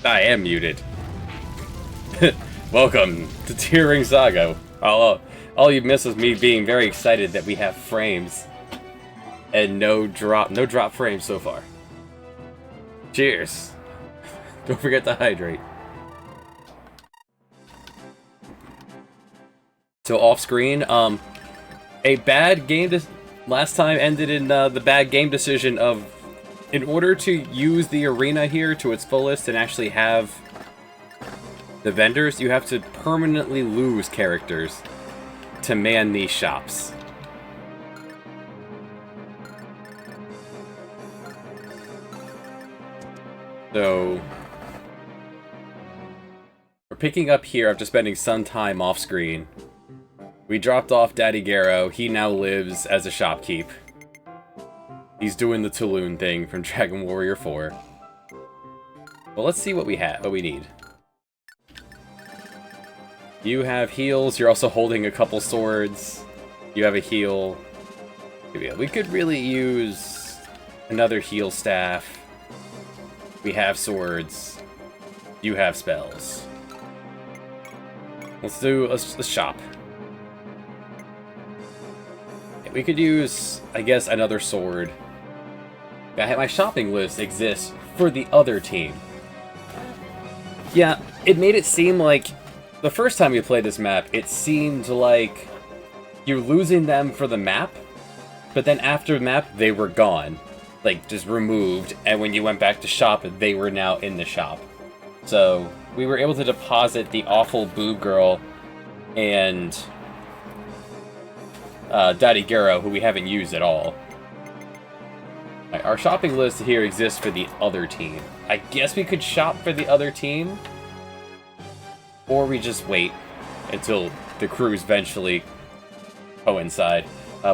I am muted. Welcome to Tearing Saga. All you missed was me being very excited that we have frames. And no drop frames so far. Cheers. Don't forget to hydrate. So off screen, a bad game last time ended in the bad game decision of, in order to use the arena here to its fullest and actually have the vendors, you have to permanently lose characters to man these shops. So we're picking up here after spending some time off screen. We dropped off Daddy Garrow. He now lives as a shopkeep. He's doing the Tulun thing from Dragon Warrior 4. Well, let's see what we need. You have heals. You're also holding a couple swords. You have a heal. We could really use another heal staff. We have swords. You have spells. Let's shop. We could use, I guess, another sword. My shopping list exists for the other team. Yeah, it made it seem like the first time you played this map, it seemed like you're losing them for the map, but then after the map, they were gone. Like, just removed, and when you went back to shop, they were now in the shop. So, we were able to deposit the awful boob girl and Daddy Garrow, who we haven't used at all. Right, our shopping list here exists for the other team. I guess we could shop for the other team, or we just wait until the crews eventually coincide.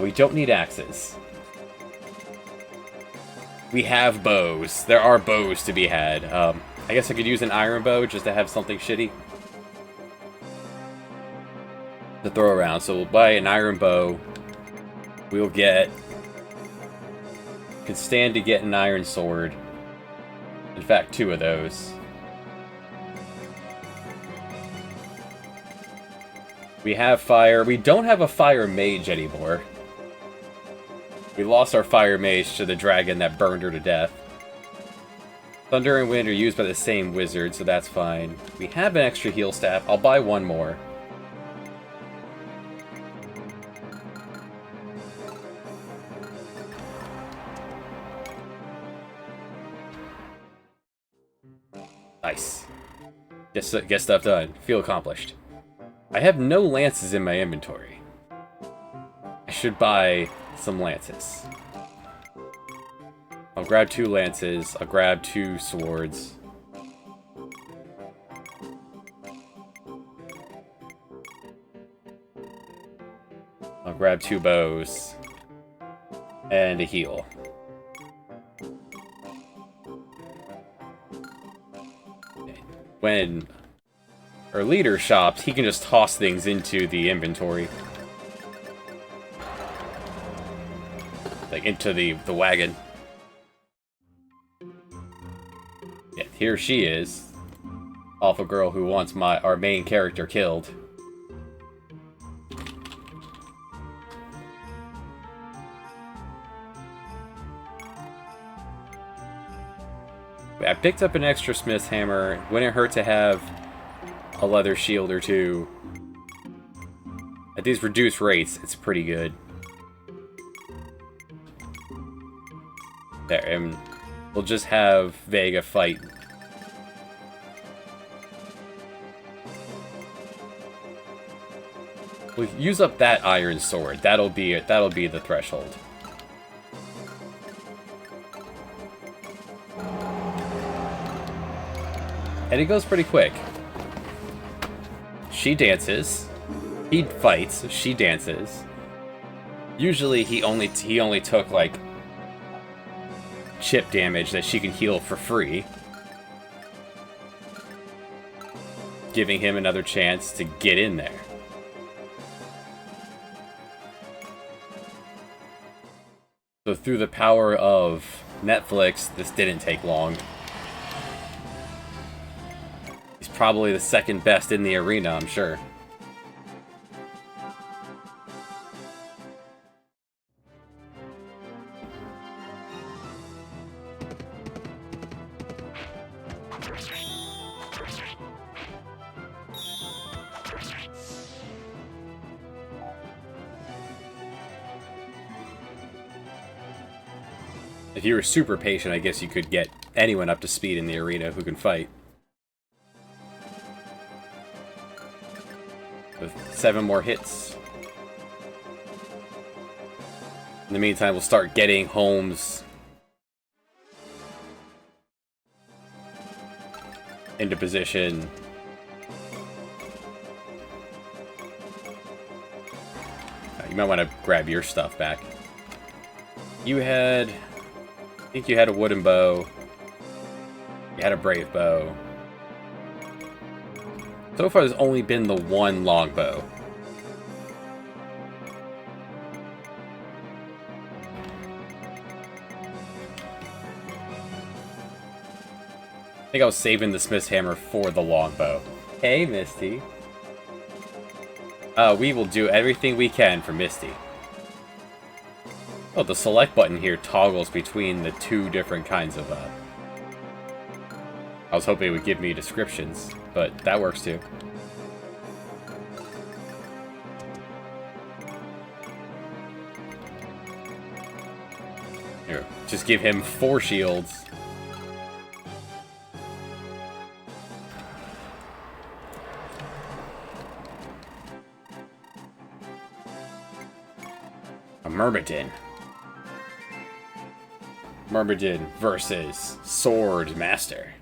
We don't need axes. We have bows. There are bows to be had. I guess I could use an iron bow just to have something shitty to throw around. So we'll buy an iron bow. We'll get... Could stand to get an iron sword. In fact, 2 of those. We have fire. We don't have a fire mage anymore. We lost our fire mage to the dragon that burned her to death. Thunder and wind are used by the same wizard, so that's fine. We have an extra heal staff. I'll buy 1 more. Nice. Get stuff done. Feel accomplished. I have no lances in my inventory. I should buy some lances. I'll grab 2 lances. I'll grab 2 swords. I'll grab 2 bows. And a heal. When our leader shops, he can just toss things into the inventory. Like, into the wagon. Yeah, here she is. Awful girl who wants our main character killed. I picked up an extra smith's hammer. Wouldn't hurt to have a leather shield or 2. At these reduced rates, it's pretty good. There, and we'll just have Vega fight. We'll use up that iron sword. That'll be it. That'll be the threshold. And it goes pretty quick. She dances. He fights. She dances. Usually he only took like chip damage that she can heal for free, giving him another chance to get in there. So through the power of Netflix, this didn't take long. probably the second best in the arena, I'm sure. If you were super patient, I guess you could get anyone up to speed in the arena who can fight. With 7 more hits. In the meantime, we'll start getting Holmes into position. You might want to grab your stuff back. You had... I think you had a wooden bow. You had a brave bow. So far, there's only been the one longbow. I think I was saving the Smith's Hammer for the longbow. Hey, Misty. We will do everything we can for Misty. Oh, the select button here toggles between the 2 different kinds of, I was hoping it would give me descriptions, but that works too. Here, just give him 4 shields. A Myrmidon. Myrmidon versus Sword Master.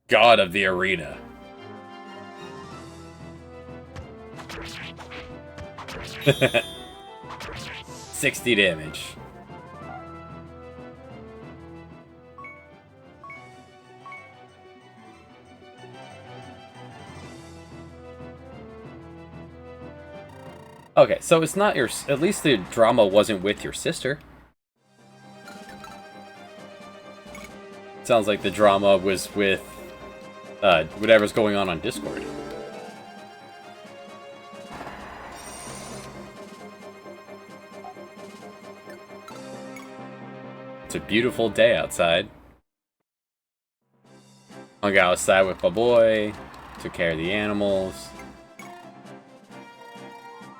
God of the Arena. $60 damage. Okay, so it's not your... At least the drama wasn't with your sister. Sounds like the drama was with whatever's going on Discord. It's a beautiful day outside. Hung out outside with my boy, took care of the animals,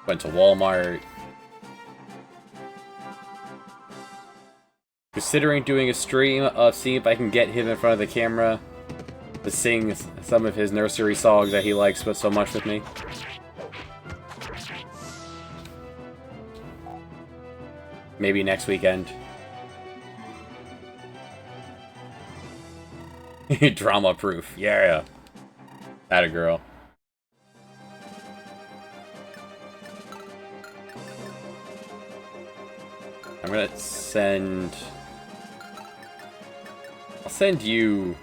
went to Walmart. Considering doing a stream of seeing if I can get him in front of the camera to sing some of his nursery songs that he likes so much with me. Maybe next weekend. Drama proof. Yeah. Atta girl. I'm gonna send... I'll send you...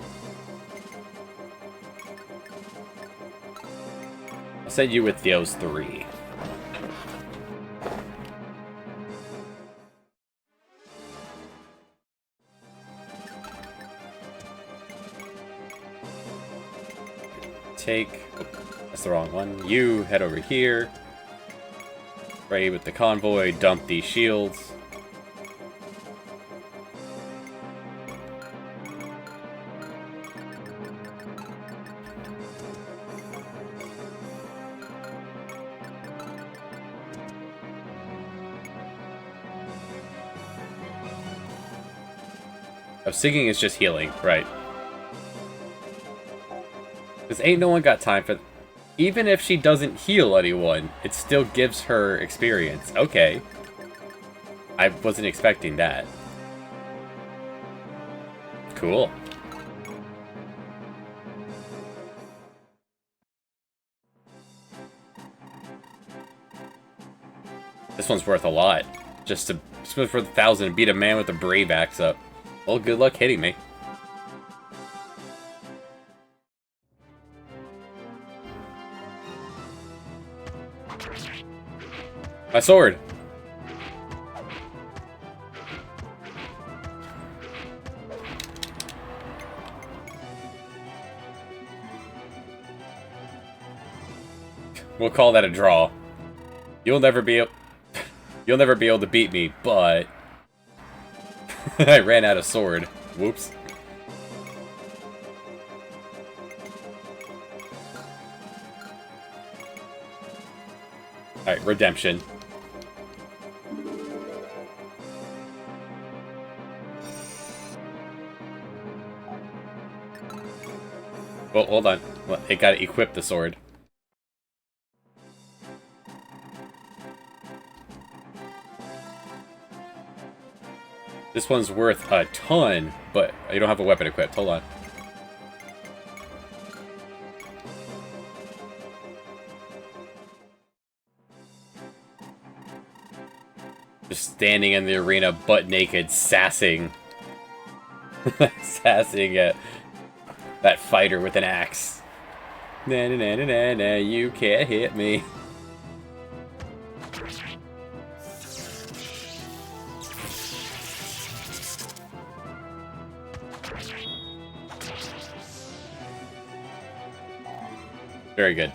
I'll send you with those 3. Take... Oh, that's the wrong one. You head over here. Raid with the convoy, dump these shields. Oh, singing is just healing, right. Because ain't no one got time for... Even if she doesn't heal anyone, it still gives her experience. Okay. I wasn't expecting that. Cool. This one's worth a lot. Just to... It's worth 1,000 to beat a man with a brave axe up. Well, good luck hitting me. My sword! We'll call that a draw. You'll never be able to beat me, but I ran out of sword. Whoops. Alright, redemption. Well, hold on. It gotta equip the sword. This one's worth a ton, but you don't have a weapon equipped. Hold on. Just standing in the arena, butt naked, sassing. Sassing at that fighter with an axe. Na na na na na na, you can't hit me. Very good.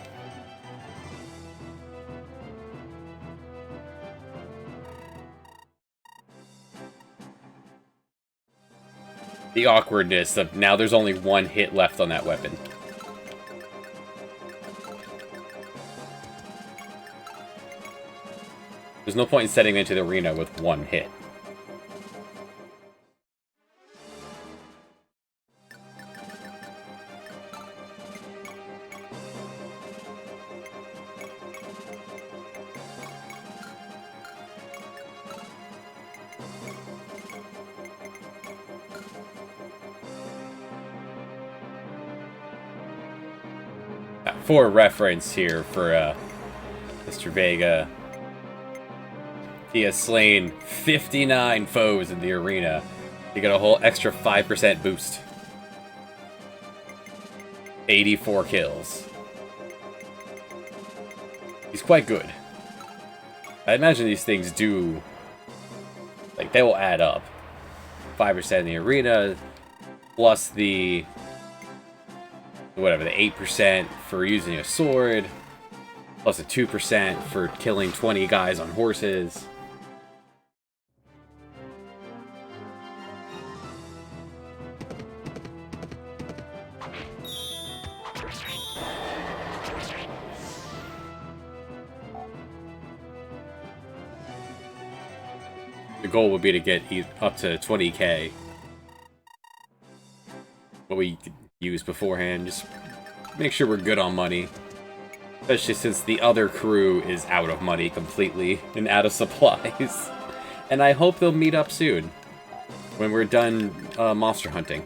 The awkwardness of now there's only one hit left on that weapon. There's no point in setting into the arena with one hit. For reference here for Mr. Vega, he has slain 59 foes in the arena. You get a whole extra 5% boost. 84 kills. He's quite good. I imagine these things do, like, they will add up. 5% in the arena, plus the whatever, the 8% for using a sword, plus a 2% for killing 20 guys on horses. The goal would be to get up to 20k. What we use beforehand, just make sure we're good on money. Especially since the other crew is out of money completely and out of supplies. And I hope they'll meet up soon when we're done monster hunting.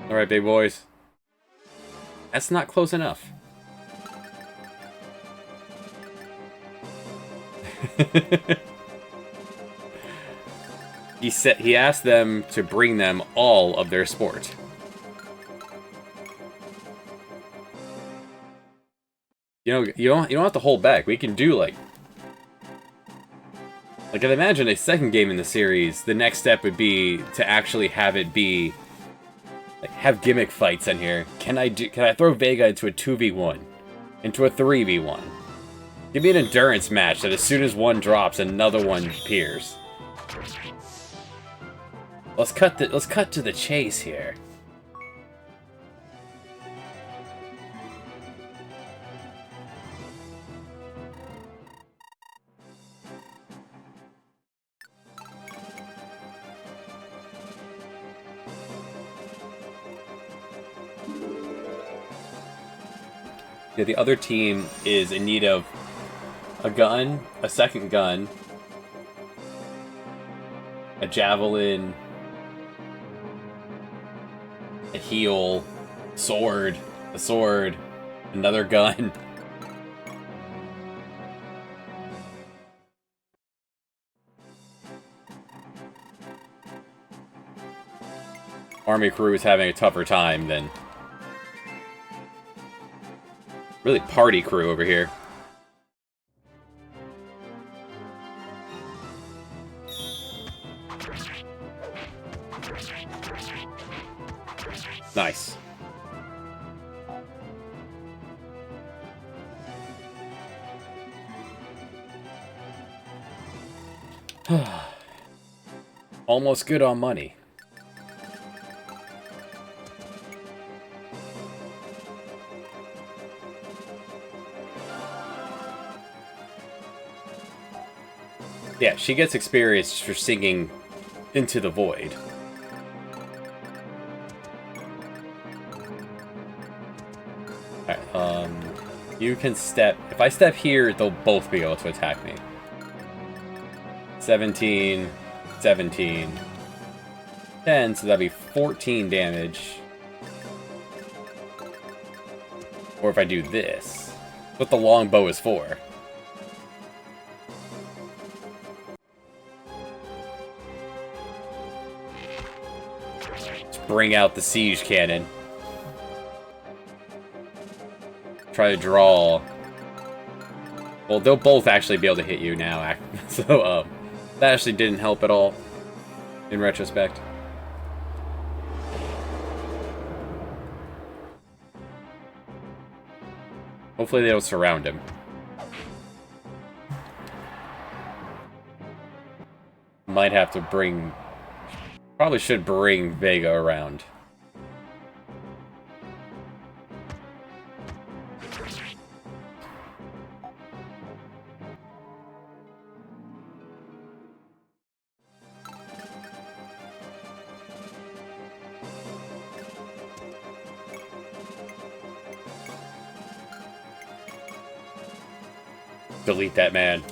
Alright, big boys. That's not close enough. He asked them to bring them all of their sport. You know, you don't have to hold back. We can do like I'd imagine a second game in the series. The next step would be to actually have it be like have gimmick fights in here. Can I throw Vega into a 2v1, into a 3v1? Give me an endurance match that as soon as one drops, another one appears. Let's cut to the chase here. Yeah, the other team is in need of a gun, a second gun, a javelin, a heal, sword, a sword, another gun. Army crew is having a tougher time than really party crew over here. Nice. Almost good on money. Yeah, she gets experience for singing Into the Void. Alright, you can step... If I step here, they'll both be able to attack me. 17, 17, 10, so that'd be 14 damage. Or if I do this, what the longbow is for. Let's bring out the siege cannon. Try to draw. Well, they'll both actually be able to hit you now, so, that actually didn't help at all, in retrospect. Hopefully they don't surround him. Might have to bring... Probably should bring Vega around. Delete that man.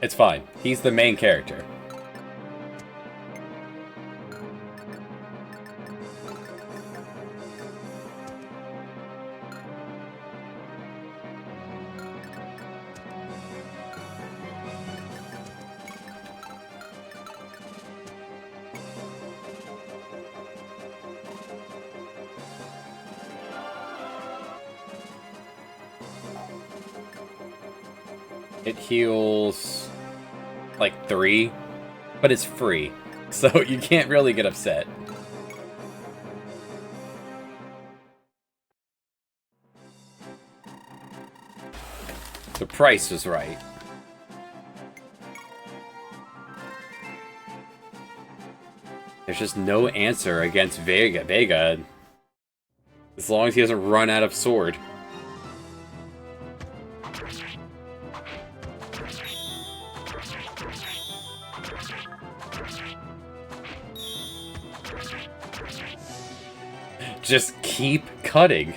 It's fine. He's the main character. It heals like 3, but it's free, so you can't really get upset. The price was right. There's just no answer against Vega. Vega, as long as he doesn't run out of sword. Just keep cutting.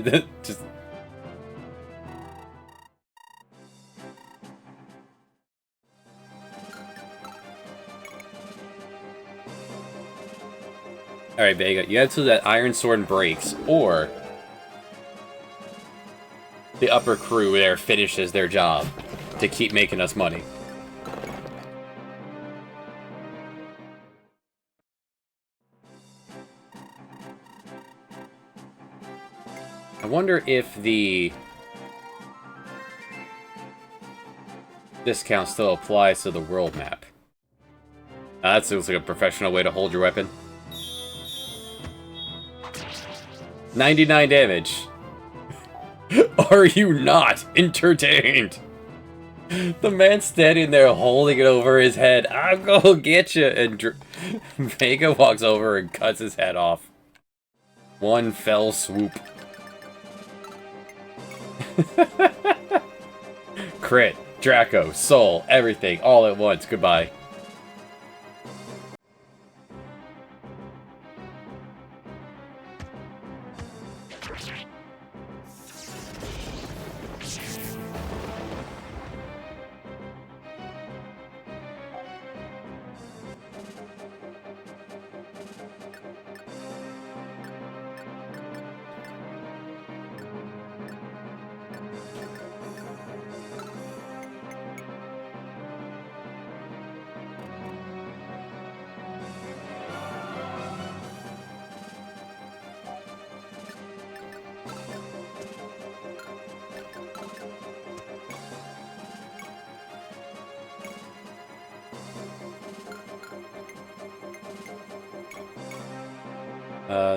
Just... Alright, Vega, you have to that Iron Sword breaks, or the upper crew there finishes their job to keep making us money. I wonder if the discount still applies to the world map. That seems like a professional way to hold your weapon. 99 damage. Are you not entertained? The man standing there holding it over his head. I'll go get you. And Vega walks over and cuts his head off. One fell swoop. Crit, Draco, Soul, everything, all at once. Goodbye.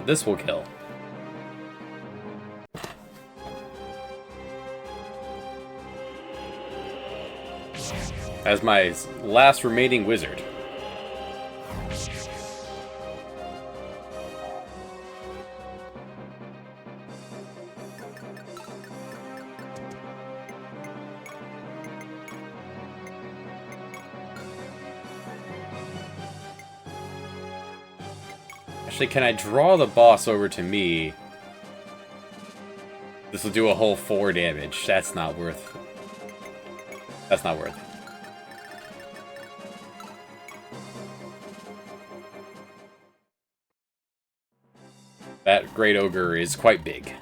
This will kill. As my last remaining wizard. Actually, can I draw the boss over to me? This will do a whole 4 damage. That's not worth... That's not worth it. That Great Ogre is quite big.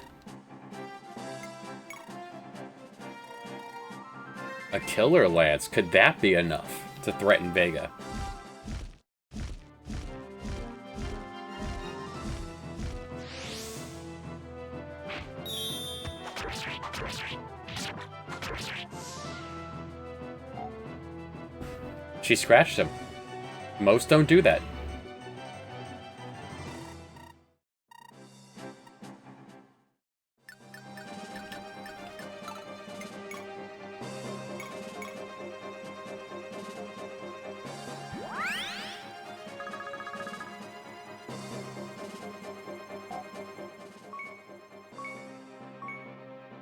A Killer Lance, could that be enough to threaten Vega? She scratched him. Most don't do that.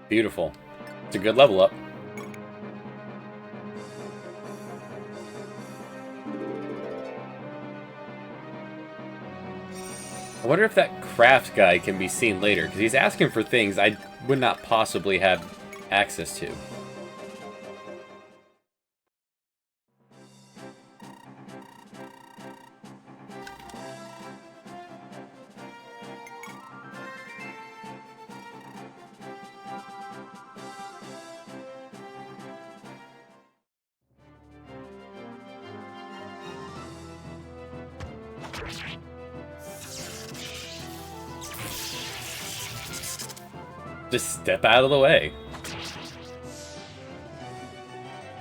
Beautiful. It's a good level up. I wonder if that craft guy can be seen later, because he's asking for things I would not possibly have access to. Just step out of the way.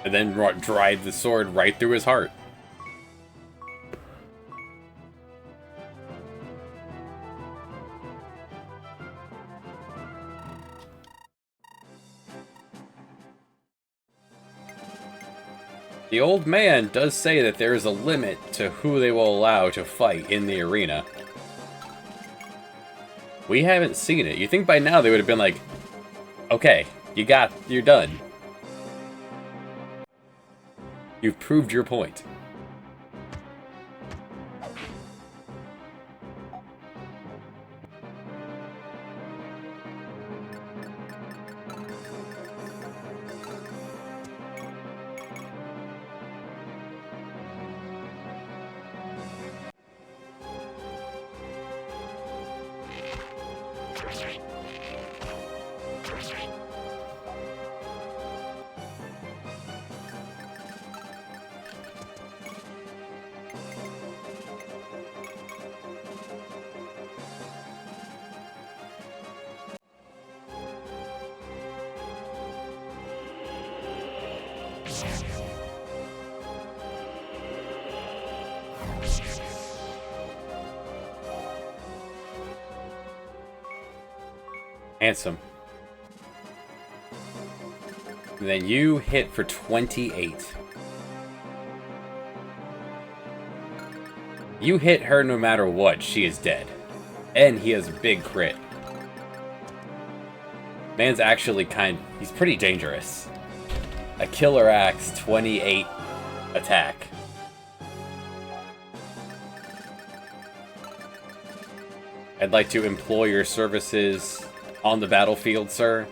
And then drive the sword right through his heart. The old man does say that there is a limit to who they will allow to fight in the arena. We haven't seen it. You think by now they would have been like, okay, you're done. You've proved your point. Handsome. And then you hit for 28. You hit her no matter what, she is dead. And he has a big crit. Man's actually he's pretty dangerous. A Killer Axe, 28 attack. I'd like to employ your services on the battlefield, sir.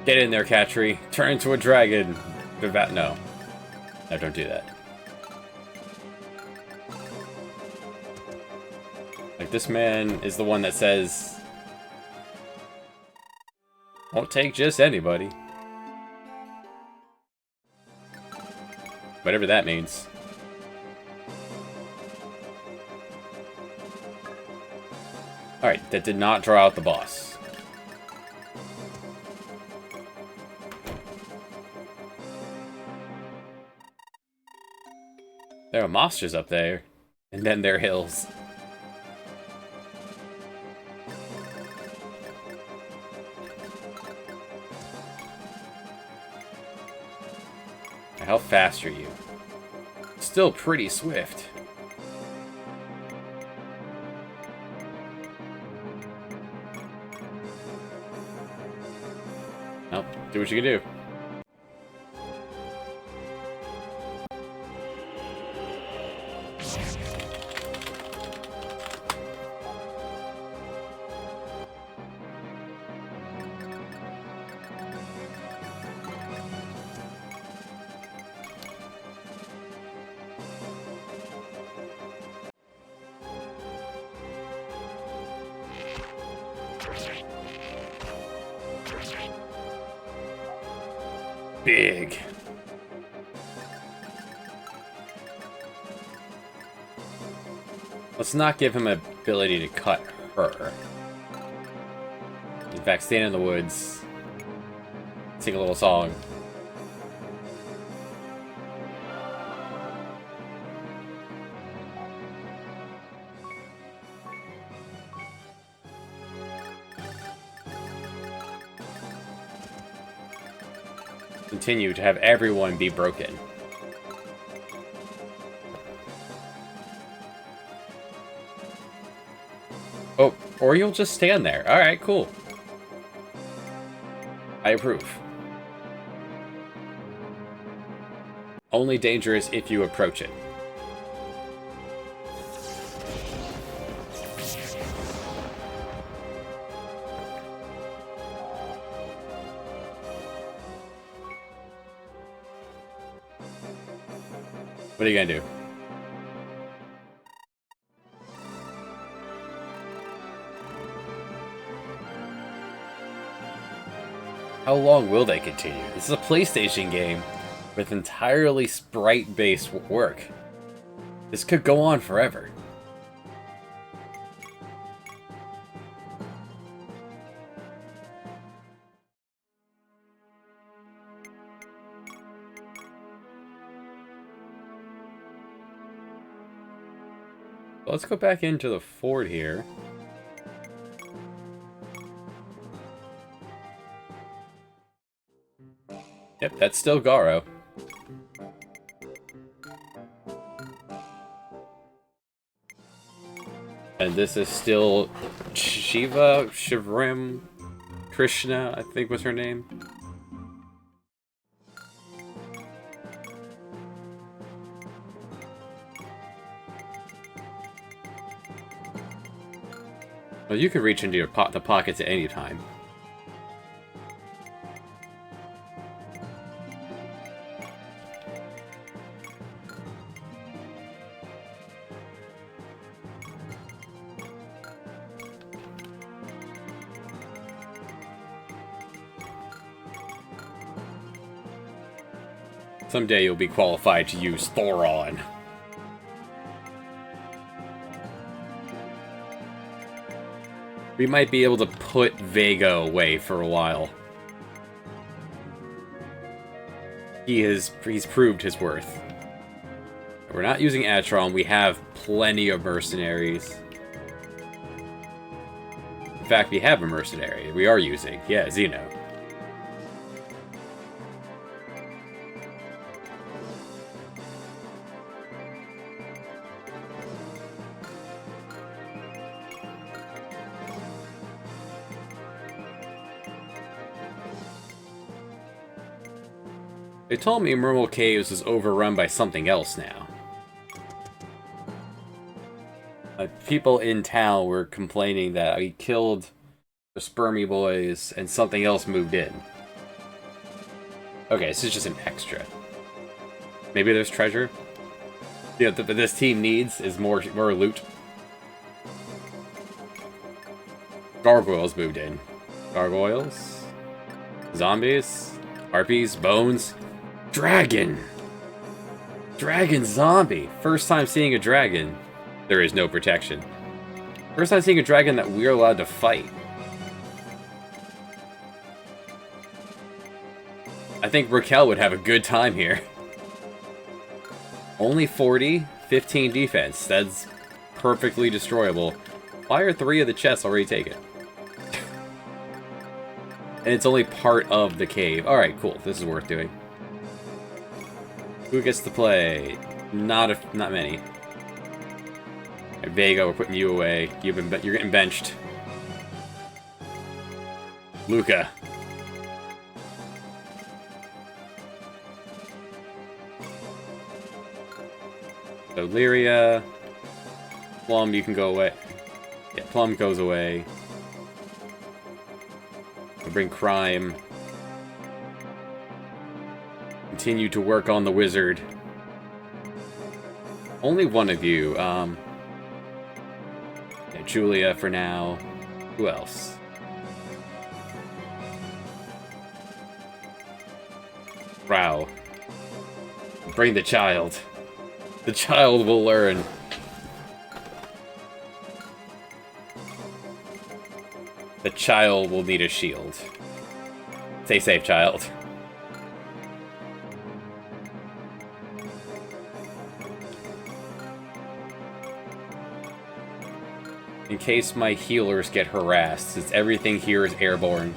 Get in there, Catry. Turn into a dragon. No, don't do that. Like, this man is the one that says, won't take just anybody. Whatever that means. Alright, that did not draw out the boss. There are monsters up there, and then there are hills. How fast are you? Still pretty swift. Nope, do what you can do. Big. Let's not give him an ability to cut her. In fact, stand in the woods. Sing a little song. Continue to have everyone be broken. Oh, or you'll just stand there. Alright, cool. I approve. Only dangerous if you approach it. What are you gonna do? How long will they continue? This is a PlayStation game with entirely sprite-based work. This could go on forever. Let's go back into the fort here. Yep, that's still Garo. And this is still Shivrim, Krishna, I think was her name. Well, you can reach into your the pockets at any time. Someday you'll be qualified to use Thoron. We might be able to put Vega away for a while. He's proved his worth. We're not using Atron, we have plenty of mercenaries. In fact, we have a mercenary we are using. Yeah, Zeno. They told me Mermal Caves is overrun by something else now. People in town were complaining that we killed the Spermy Boys and something else moved in. Okay, this is just an extra. Maybe there's treasure? Yeah, that this team needs is more loot. Gargoyles moved in. Gargoyles? Zombies? Harpies? Bones? Dragon! Dragon zombie! First time seeing a dragon. There is no protection. First time seeing a dragon that we're allowed to fight. I think Raquel would have a good time here. Only 40, 15 defense. That's perfectly destroyable. Why are 3 of the chests already taken? And it's only part of the cave. Alright, cool. This is worth doing. Who gets to play? Not many. Right, Vega, we're putting you away. You're getting benched. Luca. So Lyria. Plum, you can go away. Yeah, Plum goes away. We'll bring Crime. Continue to work on the wizard. Only one of you. Yeah, Julia for now. Who else? Rao. Bring the child. The child will learn. The child will need a shield. Stay safe, child. In case my healers get harassed, since everything here is airborne.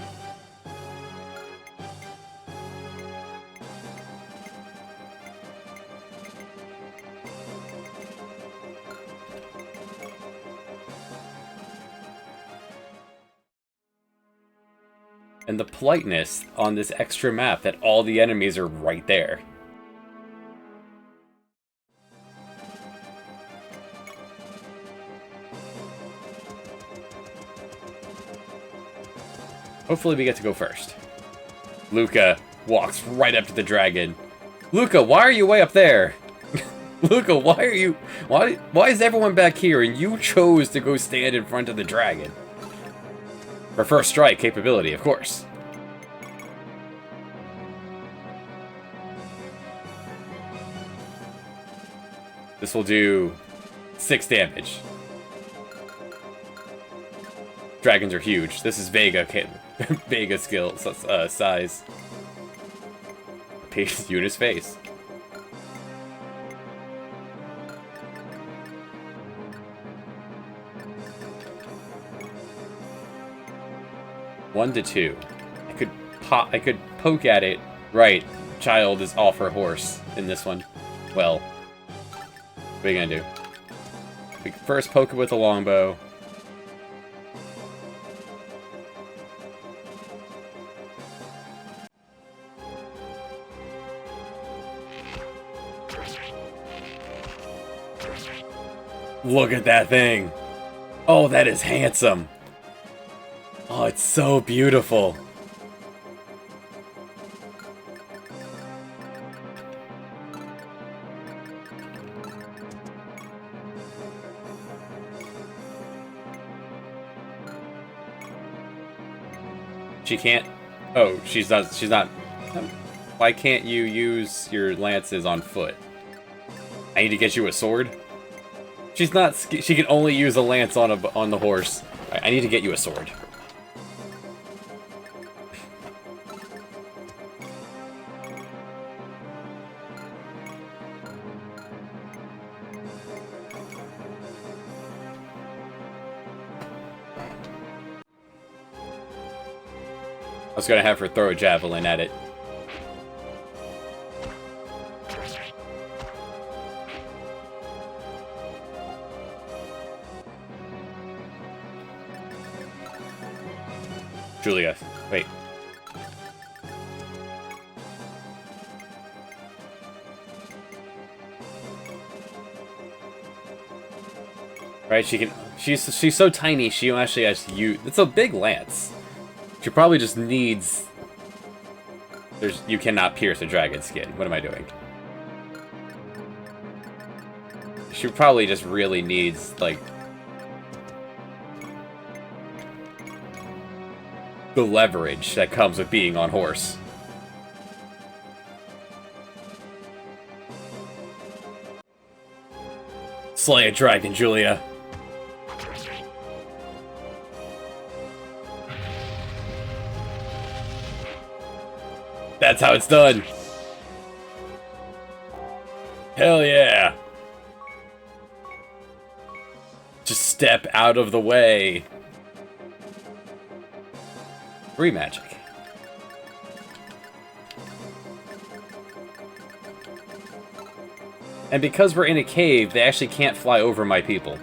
And the politeness on this extra map that all the enemies are right there. Hopefully we get to go first. Luca walks right up to the dragon. Luca, why are you way up there? Luca, why are you... Why is everyone back here and you chose to go stand in front of the dragon? For first strike capability, of course. This will do 6 damage. Dragons are huge. This is Vega Vega skill size. Paste you in his face. One to 2. I could poke at it. Right. Child is off her horse in this one. Well, what are you gonna do? We first poke it with a longbow. Look at that thing! Oh, that is handsome! Oh, it's so beautiful! She can't... Oh, she's not... Why can't you use your lances on foot? I need to get you a sword? She's not... She can only use a lance on the horse. Right, I need to get you a sword. I was gonna have her throw a javelin at it. Julia, wait. Right, she can... She's so tiny, she actually has to use... It's a big lance. She probably just needs... You cannot pierce a dragon skin. What am I doing? She probably just really needs, like... the leverage that comes with being on horse. Slay a dragon, Julia. That's how it's done. Hell yeah. Just step out of the way. Free magic. And because we're in a cave, they actually can't fly over my people.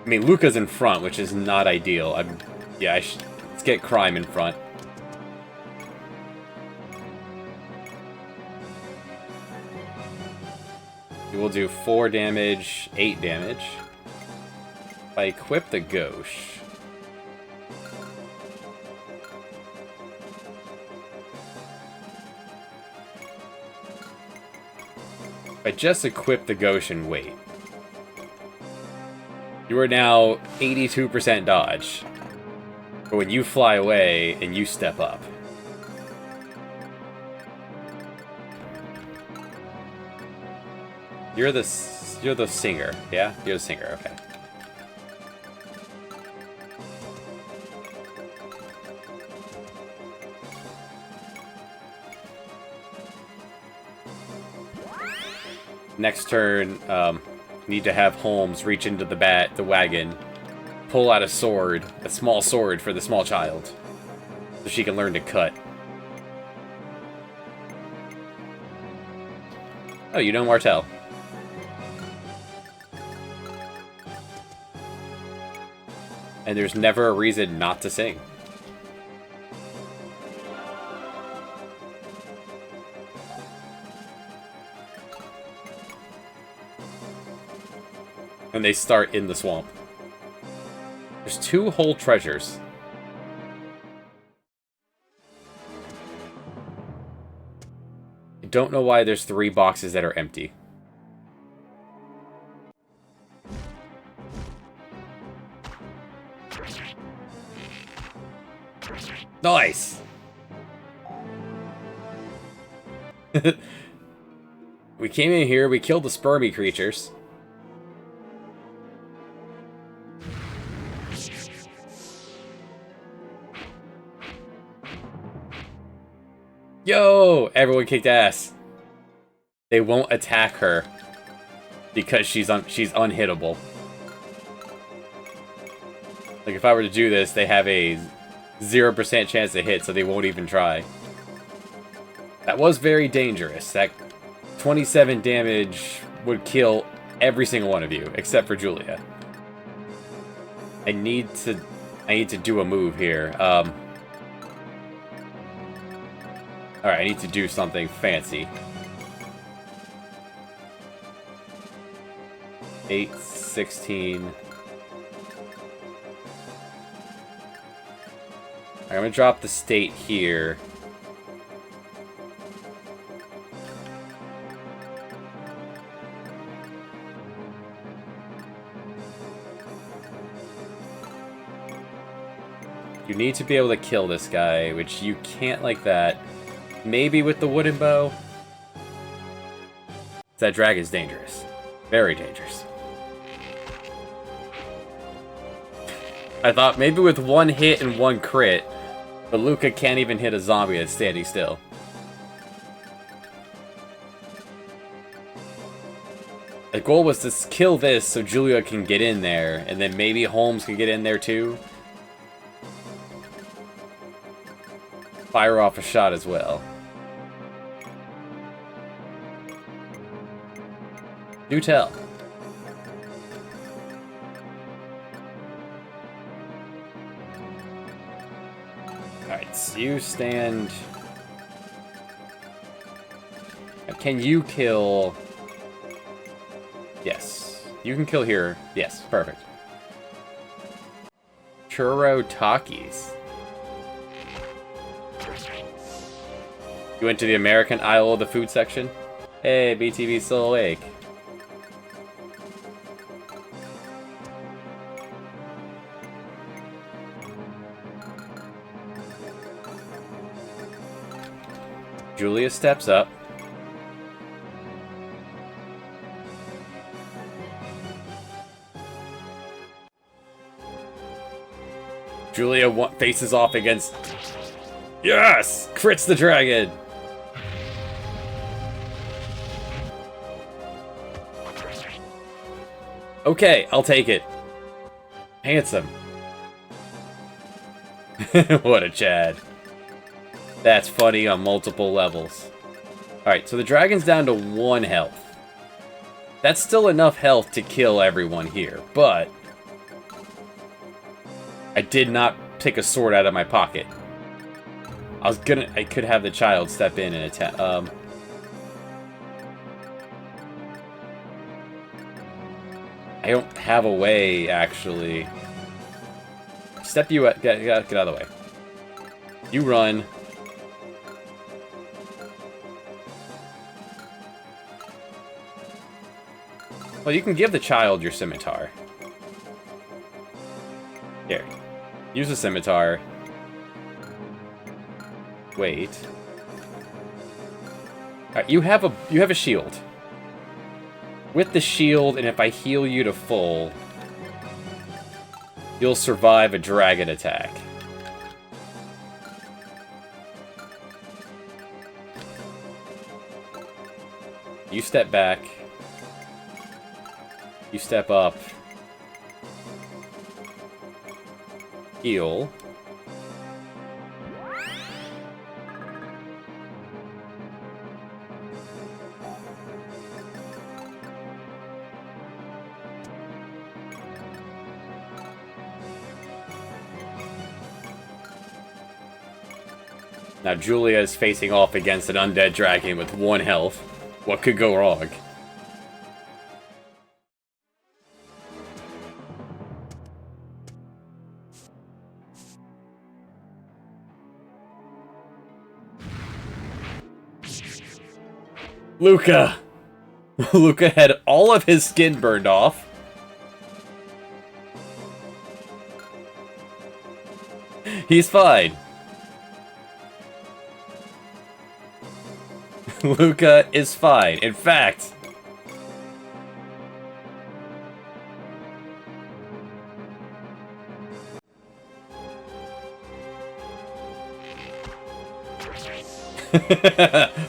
I mean, Luca's in front, which is not ideal. Let's get Crime in front. We'll do 4 damage, 8 damage. If I equip the Gauche. If I just equip the Gauche and wait. You are now 82% dodge. But when you fly away and you step up. You're the singer, yeah? You're the singer, okay. Next turn, need to have Holmes reach into the wagon, pull out a sword, a small sword for the small child, so she can learn to cut. Oh, you know Martel. And there's never a reason not to sing. And they start in the swamp. There's 2 whole treasures. I don't know why there's 3 boxes that are empty. Nice! We came in here, we killed the spermy creatures. Yo! Everyone kicked ass. They won't attack her because she's unhittable. Like, if I were to do this, they have a 0% chance to hit, so they won't even try. That was very dangerous. That 27 damage would kill every single one of you, except for Julia. I need to do a move here. Alright, I need to do something fancy. 8, 16. Alright, I'm gonna drop the state here. You need to be able to kill this guy, which you can't like that. Maybe with the wooden bow. That dragon's dangerous. Very dangerous. I thought maybe with 1 hit and 1 crit, but Luca can't even hit a zombie that's standing still. The goal was to kill this so Julia can get in there, and then maybe Holmes can get in there too. Fire off a shot as well. Do tell. Alright, so you stand... Can you kill... Yes. You can kill here. Yes, perfect. Churro Takis. You went to the American aisle of the food section? Hey, BTV's still awake. Julia steps up. Julia faces off against... Yes! Crits the dragon! Okay, I'll take it. Handsome. What a Chad. That's funny on multiple levels. Alright, so the dragon's down to 1 health. That's still enough health to kill everyone here, but I did not take a sword out of my pocket. I could have the child step in and attack. I don't have a way, actually. Step you at, get out of the way. You run. Well, you can give the child your scimitar. Here. Use the scimitar. Wait. Alright, you have a shield. With the shield, and if I heal you to full, you'll survive a dragon attack. You step back. You step up. Heal. Now Julia is facing off against an undead dragon with 1 health. What could go wrong? Luca! Luca had all of his skin burned off. He's fine. Luca is fine. In fact...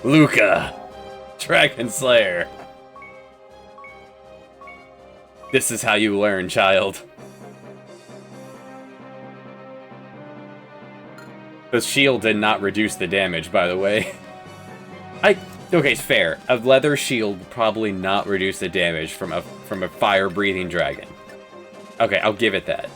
Luca! Dragon Slayer. This is how you learn, child. The shield did not reduce the damage, by the way. Okay, it's fair. A leather shield would probably not reduce the damage from a fire-breathing dragon. Okay, I'll give it that.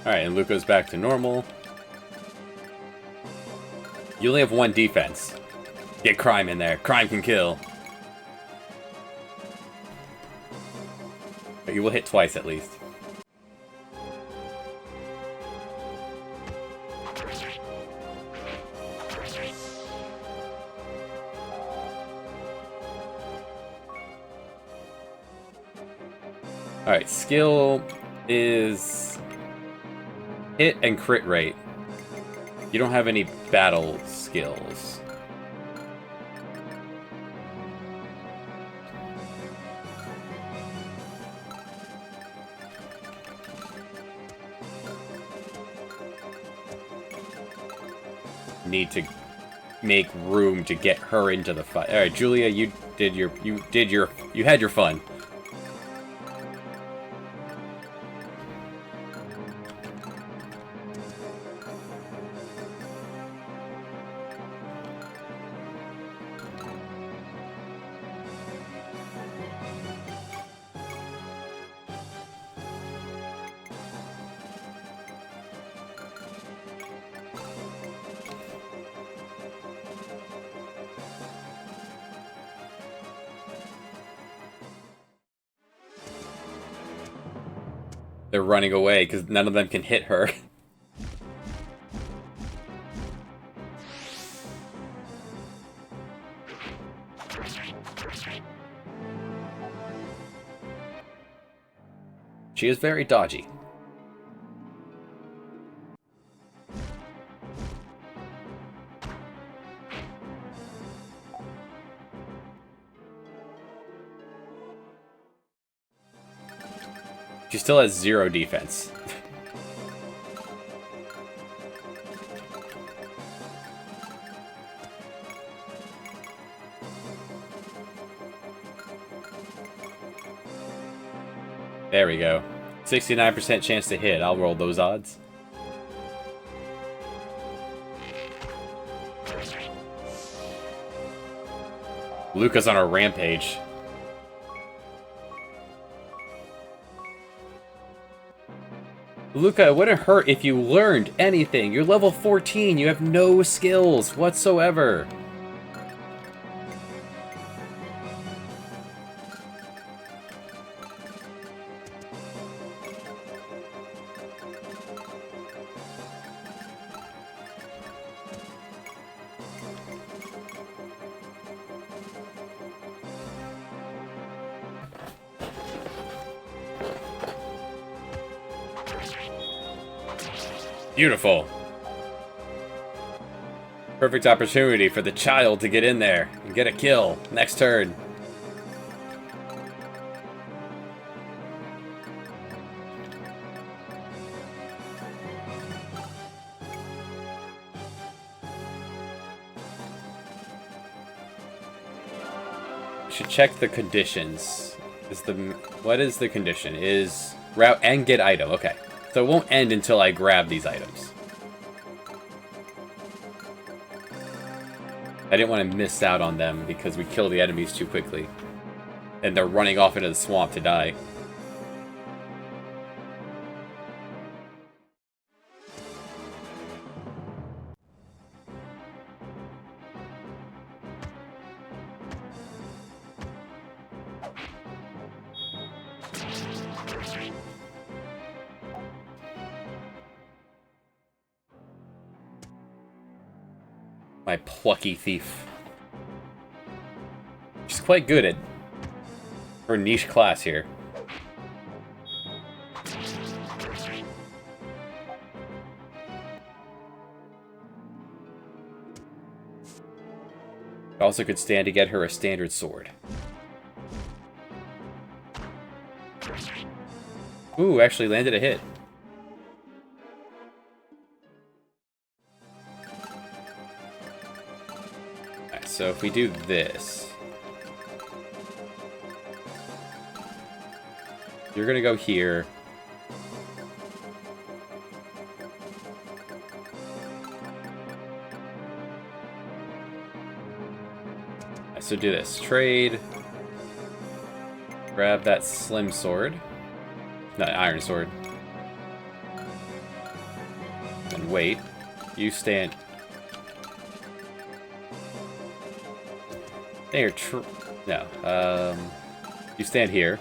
Alright, and Luca's back to normal. You only have 1 defense. Get Crime in there. Crime can kill. But you will hit twice at least. Alright, skill is... hit and crit rate. You don't have any battle skills. Need to make room to get her into the fight. All right, Julia, you had your fun. They're running away because none of them can hit her. She is very dodgy. She still has 0 defense. There we go. 69% chance to hit. I'll roll those odds. Luca's on a rampage. Luca, it wouldn't hurt if you learned anything. You're level 14. You have no skills whatsoever. Beautiful. Perfect opportunity for the child to get in there and get a kill. Next turn. Should check the conditions. What is the condition? Is route and get item. Okay. So it won't end until I grab these items. I didn't want to miss out on them because we kill the enemies too quickly. And they're running off into the swamp to die. My plucky thief. She's quite good at her niche class here. Also could stand to get her a standard sword. Ooh, actually landed a hit. So if we do this, you're gonna go here. So do this. Trade. Grab that slim sword. No, iron sword. And wait. You stand... There, no. You stand here.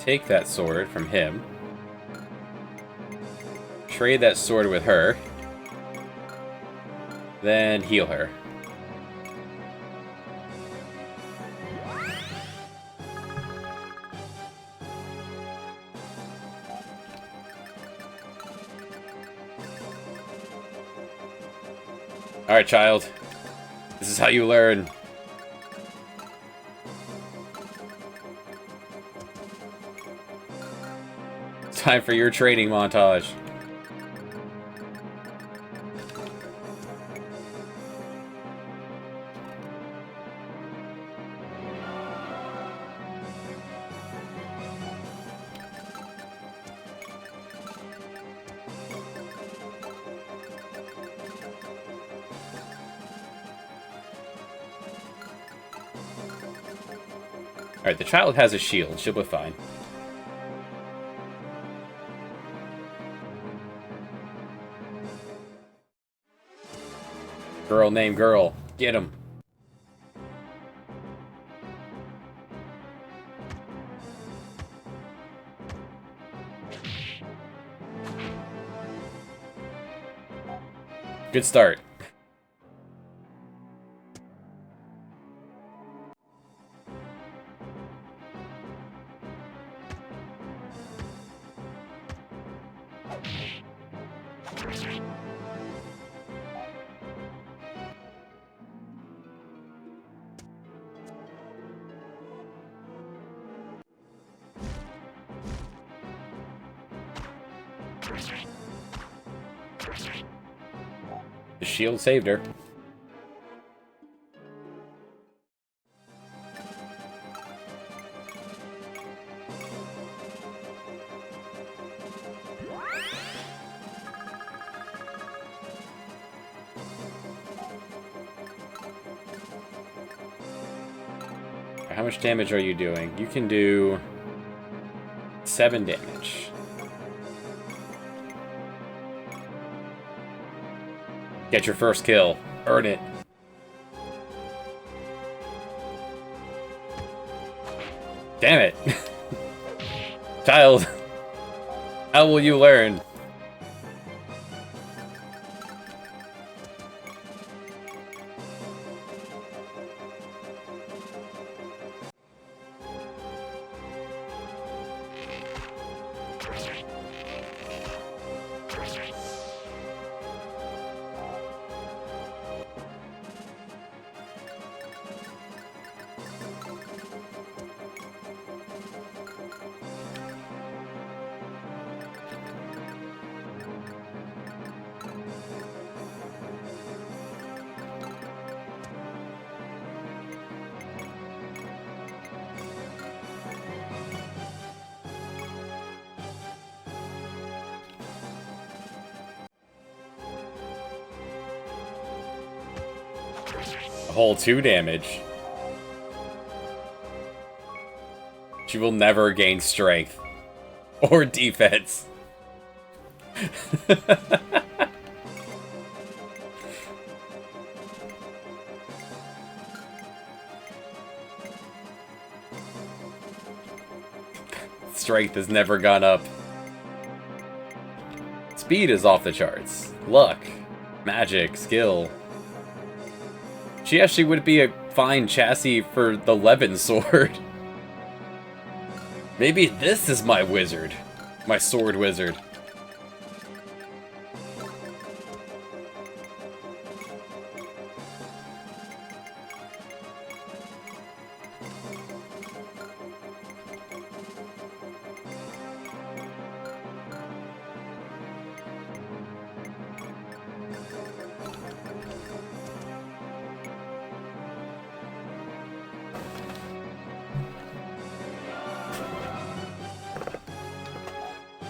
Take that sword from him. Trade that sword with her. Then heal her. Alright, child. This is how you learn. It's time for your training montage. Alright, the child has a shield. She'll be fine. Girl named Girl. Get him. Good start. The shield saved her. How much damage are you doing? You can do 7 damage. Get your first kill. Earn it. Damn it. Child. How will you learn? A whole 2 damage. She will never gain strength or defense. Strength has never gone up. Speed is off the charts. Luck, magic, skill. She actually would be a fine chassis for the Levin sword. Maybe this is my wizard. My sword wizard.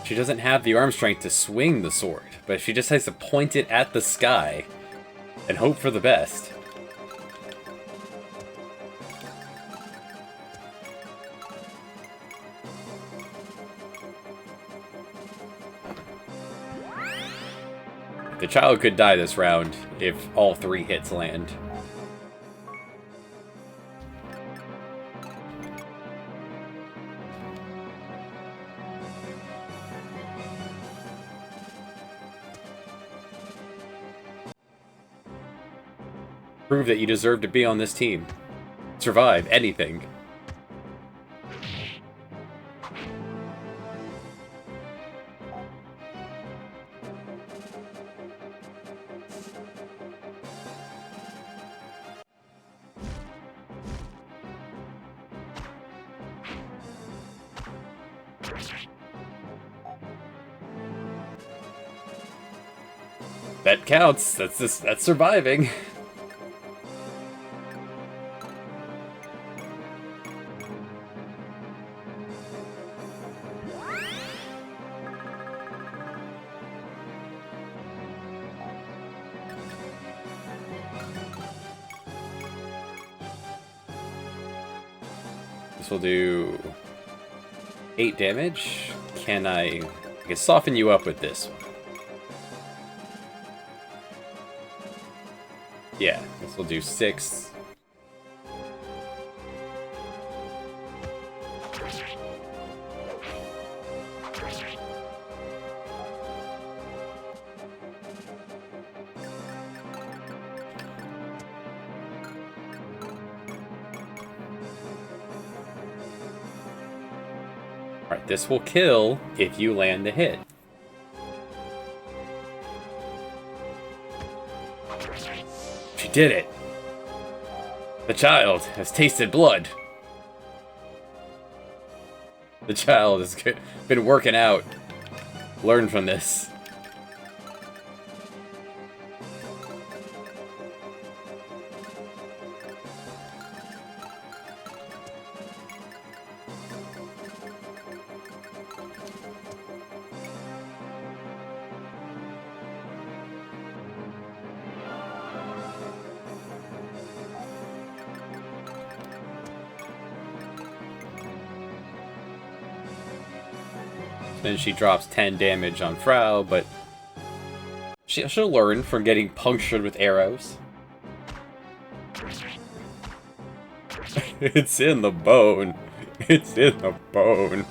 She doesn't have the arm strength to swing the sword, but she just has to point it at the sky and hope for the best. The child could die this round if all 3 hits land. Prove that you deserve to be on this team. Survive anything. That counts. That's surviving. This will do 8 damage. I can soften you up with this one. Yeah, this will do 6. Alright, this will kill if you land the hit. She did it! The child has tasted blood. The child has been working out. Learn from this. Then she drops 10 damage on Frau, but she'll learn from getting punctured with arrows. It's in the bone. It's in the bone.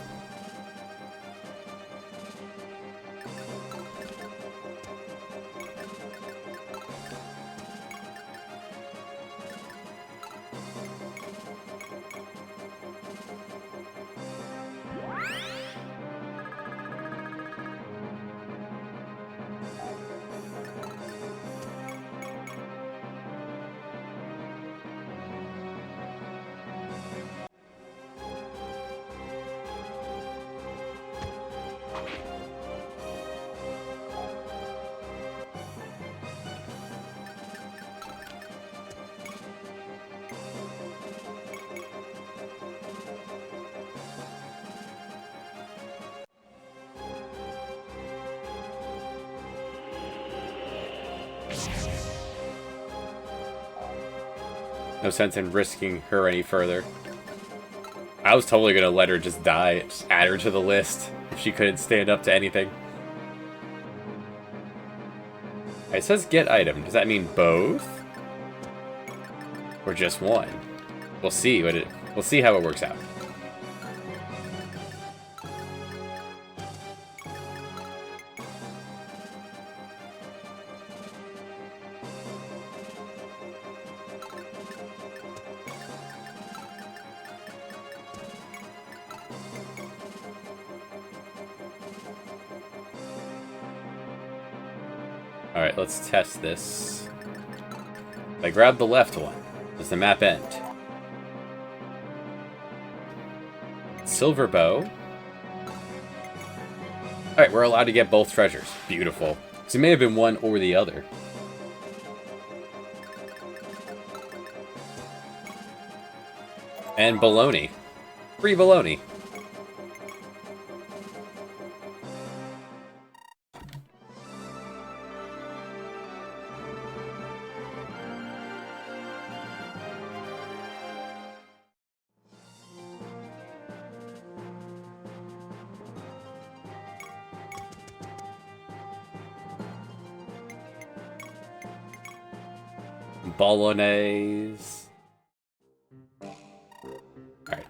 No sense in risking her any further. I was totally gonna let her just die, just add her to the list if she couldn't stand up to anything. It says get item. Does that mean both? Or just one? We'll see we'll see how it works out. Alright, let's test this. If I grab the left one, does the map end? Silver bow. Alright, we're allowed to get both treasures. Beautiful. So it may have been one or the other. And baloney. Free baloney. Bolognese. Alright.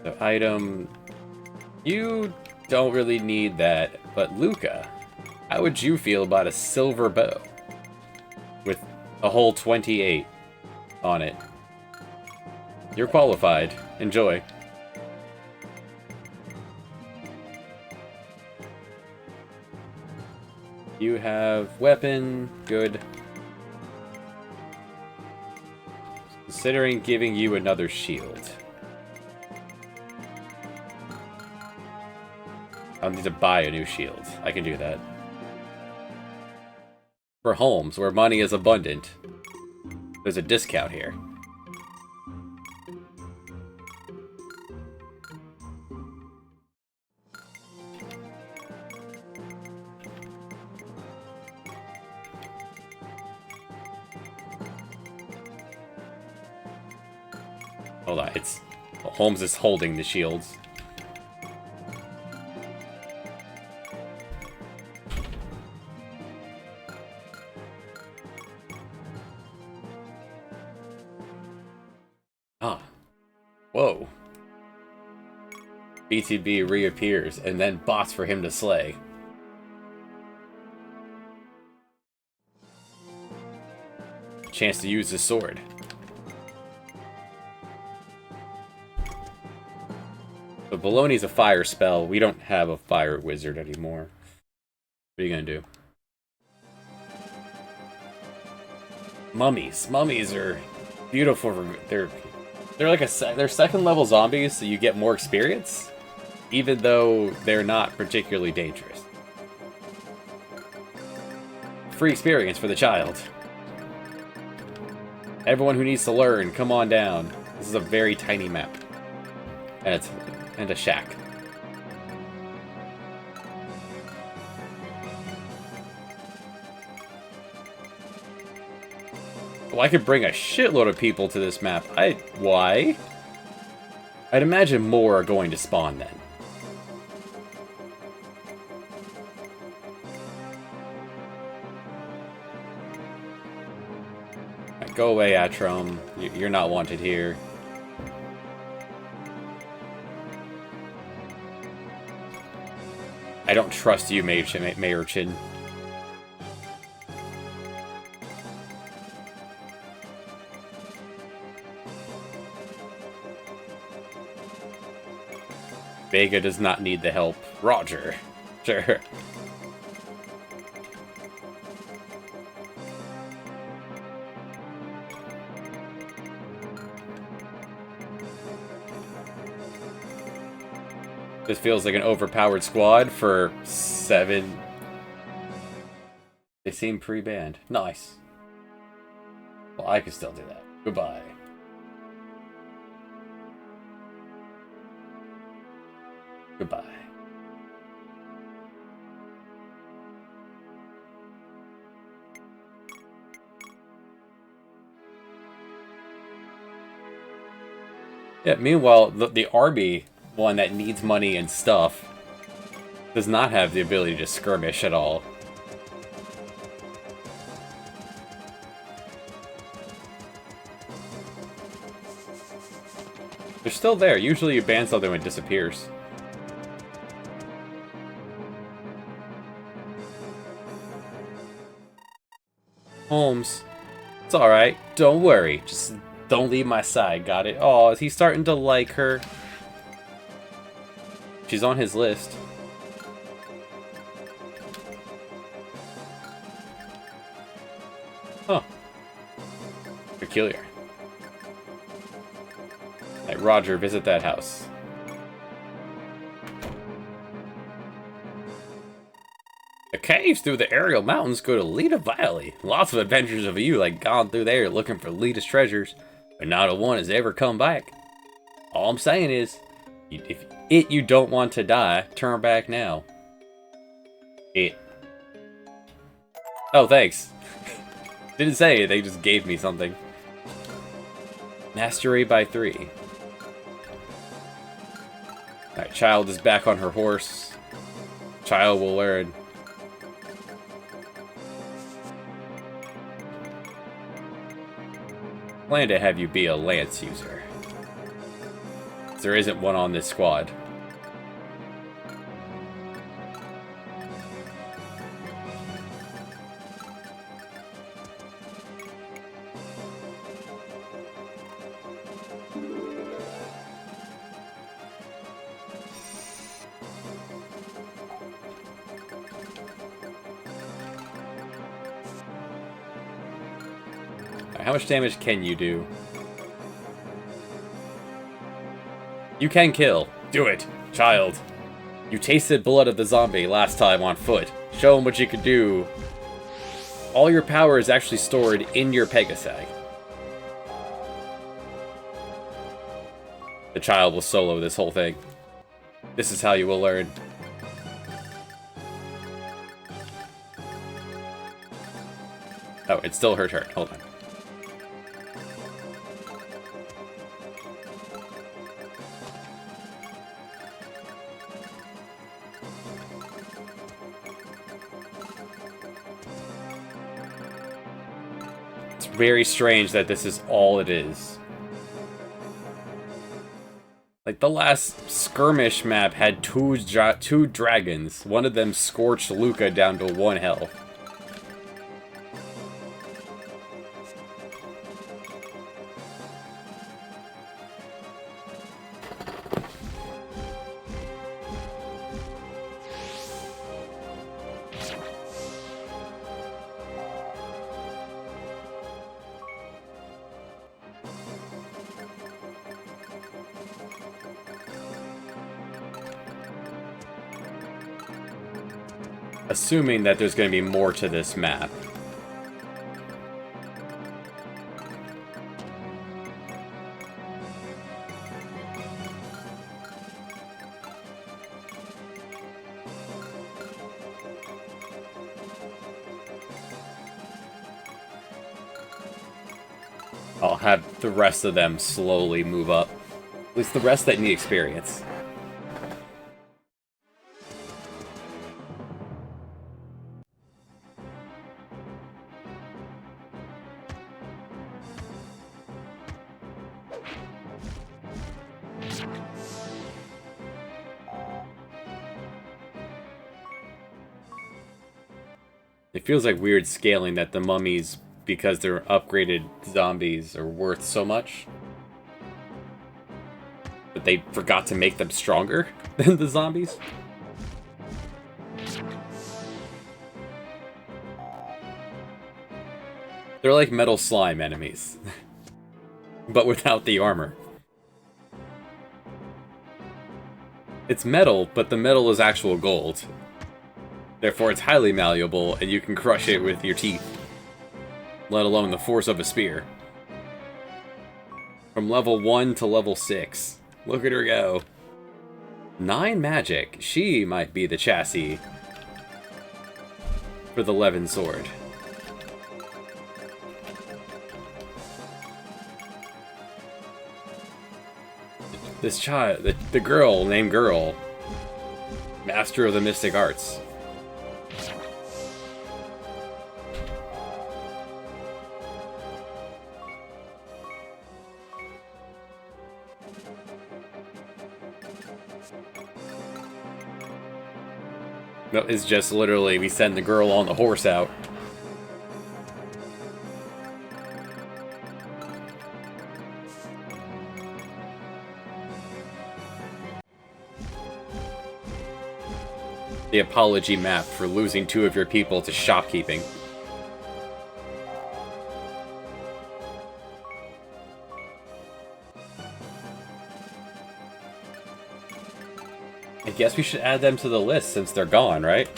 So item. You don't really need that, but Luca, how would you feel about a silver bow? With a whole 28 on it. You're qualified. Enjoy. You have weapon, good. Considering giving you another shield. I'll need to buy a new shield. I can do that. For Holmes, where money is abundant, there's a discount here. Hold on, it's... Holmes is holding the shields. Ah. Whoa. BTB reappears, and then bots for him to slay. Chance to use his sword. But Baloney's a fire spell. We don't have a fire wizard anymore. What are you gonna do? Mummies. Mummies are beautiful. They're like they're second level zombies, so you get more experience. even though they're not particularly dangerous. Free experience for the child. Everyone who needs to learn, come on down. This is a very tiny map. And a shack. Well, I could bring a shitload of people to this map. Why? I'd imagine more are going to spawn then. Right, go away, Atrom. You're not wanted here. I don't trust you, Mayurchin. Vega does not need the help. Roger. Sure. This feels like an overpowered squad for 7. They seem pre-banned. Nice. Well, I can still do that. Goodbye. Goodbye. Yeah, meanwhile, the army one that needs money and stuff does not have the ability to skirmish at all. They're still there. Usually you ban something when it disappears. Holmes, it's alright. Don't worry. Just don't leave my side, got it? Oh, is he starting to like her? She's on his list. Huh. Peculiar. Hey, Roger, visit that house. The caves through the aerial mountains go to Lita Valley. Lots of adventures of you like gone through there looking for Lita's treasures, but not a one has ever come back. All I'm saying is, if you don't want to die, turn back now. Oh, thanks. Didn't say it, they just gave me something. Mastery by 3. Alright, child is back on her horse. Child will learn. Plan to have you be a lance user. There isn't one on this squad. How much damage can you do? You can kill. Do it, child. You tasted blood of the zombie last time on foot. Show him what you can do. All your power is actually stored in your Pegasag. The child will solo this whole thing. This is how you will learn. Oh, it's still her turn. Hold on. Very strange that this is all it is. Like, the last skirmish map had two dragons. One of them scorched Luca down to 1 health. Assuming that there's going to be more to this map. I'll have the rest of them slowly move up. At least the rest that need experience. It feels like weird scaling that the mummies, because they're upgraded zombies, are worth so much. But they forgot to make them stronger than the zombies. They're like metal slime enemies. But without the armor. It's metal, but the metal is actual gold. Therefore, it's highly malleable, and you can crush it with your teeth. Let alone the force of a spear. From level 1 to level 6. Look at her go. 9 magic. She might be the chassis for the Levin sword. This child, the girl named Girl, master of the mystic arts. No, it's just literally we send the girl on the horse out. The apology map for losing 2 of your people to shopkeeping. I guess we should add them to the list since they're gone, right?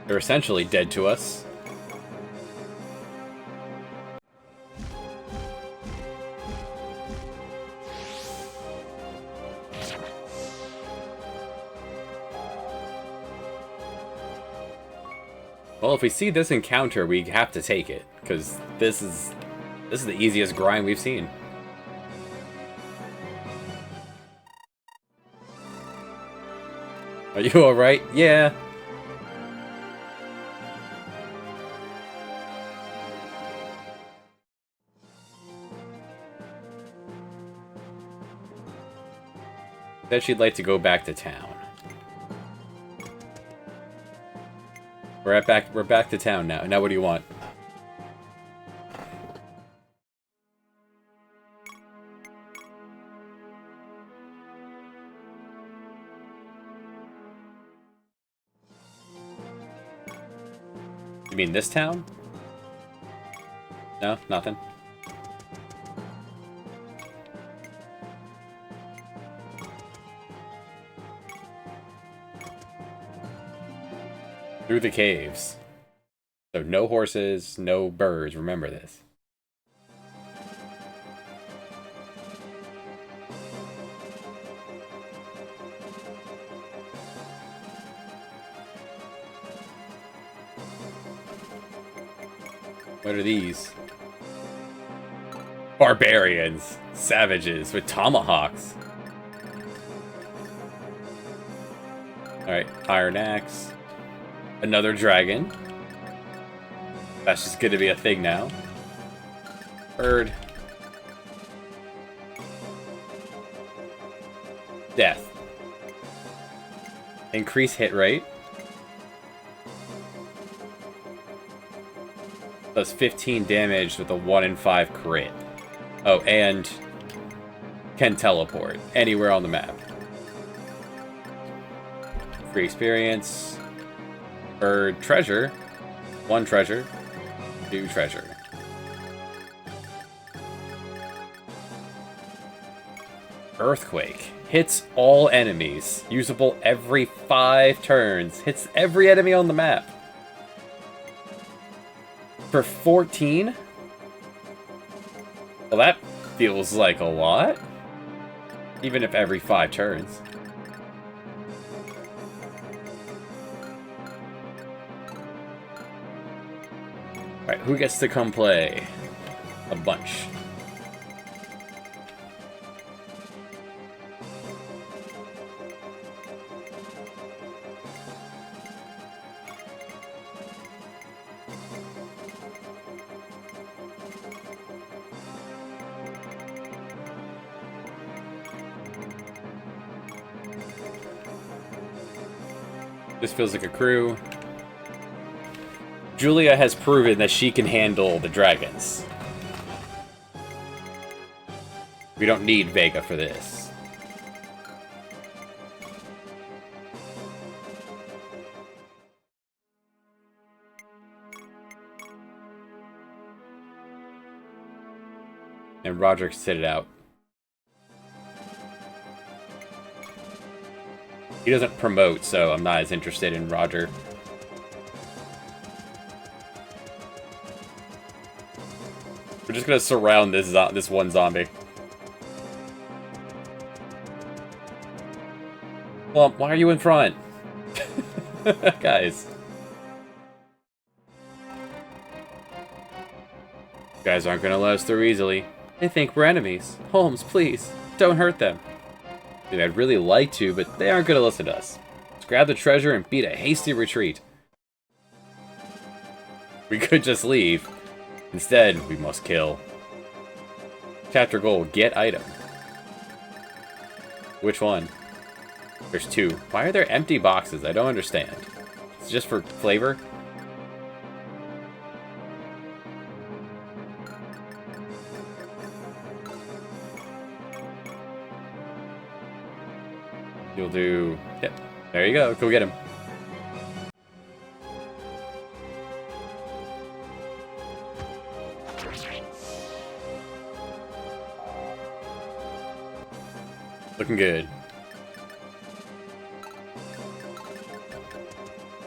They're essentially dead to us. Well, if we see this encounter, we have to take it, because this is the easiest grind we've seen. Are you alright? Yeah. Said she'd like to go back to town. We're back to town now. Now what do you want? You mean this town? No, nothing. Through the caves. So no horses, no birds, remember this. What are these? Barbarians. Savages with tomahawks. Alright, iron axe. Another dragon. That's just gonna be a thing now. Bird. Death. Increase hit rate. Does 15 damage with a 1 in 5 crit. Oh, and can teleport anywhere on the map. Free experience. Bird treasure. 1 treasure. New treasure. Earthquake. Hits all enemies. Usable every 5 turns. Hits every enemy on the map. For 14? Well, that feels like a lot. Even if every 5 turns. Alright, who gets to come play? A bunch. This feels like a crew. Julia has proven that she can handle the dragons. We don't need Vega for this. And Roger sit it out. He doesn't promote, so I'm not as interested in Roger. We're just gonna surround this one zombie. Well, why are you in front? Guys. You guys aren't gonna let us through easily. They think we're enemies. Holmes, please, don't hurt them. Dude, I'd really like to, but they aren't gonna listen to us. Let's grab the treasure and beat a hasty retreat. We could just leave. Instead, we must kill. Chapter goal, get item. Which one? There's 2. Why are there empty boxes? I don't understand. It's just for flavor? You'll do... Yep. There you go. Go get him. Looking good.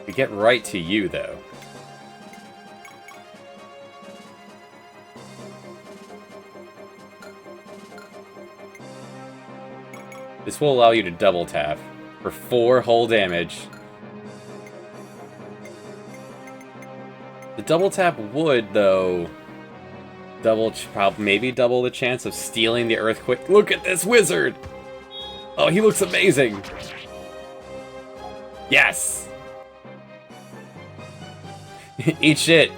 We get right to you, though. This will allow you to double tap for 4 whole damage. The double tap would, though, maybe double the chance of stealing the earthquake. Look at this wizard! Oh, he looks amazing! Yes! Eat shit!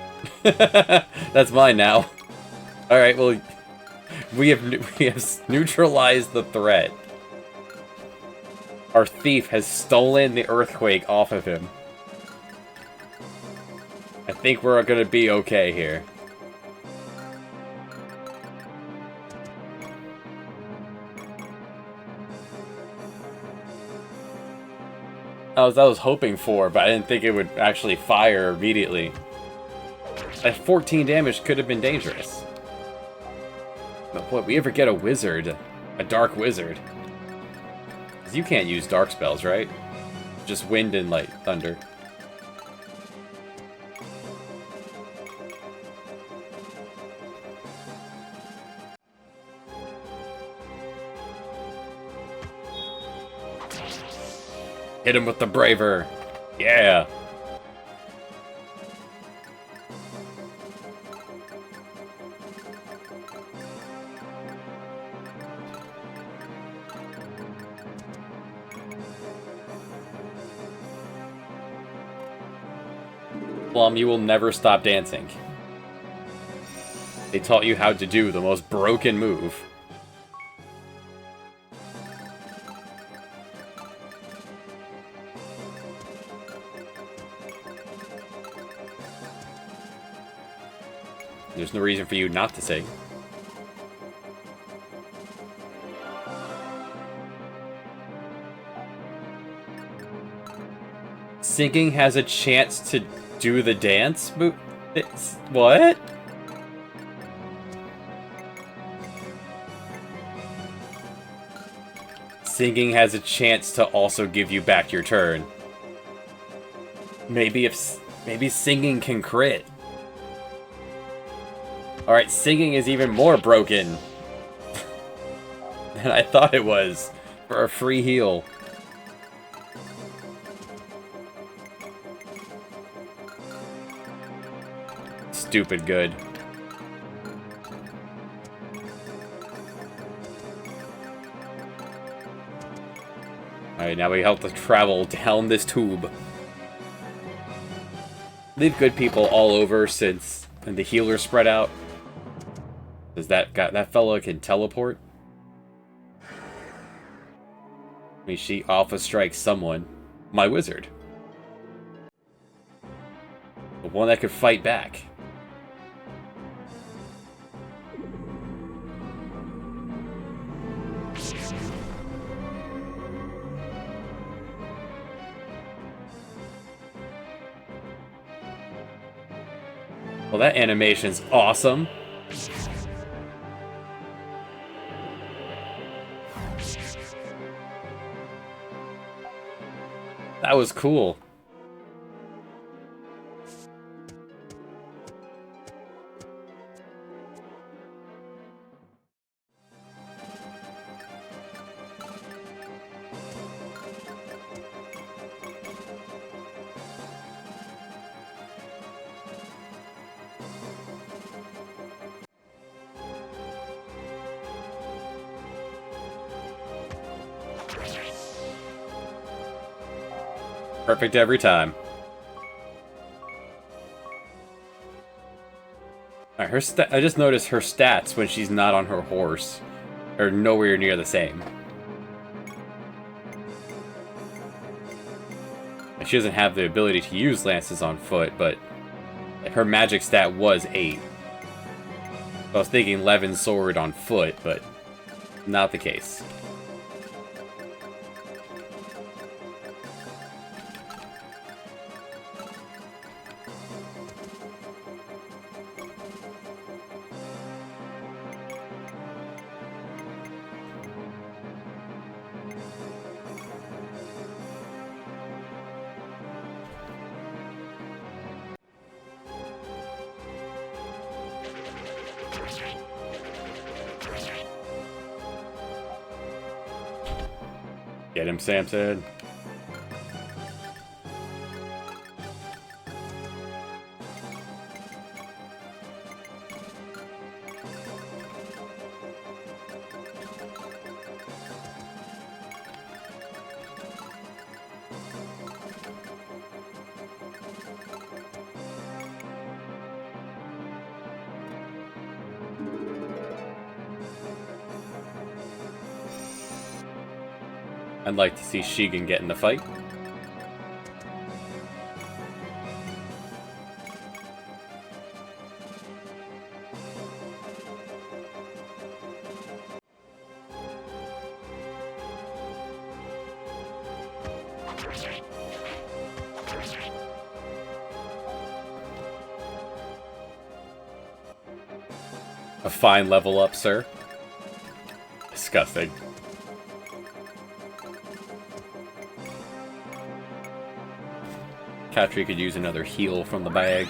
That's mine now. Alright, well, we have neutralized the threat. Our thief has stolen the earthquake off of him. I think we're gonna be okay here. That was I was hoping for, but I didn't think it would actually fire immediately. That 14 damage could have been dangerous. But boy, we ever get a wizard, a dark wizard. Because you can't use dark spells, right? Just wind and light, thunder. Hit him with the braver. Yeah. Plum, you will never stop dancing. They taught you how to do the most broken move. There's no reason for you not to sing. Singing has a chance to do the dance What? Singing has a chance to also give you back your turn. Maybe singing can crit. Alright, singing is even more broken than I thought it was for a free heal. Stupid good. Alright, now we have to travel down this tube. Leave good people all over since the healers spread out. Does that fella can teleport? I mean, she alpha strikes someone. My wizard. The one that could fight back. Well, that animation's awesome. That was cool. Perfect every time. Alright, I just noticed her stats when she's not on her horse are nowhere near the same. She doesn't have the ability to use lances on foot, but her magic stat was 8. I was thinking Levin sword on foot, but not the case. Get him, Samson. I'd like to see Shigen get in the fight. A fine level up, sir. Disgusting. Katri could use another heal from the bag.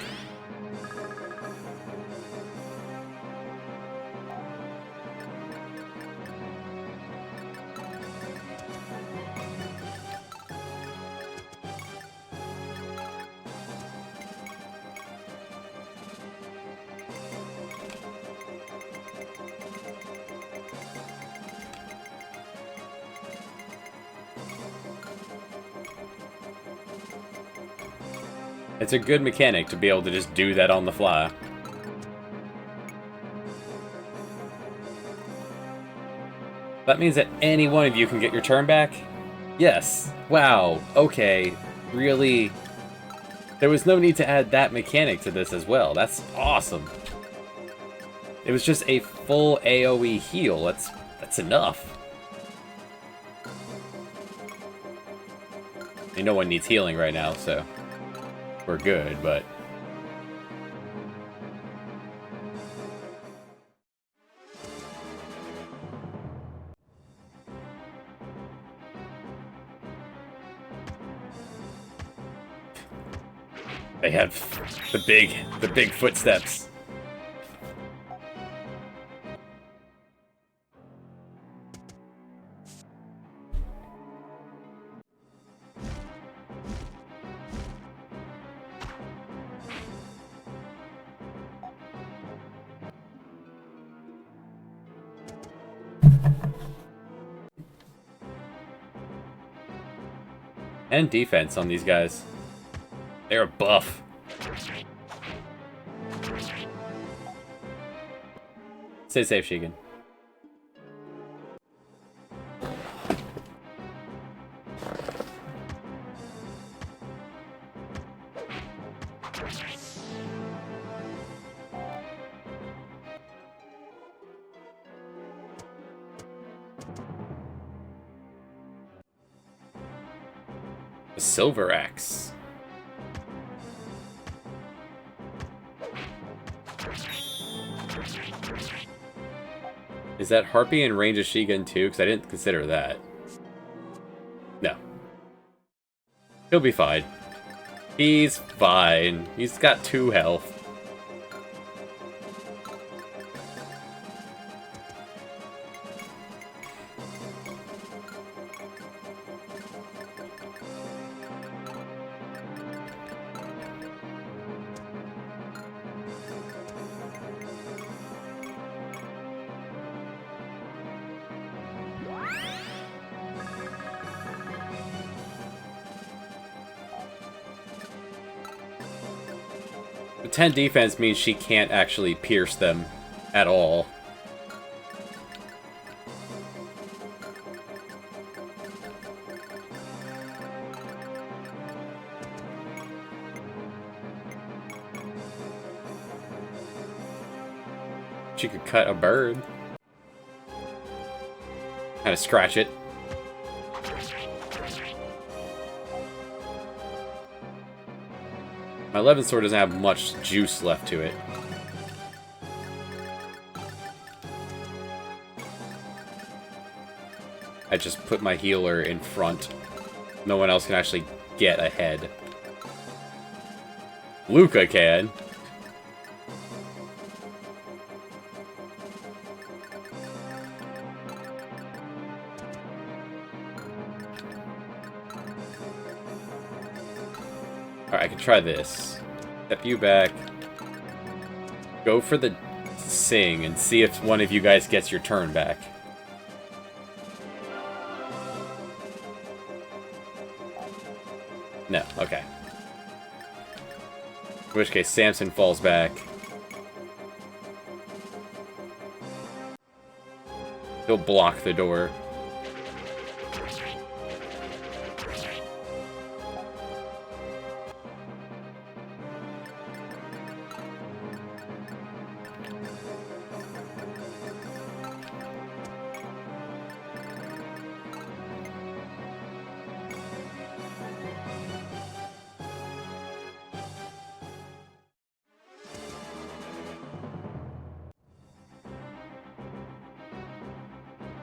It's a good mechanic to be able to just do that on the fly. That means that any one of you can get your turn back? Yes. Wow. Okay. Really? There was no need to add that mechanic to this as well. That's awesome. It was just a full AoE heal. That's enough. I mean, no one needs healing right now, so we're good, but They have the big footsteps. And defense on these guys. They're buff. Stay safe, Shigen. A silver axe. Is that Harpy in range of Shigen too? Because I didn't consider that. No. He'll be fine. He's fine. He's got 2 health. The 10 defense means she can't actually pierce them at all. She could cut a bird. Kind of scratch it. My 11 sword doesn't have much juice left to it. I just put my healer in front. No one else can actually get ahead. Luca can. Alright, I can try this. Step you back. Go for the sing and see if one of you guys gets your turn back. No, okay. In which case, Samson falls back. He'll block the door.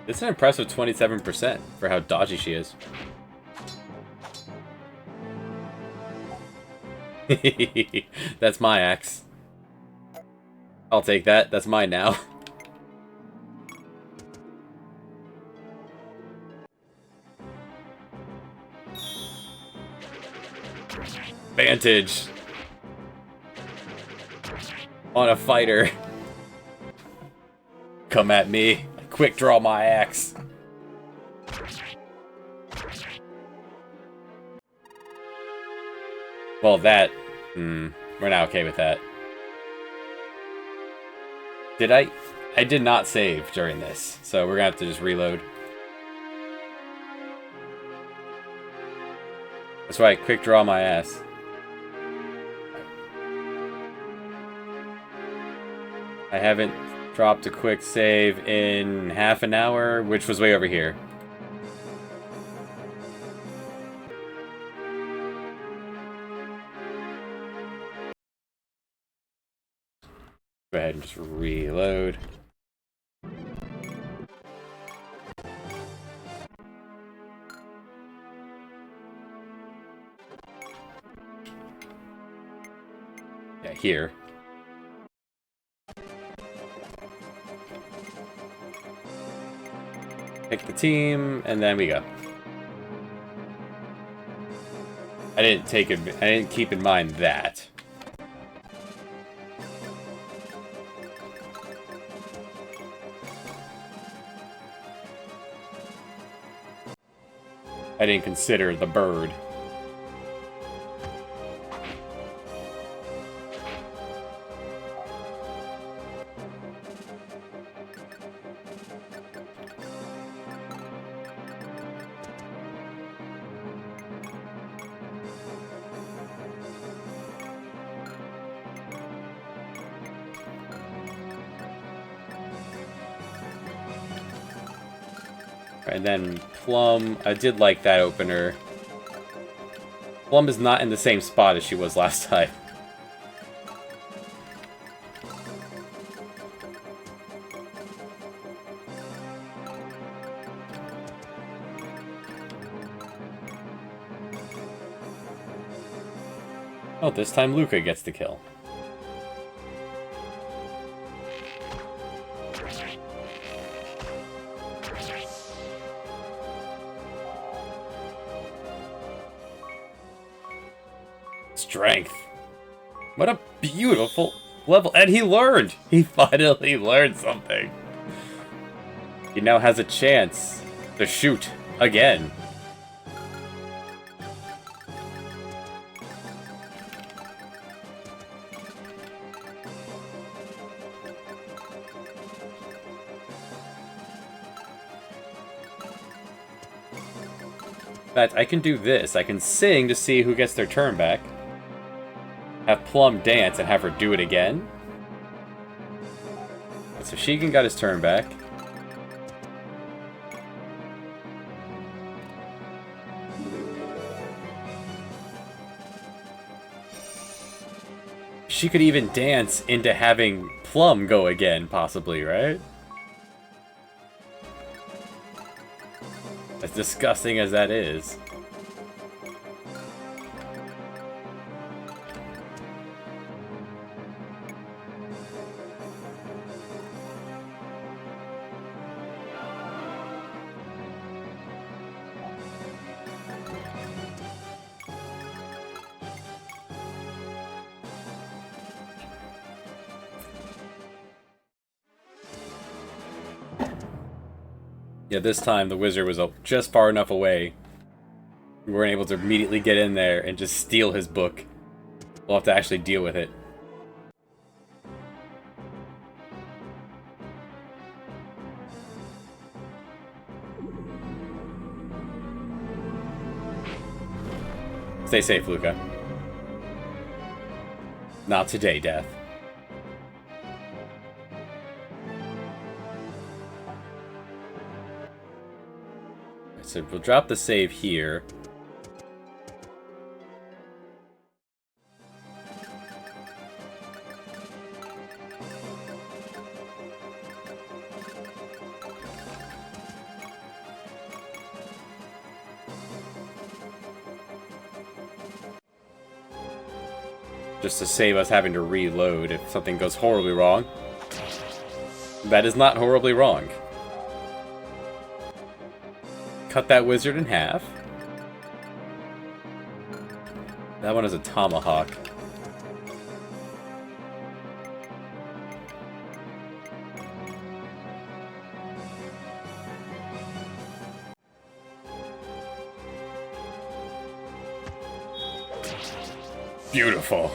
It's an impressive 27% for how dodgy she is. That's my axe. I'll take that. That's mine now. Vantage. On a fighter. Come at me. Quick draw my axe. Well, that... we're not okay with that. Did I? I did not save during this, so we're gonna have to just reload. That's right, quick draw my ass. I haven't dropped a quick save in half an hour, which was way over here. Go ahead and just reload. Yeah, here. Pick the team, and then we go. I didn't keep in mind that. I didn't consider the bird. And then Plum, I did like that opener. Plum is not in the same spot as she was last time. Oh, this time Luca gets the kill. Strength. What a beautiful level. And he learned! He finally learned something. He now has a chance to shoot again. In fact, I can do this. I can sing to see who gets their turn back. Have Plum dance and have her do it again. So Sheegan got his turn back. She could even dance into having Plum go again, possibly, right? As disgusting as that is. Yeah, this time the wizard was just far enough away. We weren't able to immediately get in there and just steal his book. We'll have to actually deal with it. Stay safe, Luca. Not today, Death. So we'll drop the save here. Just to save us having to reload if something goes horribly wrong. That is not horribly wrong. Cut that wizard in half. That one is a tomahawk. Beautiful.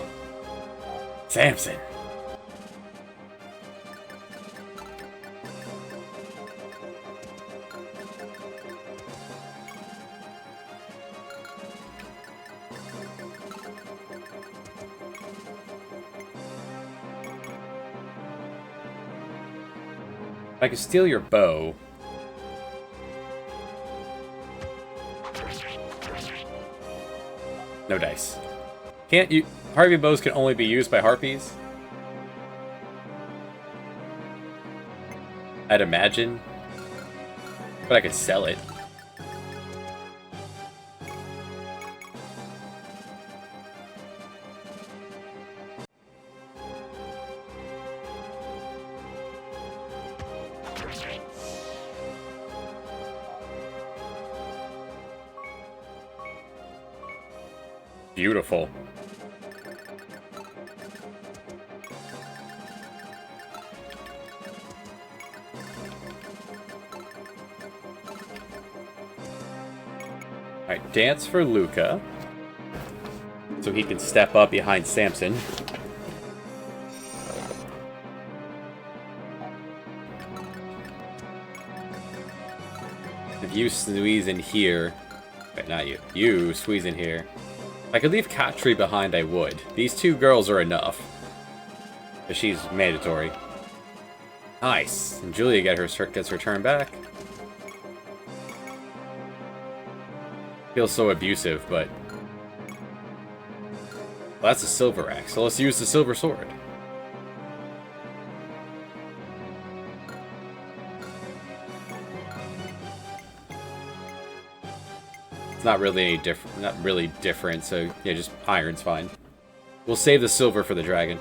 Samson. I can steal your bow. No dice. Can't you? Harpy bows can only be used by harpies? I'd imagine. But I could sell it. Beautiful. Alright, dance for Luca. So he can step up behind Samson. If you squeeze in here... Wait, not you. You squeeze in here. If I could leave Katri behind, I would. These two girls are enough. But she's mandatory. Nice. And Julia gets her turn back. Feels so abusive, but... Well, that's a silver axe, so let's use the silver sword. It's not really any different, not really different, so yeah, just iron's fine. We'll save the silver for the dragon.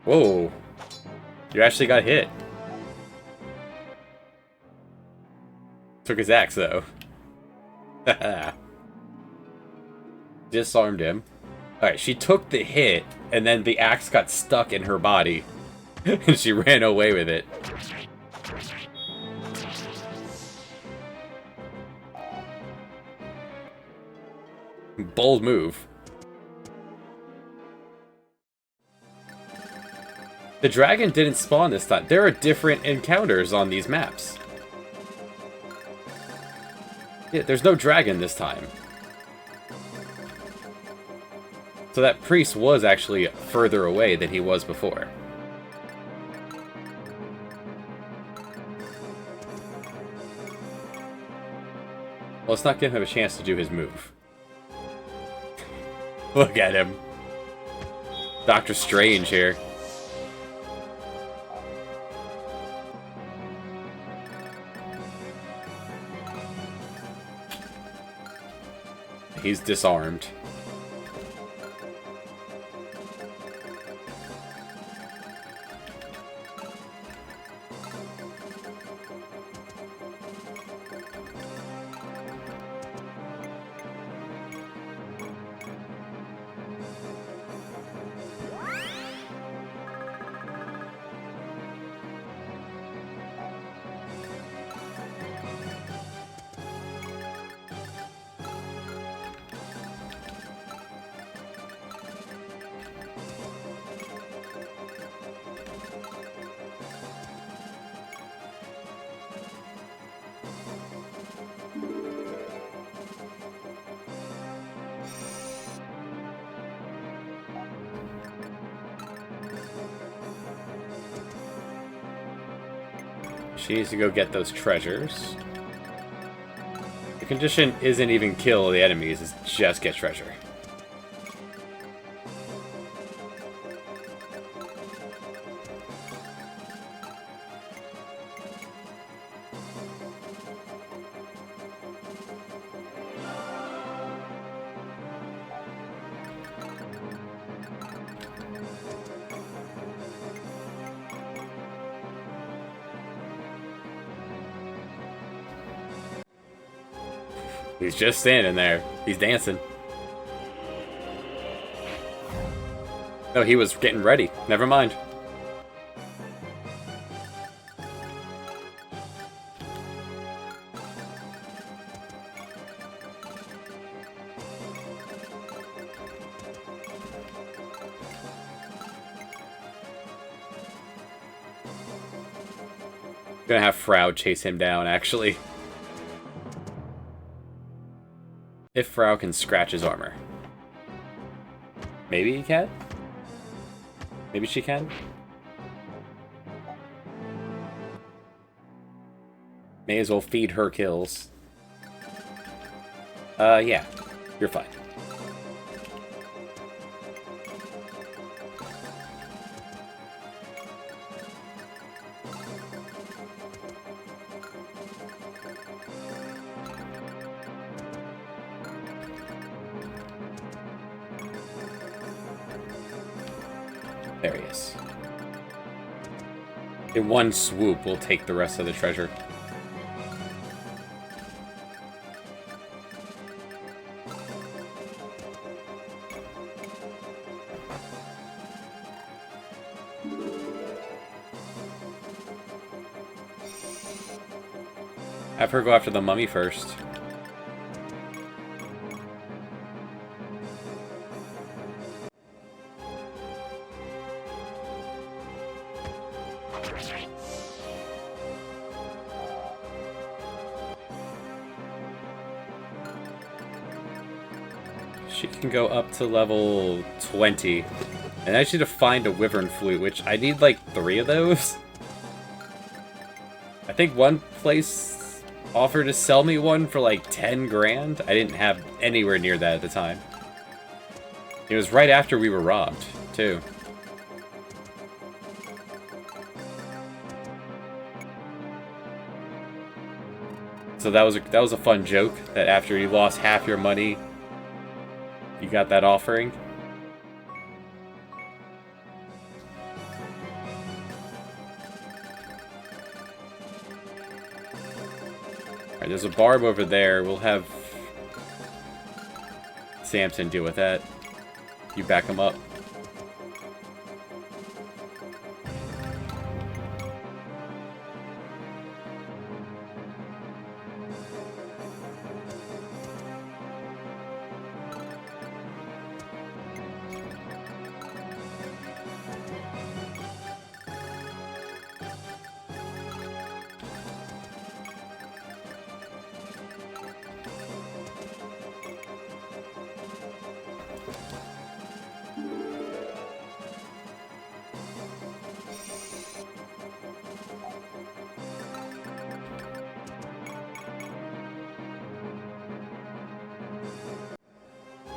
Whoa. You actually got hit. Took his axe, though. Disarmed him. Alright, she took the hit, and then the axe got stuck in her body. And she ran away with it. Bold move. The dragon didn't spawn this time. There are different encounters on these maps. Yeah, there's no dragon this time. So that priest was actually further away than he was before. Well, let's not give him a chance to do his move. Look at him. Doctor Strange here. He's disarmed. She needs to go get those treasures. The condition isn't even kill the enemies, it's just get treasure. He's just standing there. He's dancing. No, he was getting ready. Never mind. Gonna have Frau chase him down, actually. If Frau can scratch his armor. Maybe he can? Maybe she can? May as well feed her kills. Yeah. You're fine. There he is. In one swoop, we'll take the rest of the treasure. Have her go after the mummy first. She can go up to level 20. And I need to find a wyvern flute, which I need like 3 of those. I think one place offered to sell me one for like 10 grand. I didn't have anywhere near that at the time. It was right after we were robbed, too. So that was a fun joke, that after you lost half your money, you got that offering. Alright, there's a barb over there. We'll have Samson deal with that. You back him up.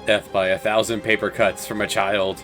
Death by 1,000 paper cuts from a child.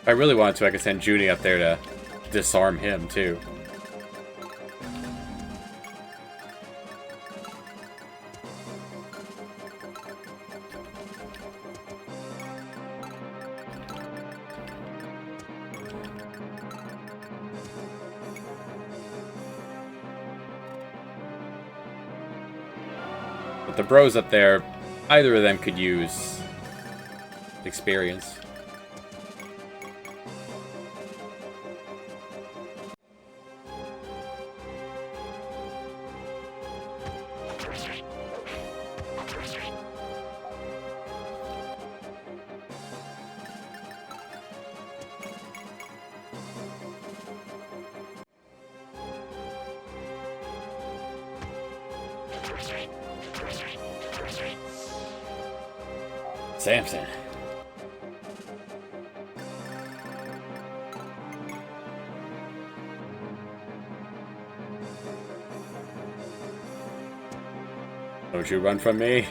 If I really wanted to, I could send Junie up there to disarm him, too. But the bros up there, either of them could use experience. Samson. Don't you run from me.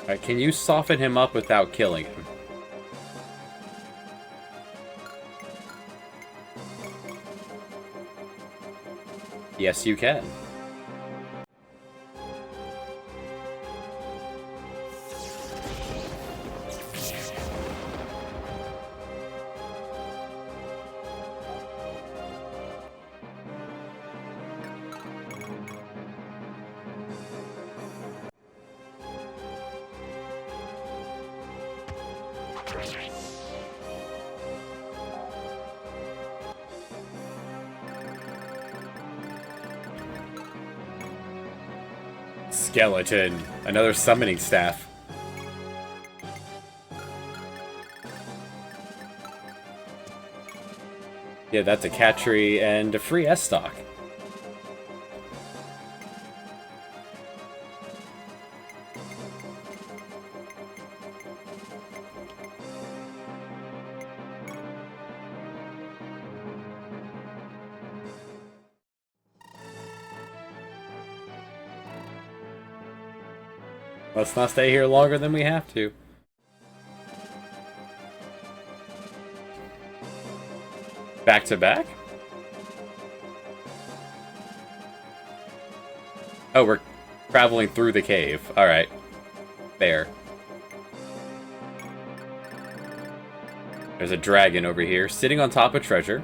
Alright, can you soften him up without killing him? Yes, you can. Skeleton. Another summoning staff. Yeah, that's a cat tree and a free S-stock. Let's not stay here longer than we have to. Back to back? Oh, we're traveling through the cave. Alright. There. There's a dragon over here, sitting on top of treasure.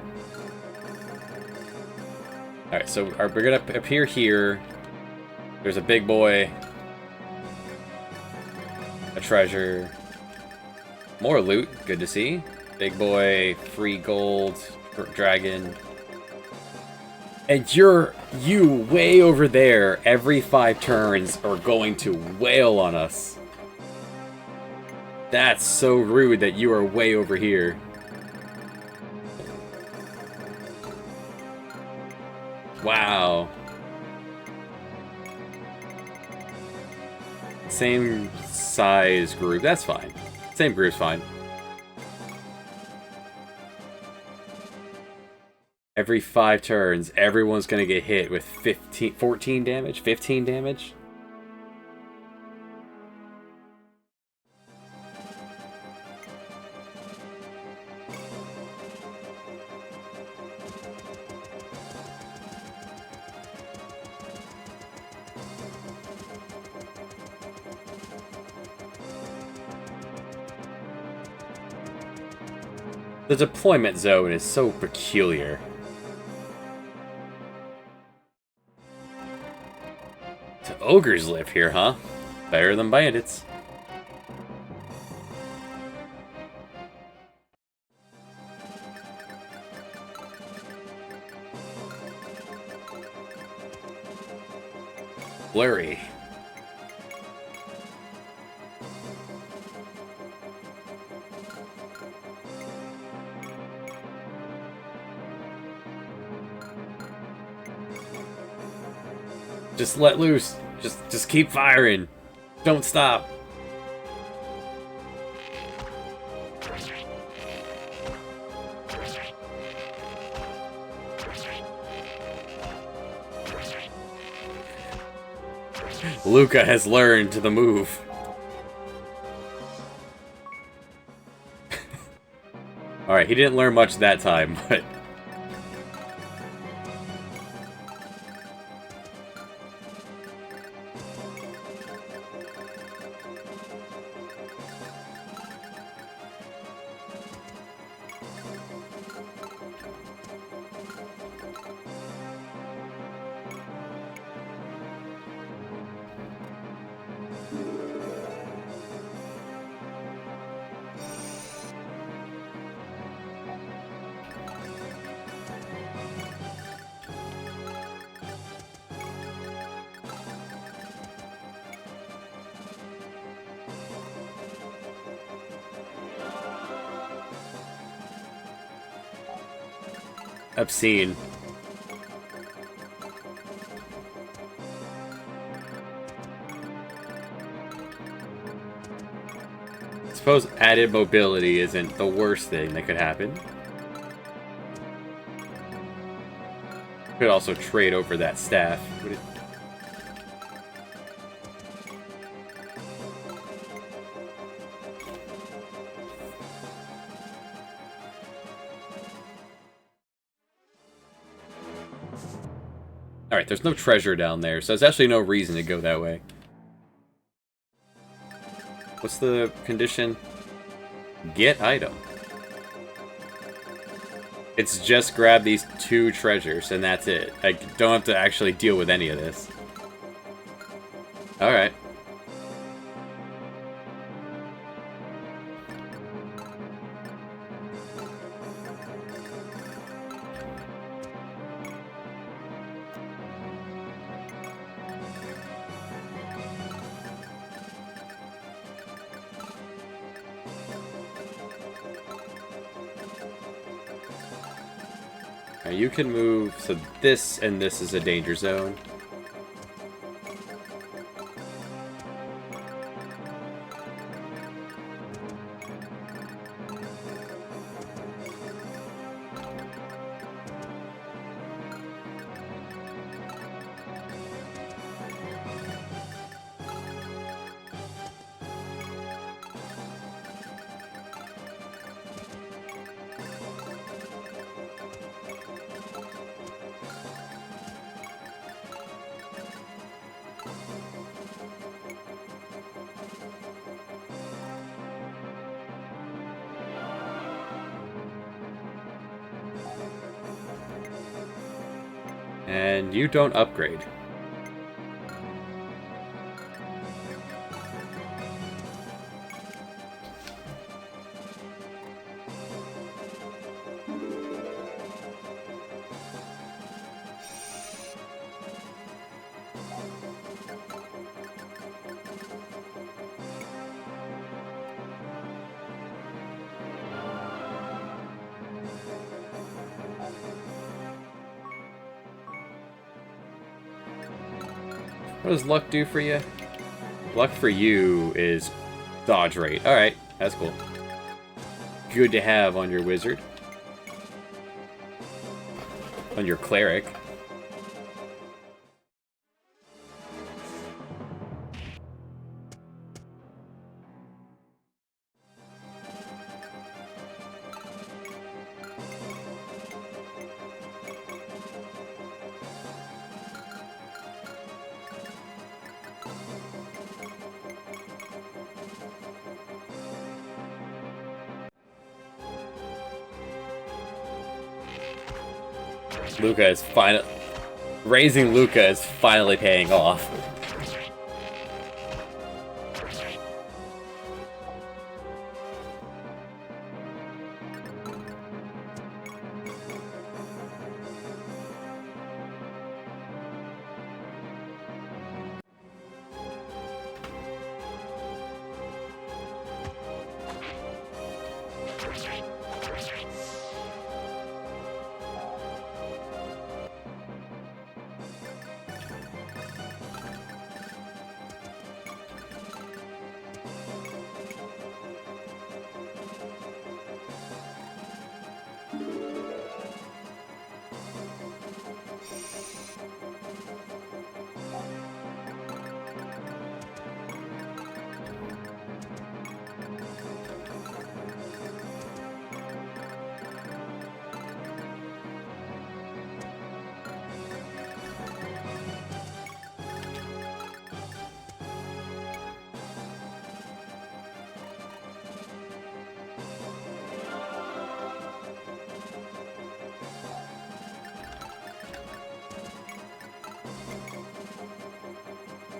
Alright, so we're gonna appear here. There's a big boy. A treasure. More loot, good to see. Big boy, free gold, dragon. And you way over there every 5 turns are going to wail on us. That's so rude that you are way over here. Wow. Same size group, that's fine. Same group's fine. Every 5 turns, everyone's gonna get hit with 14 damage? 15 damage? The deployment zone is so peculiar. The ogres live here, huh? Better than bandits. Blurry. Just let loose. Just keep firing. Don't stop. Luca has learned the move. Alright, he didn't learn much that time, but... obscene. suppose added mobility isn't the worst thing that could happen. Could also trade over that staff. Would it... Alright, there's no treasure down there, so there's actually no reason to go that way. What's the condition? Get item. It's just grab these 2 treasures, and that's it. I don't have to actually deal with any of this. Alright. You can move, so this and this is a danger zone. And you don't upgrade. What does luck do for you? Luck for you is dodge rate. Alright, that's cool. Good to have on your wizard. On your cleric. Luca is raising Luca is finally paying off.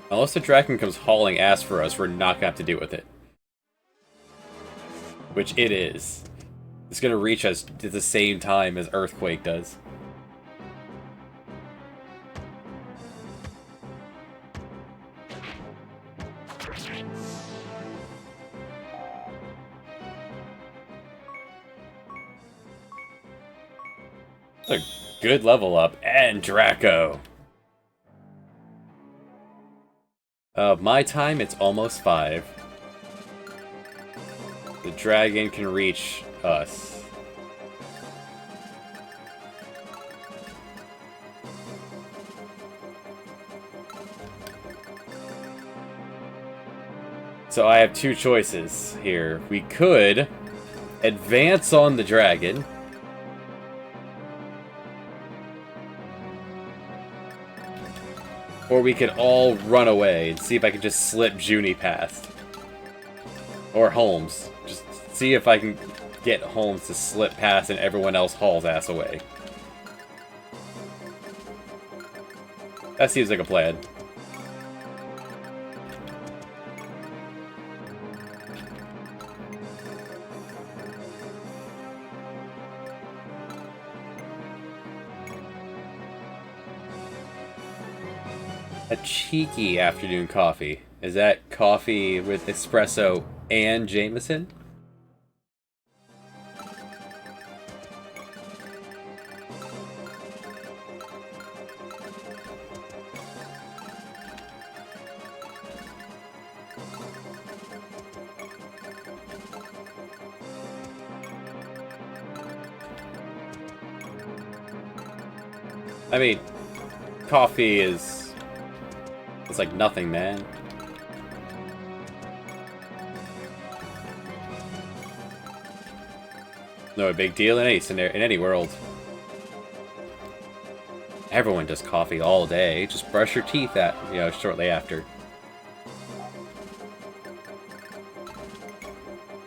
Unless the dragon comes hauling ass for us, we're not gonna have to deal with it. Which it is. It's gonna reach us at the same time as Earthquake does. A good level up, and Draco. My time, it's almost 5. The dragon can reach us. So I have two choices here. We could advance on the dragon. Or we could all run away and see if I can just slip Junie past. Or Holmes. Just see if I can get Holmes to slip past and everyone else hauls ass away. That seems like a plan. A cheeky afternoon coffee. Is that coffee with espresso and Jameson? I mean, coffee is... it's like nothing, man. No big deal in any world. Everyone does coffee all day. Just brush your teeth shortly after.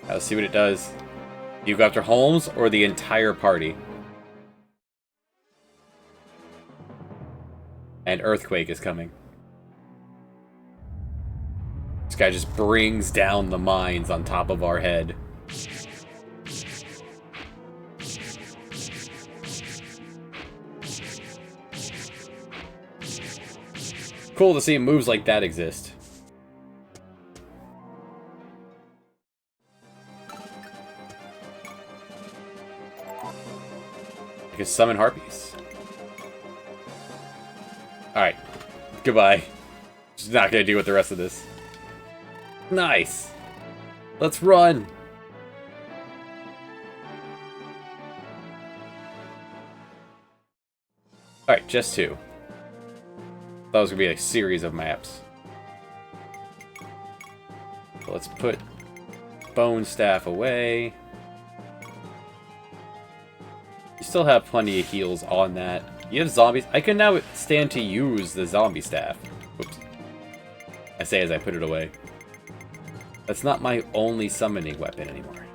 Let's see what it does. You go after Holmes or the entire party? And earthquake is coming. This guy just brings down the mines on top of our head. Cool to see moves like that exist. I can summon harpies. Alright. Goodbye. Just not gonna deal with the rest of this. Nice! Let's run! Alright, just two. Thought it was gonna be a series of maps. So let's put Bone Staff away. You still have plenty of heals on that. You have zombies. I can now stand to use the zombie staff. Oops. I say as I put it away. That's not my only summoning weapon anymore.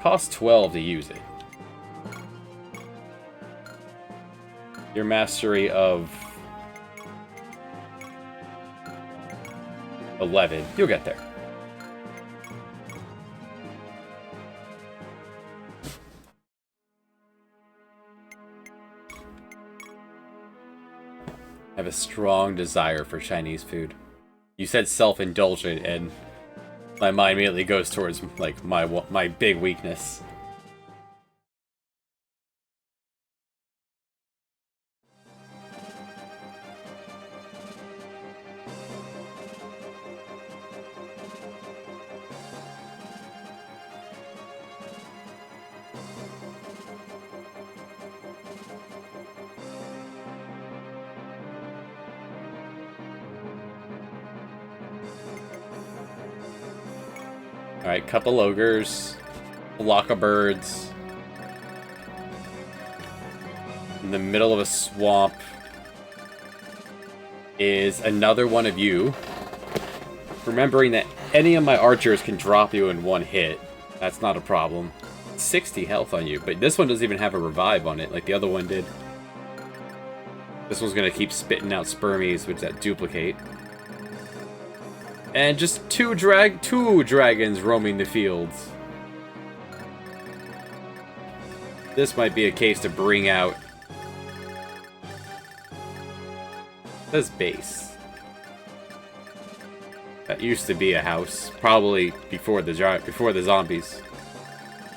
Costs 12 to use it. Your mastery of 11. You'll get there. I have a strong desire for Chinese food. You said self-indulgent, and my mind immediately goes towards like my big weakness. Alright, couple ogres, block of birds. In the middle of a swamp is another one of you. Remembering that any of my archers can drop you in one hit. That's not a problem. 60 health on you, but this one doesn't even have a revive on it like the other one did. This one's gonna keep spitting out spermies, which that duplicate. And just two dragons roaming the fields. This might be a case to bring out this base. That used to be a house, probably before the zombies,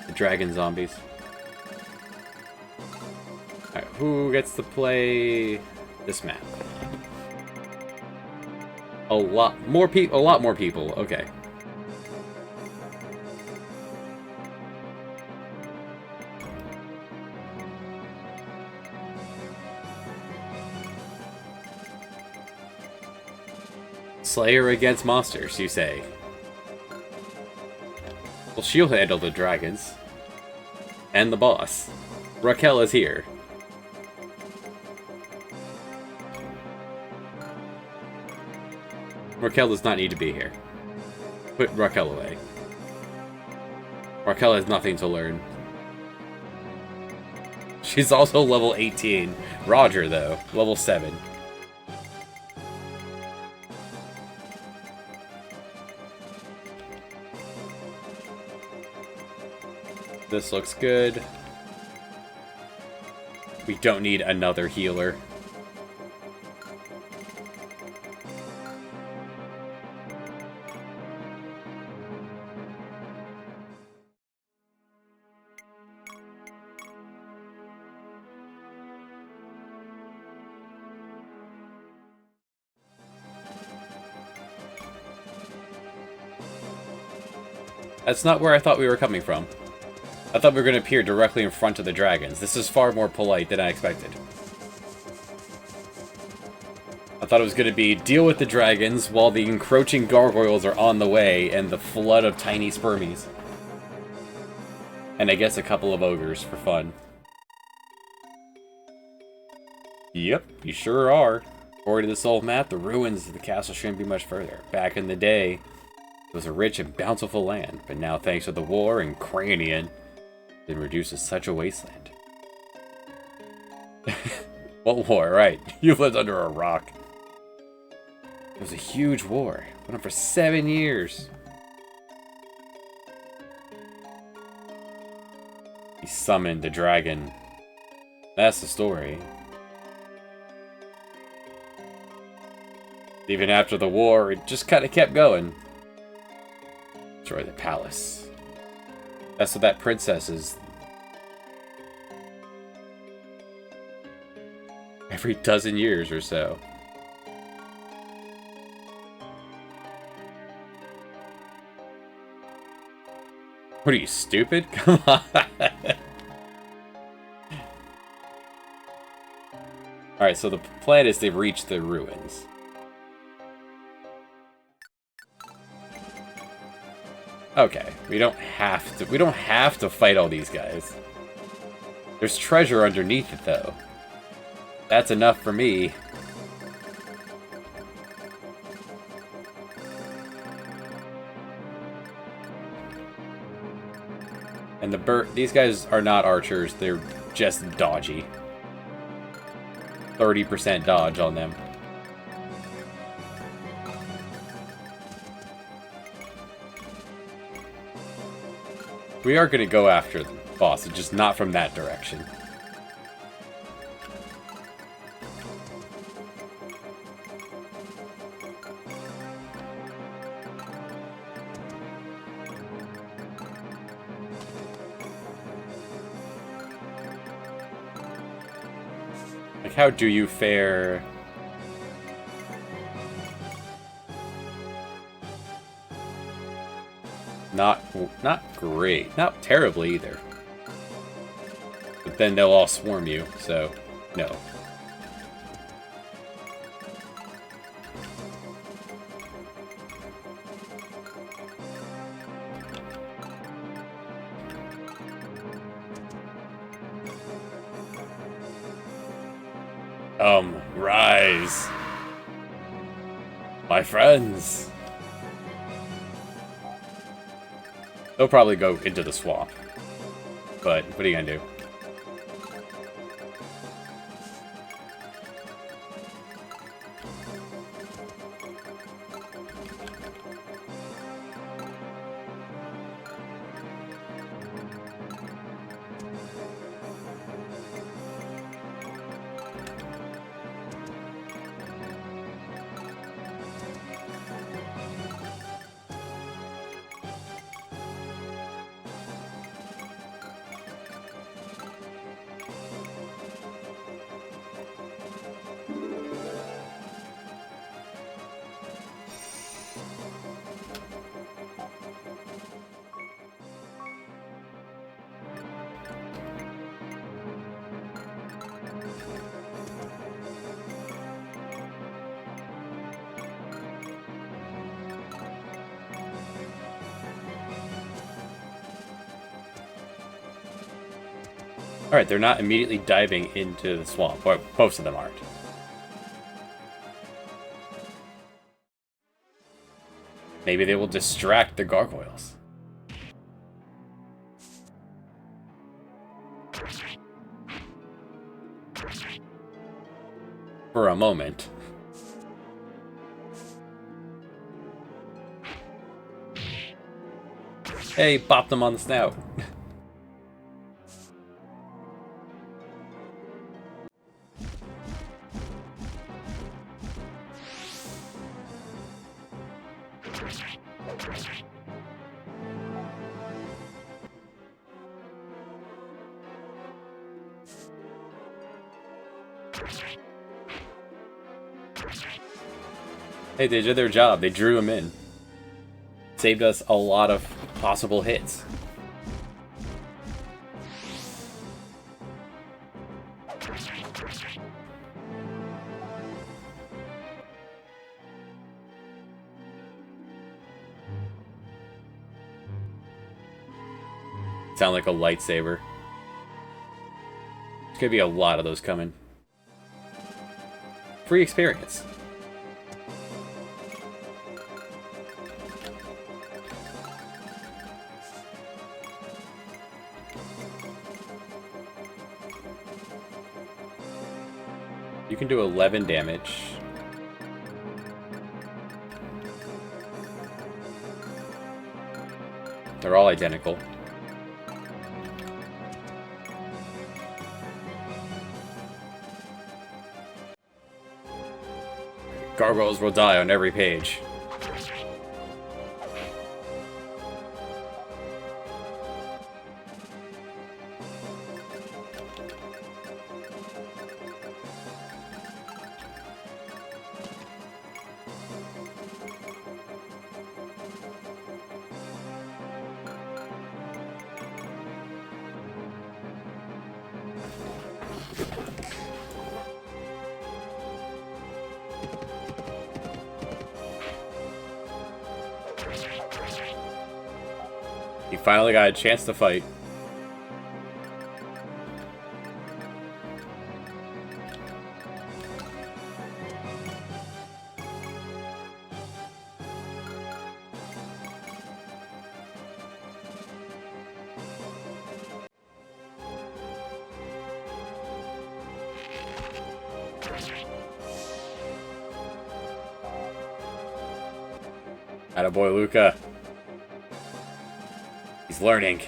the dragon zombies. All right, who gets to play this map? A lot more people. Okay. Slayer against monsters, you say? Well, she'll handle the dragons. And the boss. Raquel is here. Raquel does not need to be here. Put Raquel away. Raquel has nothing to learn. She's also level 18. Roger, though, level 7. This looks good. We don't need another healer. That's not where I thought we were coming from. I thought we were going to appear directly in front of the dragons. This is far more polite than I expected. I thought it was going to be deal with the dragons while the encroaching gargoyles are on the way and the flood of tiny spermies. And I guess a couple of ogres for fun. Yep, you sure are. According to this old map, the ruins of the castle shouldn't be much further. Back in the day, it was a rich and bountiful land, but now thanks to the war and Cranion, it's been reduced to such a wasteland. What war, right? You lived under a rock. It was a huge war. It went on for 7 years. He summoned the dragon. That's the story. Even after the war, it just kind of kept going. Destroy the palace. That's what that princess is. Every dozen years or so. What are you, stupid? Come on. Alright, so the plan is to reach the ruins. Okay, we don't have to fight all these guys. There's treasure underneath it though. That's enough for me. And these guys are not archers, they're just dodgy. 30% dodge on them. We are going to go after the boss, just not from that direction. Like, how do you fare? Not great. Not terribly either. But then they'll all swarm you, so no. Rise. My friends. They'll probably go into the swamp. But what are you gonna do? Alright, they're not immediately diving into the swamp. Or most of them aren't. Maybe they will distract the gargoyles. For a moment. Hey, bop them on the snout. Hey, they did their job. They drew him in. Saved us a lot of possible hits. Sound like a lightsaber. There's gonna be a lot of those coming. Free experience. You can do 11 damage. They're all identical. Gargoyles will die on every page. You finally got a chance to fight. Attaboy, Luca. He's learning.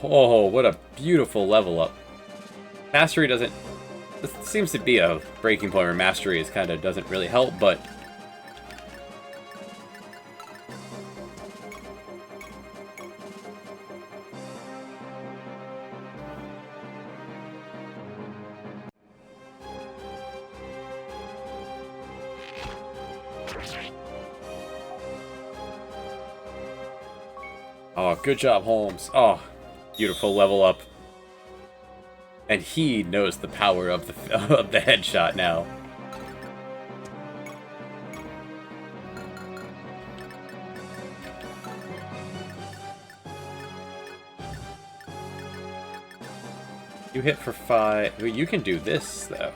Oh, what a beautiful level up. Mastery doesn't... This seems to be a breaking point where mastery is kind of doesn't really help, but... Oh, good job, Holmes. Oh, beautiful level up. And he knows the power of the of the headshot now. You hit for 5. You can do this though.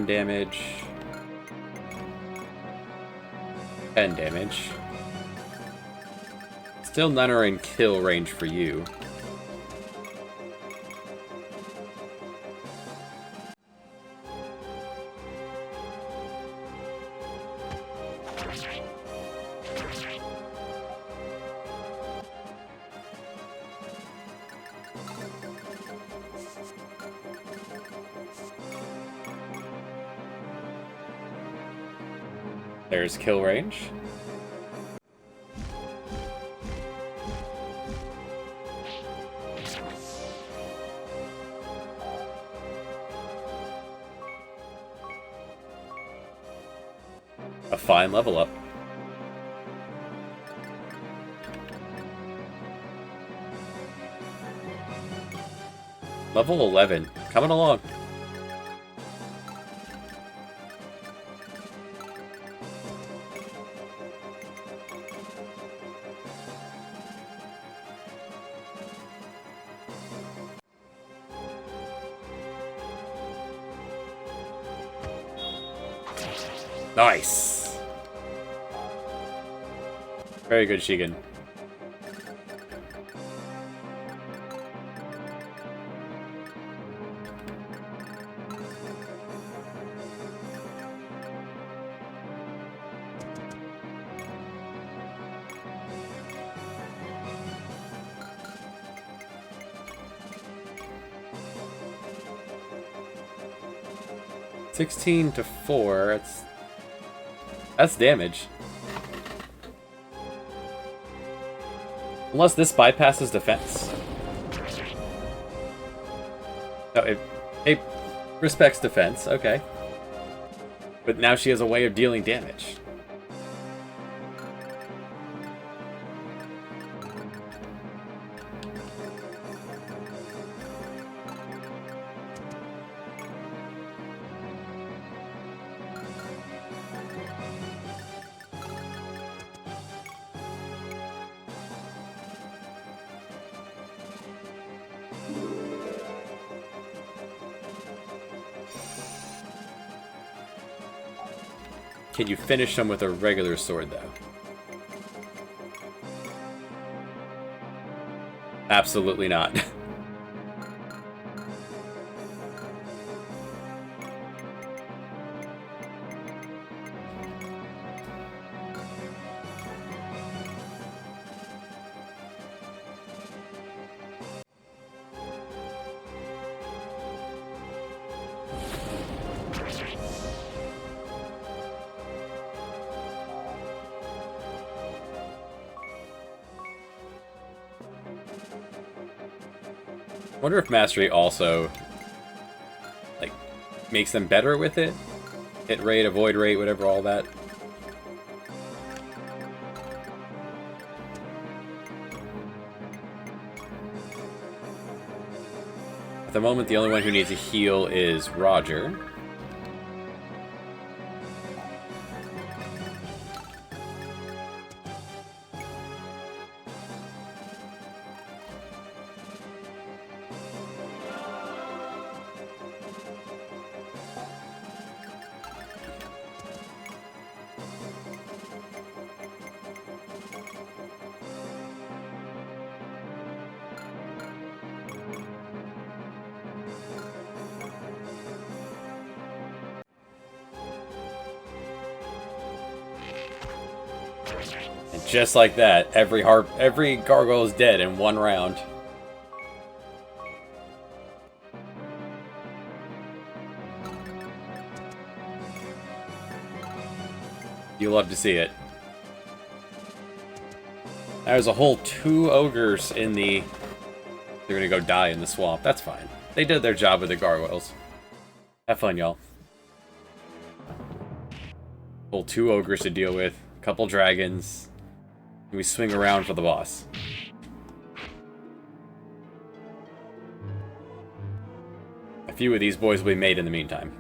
Damage, 10 damage. Still none are in kill range for you. There's kill range. A fine level up. Level 11. Coming along. Nice. Very good, Shigen. $16 to 4. That's damage. Unless this bypasses defense. Oh, it respects defense. Okay. But now she has a way of dealing damage. Can you finish them with a regular sword, though? Absolutely not. I wonder if Mastery also, like, makes them better with it? Hit rate, avoid rate, whatever, all that. At the moment, the only one who needs a heal is Roger. And just like that, every gargoyle is dead in one round. You love to see it. There's a whole 2 ogres in the... They're gonna go die in the swamp. That's fine. They did their job with the gargoyles. Have fun, y'all. Whole 2 ogres to deal with. A couple dragons. And we swing around for the boss. A few of these boys will be made in the meantime.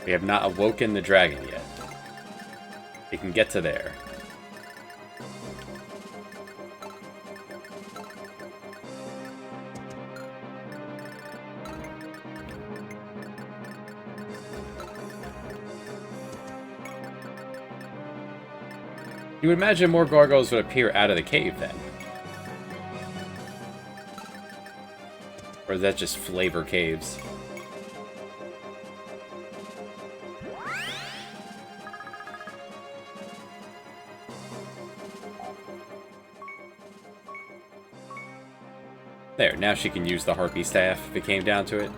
We have not awoken the dragon yet. We can get to there. You would imagine more gargoyles would appear out of the cave then. Or is that just flavor caves? now she can use the Harpy Staff if it came down to it.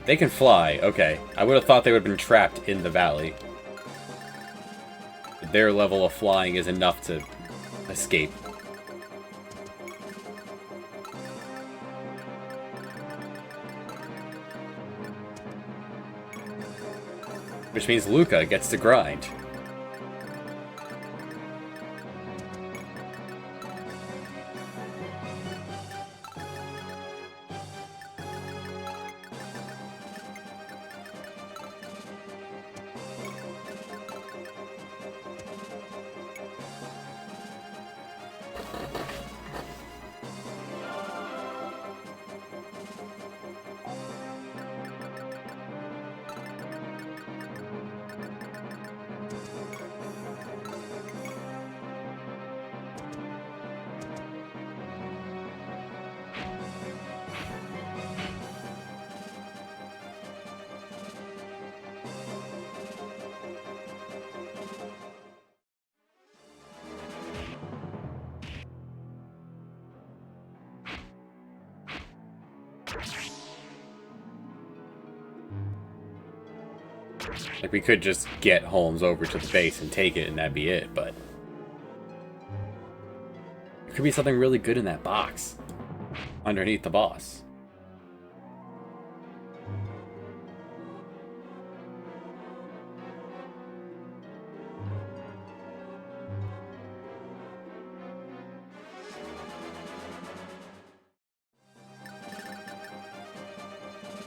They can fly. Okay. I would have thought they would have been trapped in the valley. But their level of flying is enough to escape. Which means Luca gets to grind. Like, we could just get Holmes over to the base and take it, and that'd be it, but... there could be something really good in that box. Underneath the boss.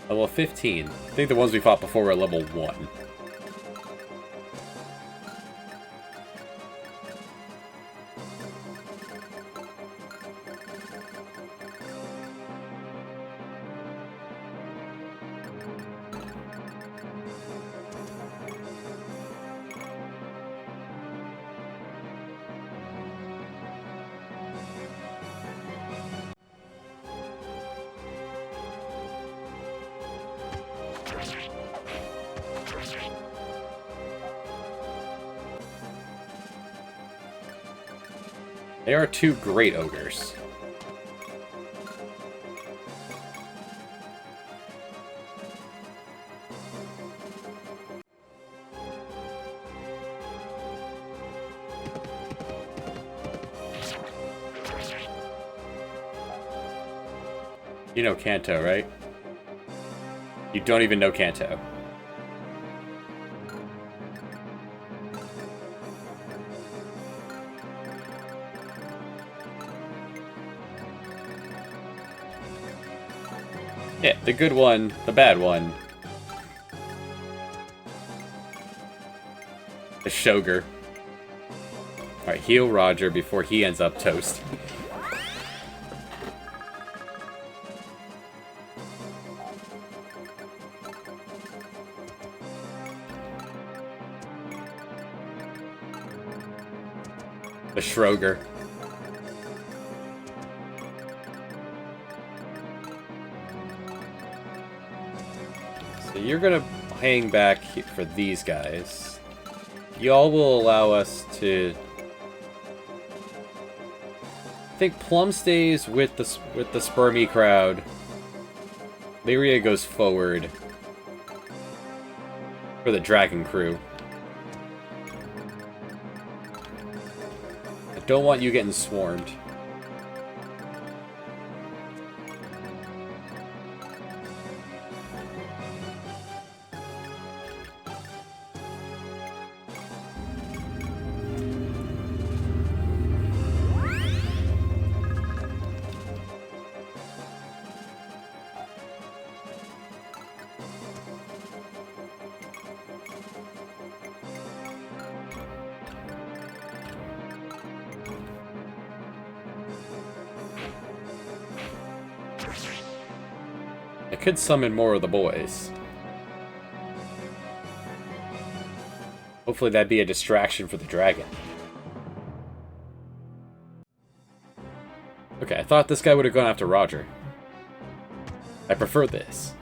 Level 15. I think the ones we fought before were level 1. There are 2 great ogres. You know Kanto, right? You don't even know Kanto. Yeah, the good one, the bad one. The Shogur. Alright, heal Roger before he ends up toast. The Schroger. So you're gonna hang back for these guys. Y'all will allow us to... I think Plum stays with the Spermy crowd. Lyria goes forward for the Dragon crew. I don't want you getting swarmed. could summon more of the boys. Hopefully that'd be a distraction for the dragon. Okay, I thought this guy would have gone after Roger. I prefer this.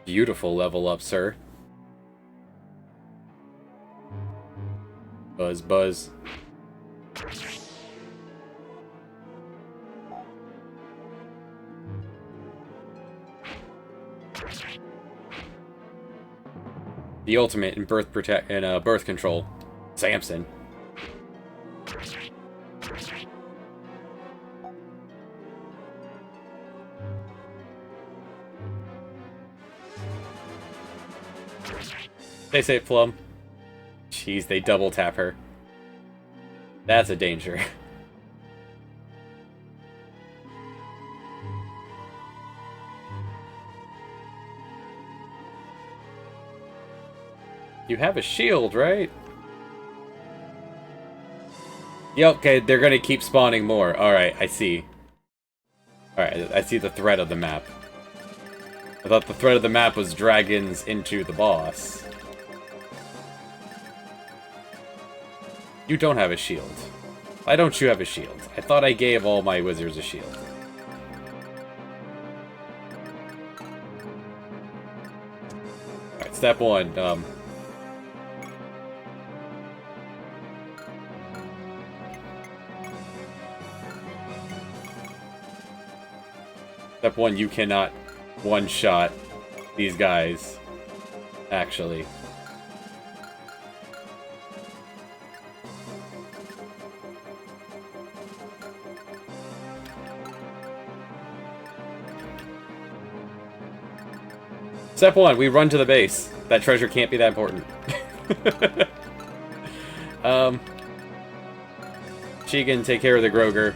Beautiful level up, sir. Buzz, buzz. The ultimate in birth birth control, Samson. Stay safe, Plum. Jeez, they double tap her. That's a danger. You have a shield, right? Yep, okay, they're gonna keep spawning more. Alright, I see. Alright, I see the threat of the map. I thought the threat of the map was dragons into the boss. You don't have a shield. Why don't you have a shield? I thought I gave all my wizards a shield. Alright, step one, Step one, you cannot one-shot these guys, actually. Step one, we run to the base. That treasure can't be that important. Sheegan, take care of the Groger.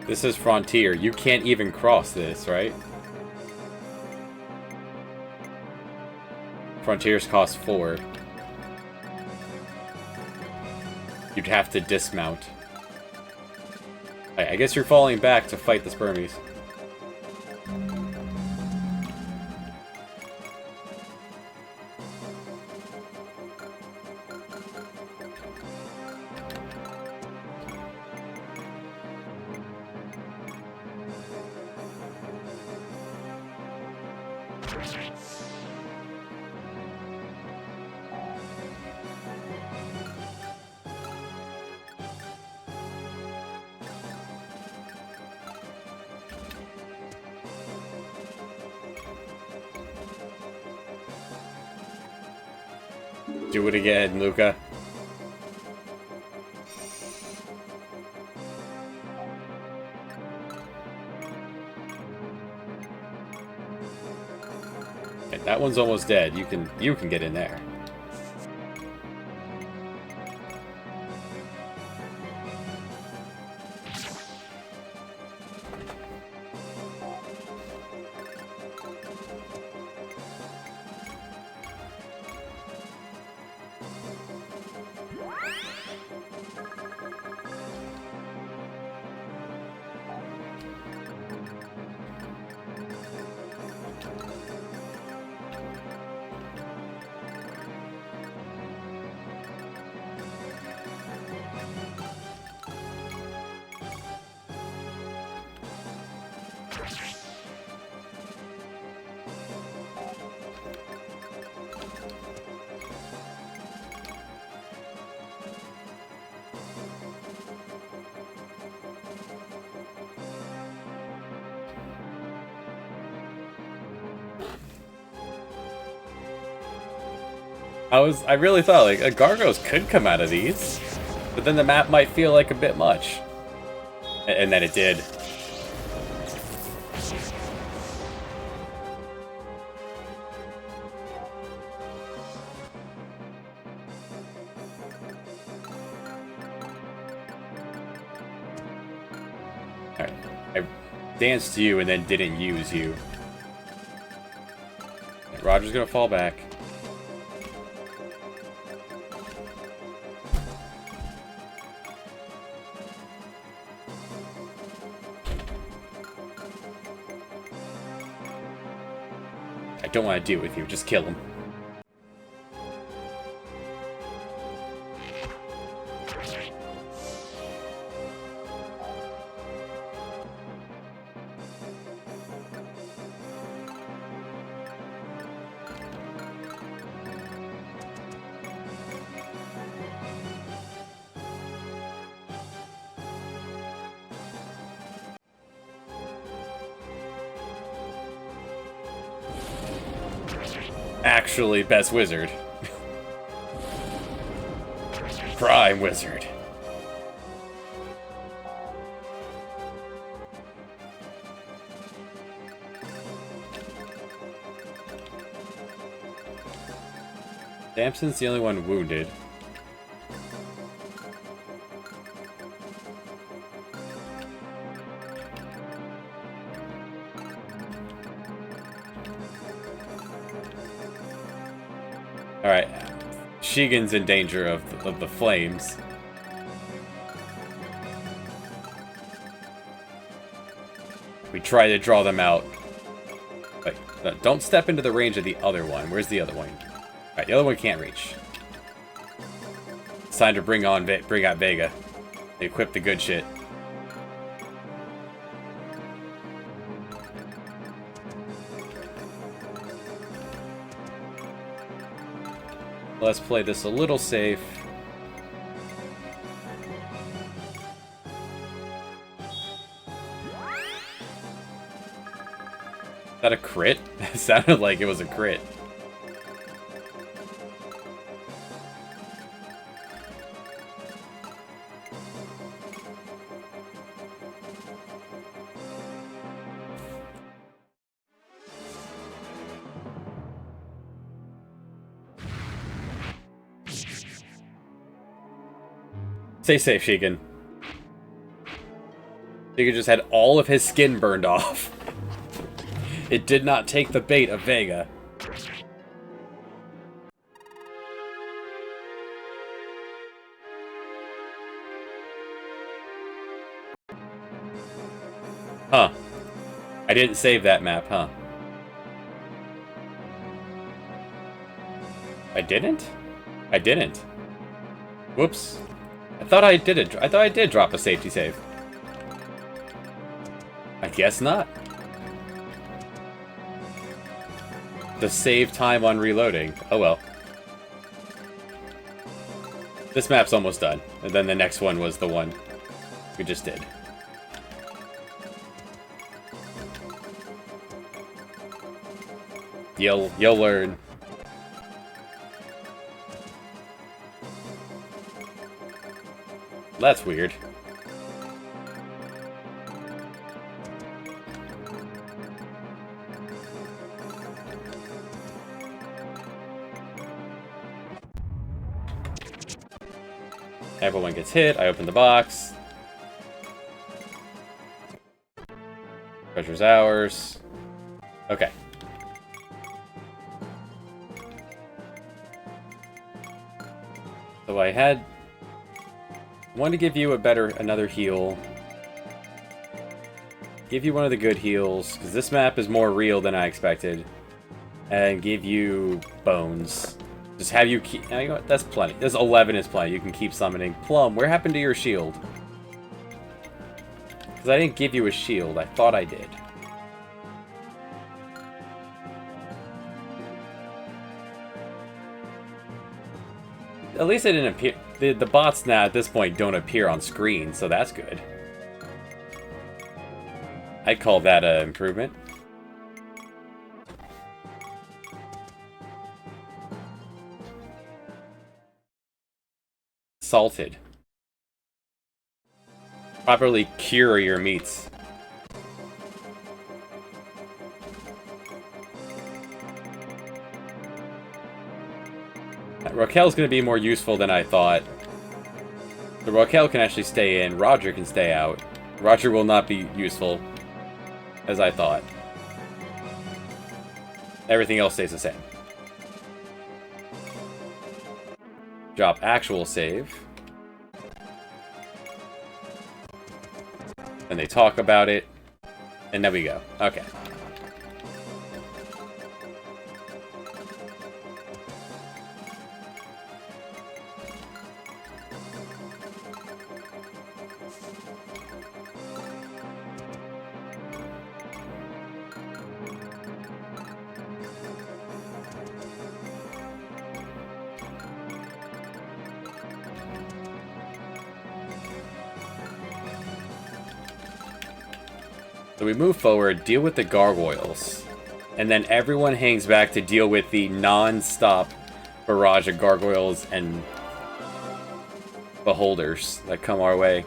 This is Frontier. You can't even cross this, right? Frontiers cost 4. You'd have to dismount. I guess you're falling back to fight the Spermies. Do it again, Luca. Okay, that one's almost dead. You can get in there. I really thought, like, a Gargos could come out of these, but then the map might feel like a bit much. And then it did. Alright, I danced you and then didn't use you. Roger's gonna fall back. I don't want to deal with you, just kill him. Actually, best wizard. Prime wizard. Damson's the only one wounded. Alright, Shigen's in danger of the flames. We try to draw them out. But don't step into the range of the other one. Where's the other one? Alright, the other one can't reach. It's time to bring out Vega. Equip the good shit. Let's play this a little safe. Is that a crit? It sounded like it was a crit. Stay safe, Shigen. Shigen just had all of his skin burned off. It did not take the bait of Vega. Huh. I didn't save that map, huh? I didn't? I didn't. Whoops. I thought I did drop a safety save. I guess not. To save time on reloading. Oh well. This map's almost done. And then the next one was the one we just did. You'll learn. That's weird. Everyone gets hit. I open the box. Treasure's ours. Okay. So I wanted to give you another heal. Give you one of the good heals, because this map is more real than I expected. And give you bones. Just have you keep... You know what? That's plenty. This 11 is plenty. You can keep summoning. Plum, where happened to your shield? Because I didn't give you a shield. I thought I did. At least it didn't appear... The bots now at this point don't appear on screen, so that's good. I'd call that an improvement. salted. Properly cure your meats. Raquel's going to be more useful than I thought. So Raquel can actually stay in, Roger can stay out. Roger will not be useful, as I thought. Everything else stays the same. Drop actual save. And they talk about it. And there we go. Okay. So we move forward, deal with the gargoyles, and then everyone hangs back to deal with the non-stop barrage of gargoyles and beholders that come our way.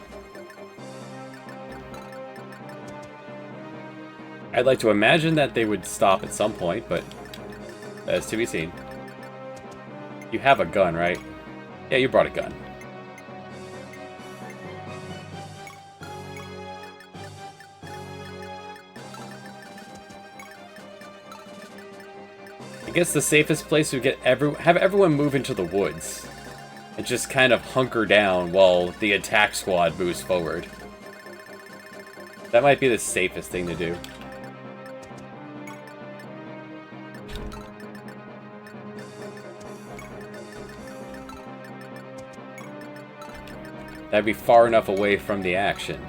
I'd like to imagine that they would stop at some point, but that's to be seen. You have a gun, right? Yeah, you brought a gun. I guess the safest place would have everyone move into the woods and just kind of hunker down while the attack squad moves forward. That might be the safest thing to do. That'd be far enough away from the action.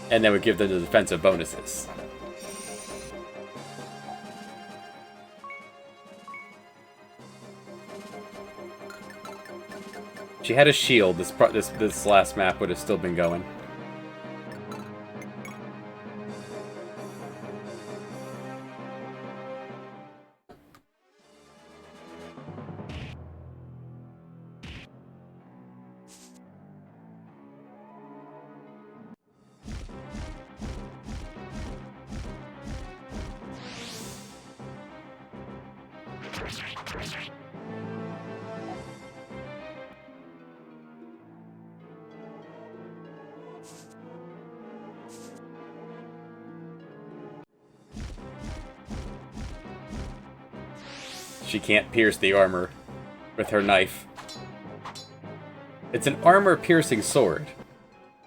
And that would give them the defensive bonuses. If she had a shield, this last map would have still been going. She can't pierce the armor with her knife. It's an armor-piercing sword,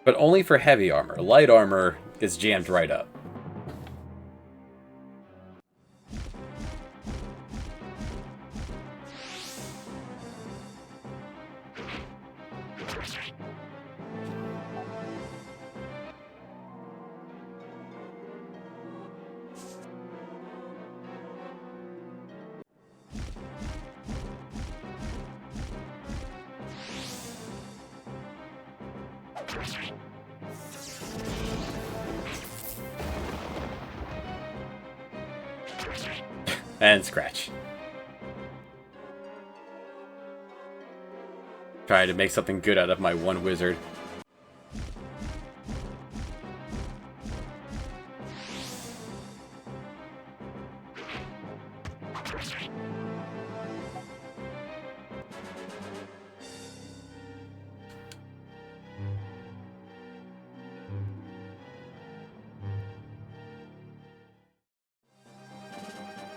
but only for heavy armor. Light armor is jammed right up. And scratch. Trying to make something good out of my one wizard.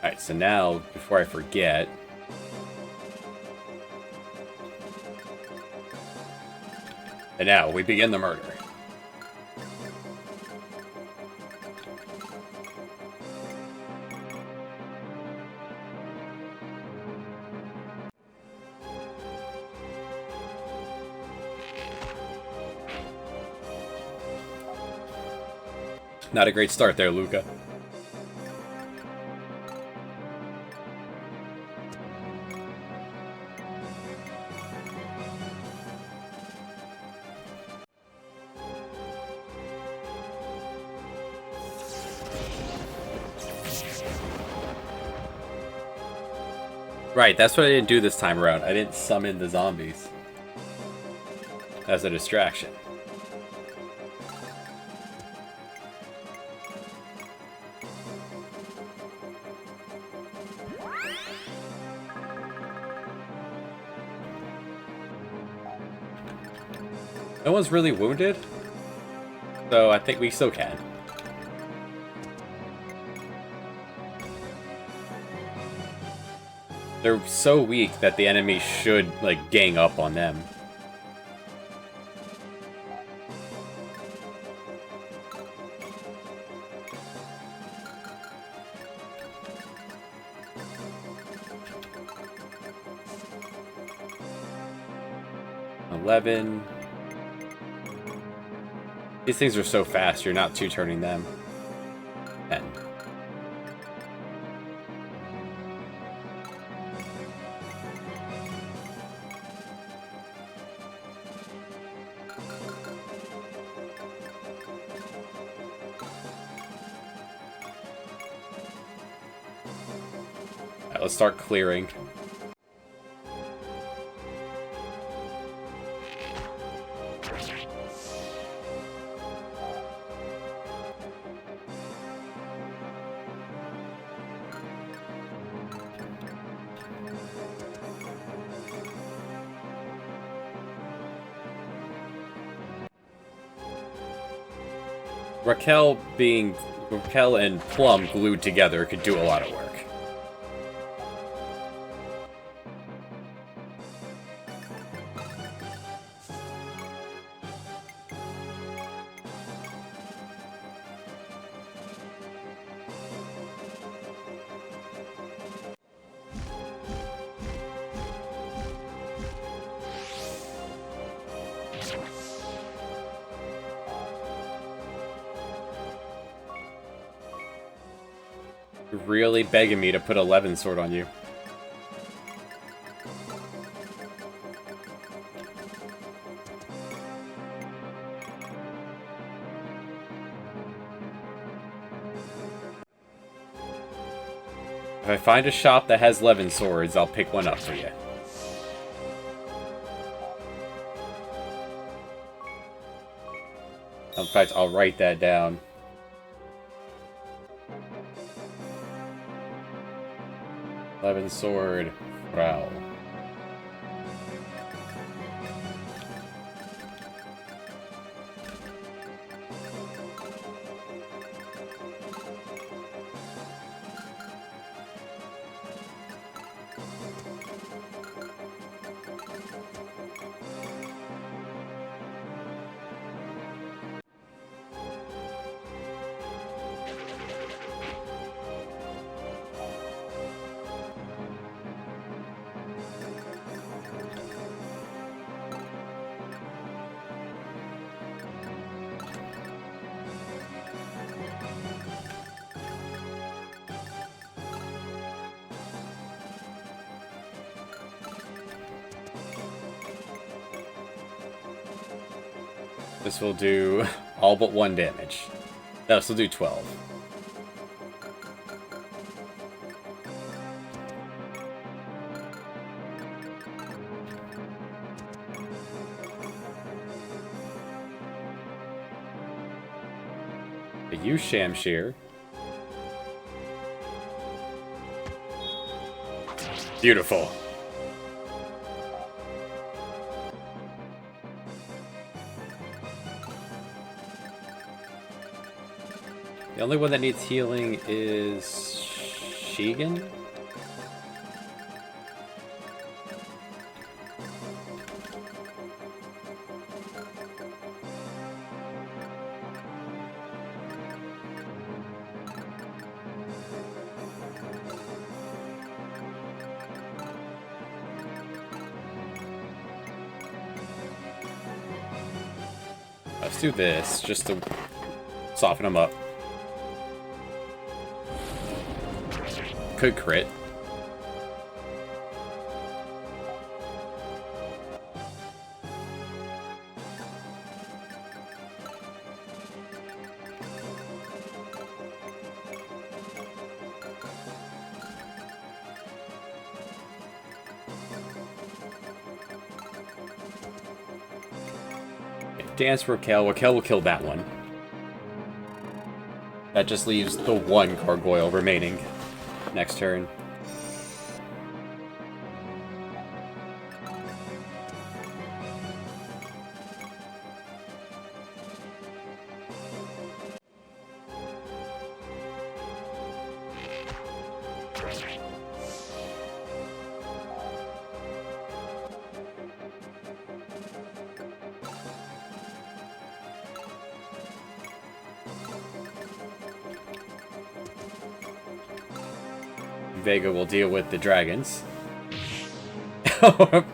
Alright, so now, before I forget... And now, we begin the murder. Not a great start there, Luca. Right, that's what I didn't do this time around. I didn't summon the zombies as a distraction. No one's really wounded, so I think we still can. They're so weak that the enemy should, like, gang up on them. $11. These things are so fast, you're not two-turning them. 10. Alright, let's start clearing. Raquel and Plum glued together could do a lot of work. You're really begging me to put 11 sword on you. If I find a shop that has 11 swords, I'll pick one up for you. In fact, I'll write that down. Eleven sword, Frau. This will do all but 1 damage. No, this will do 12. Use Shamshir. Beautiful. The only one that needs healing is Shigen? Let's do this, just to soften them up. Could crit. Dance Raquel. Raquel will kill that one. That just leaves the one gargoyle remaining. Next turn. Vega will deal with the dragons.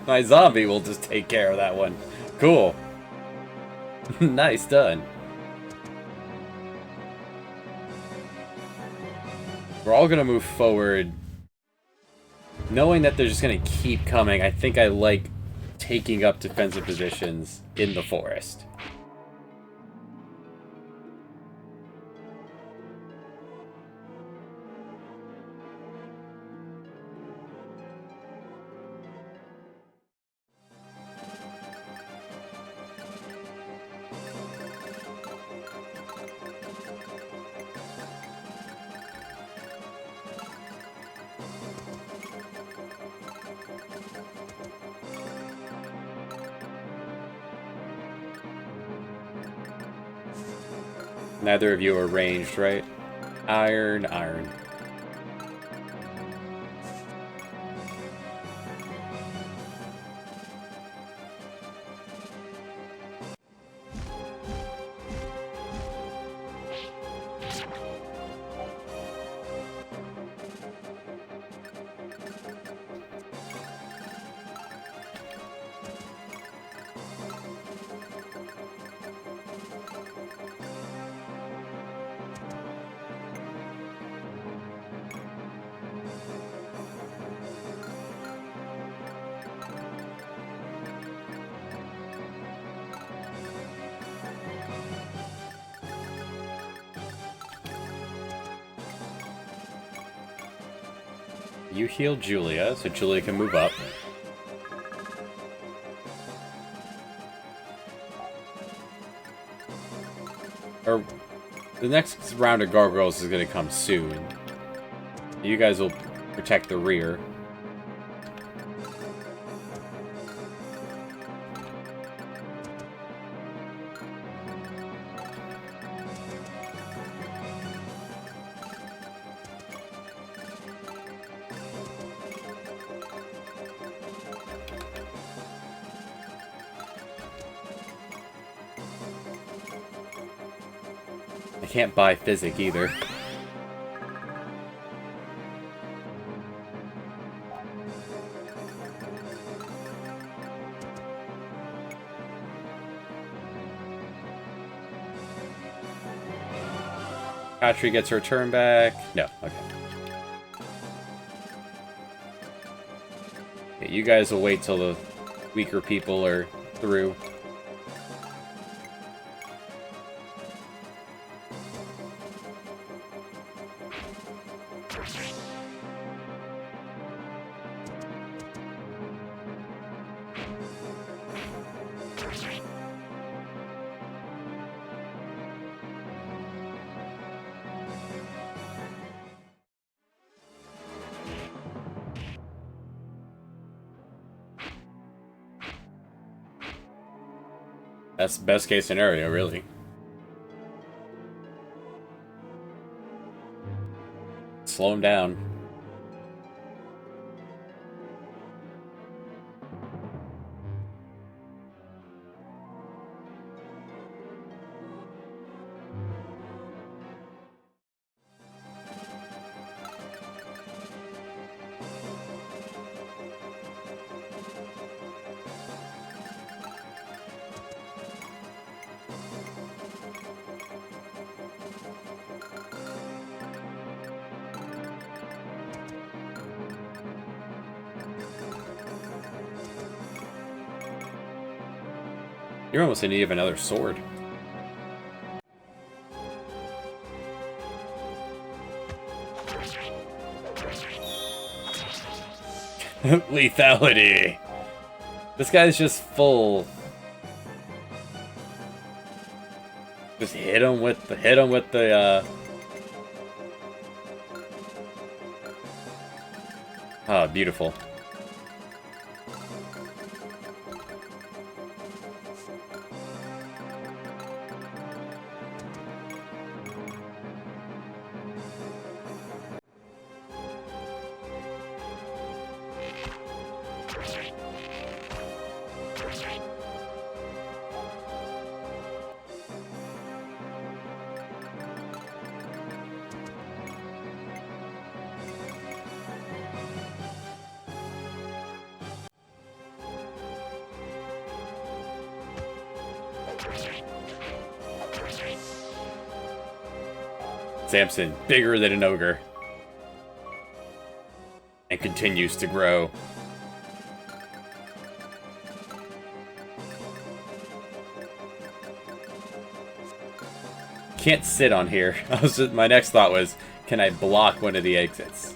My zombie will just take care of that one. Cool. Nice done. We're all gonna move forward. Knowing that they're just gonna keep coming, I think I like taking up defensive positions in the forest. Neither of you are ranged, right? Iron, iron. You heal Julia, so Julia can move up. Or, the next round of gargoyles is going to come soon. You guys will protect the rear. I can't buy Physic either. Patry gets her turn back. No, okay. Okay, you guys will wait till the weaker people are through. That's best case scenario, really. Slow him down. You're almost in need of another sword. Lethality! This guy's just full. Just hit him with the. Oh, beautiful. Samson, bigger than an ogre. And continues to grow. Can't sit on here. My next thought was, can I block one of the exits?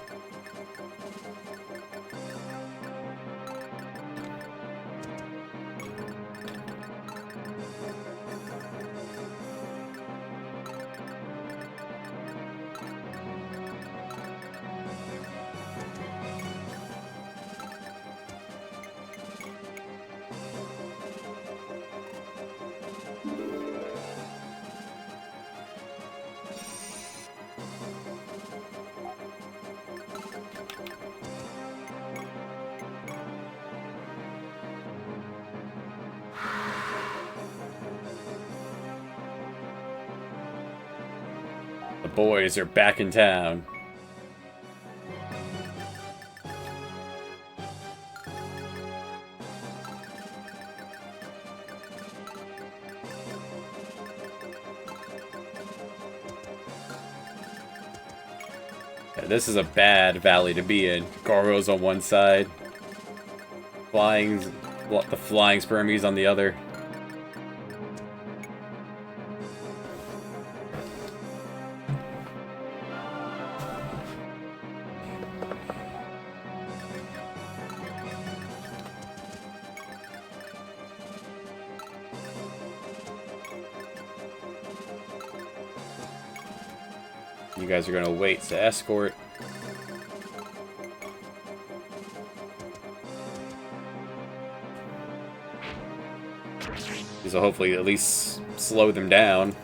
The boys are back in town. Yeah, this is a bad valley to be in. Gargoyles on one side. The flying spermies on the other. You guys are gonna wait to escort. This will hopefully at least slow them down.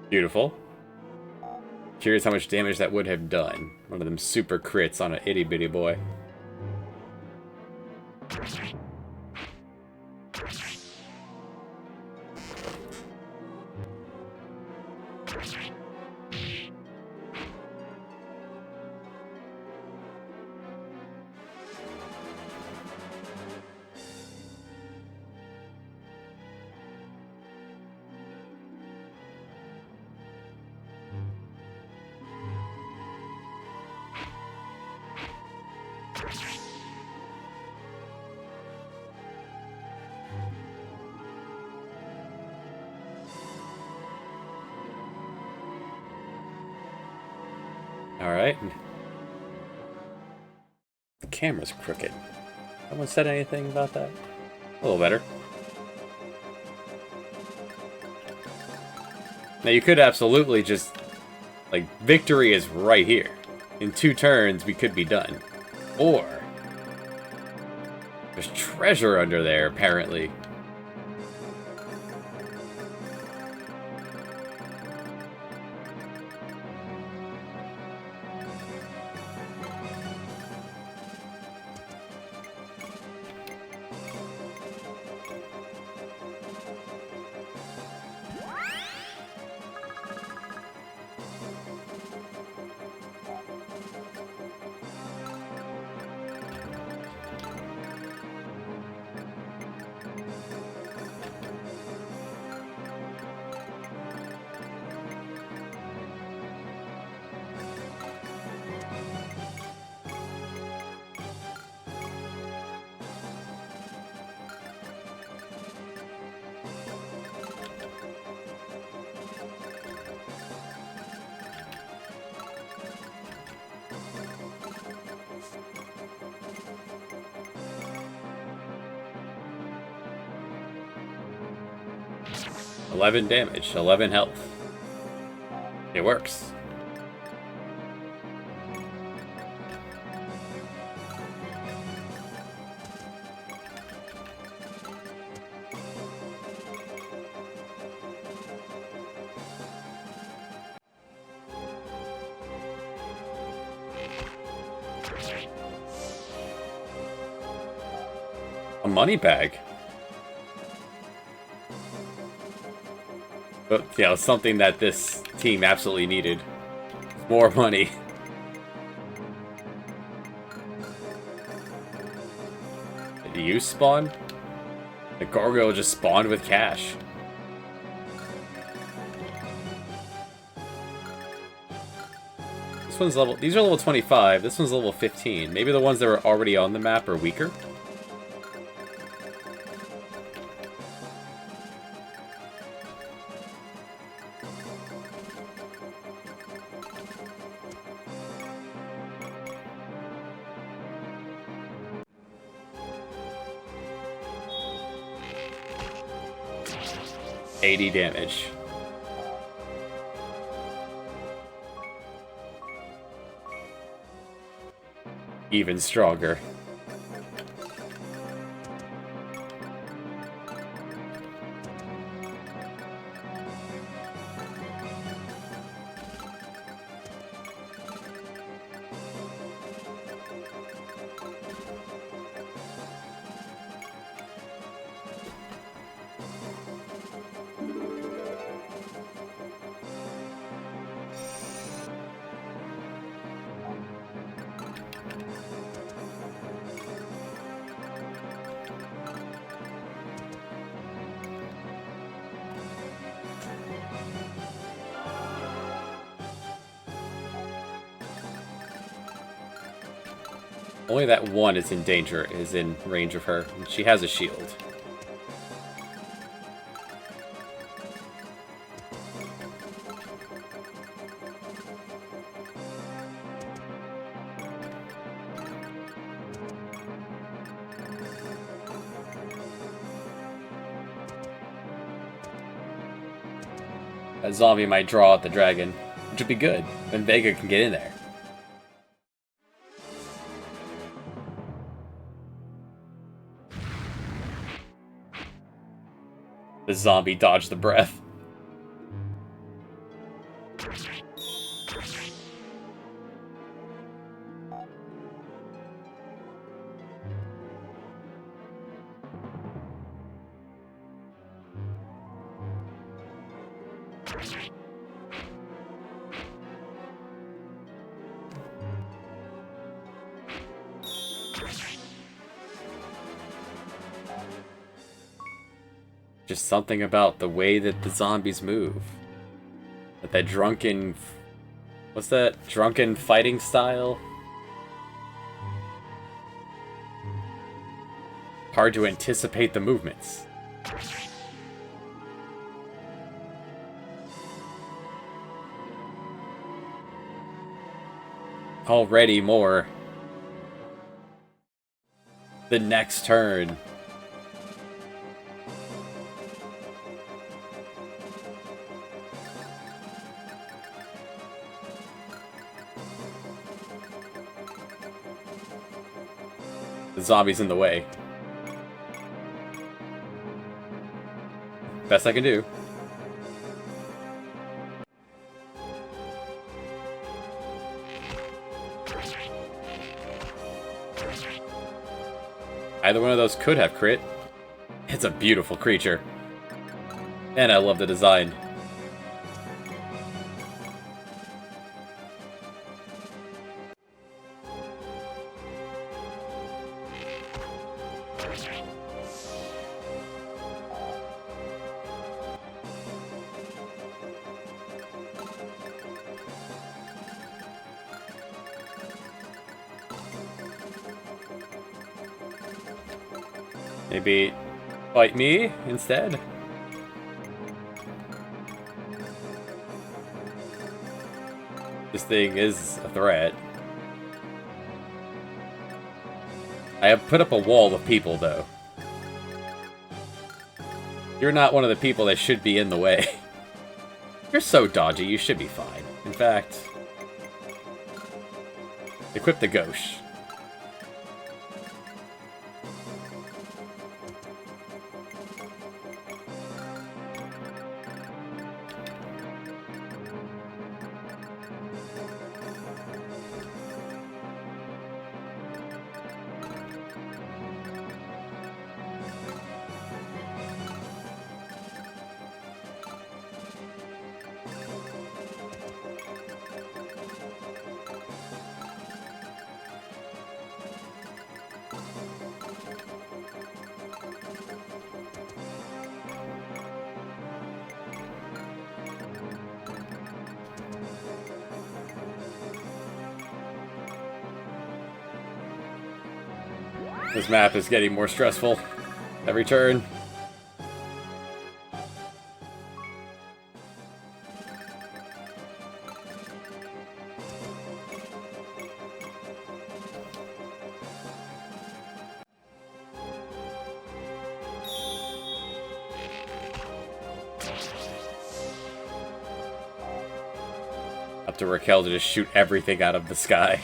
Beautiful. Curious how much damage that would have done. One of them super crits on an itty bitty boy. Alright. The camera's crooked. No one said anything about that? A little better. Now you could absolutely just... like, victory is right here. In 2 turns, we could be done. Or... there's treasure under there, apparently. 11 damage, 11 health. It works. A money bag. But, yeah, something that this team absolutely needed. More money. Did you spawn? The gargoyle just spawned with cash. This one's level... These are level 25. This one's level 15. Maybe the ones that were already on the map are weaker? $80 damage. Even stronger. Only that one is in danger, is in range of her. And she has a shield. A zombie might draw out the dragon, which would be good. Then Vega can get in there. The zombie dodged the breath. Just something about the way that the zombies move. That drunken... What's that? Drunken fighting style? Hard to anticipate the movements. Already more. The next turn. The zombie's in the way. Best I can do. Either one of those could have crit. It's a beautiful creature. And I love the design. Maybe fight me instead? This thing is a threat. I have put up a wall of people, though. You're not one of the people that should be in the way. You're so dodgy, you should be fine. In fact, equip the gauche. This map is getting more stressful every turn. Up to Raquel to just shoot everything out of the sky.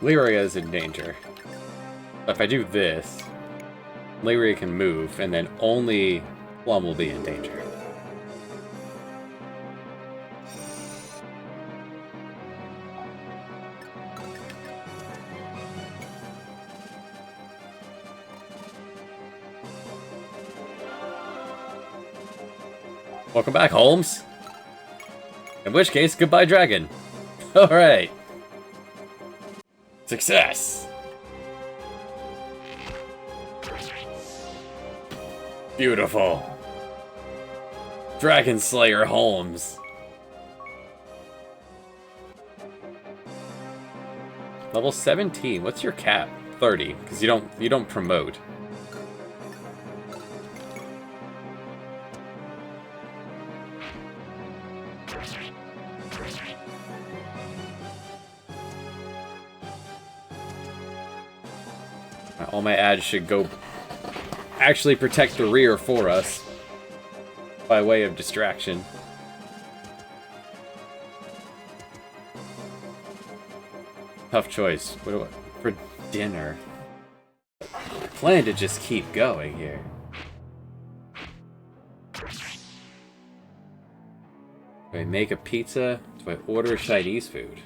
Lyria is in danger. But if I do this, Lyria can move, and then only Plum will be in danger. Welcome back, Holmes. In which case, goodbye, dragon. Alright. Success! Beautiful. Dragon Slayer Holmes. Level 17. What's your cap? 30, because you don't promote. All my ads should go actually protect the rear for us by way of distraction. Tough choice. What do I, for dinner? I plan to just keep going here. Do I make a pizza? Do I order Chinese food?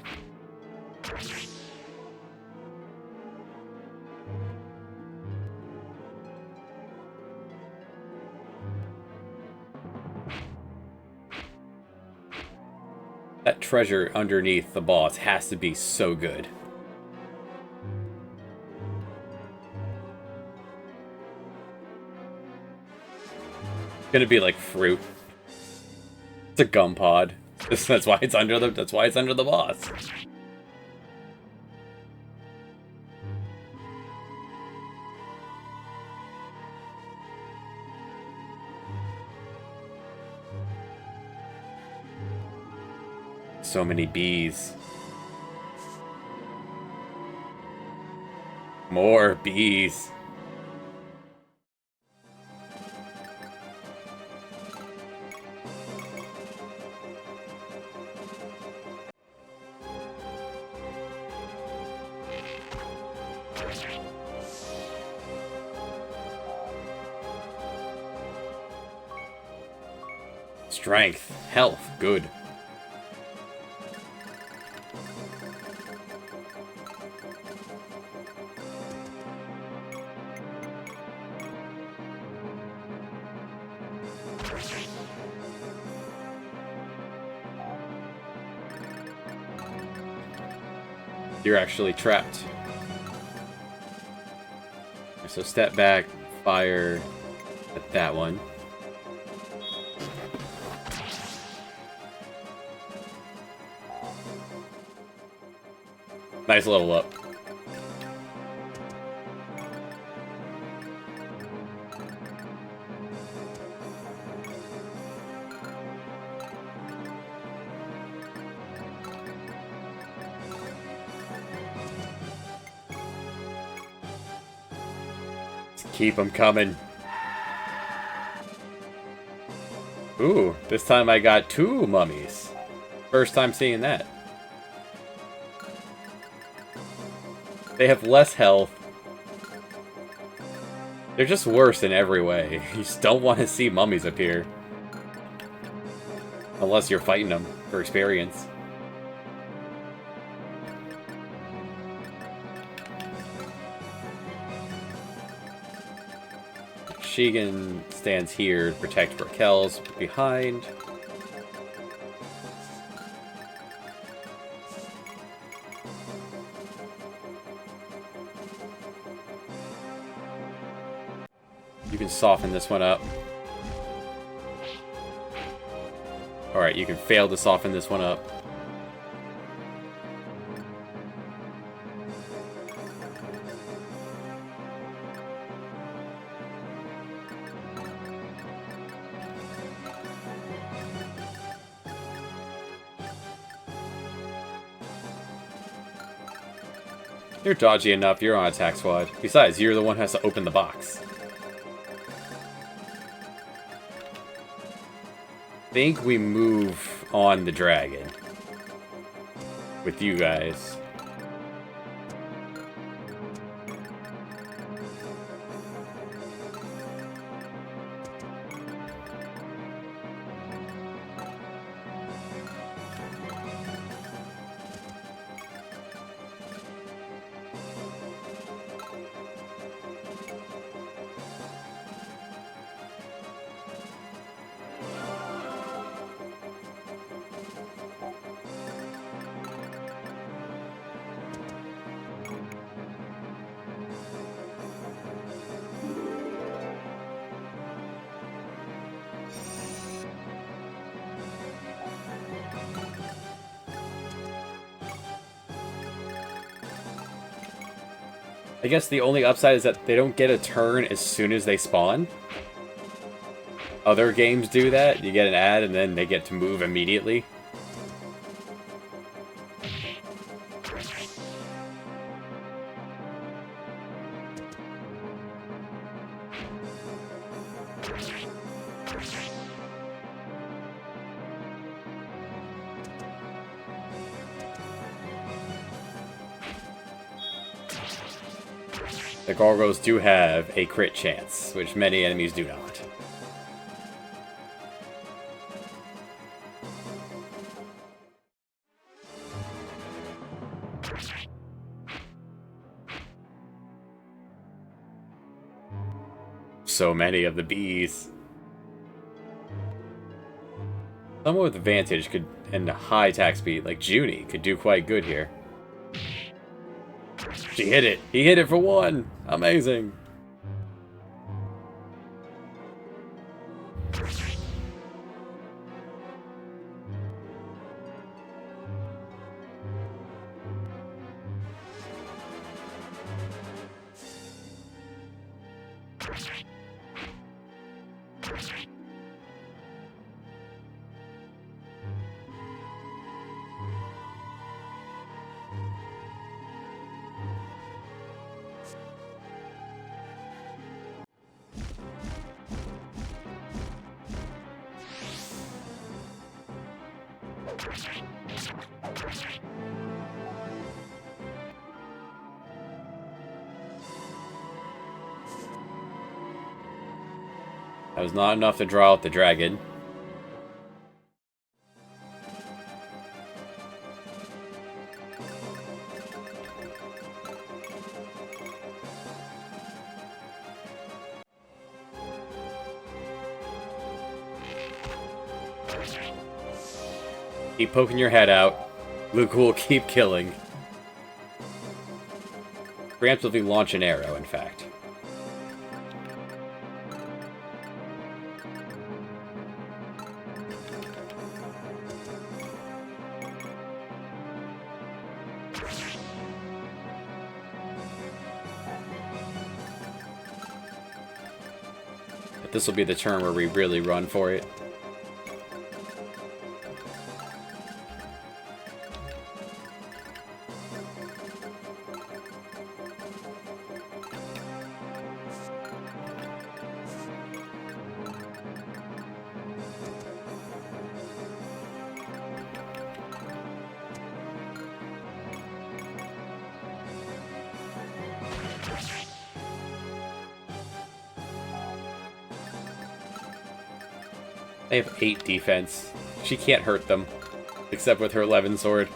That treasure underneath the boss has to be so good. It's gonna be like fruit. It's a gum pod. That's why it's under the boss. So many bees. More bees. Strength. Health. Good. You're actually trapped. So step back, fire at that one. Nice level up. Keep them coming. Ooh, this time I got 2 mummies. First time seeing that. They have less health. They're just worse in every way. You just don't want to see mummies appear. Unless you're fighting them for experience. Shigen stands here to protect Raquel's behind. You can soften this one up. Alright, you can fail to soften this one up. You're dodgy enough, you're on attack squad. Besides, you're the one who has to open the box. I think we move on the dragon. With you guys. I guess the only upside is that they don't get a turn as soon as they spawn. Other games do that. You get an ad and then they get to move immediately. The gargoyles do have a crit chance, which many enemies do not. So many of the bees. Someone with advantage could, and a high attack speed, like Junie, could do quite good here. She hit it! He hit it for 1! Amazing! That was not enough to draw out the dragon. Keep poking your head out. Luke will keep killing. Preemptively launch an arrow, in fact. But this will be the turn where we really run for it. They have 8 defense. She can't hurt them, except with her 11 sword.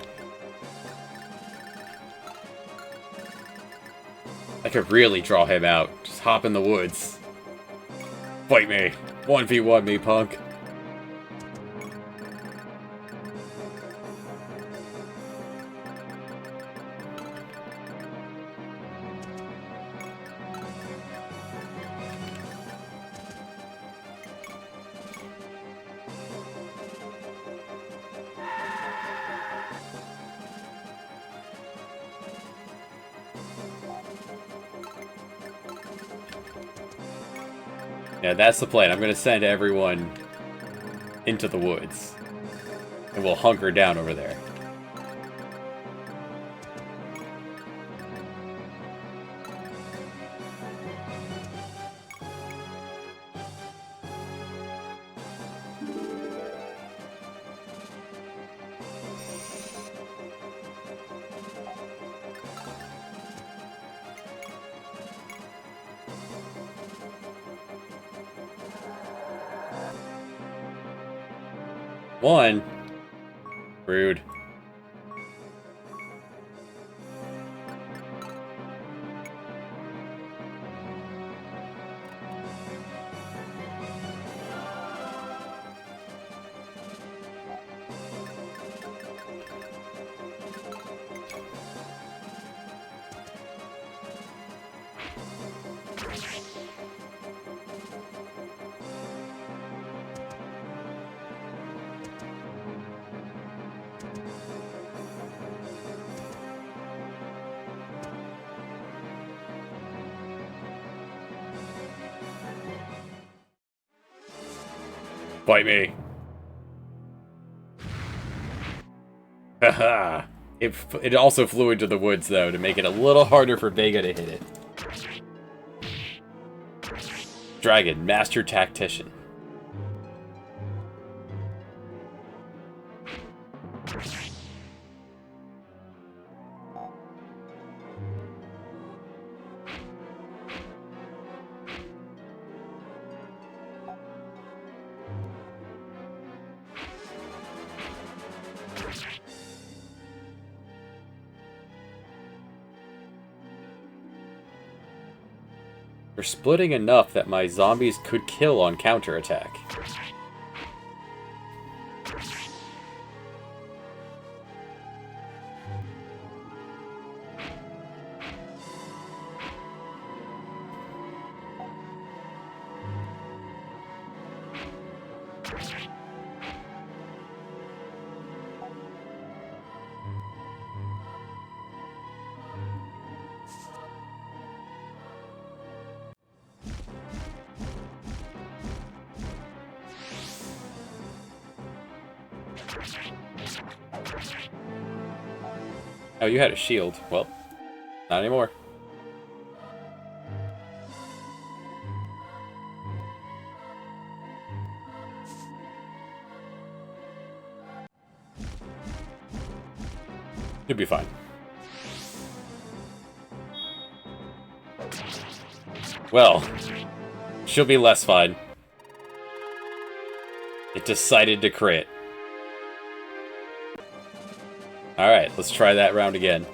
I could really draw him out. Just hop in the woods. Fight me. 1v1 me, punk. Yeah, that's the plan. I'm going to send everyone into the woods. And we'll hunker down over there. One. Rude. Fight me. Haha. It also flew into the woods, though, to make it a little harder for Vega to hit it. Dragon, Master Tactician. We're splitting enough that my zombies could kill on counterattack. Oh, you had a shield. Well, not anymore. You'll be fine. Well, she'll be less fine. It decided to crit. Alright, let's try that round again.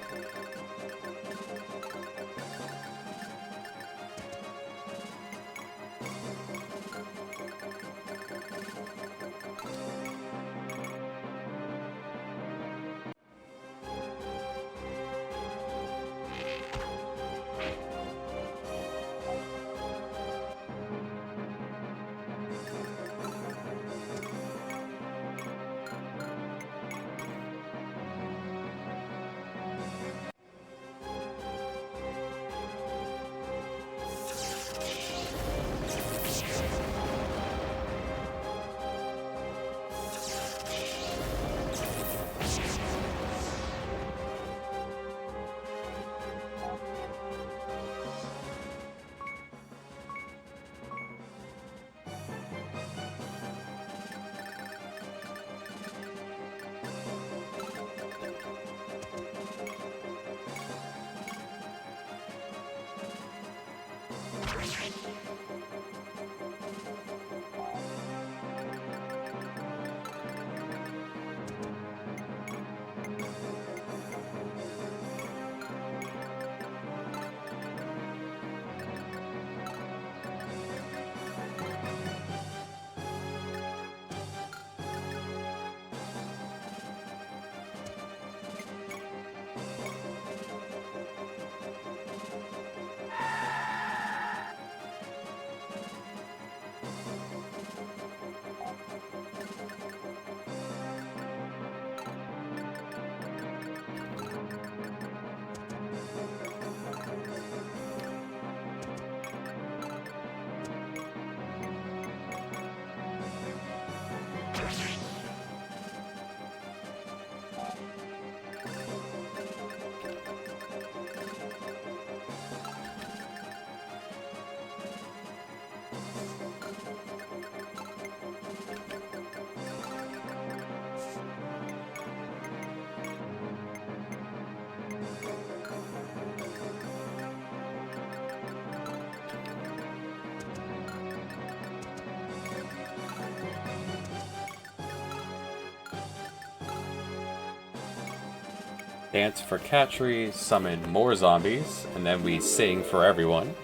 Dance for Catchery, summon more zombies, and then we sing for everyone.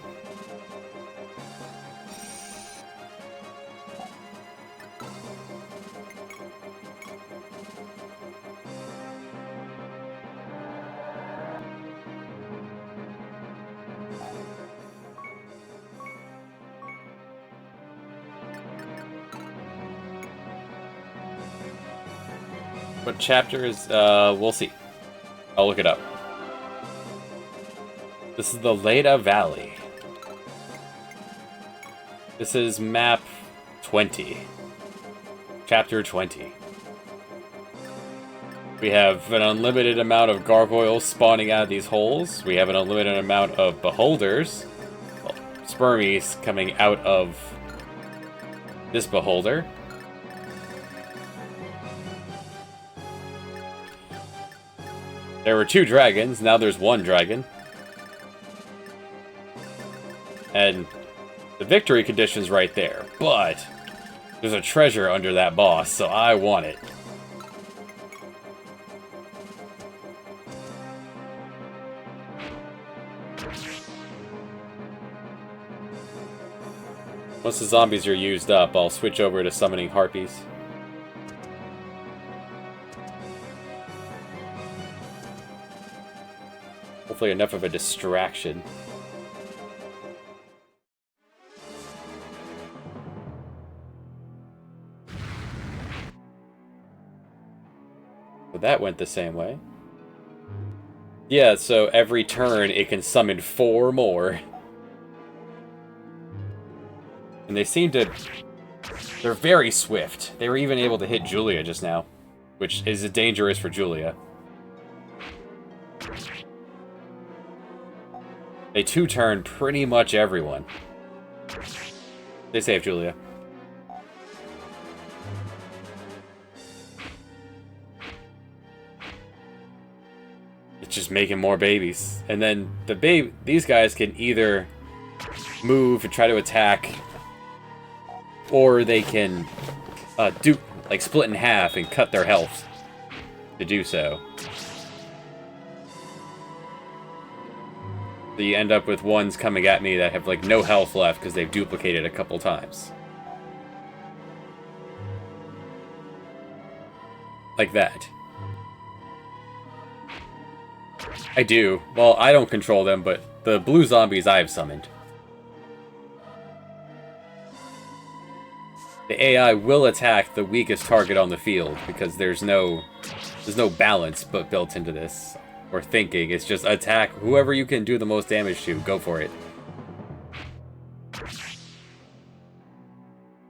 What chapter is, we'll see. I'll look it up. This is the Leda Valley. This is map 20. Chapter 20. We have an unlimited amount of gargoyles spawning out of these holes. We have an unlimited amount of beholders. Well, spermies coming out of this beholder. There were 2 dragons, now there's 1 dragon. And the victory condition's right there, but there's a treasure under that boss, so I want it. Once the zombies are used up, I'll switch over to summoning harpies. Hopefully enough of a distraction. Well, that went the same way. Yeah, so every turn it can summon 4 more. And they seem to... They're very swift. They were even able to hit Julia just now, which is dangerous for Julia. They 2-turn pretty much everyone. They save Julia. It's just making more babies. And then these guys can either move and try to attack, or they can split in half and cut their health to do so. So you end up with ones coming at me that have like no health left because they've duplicated a couple times. Like that. I do. Well, I don't control them, but the blue zombies I've summoned. The AI will attack the weakest target on the field because there's no balance built into this. Or thinking. It's just attack whoever you can do the most damage to. Go for it.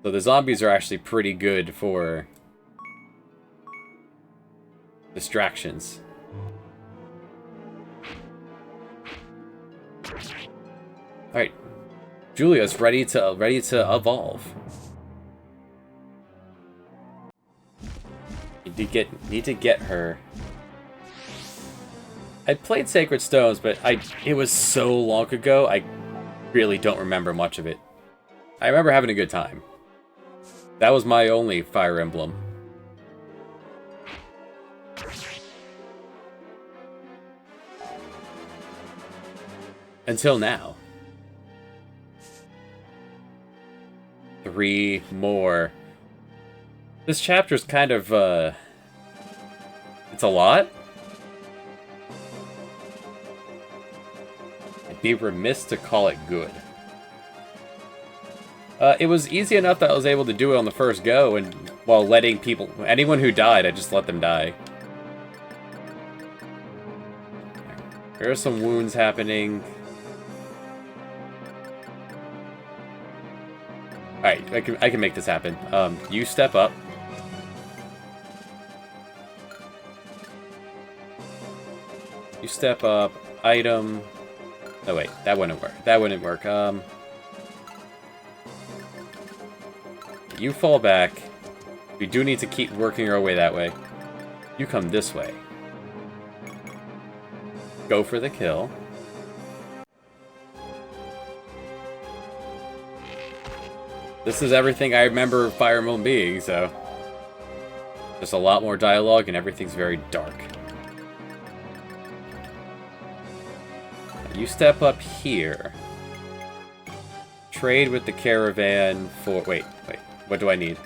So the zombies are actually pretty good for distractions. Alright. Julia's ready to evolve. Need to get her. I played Sacred Stones, but it was so long ago, I really don't remember much of it. I remember having a good time. That was my only Fire Emblem. Until now. 3 more. This chapter's kind of, it's a lot. I'd be remiss to call it good. It was easy enough that I was able to do it on the first go, and while letting people... Anyone who died, I just let them die. There are some wounds happening. Alright, I can make this happen. You step up. You step up. Item... Oh wait, that wouldn't work. That wouldn't work. You fall back. We do need to keep working our way that way. You come this way. Go for the kill. This is everything I remember Fire Emblem being, so... Just a lot more dialogue and everything's very dark. You step up here. Trade with the caravan for... Wait. What do I need?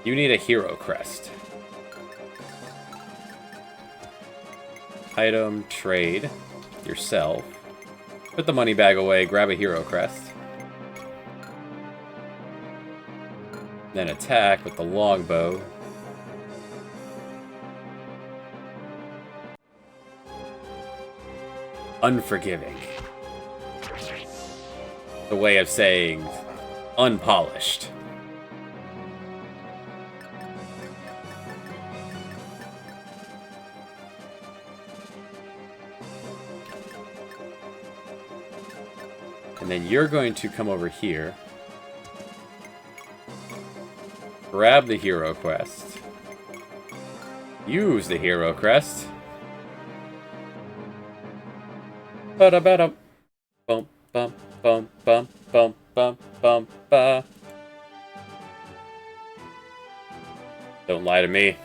You need a hero crest. Item, trade, yourself. Put the money bag away, grab a hero crest. Then attack with the longbow. Unforgiving. The way of saying unpolished. And then you're going to come over here. Grab the hero quest. Use the hero crest. Ba-da-ba-da. Bum, bum, bum, bum, bum, bum, bum, ba. Don't lie to me.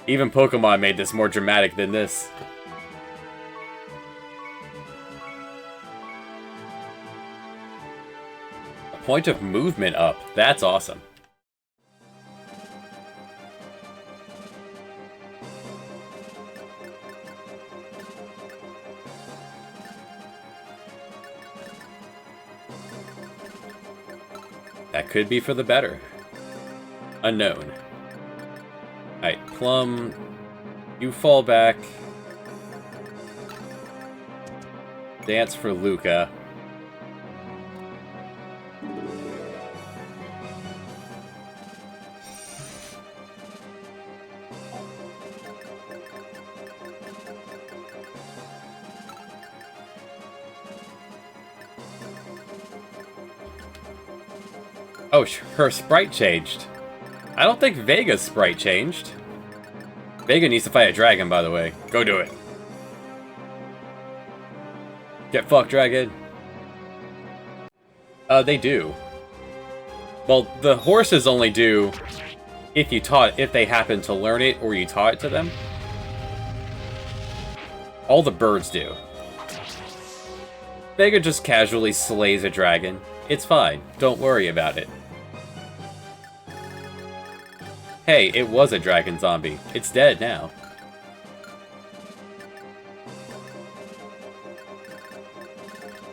Even Pokemon made this more dramatic than this. A point of movement up. That's awesome. That could be for the better. Unknown. Alright, Plum, you fall back. Dance for Luca. Oh, her sprite changed. I don't think Vega's sprite changed. Vega needs to fight a dragon, by the way. Go do it. Get fucked, dragon. They do. Well, the horses only do if they happen to learn it or you taught it to them. All the birds do. Vega just casually slays a dragon. It's fine. Don't worry about it. Hey, it was a dragon zombie. It's dead now.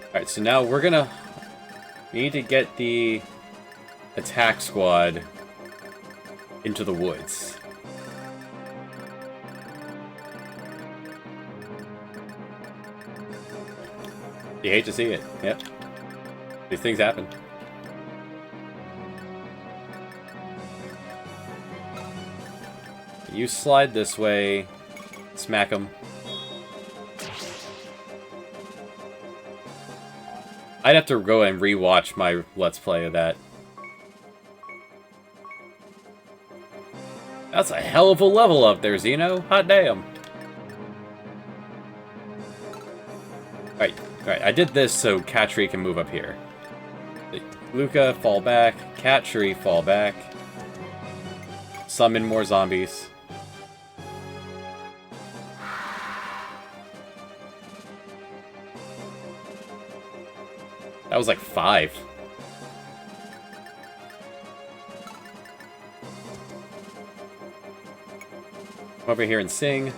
Alright, so now we need to get the attack squad into the woods. You hate to see it. Yep. These things happen. You slide this way, smack them. I'd have to go and re-watch my Let's Play of that. That's a hell of a level up there, Xeno. Hot damn. Alright, I did this so Catry can move up here. Luca, fall back. Catry, fall back. Summon more zombies. That was like 5. Come over here and sing.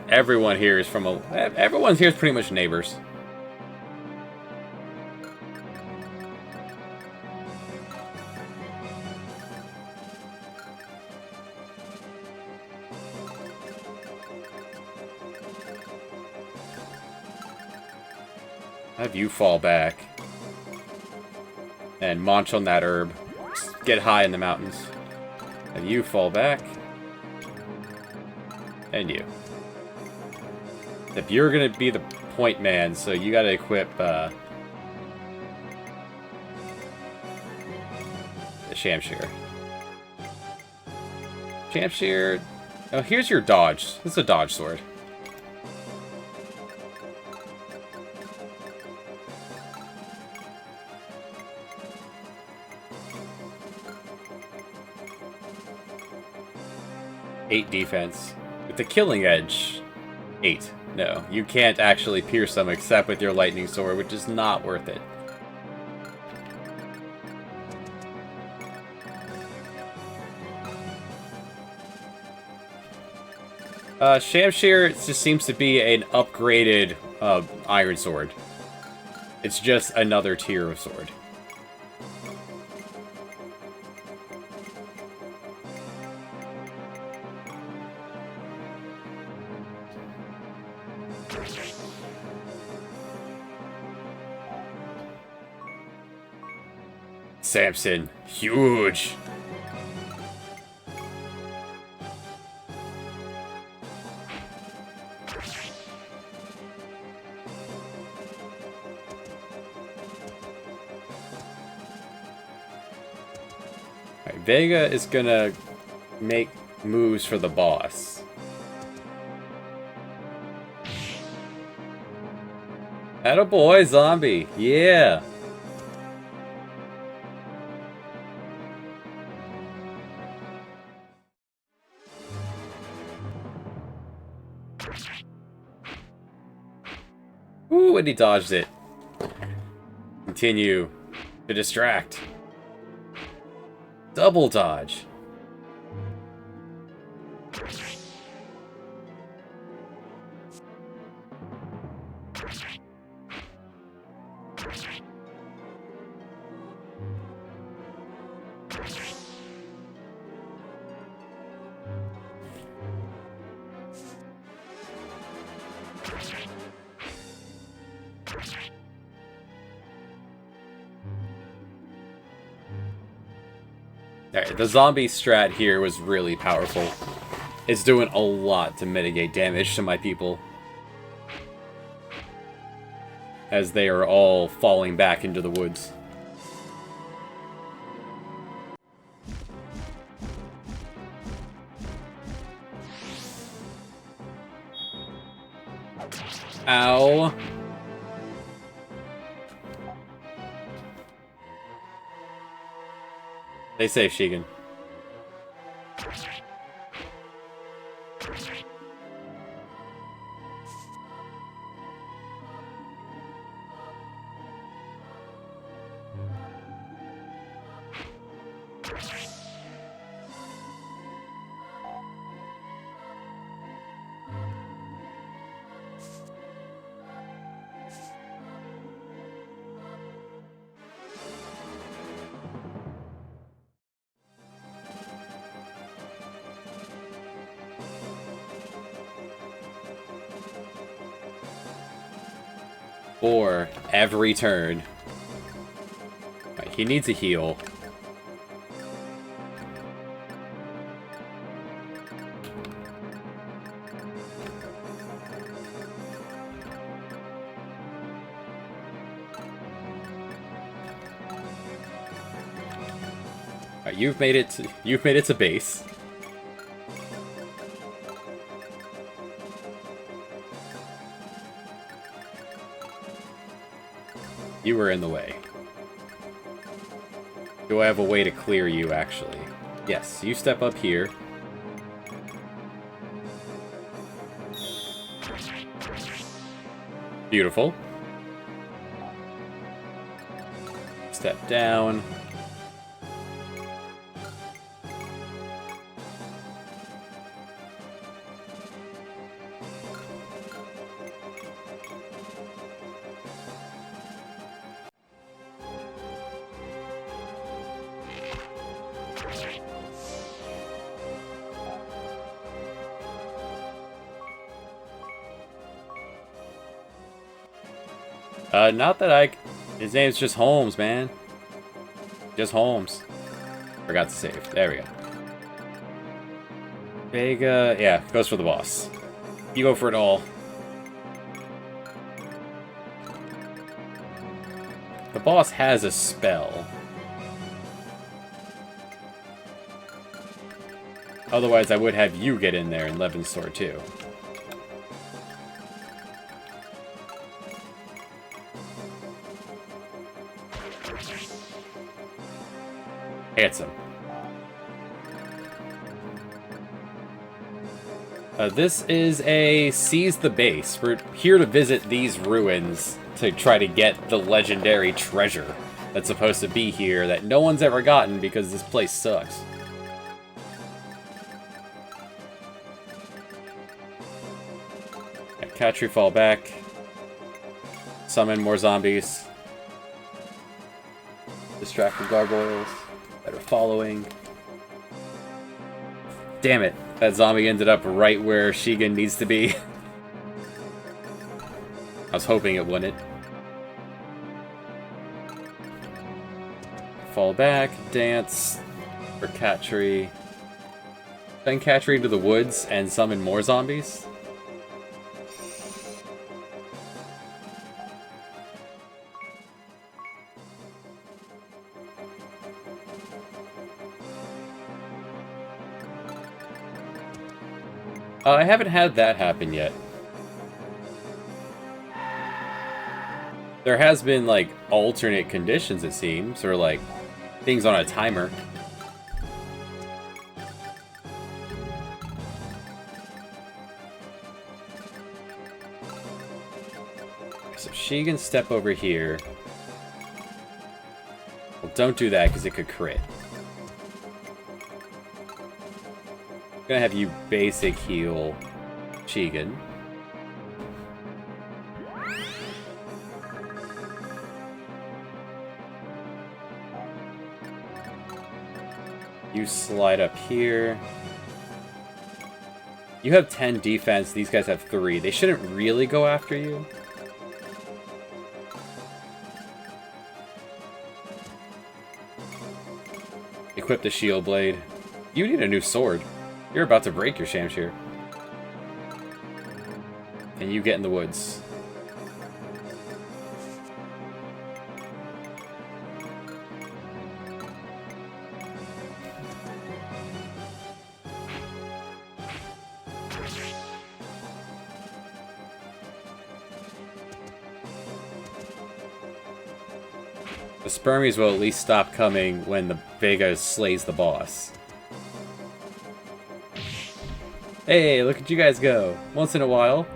Everyone here is from everyone here is pretty much neighbors. Have you fall back and munch on that herb. Get high in the mountains. Have you fall back. And you. If you're gonna be the point man, so you gotta equip the Shamshir. Shamshir. Oh, here's your dodge. This is a dodge sword. 8 defense. With the killing edge, 8. No, you can't actually pierce them except with your lightning sword, which is not worth it. Shamshir just seems to be an upgraded iron sword. It's just another tier of sword. Samson, huge. Alright, Vega is gonna make moves for the boss. Attaboy, zombie. Yeah. Ooh, and he dodged it. Continue to distract. Double dodge. Alright, the zombie strat here was really powerful. It's doing a lot to mitigate damage to my people, as they are all falling back into the woods. Ow. Stay safe, Shigen. Or every turn. Right, he needs a heal. Right, you've made it to base. You were in the way. Do I have a way to clear you, actually? Yes, you step up here. Beautiful. Step down. Not that I... His name's just Holmes, man. Just Holmes. Forgot to save. There we go. Vega... Yeah, goes for the boss. You go for it all. The boss has a spell. Otherwise, I would have you get in there and Levin's sword, too. Hits him. This is a seize the base. We're here to visit these ruins to try to get the legendary treasure that's supposed to be here that no one's ever gotten because this place sucks. Catry fall back. Summon more zombies. Distract the gargoyles that are following. Damn it. That zombie ended up right where Shigen needs to be. I was hoping it wouldn't. Fall back, dance for Catry. Send Catry into the woods and summon more zombies. I haven't had that happen yet. There has been, like, alternate conditions, it seems, or, like, things on a timer. So she can step over here. Well, don't do that, because it could crit. I'm gonna have you basic heal Shigen. You slide up here. You have 10 defense, these guys have 3. They shouldn't really go after you. Equip the shield blade. You need a new sword. You're about to break your Shamshir. And you get in the woods. The Spermies will at least stop coming when the Vega slays the boss. Hey, look at you guys go. Once in a while.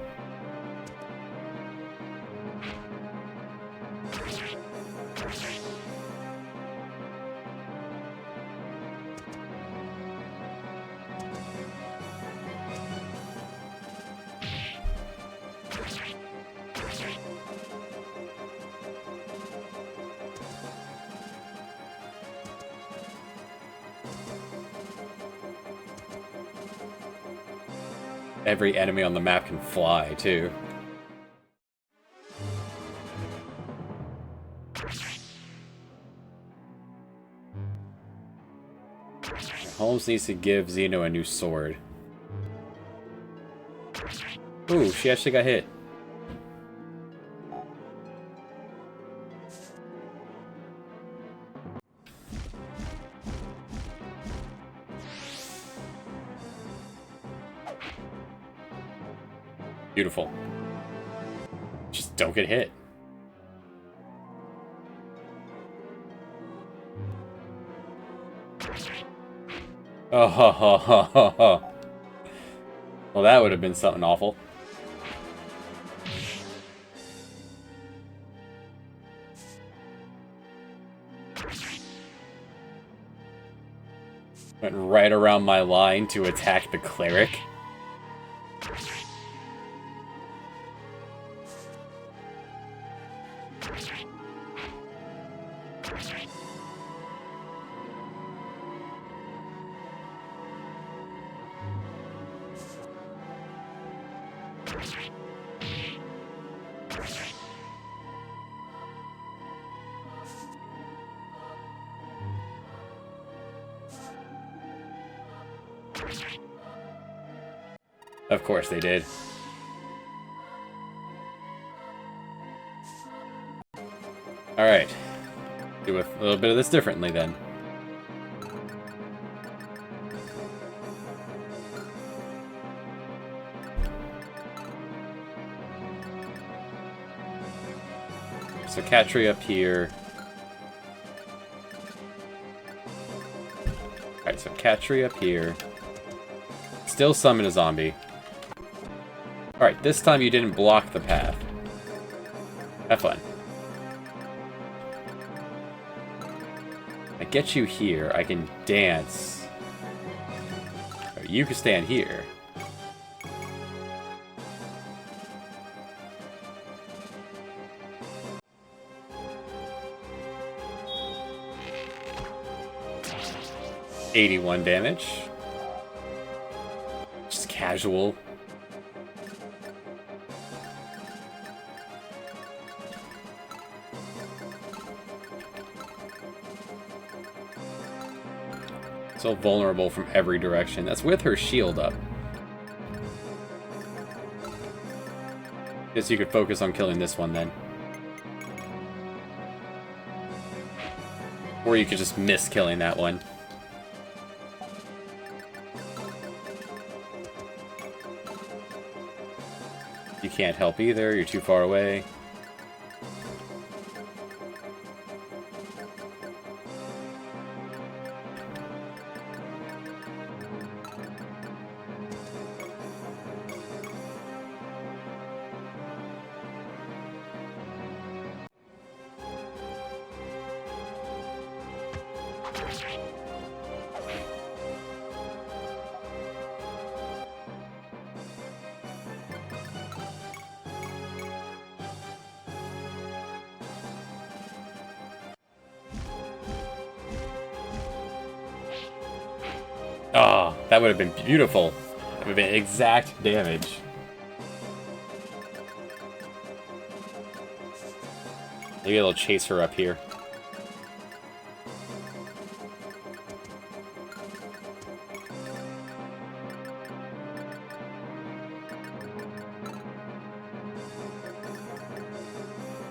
Every enemy on the map can fly, too. Holmes needs to give Xeno a new sword. Ooh, she actually got hit. Beautiful. Just don't get hit. Oh, ho, ho, ho, ho, ho. Well, that would have been something awful. Went right around my line to attack the cleric. Of course they did. Alright. Do a little bit of this differently then. So Catry up here. Alright, so Catry up here. Still summon a zombie. Alright, this time you didn't block the path. Have fun. I get you here, I can dance. Or you can stand here. $81 damage. Just casual. So vulnerable from every direction. That's with her shield up. Guess you could focus on killing this one then. Or you could just miss killing that one. You can't help either, you're too far away. Oh, that would have been beautiful. That would have been exact damage. Maybe it'll chase her up here.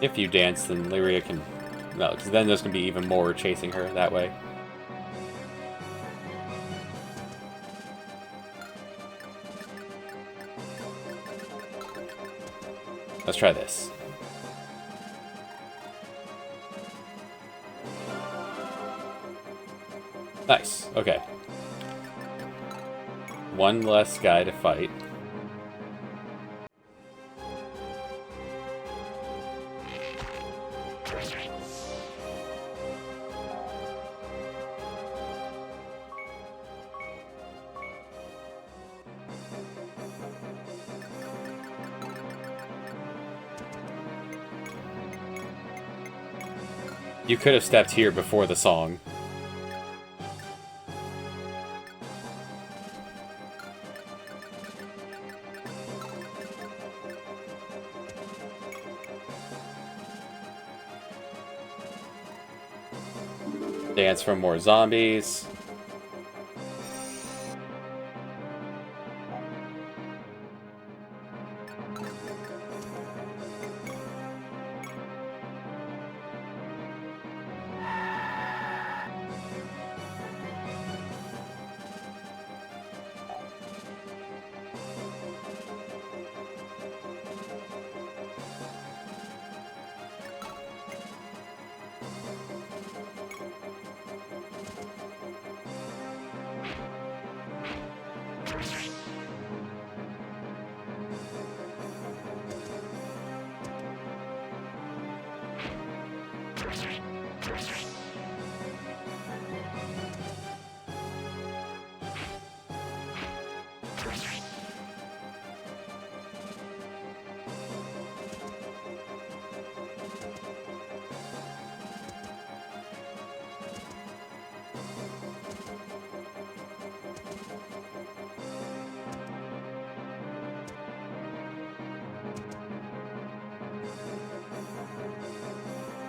If you dance, then Lyria can... No, because then there's going to be even more chasing her that way. Let's try this. Nice, okay. One less guy to fight. You could have stepped here before the song. Dance for more zombies.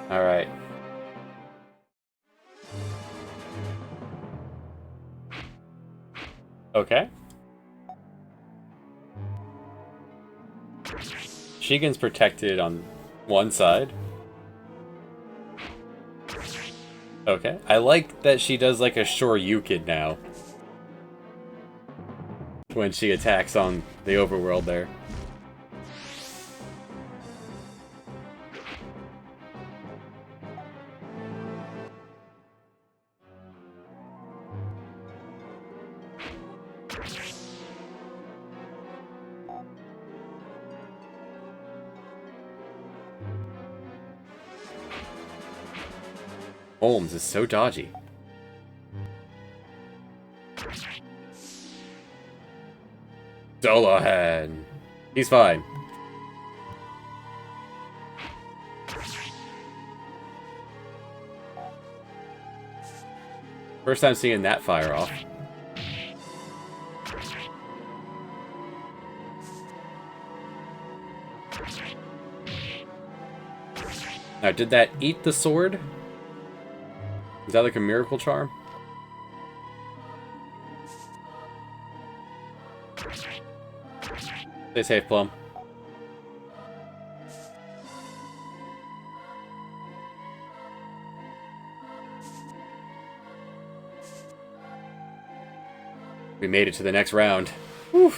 All right. Okay. Shigen's protected on one side. Okay. I like that she does like a Shoryuken now. When she attacks on the overworld there. Holmes is so dodgy. Dullahan. He's fine. First time seeing that fire off. Now, did that eat the sword? Is that like a miracle charm? Stay safe, Plum. We made it to the next round. Whew.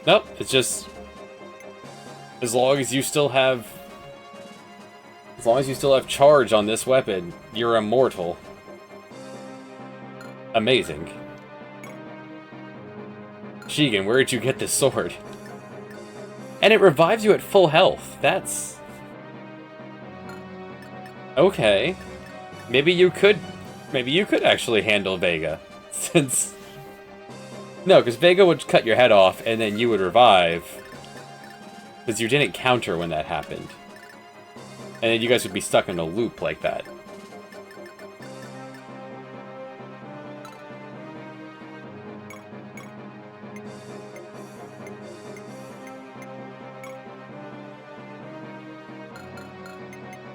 Nope, it's just... As long as you still have charge on this weapon, you're immortal. Amazing. Shigen, where did you get this sword? And it revives you at full health. That's... Okay. Maybe you could actually handle Vega. Since... No, because Vega would cut your head off, and then you would revive. Because you didn't counter when that happened. And then you guys would be stuck in a loop like that.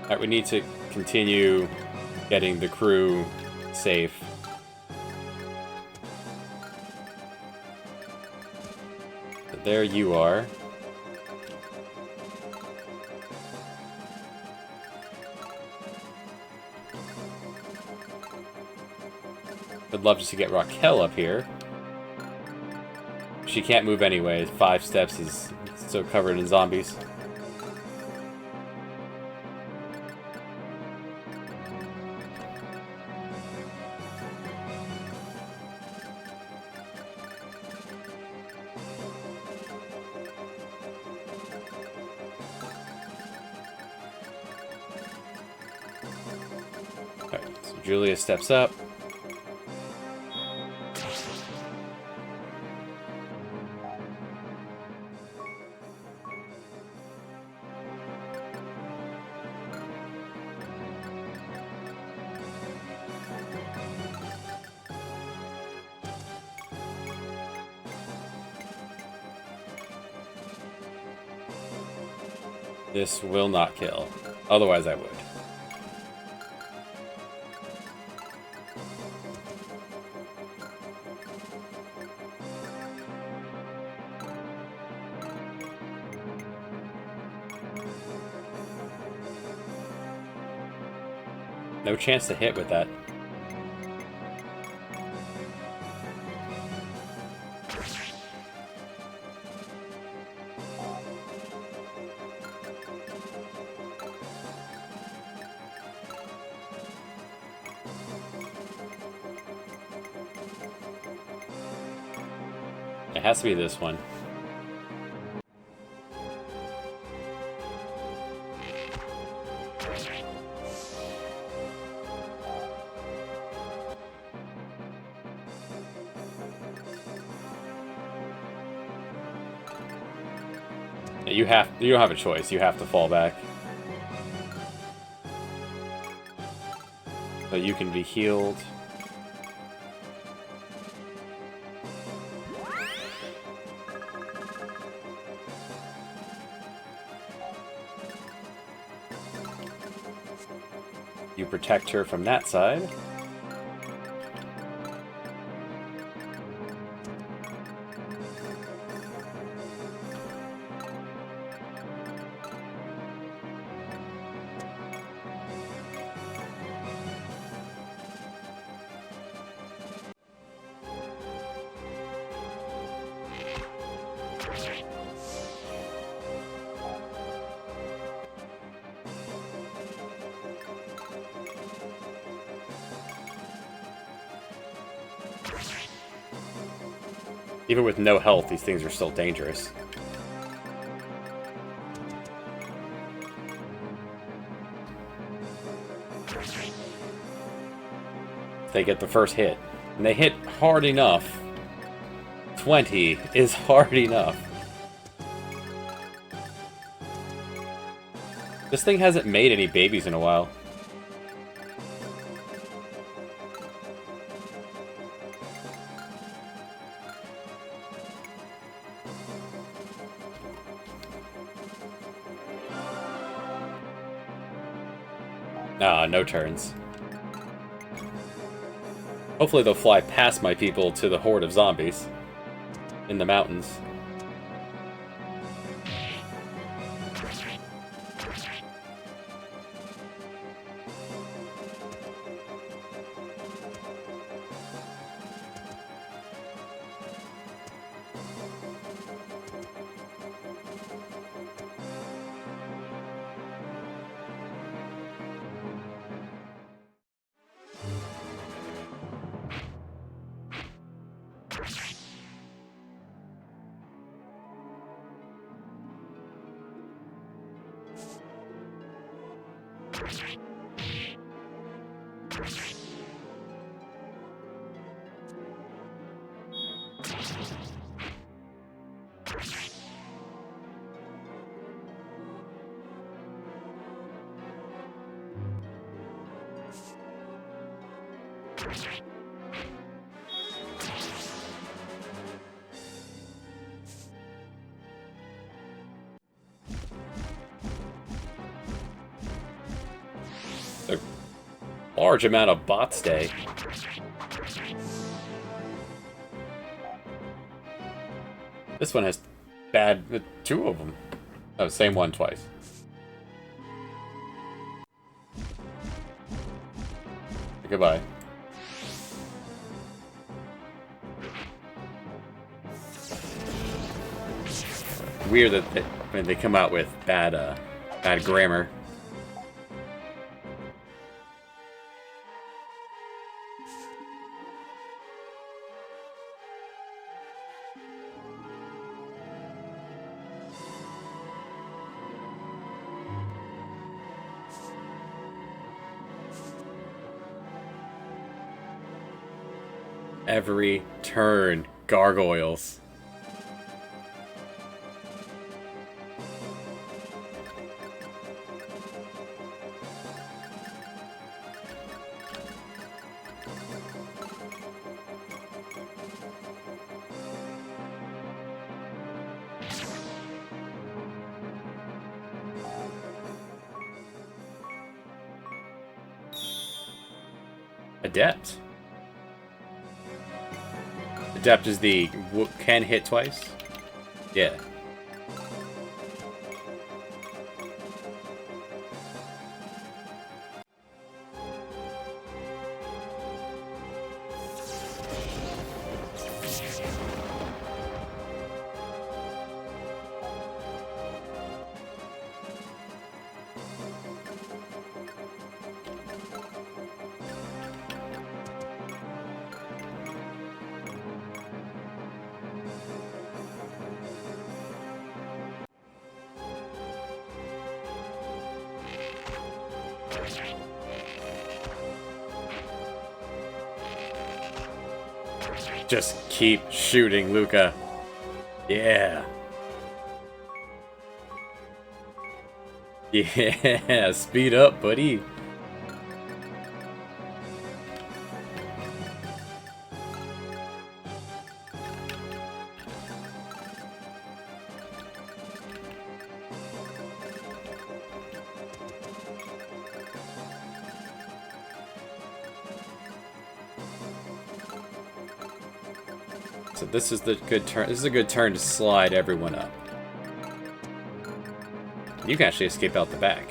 Alright, we need to continue getting the crew safe. So there you are. I'd love just to get Raquel up here. She can't move anyway. 5 steps is so covered in zombies. Alright, so Julia steps up. This will not kill. Otherwise, I would. No chance to hit with that. It has to be this one. You don't have a choice. You have to fall back. So you can be healed. You protect her from that side. Even with no health, these things are still dangerous. they get the first hit. And they hit hard enough. 20 is hard enough. This thing hasn't made any babies in a while. Ah, no turns. Hopefully they'll fly past my people to the horde of zombies in the mountains. A large amount of bot stay. This one has bad... two of them. Oh, same one twice. Goodbye. Weird that when they come out with bad grammar. Every turn, gargoyles. Adept. Adept is the can hit twice? Yeah. Just keep shooting, Luca. Yeah. Yeah, speed up, buddy. So this is the good turn. This is a good turn to slide everyone up. You can actually escape out the back.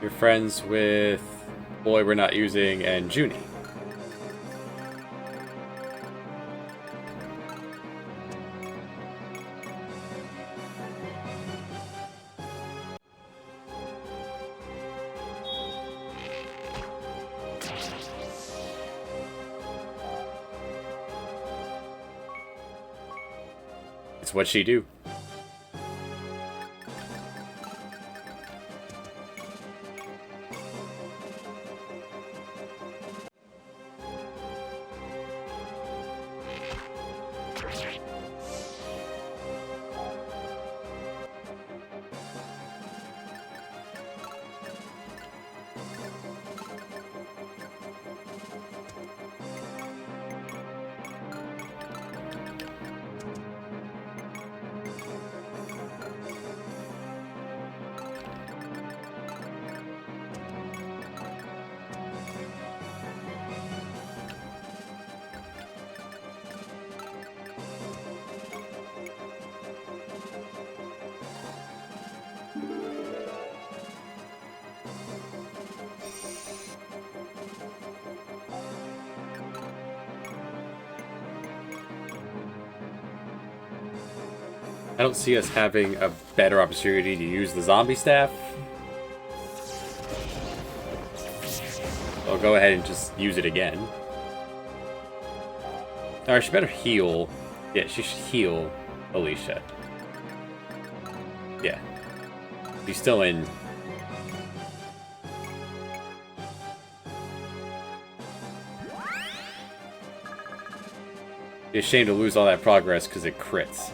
You're friends with Boy We're Not Using and Junie. That's what she do. I don't see us having a better opportunity to use the zombie staff. I'll go ahead and just use it again. Alright, she better heal. Yeah, she should heal Alicia. Yeah. She's still in. Be a shame to lose all that progress because it crits.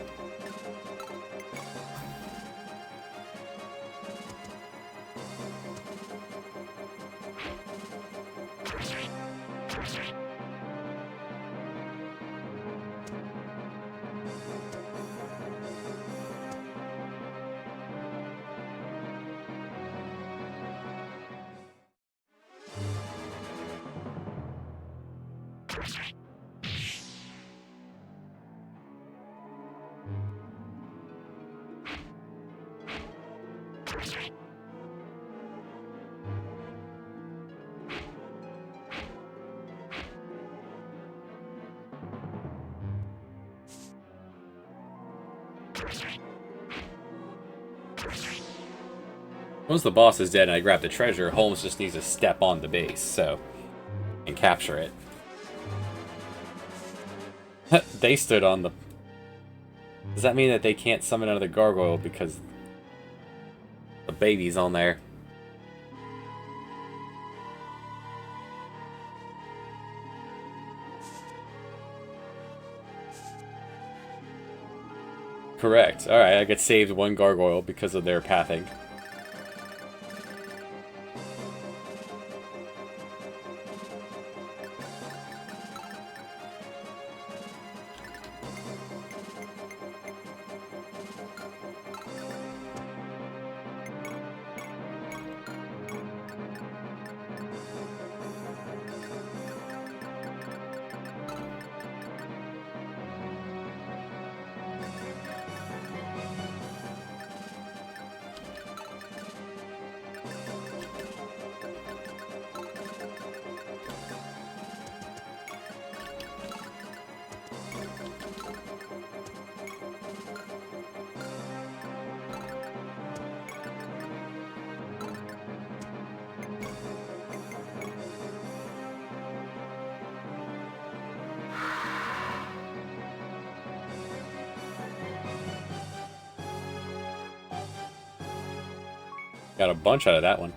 Once the boss is dead and I grab the treasure, Holmes just needs to step on the base, so... and capture it. They stood on the... Does that mean that they can't summon another gargoyle because... the baby's on there? Correct. Alright, I get saved one gargoyle because of their pathing. Got a bunch out of that one.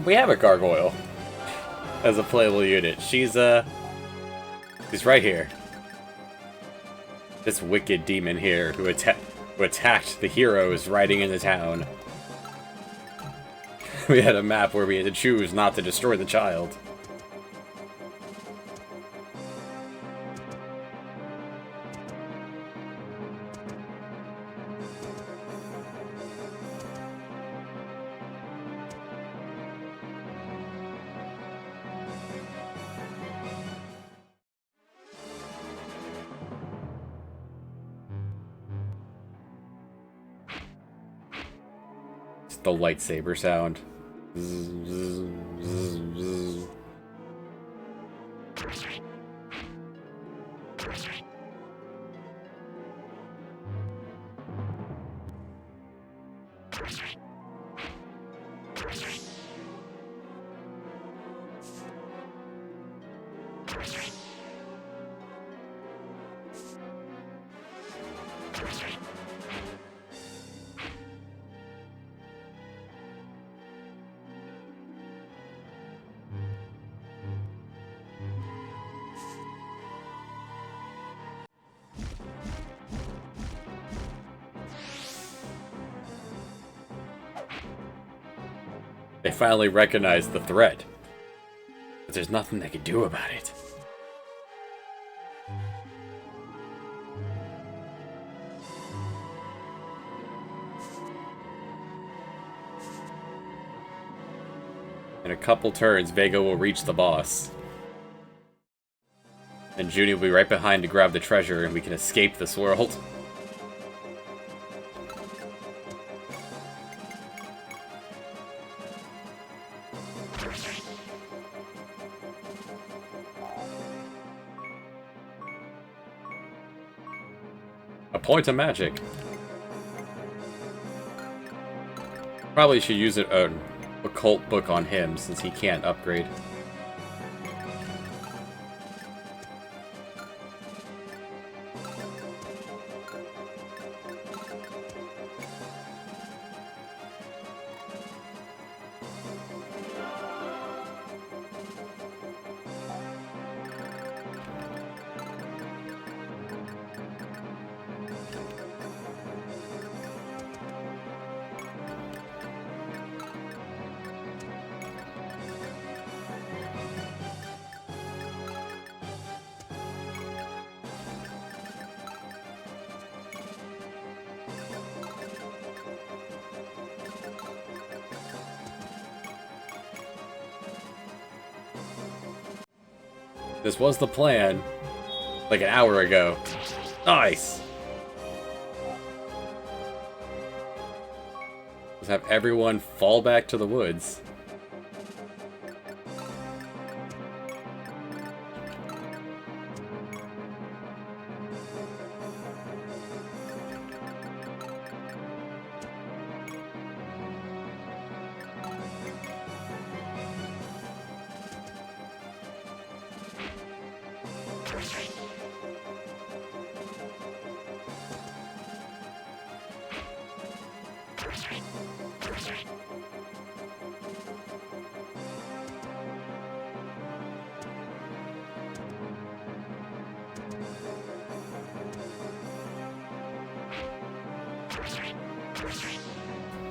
We have a gargoyle as a playable unit. She's right here. This wicked demon here who attacked the heroes riding into town. we had a map where we had to choose not to destroy the child. The lightsaber sound. They finally recognized the threat, but there's nothing they can do about it. In a couple turns, Vega will reach the boss. And Junie will be right behind to grab the treasure, and we can escape this world. A point of magic. Probably should use an occult book on him, since he can't upgrade. This was the plan, like an hour ago. Nice! Just have everyone fall back to the woods.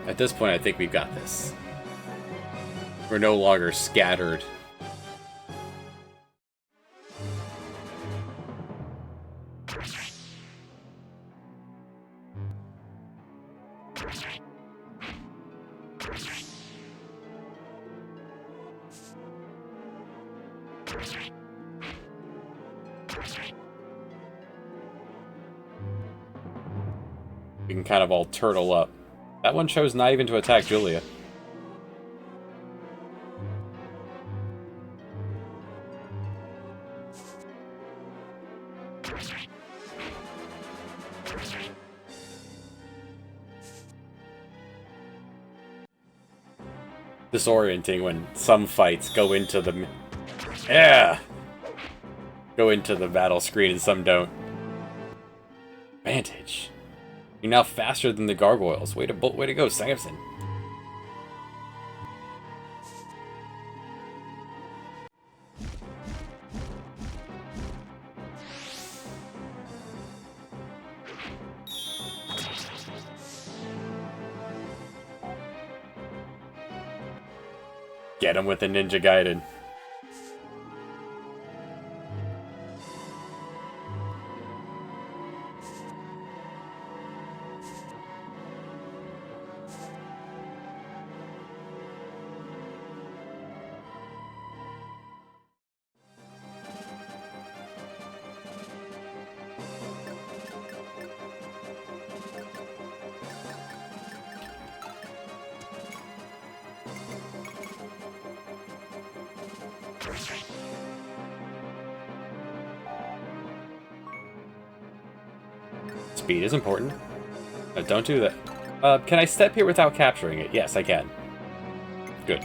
At this point, I think we've got this. We're no longer scattered. We can kind of all turtle up. That one chose not even to attack Julia. Disorienting when some fights go into the... Yeah! Go into the battle screen and some don't. Advantage. You're now faster than the gargoyles. Way to go, Samson. Get him with the Ninja Gaiden. Speed is important. Don't do that. Can I step here without capturing it? Yes, I can. Good.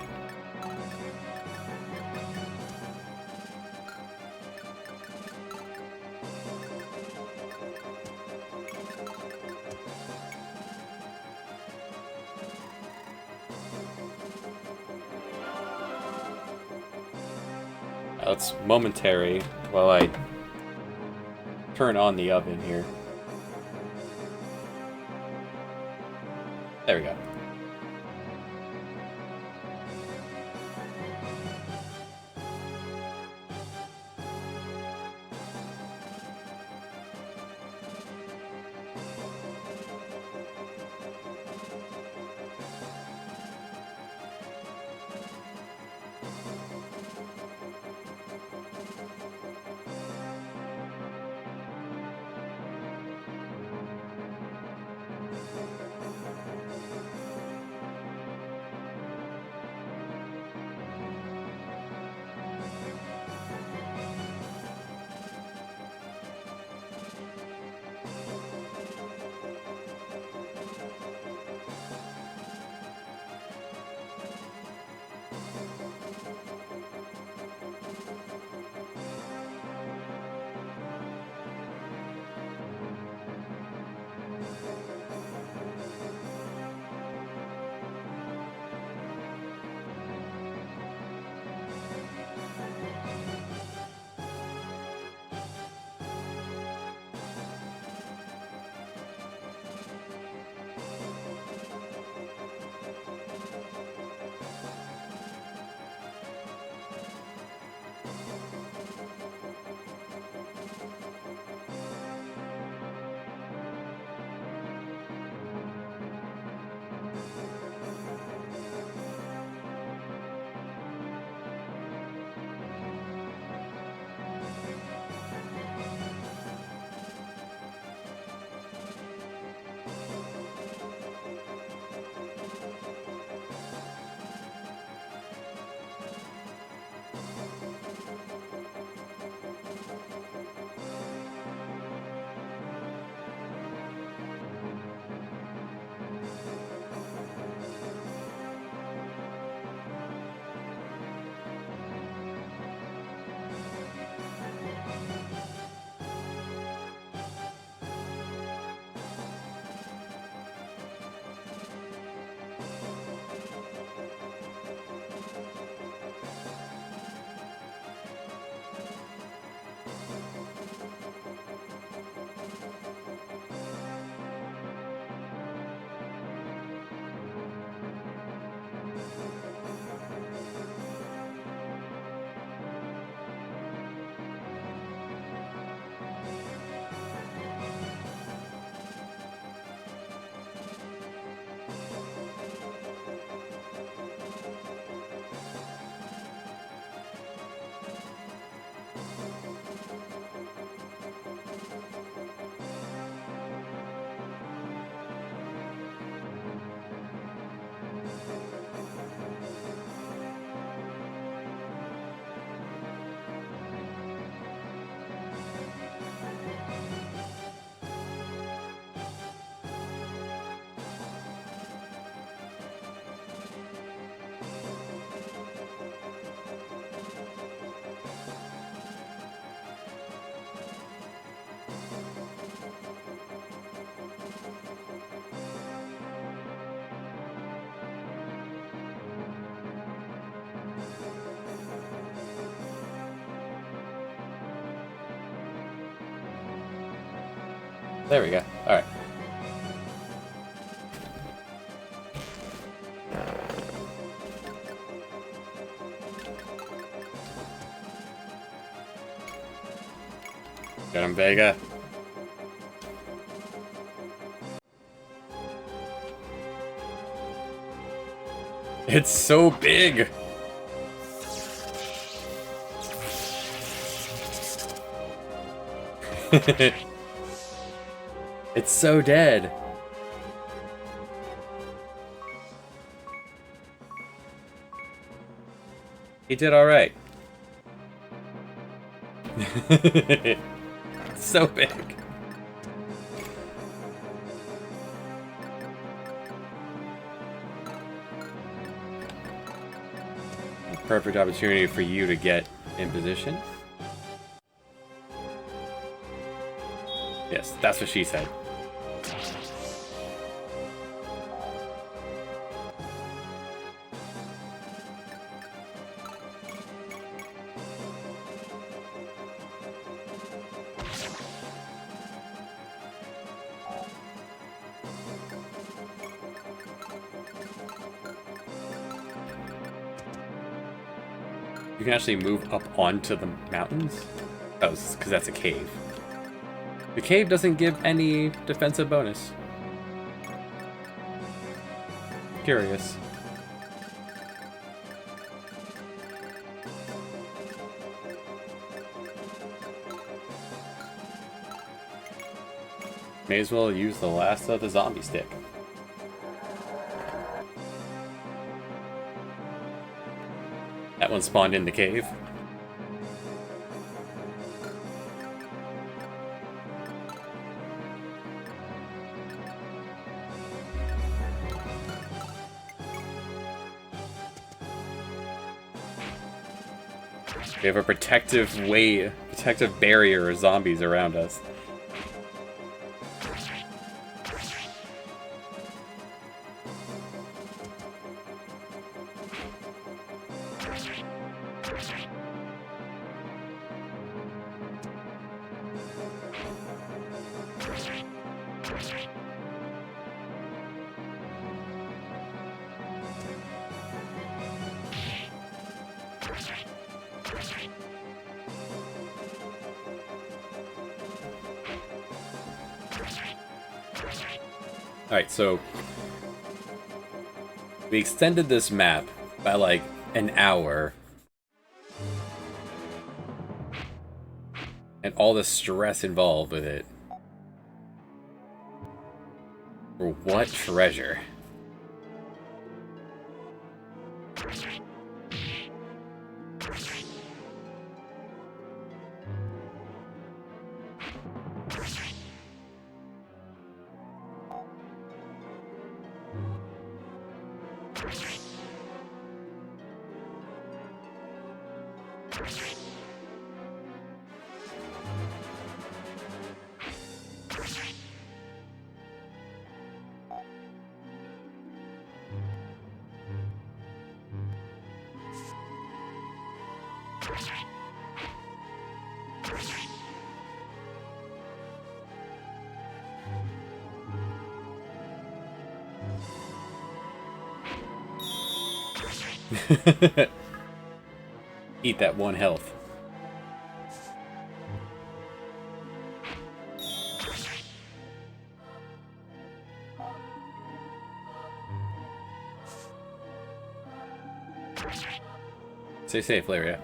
That's momentary while I turn on the oven here. There we go. There we go. Alright. Get him, Vega. It's so big! It's so dead. He did alright. So big. Perfect opportunity for you to get in position. Yes, that's what she said. You can actually move up onto the mountains? That was because that's a cave. The cave doesn't give any defensive bonus. Curious. May as well use the last of the zombie stick. That one spawned in the cave. We have a protective barrier of zombies around us. Alright, so we extended this map by like an hour. And all the stress involved with it. For what treasure? Eat that one health. Stay safe, Laria.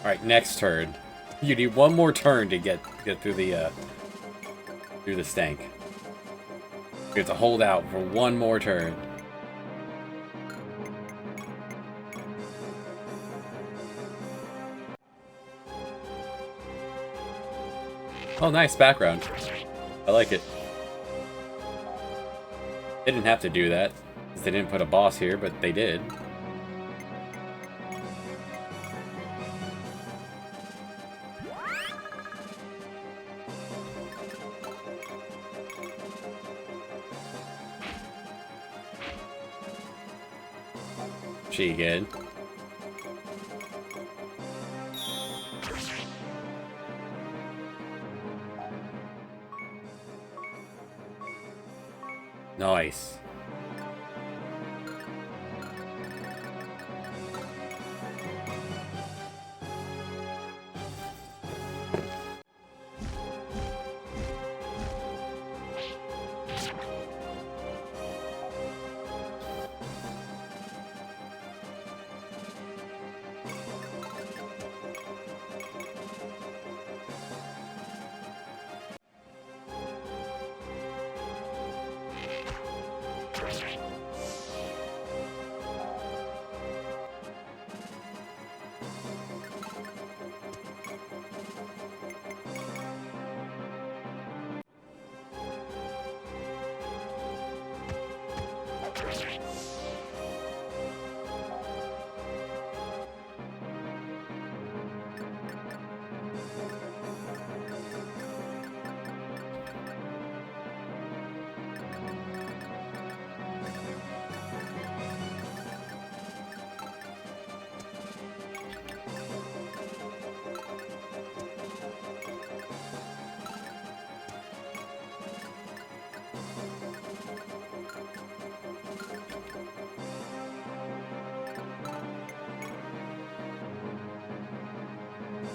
Alright, next turn. You need one more turn to get through the stank. You have to hold out for one more turn. Oh, nice background. I like it. They didn't have to do that, because they didn't put a boss here, but they did. She good. Nice.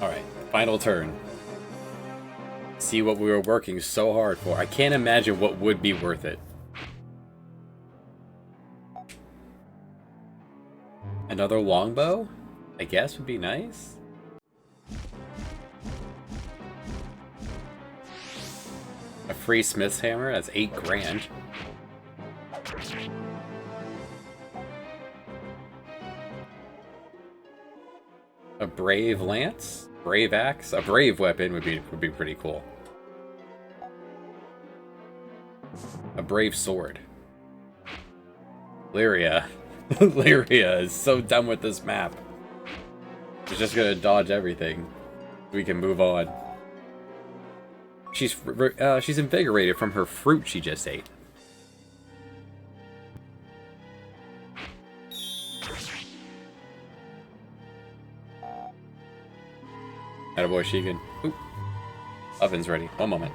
Alright, final turn. See what we were working so hard for. I can't imagine what would be worth it. Another longbow, I guess, would be nice. A free smith's hammer, that's 8 grand. A brave lance? Brave axe? A brave weapon would be pretty cool. A brave sword. Lyria. Lyria is so done with this map. She's just gonna dodge everything. We can move on. She's invigorated from her fruit she just ate. Attaboy, Sheegan. Oop. Oven's ready. One moment.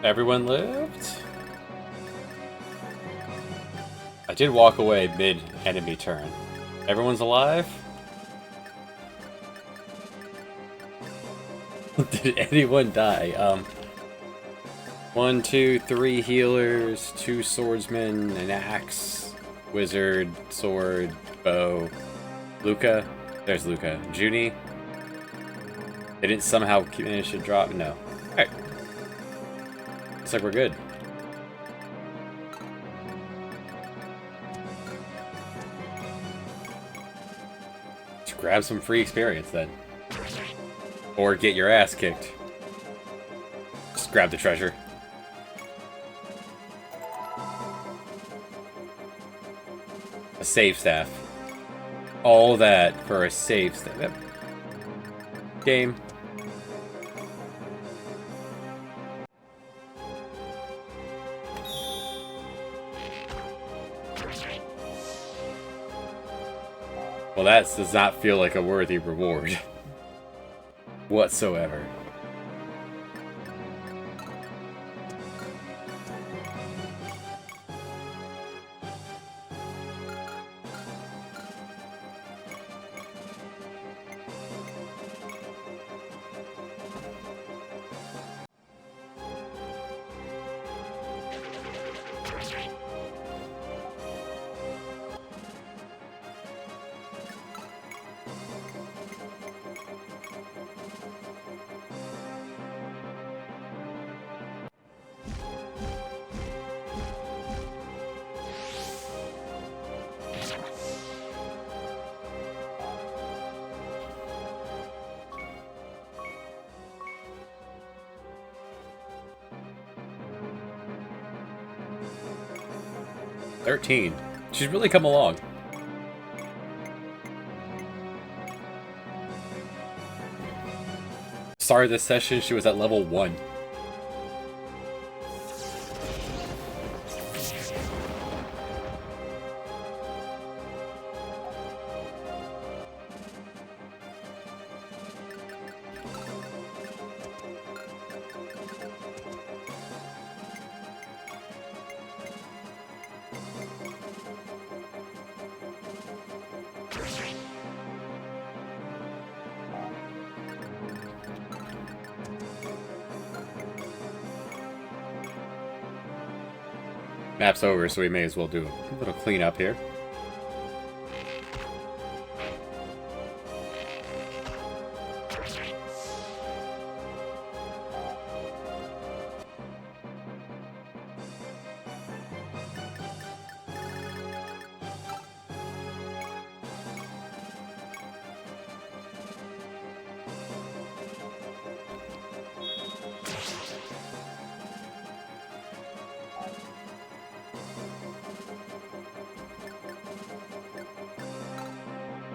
Everyone lived? I did walk away mid-enemy turn. Everyone's alive? Did anyone die? 1, 2, 3 healers, 2 swordsmen, an axe, wizard, sword, bow. Luca? There's Luca. Junie? They didn't somehow manage to drop? No. Alright. Looks like we're good. Let's grab some free experience then. Or get your ass kicked. Just grab the treasure. A save staff. All that for a save state. Yep. Game. Well, that does not feel like a worthy reward. Whatsoever. "13. She's really come along. Started this session, she was at level 1. Map's over, so we may as well do a little cleanup here.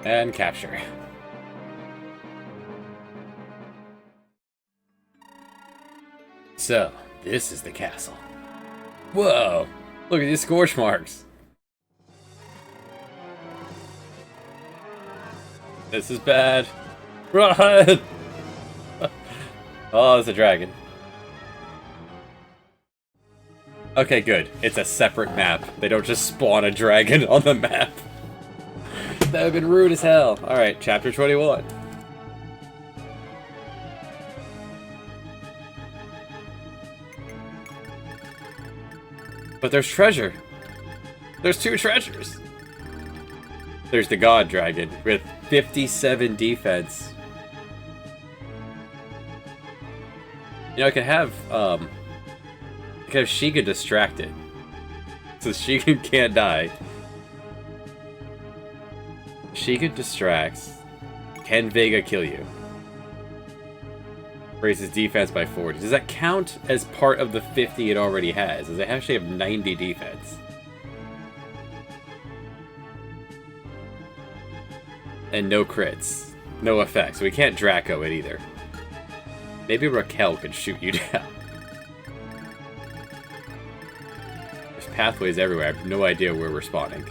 And capture. So, this is the castle. Whoa! Look at these scorch marks! This is bad. Run! Oh, it's a dragon. Okay, good. It's a separate map. They don't just spawn a dragon on the map. That would have been rude as hell. Alright, chapter 21. But there's treasure. There's 2 treasures. There's the god dragon with 57 defense. You know, I could have Shiga distracted. So Shiga can't die. Shiga distracts. Can Vega kill you? Raises defense by 40. Does that count as part of the 50 it already has? Does it actually have 90 defense? And no crits. No effects. So we can't Draco it either. Maybe Raquel could shoot you down. There's pathways everywhere. I have no idea where we're spawning.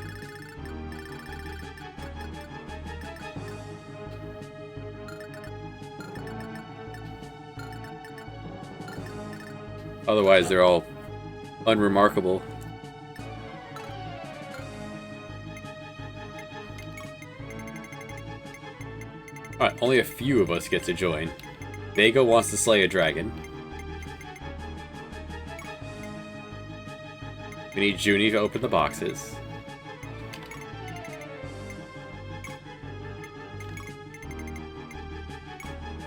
Otherwise, they're all unremarkable. Alright, only a few of us get to join. Vega wants to slay a dragon. We need Junie to open the boxes.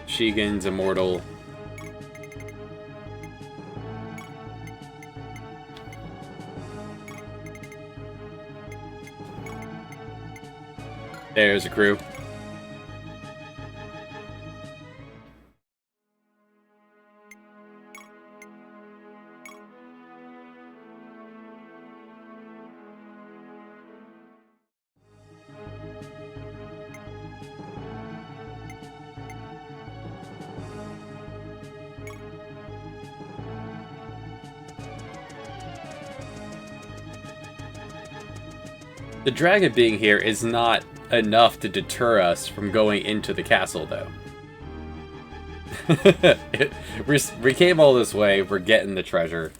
Shigen's immortal. There's a crew. The dragon being here is not enough to deter us from going into the castle, though. We came all this way, we're getting the treasure.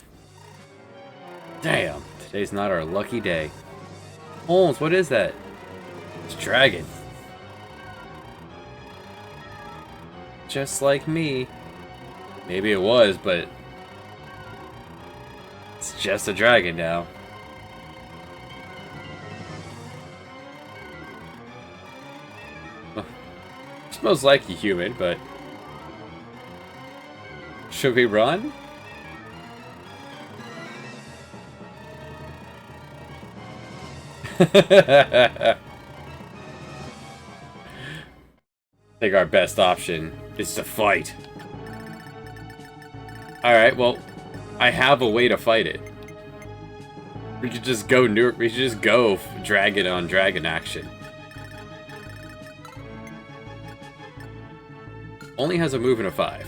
Damn, today's not our lucky day. Holmes, what is that? It's a dragon. Just like me. Maybe it was, but it's just a dragon now. It's most likely human, but should we run? I think our best option is to fight. Alright, well, I have a way to fight it. We could just go dragon on dragon action. Only has a move and a 5.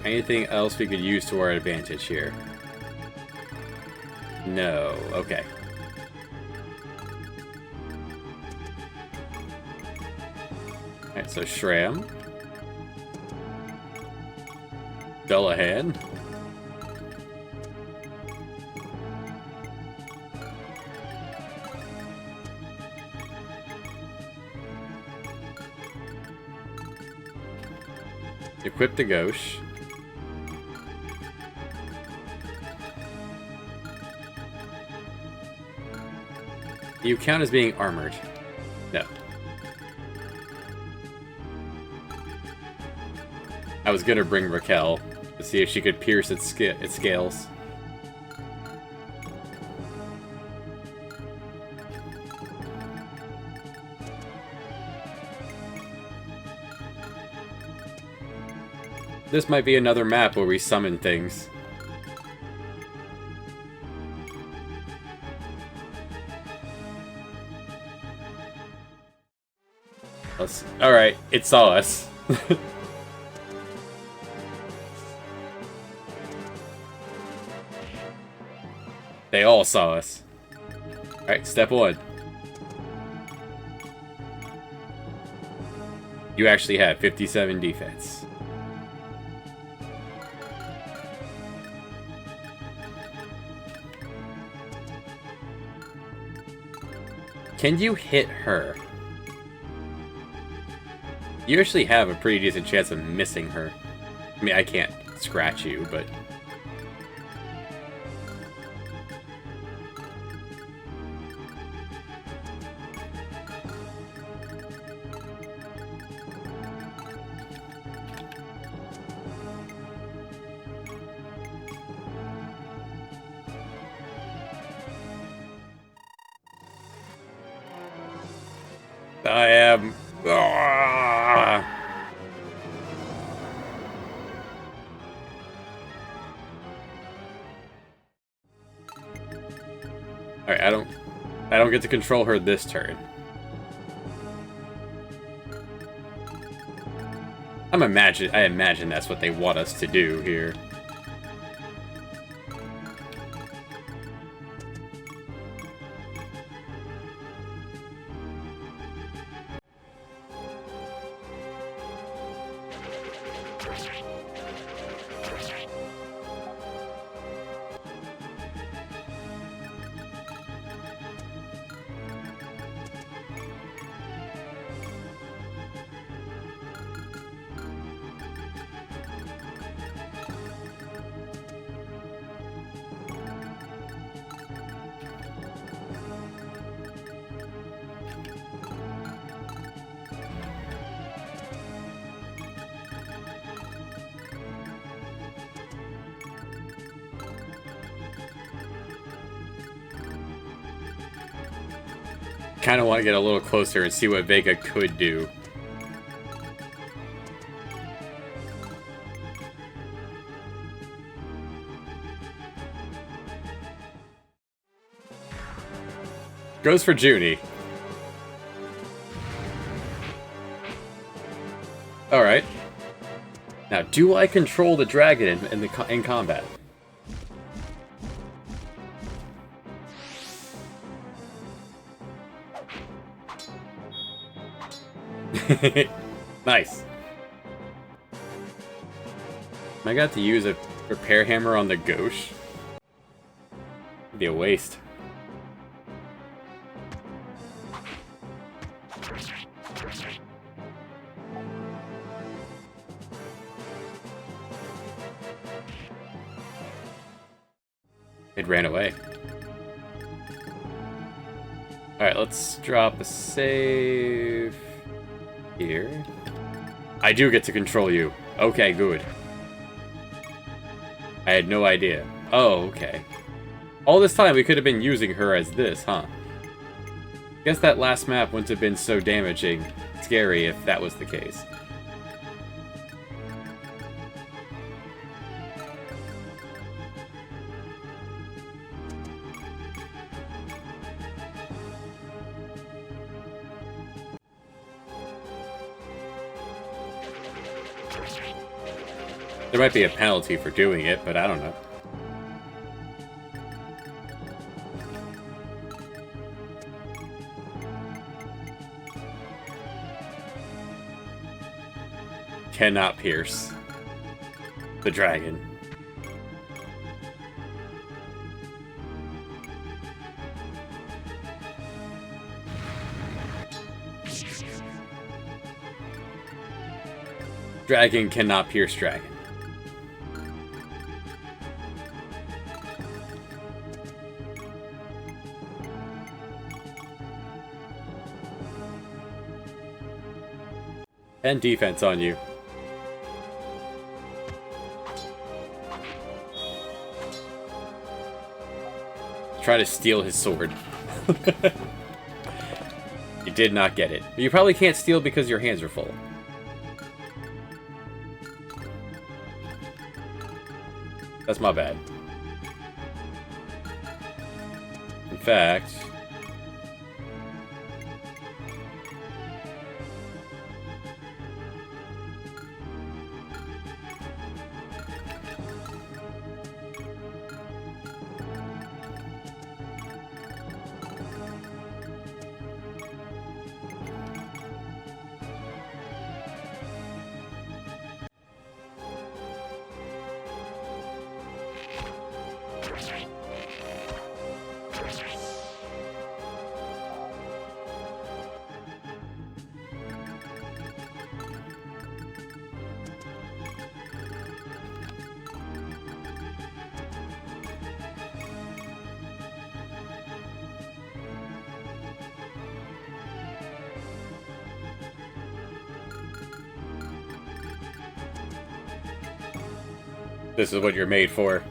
Anything else we could use to our advantage here? No. Okay. Alright, so Shram. Dullahan. Equip the Gauche. You count as being armored. No. I was gonna bring Raquel to see if she could pierce its scales. This might be another map where we summon things. Alright, it saw us. They all saw us. Alright, step 1. You actually have 57 defense. Can you hit her? You actually have a pretty decent chance of missing her. I mean, I can't scratch you, but... I am... Alright, I don't get to control her this turn. I imagine that's what they want us to do here. Kind of want to get a little closer and see what Vega could do. Goes for Junie. Alright. Now, do I control the dragon in combat? Nice. I got to use a repair hammer on the gauche. It'd be a waste. It ran away. Alright, let's drop a save here. I do get to control you. Okay, good. I had no idea. Oh, okay. All this time we could have been using her as this, huh? Guess that last map wouldn't have been so scary if that was the case. There might be a penalty for doing it, but I don't know. Cannot pierce the dragon. Dragon cannot pierce dragon. And defense on you. Try to steal his sword. You did not get it. You probably can't steal because your hands are full. That's my bad. In fact... This is what you're made for.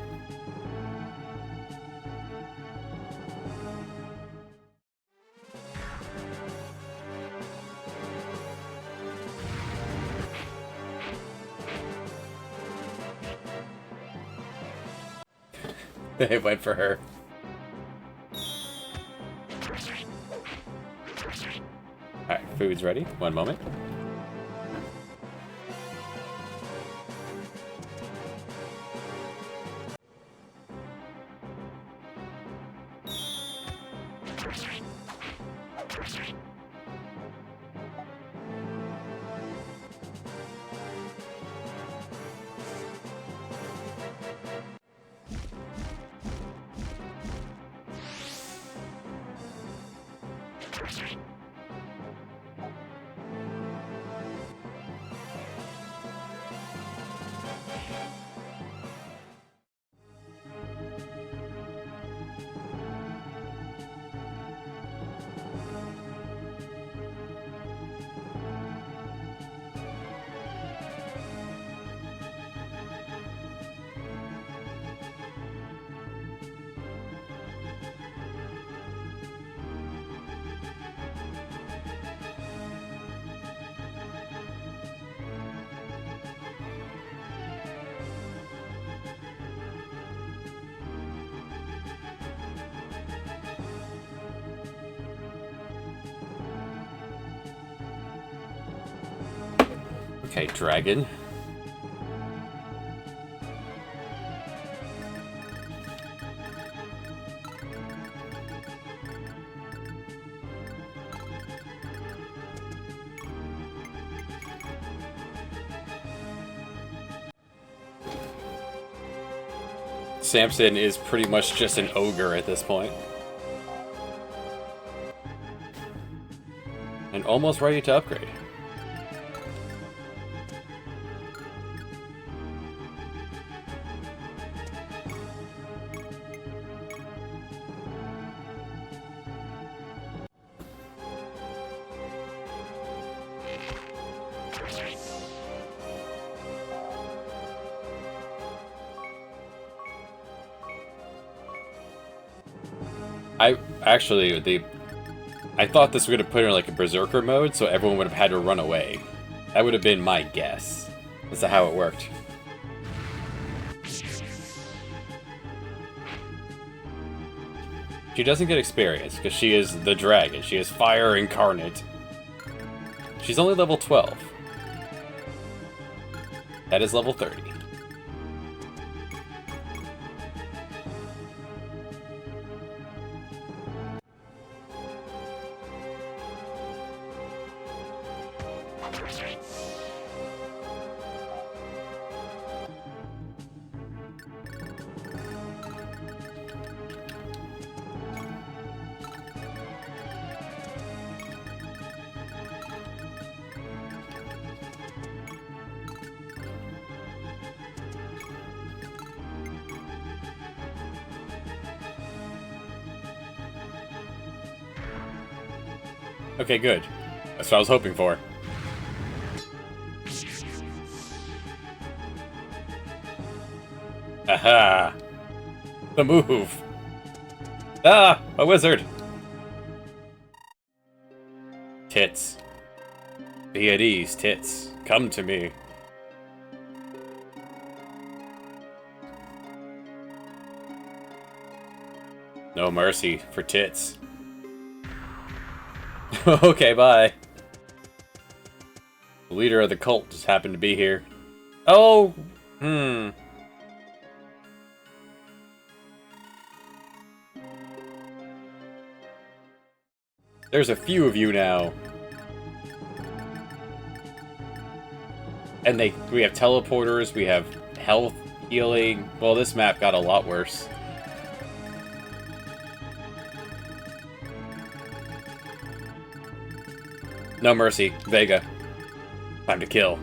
They went for her. Alright, food's ready. One moment. Okay, dragon. Samson is pretty much just an ogre at this point. And almost ready to upgrade. I thought this would have put her in like a berserker mode, so everyone would have had to run away. That would have been my guess. That's how it worked. She doesn't get experience because she is the dragon. She is fire incarnate. She's only level 12. That is level 30. Okay, good. That's what I was hoping for. Aha! The move! Ah! A wizard! Tits. Be at ease, tits. Come to me. No mercy for tits. Okay, bye. The leader of the cult just happened to be here. Oh! There's a few of you now. And we have teleporters, we have health, healing. Well, this map got a lot worse. No mercy, Vega. Time to kill.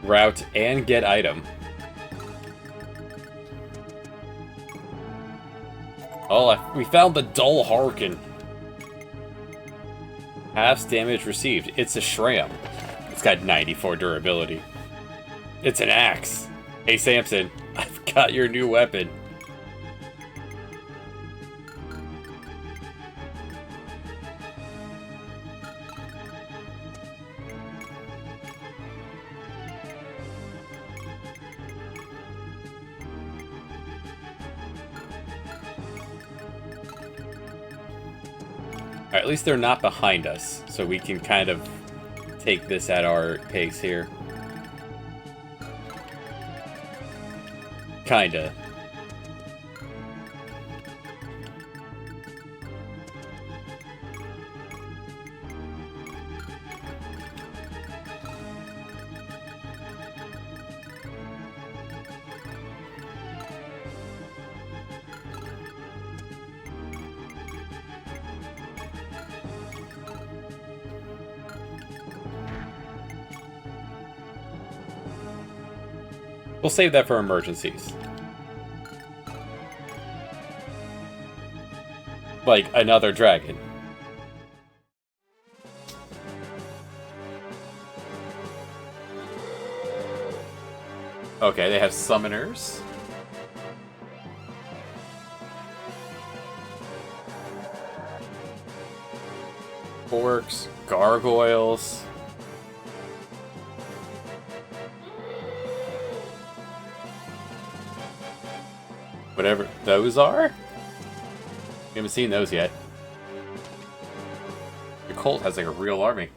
Route and get item. Oh, we found the dull Harkin. Half damage received. It's a Shram. It's got 94 durability. It's an axe. Hey, Samson, I've got your new weapon. Alright, at least they're not behind us, so we can kind of take this at our pace here. Kinda. We'll save that for emergencies. Like another dragon. Okay, they have summoners. Orcs, gargoyles. Whatever those are? We haven't seen those yet. The cult has like a real army.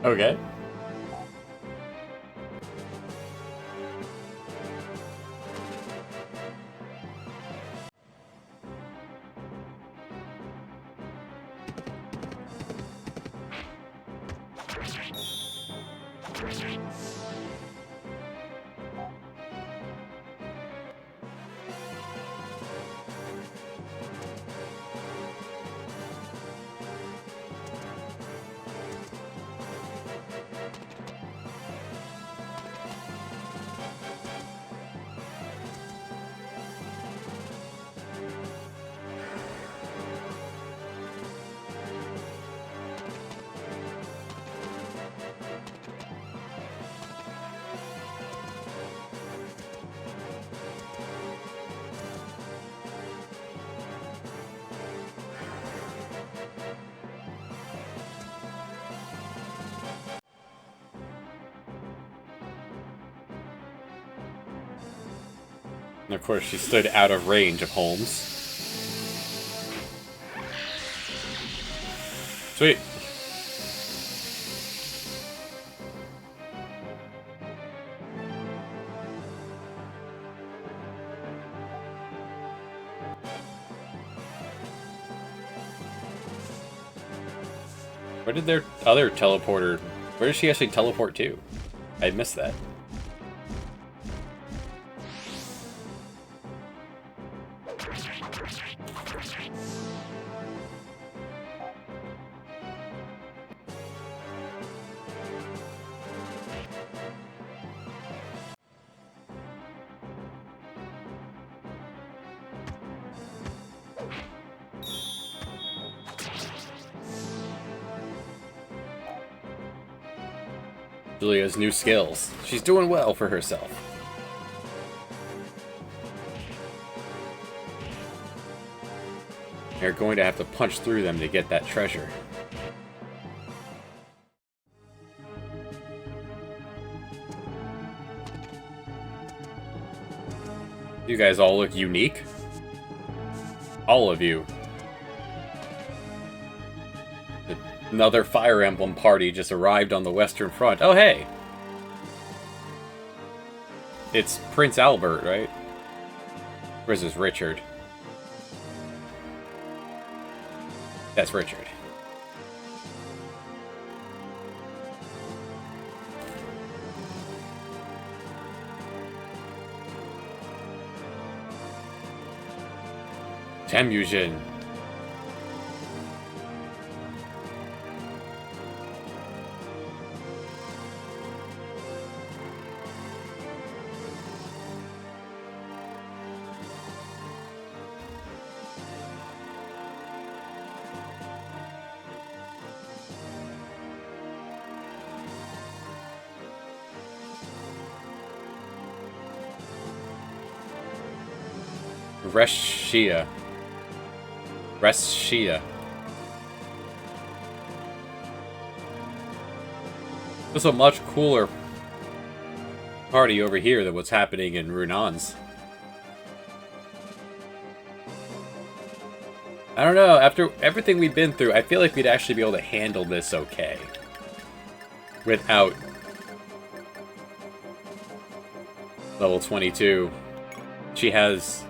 Okay. And of course, she stood out of range of Holmes. Sweet. Where did their other teleporter... Where did she actually teleport to? I missed that. Julia's new skills. She's doing well for herself. You're going to have to punch through them to get that treasure. You guys all look unique. All of you. Another Fire Emblem party just arrived on the Western Front. Oh, hey! It's Prince Albert, right? Or is this Richard? That's Richard. Temujin. Reshia. This is a much cooler party over here than what's happening in Runan's. I don't know, after everything we've been through, I feel like we'd actually be able to handle this okay. Without level 22. She has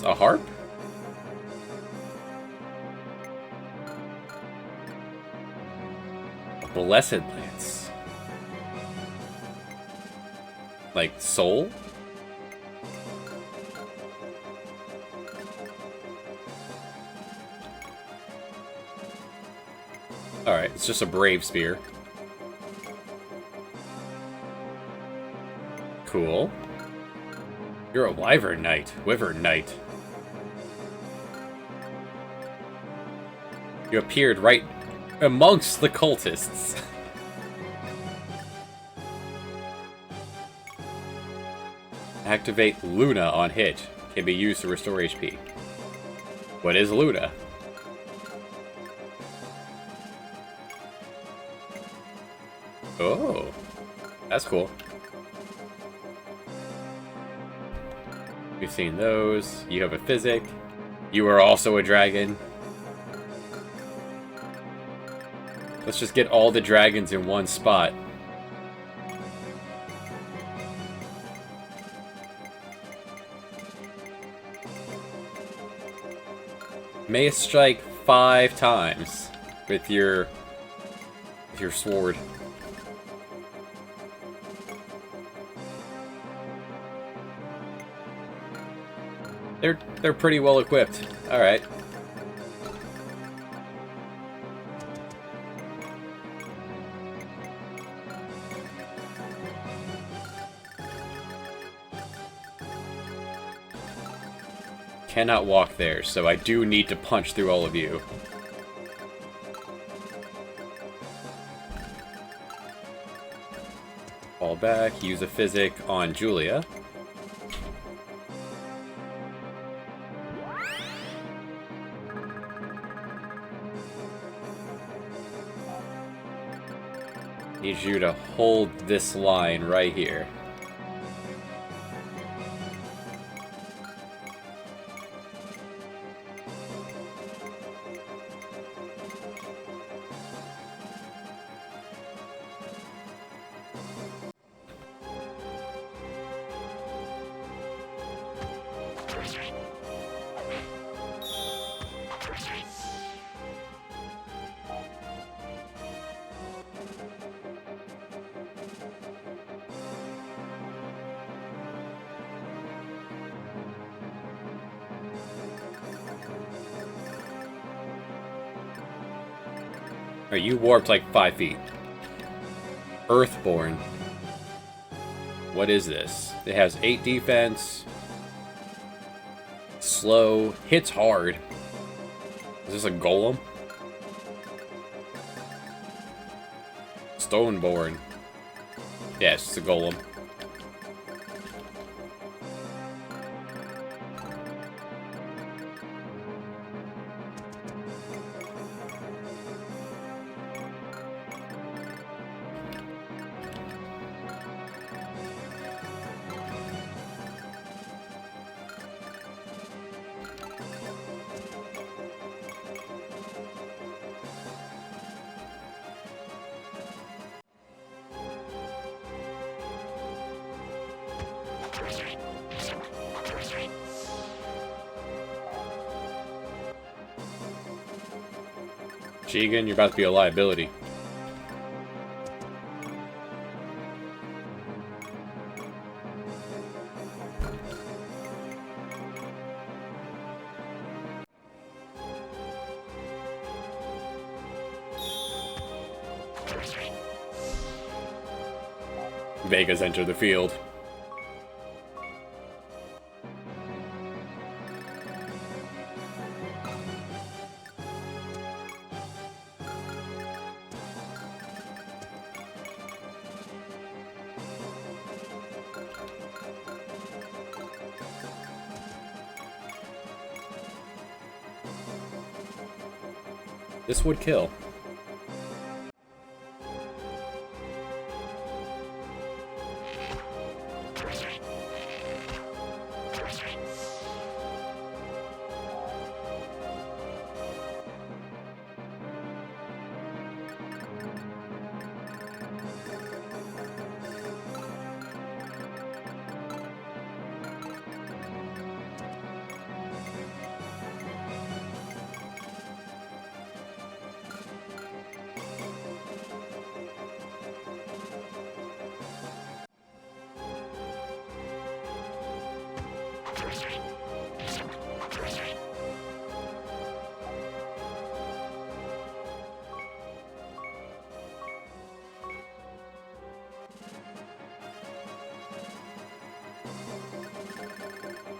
a harp? A blessed lance. Like soul? Alright, it's just a brave spear. Cool. You're a wyvern knight. Wyvern knight. You appeared right amongst the cultists. Activate Luna on hit. Can be used to restore HP. What is Luna? Oh. That's cool. We've seen those. You have a physic. You are also a dragon. Let's just get all the dragons in one spot. May strike 5 times with your sword. They're pretty well equipped. All right. Cannot walk there, so I do need to punch through all of you. Fall back, use a physic on Julia. Need you to hold this line right here. Alright, you warped like 5 feet. Earthborn. What is this? It has 8 defense. Slow. Hits hard. Is this a golem? Stoneborn. Yes, it's a golem. Jigen, you're about to be a liability. Vega's entered the field. This would kill.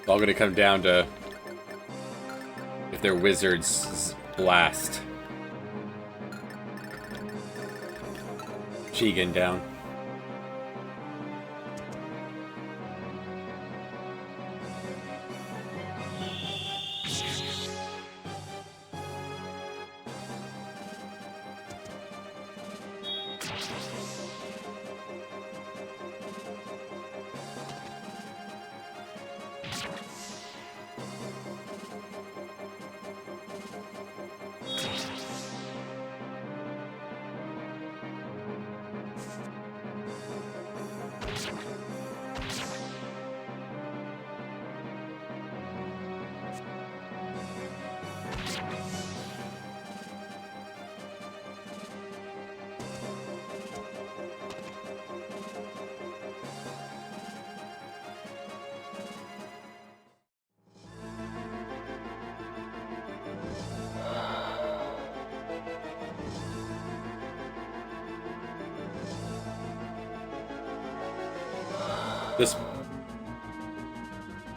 It's all gonna come down to if their wizards blast. Jigen down.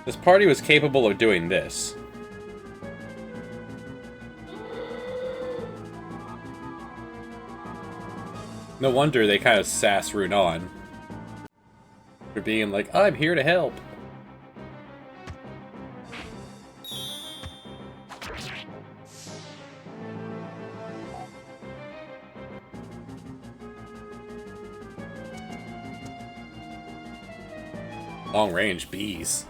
This party was capable of doing this. No wonder they kind of sass Rune on for being like, I'm here to help. Long range bees.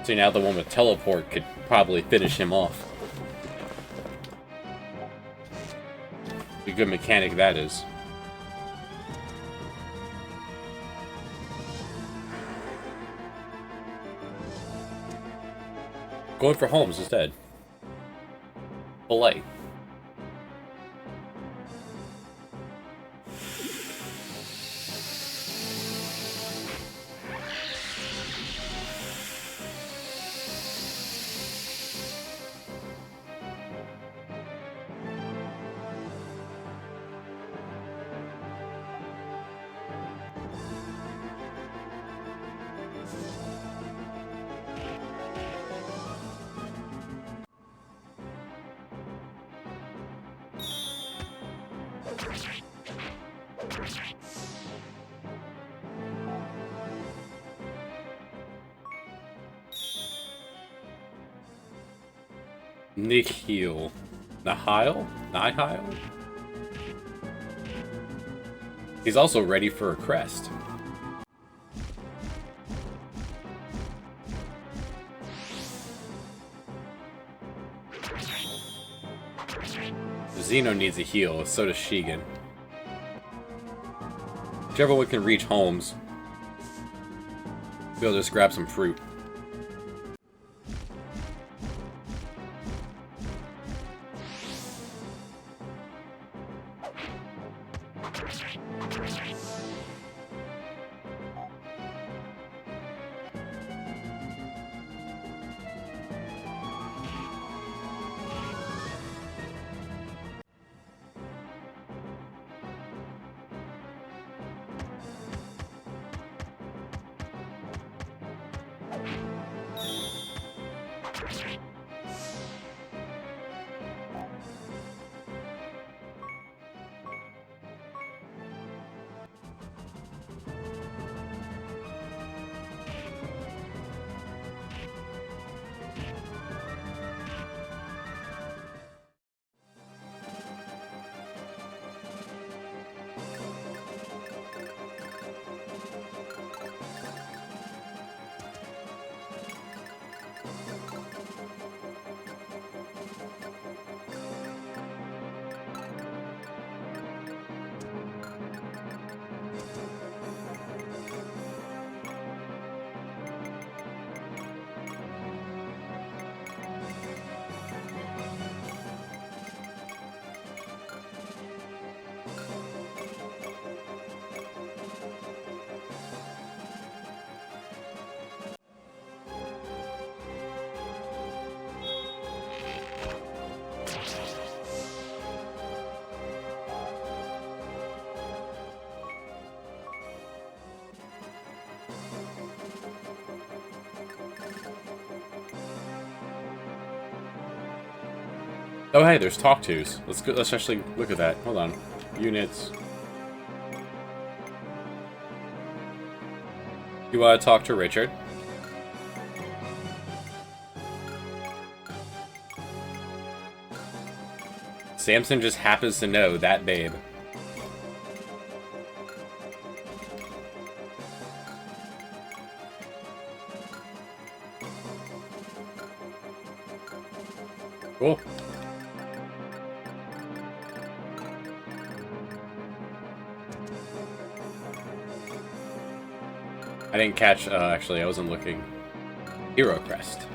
So now the one with teleport could probably finish him off. A good mechanic that is. Going for Holmes instead. Polite. Nihil. Nihil? He's also ready for a crest. Xeno needs a heal, so does Shigen. Whichever one can reach Holmes, we'll just grab some fruit. Oh hey, there's talk tos. Let's go. Let's actually look at that. Hold on. Units. You want to talk to Richard? Samson just happens to know that babe. Cool. I didn't catch, actually, I wasn't looking. Hero Crest.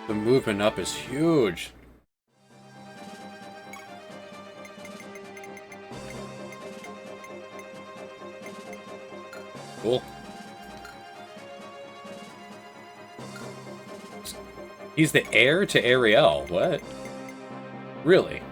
The movement up is huge. Cool. He's the heir to Ariel. What? Really?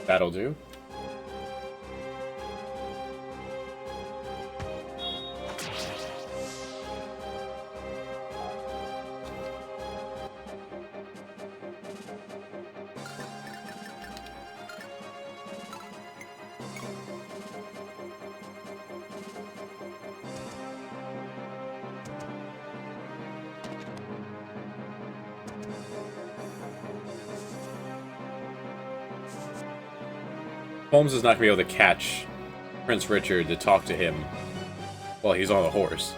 That'll do. Holmes is not going to be able to catch Prince Richard to talk to him while he's on a horse.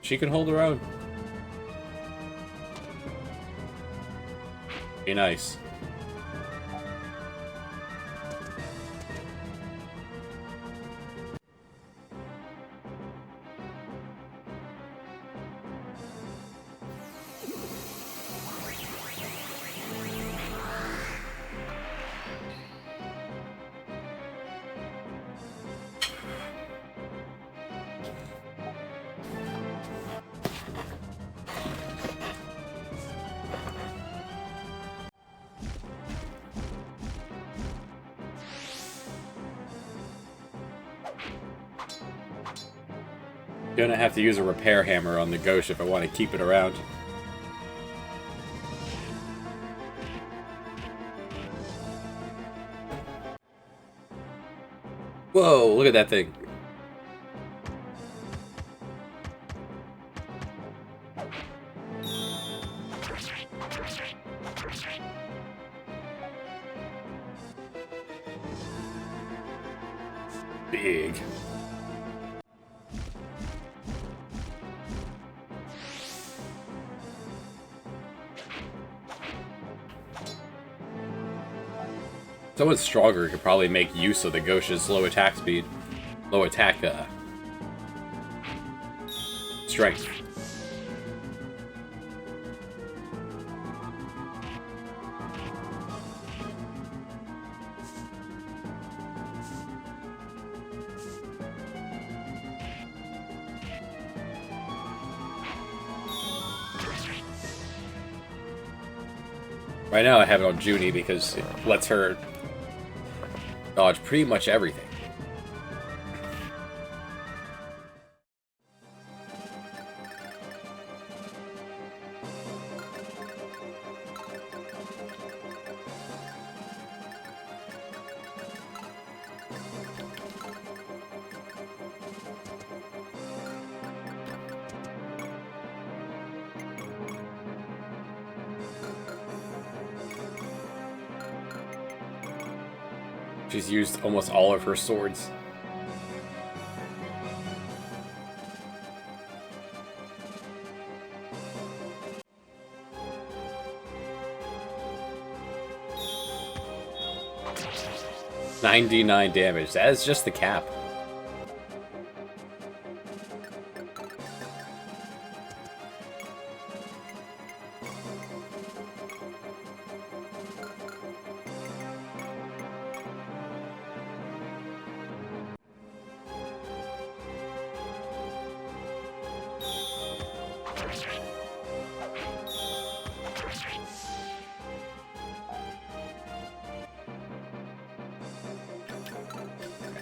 She can hold her own. Be nice. Gonna have to use a repair hammer on the ghost if I want to keep it around. Whoa, look at that thing. Big. Someone stronger could probably make use of the Gosha's low attack speed. Low attack, strength. Right now I have it on Junie because it lets her dodge pretty much everything. She's used almost all of her swords. $99 damage. That is just the cap.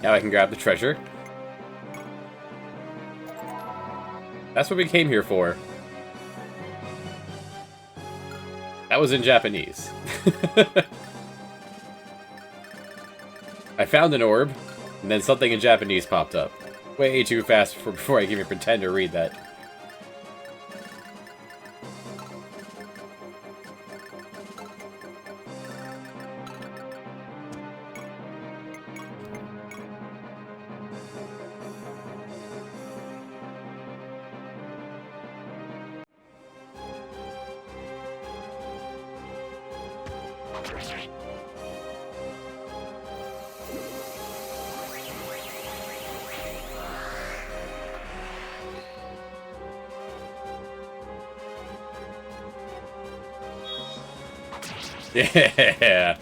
Now I can grab the treasure. That's what we came here for. That was in Japanese. I found an orb, and then something in Japanese popped up. Way too fast before I can even pretend to read that. Yeah.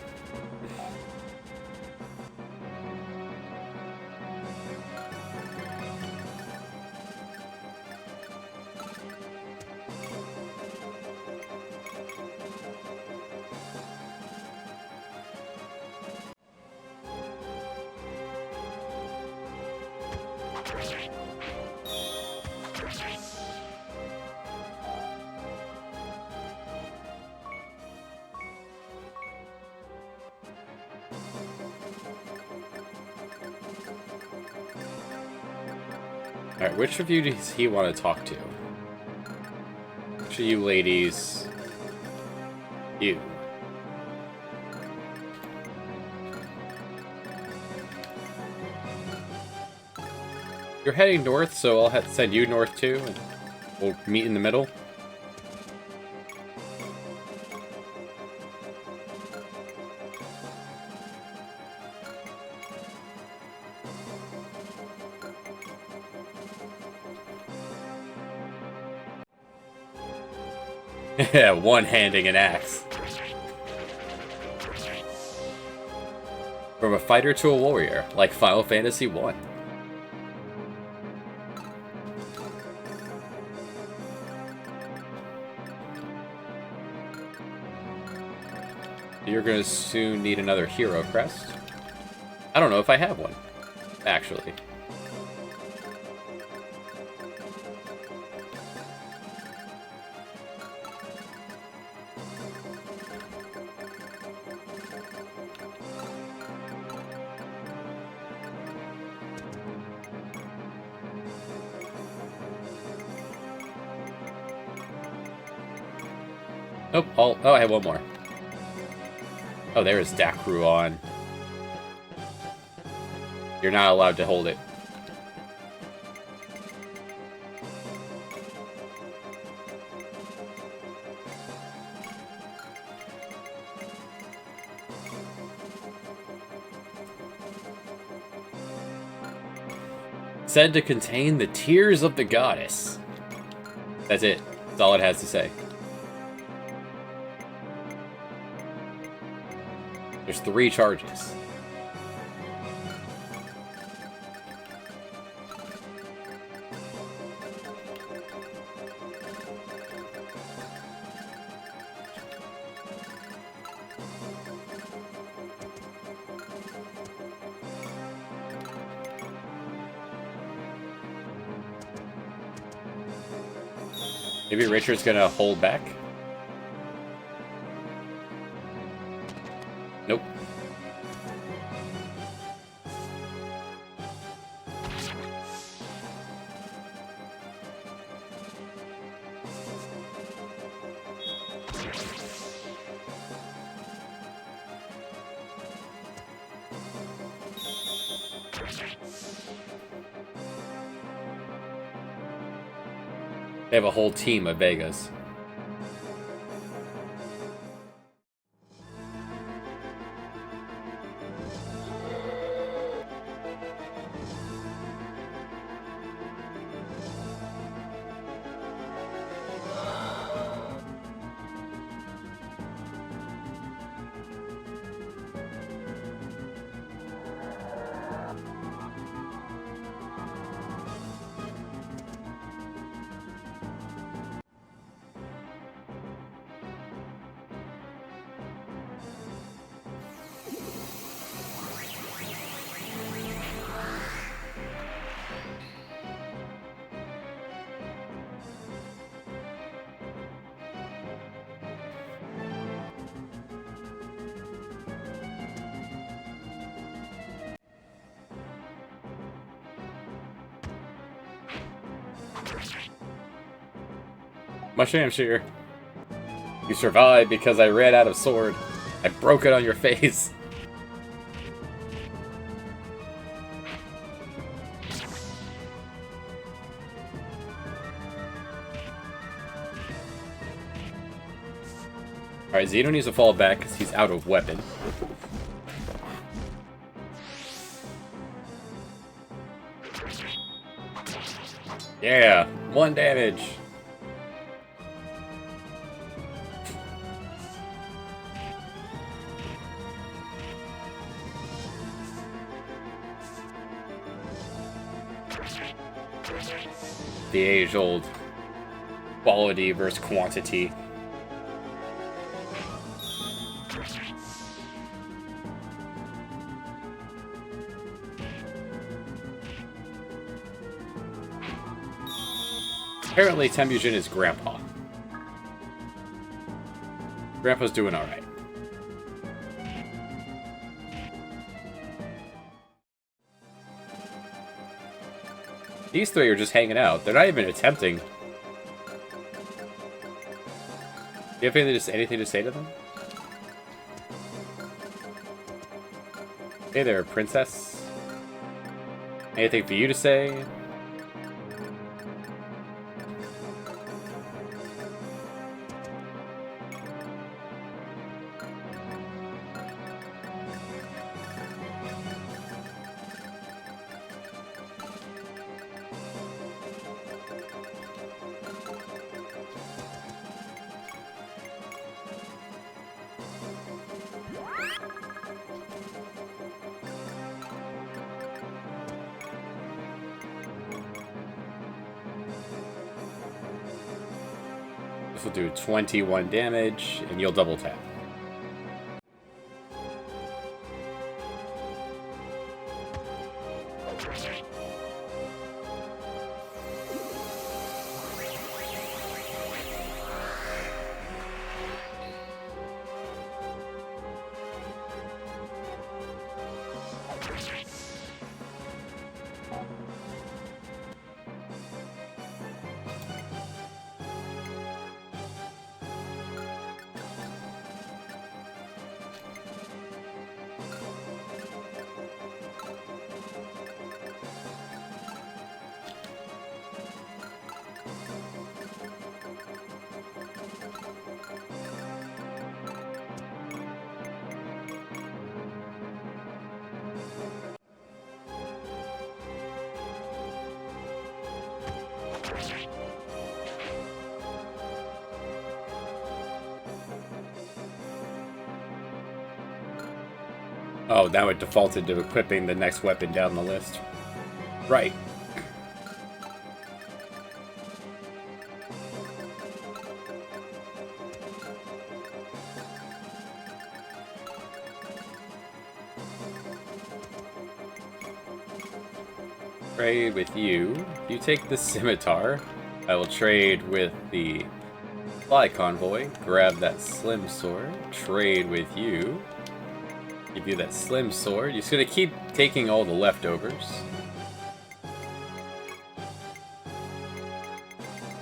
Alright, which of you does he want to talk to? Which of you ladies? You. You're heading north, so I'll send you north too, and we'll meet in the middle. Yeah, one-handing an axe. From a fighter to a warrior, like Final Fantasy 1. You're gonna soon need another hero crest. I don't know if I have one, actually. Nope. Oh, I have one more. Oh, there is Dakru on. You're not allowed to hold it. Said to contain the tears of the goddess. That's it. That's all it has to say. There's 3 charges. Maybe Richard's gonna hold back? Nope. They have a whole team of Vegas. Mushamshire. You survived because I ran out of sword. I broke it on your face. Alright, Xeno needs to fall back because he's out of weapon. Yeah, 1 damage. The age-old quality versus quantity. Apparently, Temujin is Grandpa. Grandpa's doing alright. These three are just hanging out. They're not even attempting. Do you have anything to say to them? Hey there, princess. Anything for you to say? This will do 21 damage, and you'll double tap. Oh, now it defaulted to equipping the next weapon down the list. Right. Trade with you. You take the scimitar. I will trade with the fly convoy. Grab that slim sword. Trade with you. Give you that slim sword. You're just gonna keep taking all the leftovers.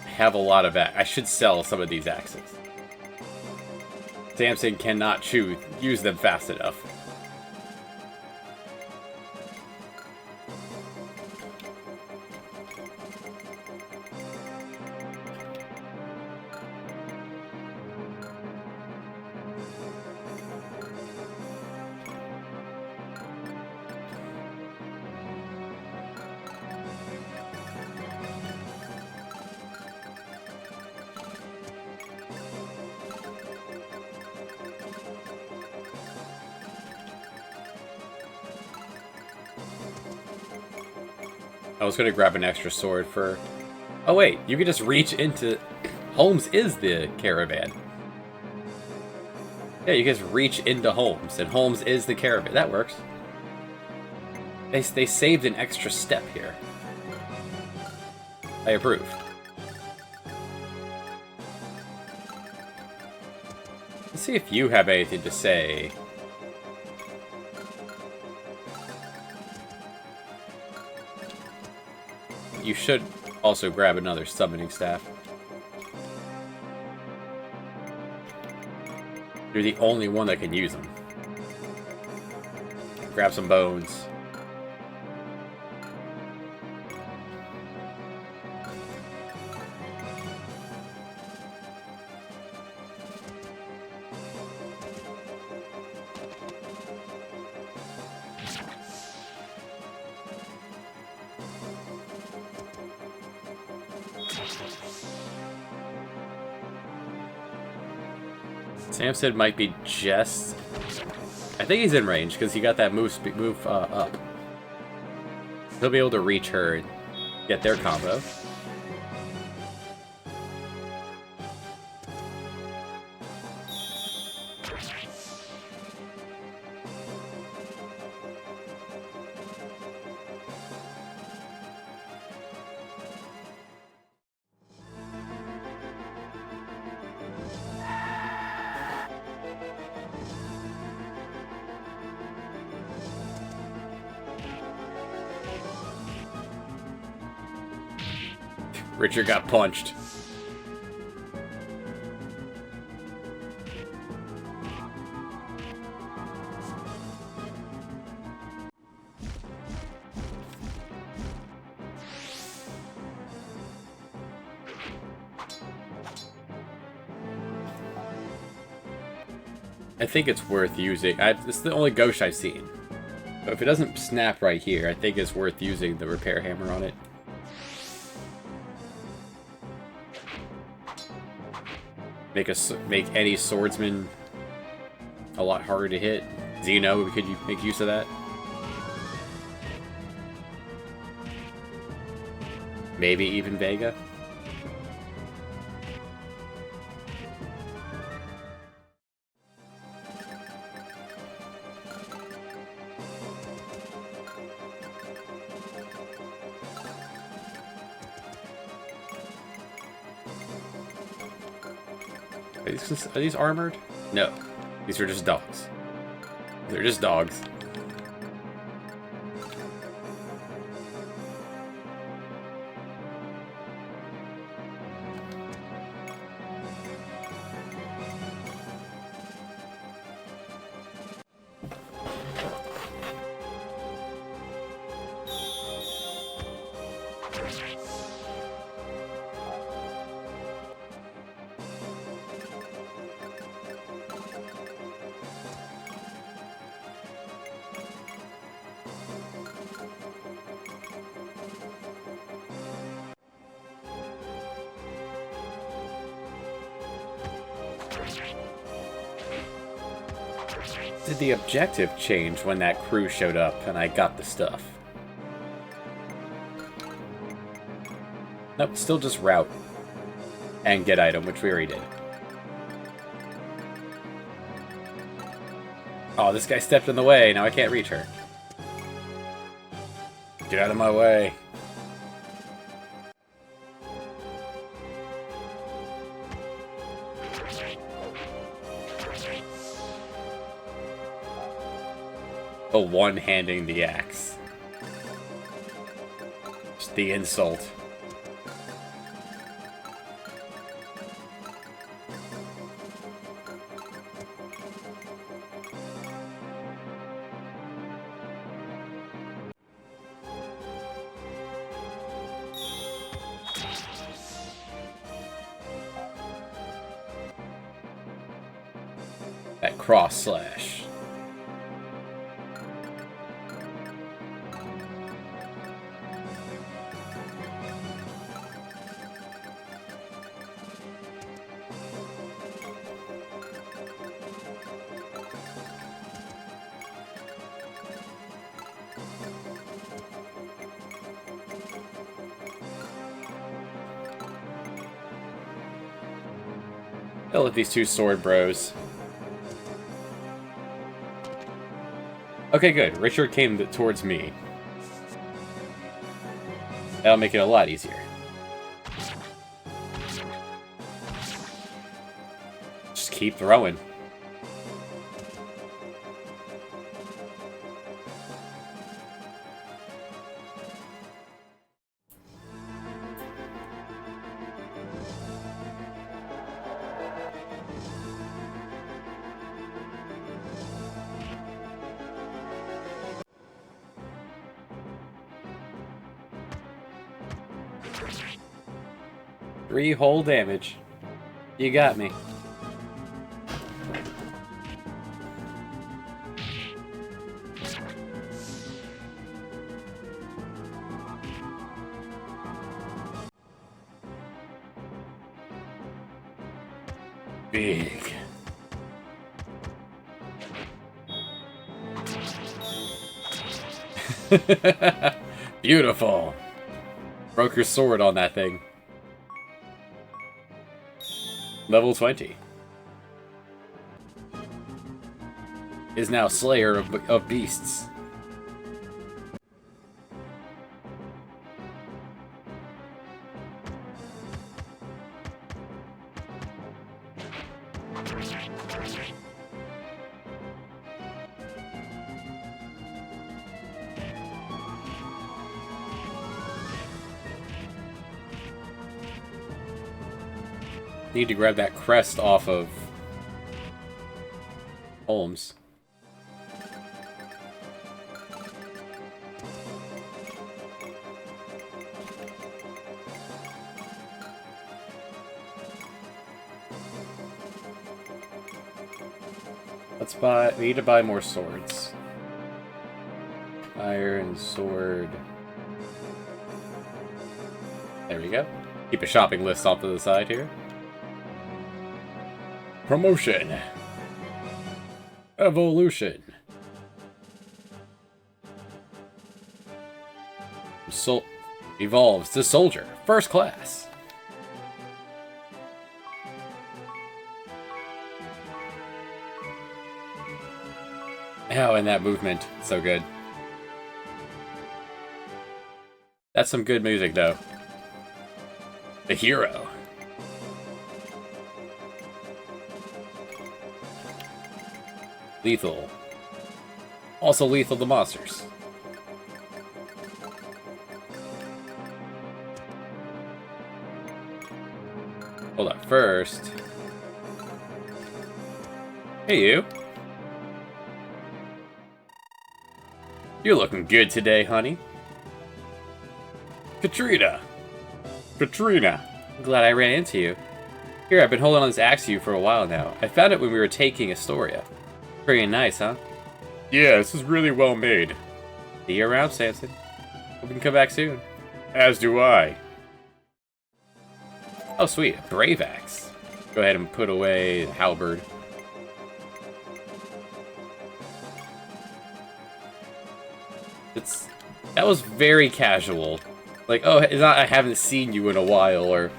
I have a lot of I should sell some of these axes. Samson cannot use them fast enough. I was gonna grab an extra sword for... Oh wait, you can just reach into... Holmes is the caravan. Yeah, you can just reach into Holmes, and Holmes is the caravan. That works. They saved an extra step here. I approve. Let's see if you have anything to say. You should also grab another summoning staff. You're the only one that can use them. Grab some bones. Samson might be just... I think he's in range, because he got that move up. He'll be able to reach her and get their combo. Richard got punched. I think it's worth using. It's the only ghost I've seen. So if it doesn't snap right here, I think it's worth using the repair hammer on it. Make any swordsman a lot harder to hit. Xeno, could you make use of that? Maybe even Vega? Are these armored? No. These are just dogs. They're just dogs. Did the objective change when that crew showed up and I got the stuff? Nope, still just route. And get item, which we already did. Oh, this guy stepped in the way, now I can't reach her. Get out of my way. Oh, one-handing the axe. Just the insult. That cross slash. Hell with these two sword bros. Okay, good. Richard came towards me. That'll make it a lot easier. Just keep throwing. Three whole damage. You got me. Big. Beautiful. Broke your sword on that thing. Level 20. Is now Slayer of Beasts. Need to grab that crest off of Holmes. Let's buy. We need to buy more swords. Iron sword. There we go. Keep a shopping list off to the side here. Promotion. Evolution. Evolves to soldier. First class. Oh, and that movement. So good. That's some good music, though. The hero. Lethal. Also lethal to monsters. Hold on, first. Hey, you. You're looking good today, honey. Katrina! Katrina! I'm glad I ran into you. Here, I've been holding on this axe to you for a while now. I found it when we were taking Astoria. Pretty nice, huh? Yeah, this is really well made. See you around, Samson. Hope we can come back soon. As do I. Oh, sweet. A brave axe. Go ahead and put away the halberd. That was very casual. Like, oh, it's not I haven't seen you in a while, or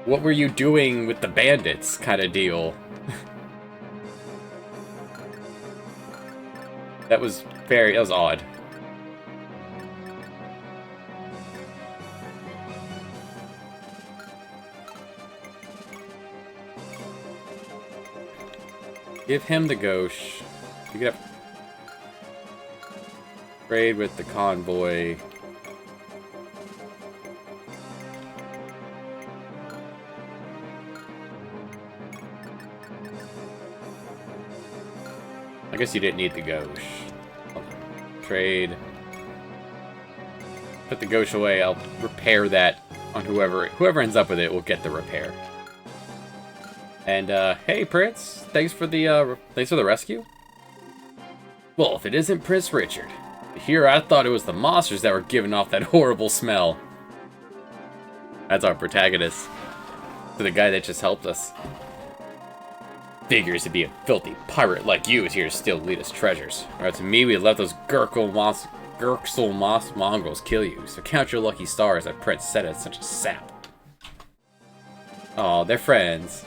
what were you doing with the bandits kind of deal. That was odd. Give him the gauche. You get trade with the convoy. I guess you didn't need the gauche. Trade. Put the gauche away. I'll repair that on whoever ends up with it will get the repair. And hey Prince, thanks for the rescue. Well, if it isn't Prince Richard. Here I thought it was the monsters that were giving off that horrible smell. That's our protagonist. To the guy that just helped us. Figures to be a filthy pirate like you is here to steal Lita's treasures. Or to me, we let those Gurksel mongrels kill you. So count your lucky stars that Prince said it's such a sap. Aw, they're friends.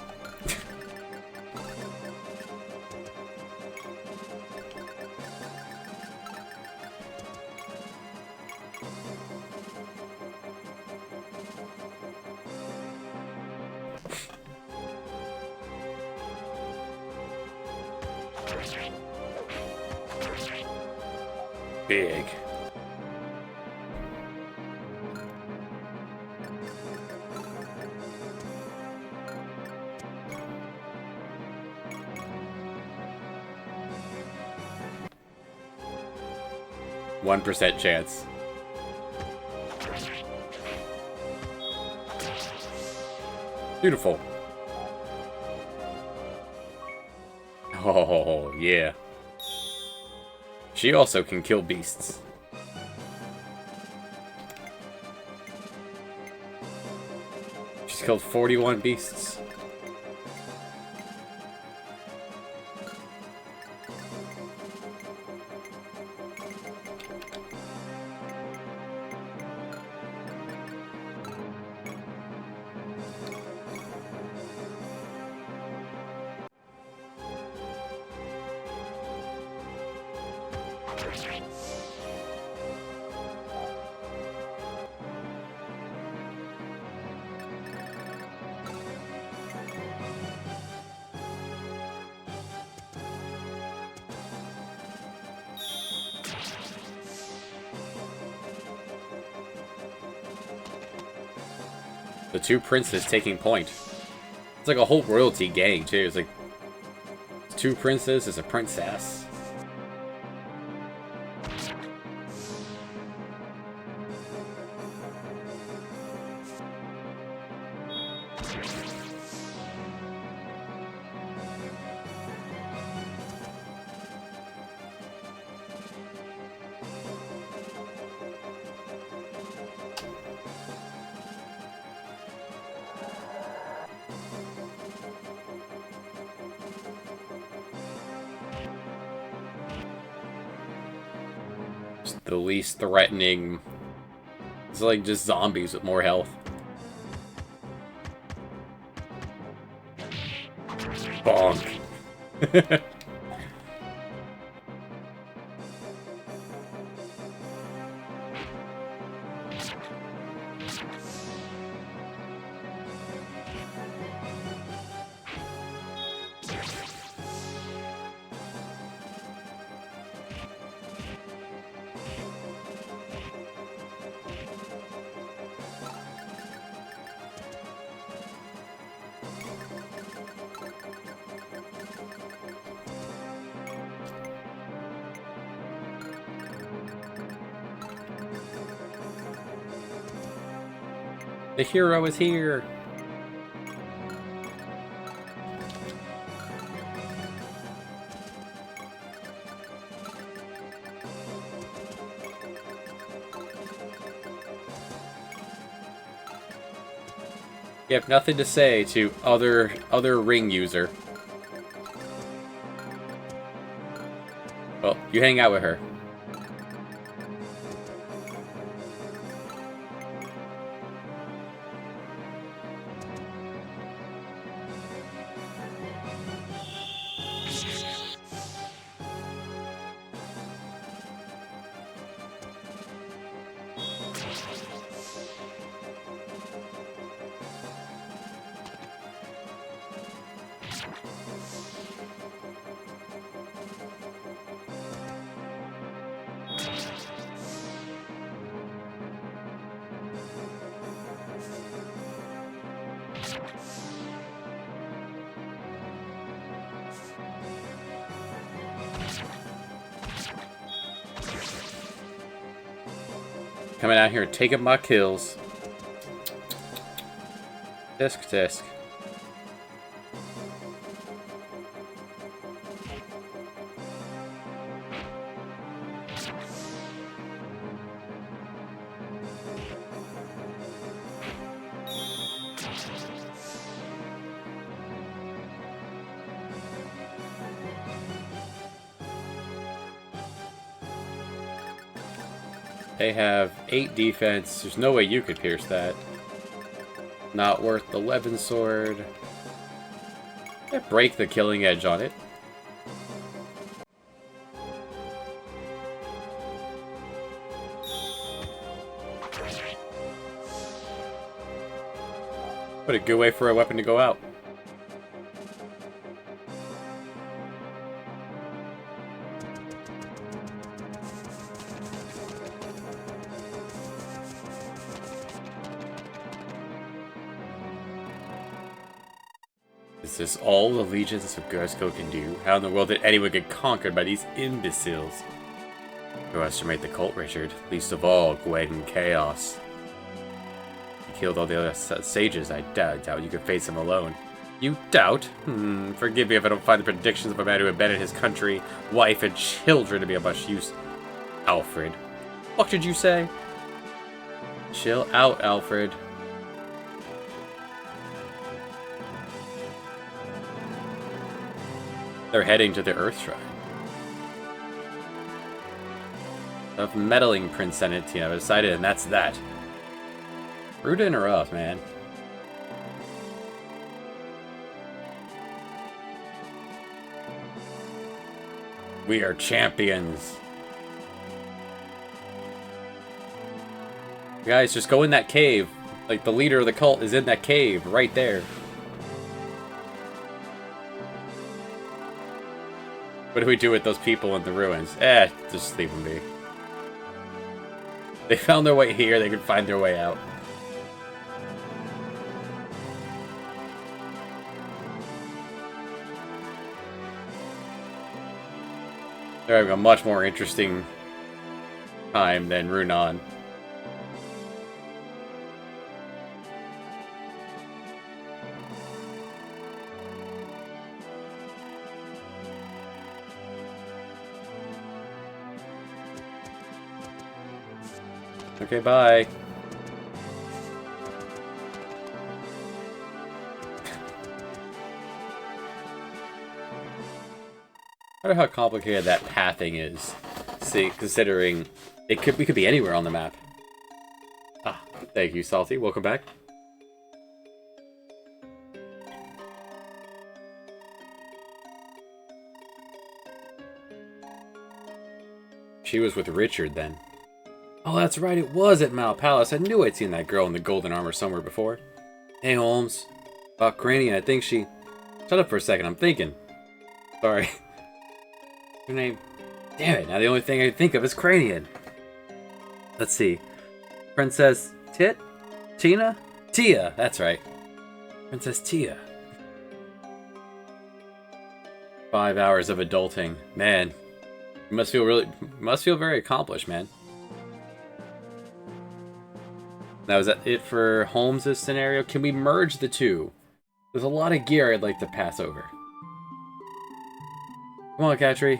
Big. %1 chance. Beautiful. Oh, yeah. She also can kill beasts. She's killed 41 beasts. The two princes taking point. It's like a whole royalty gang, too. It's like two princes, there's a princess. The least threatening. It's like just zombies with more health. Bonk. The hero is here! You have nothing to say to other ring user. Well, you hang out with her. Coming out here and taking my kills. Disc, disc. They have 8 defense. There's no way you could pierce that. Not worth the Levin sword. Break the killing edge on it. What a good way for a weapon to go out. Is this all the legions of Gursko can do? How in the world did anyone get conquered by these imbeciles? You estimate the cult, Richard. Least of all, Gwen and Chaos. You killed all the other sages. I doubt you could face them alone. You doubt? Forgive me if I don't find the predictions of a man who abandoned his country, wife, and children to be of much use. Alfred. What did you say? Chill out, Alfred. They're heading to the Earth Shrine. Of meddling, Prince Senatine, I've decided, and that's that. Rude to interrupt, man. We are champions. Guys, just go in that cave. Like, the leader of the cult is in that cave, right there. What do we do with those people in the ruins? Just leave them be. They found their way here, they can find their way out. They're having a much more interesting time than Runan. Okay, bye. I wonder how complicated that pathing is. See, considering we could be anywhere on the map. Ah, thank you, Salty. Welcome back. She was with Richard then. Oh, that's right, it was at Mal Palace. I knew I'd seen that girl in the golden armor somewhere before. Hey, Holmes. Cranian, I think she... Shut up for a second, I'm thinking. Sorry. Her name... Damn it, now the only thing I can think of is Cranian. Let's see. Princess... Tina? Tia, that's right. Princess Tia. 5 hours of adulting. Man. You must feel very accomplished, man. Now, is that it for Holmes' scenario? Can we merge the two? There's a lot of gear I'd like to pass over. Come on, Catry.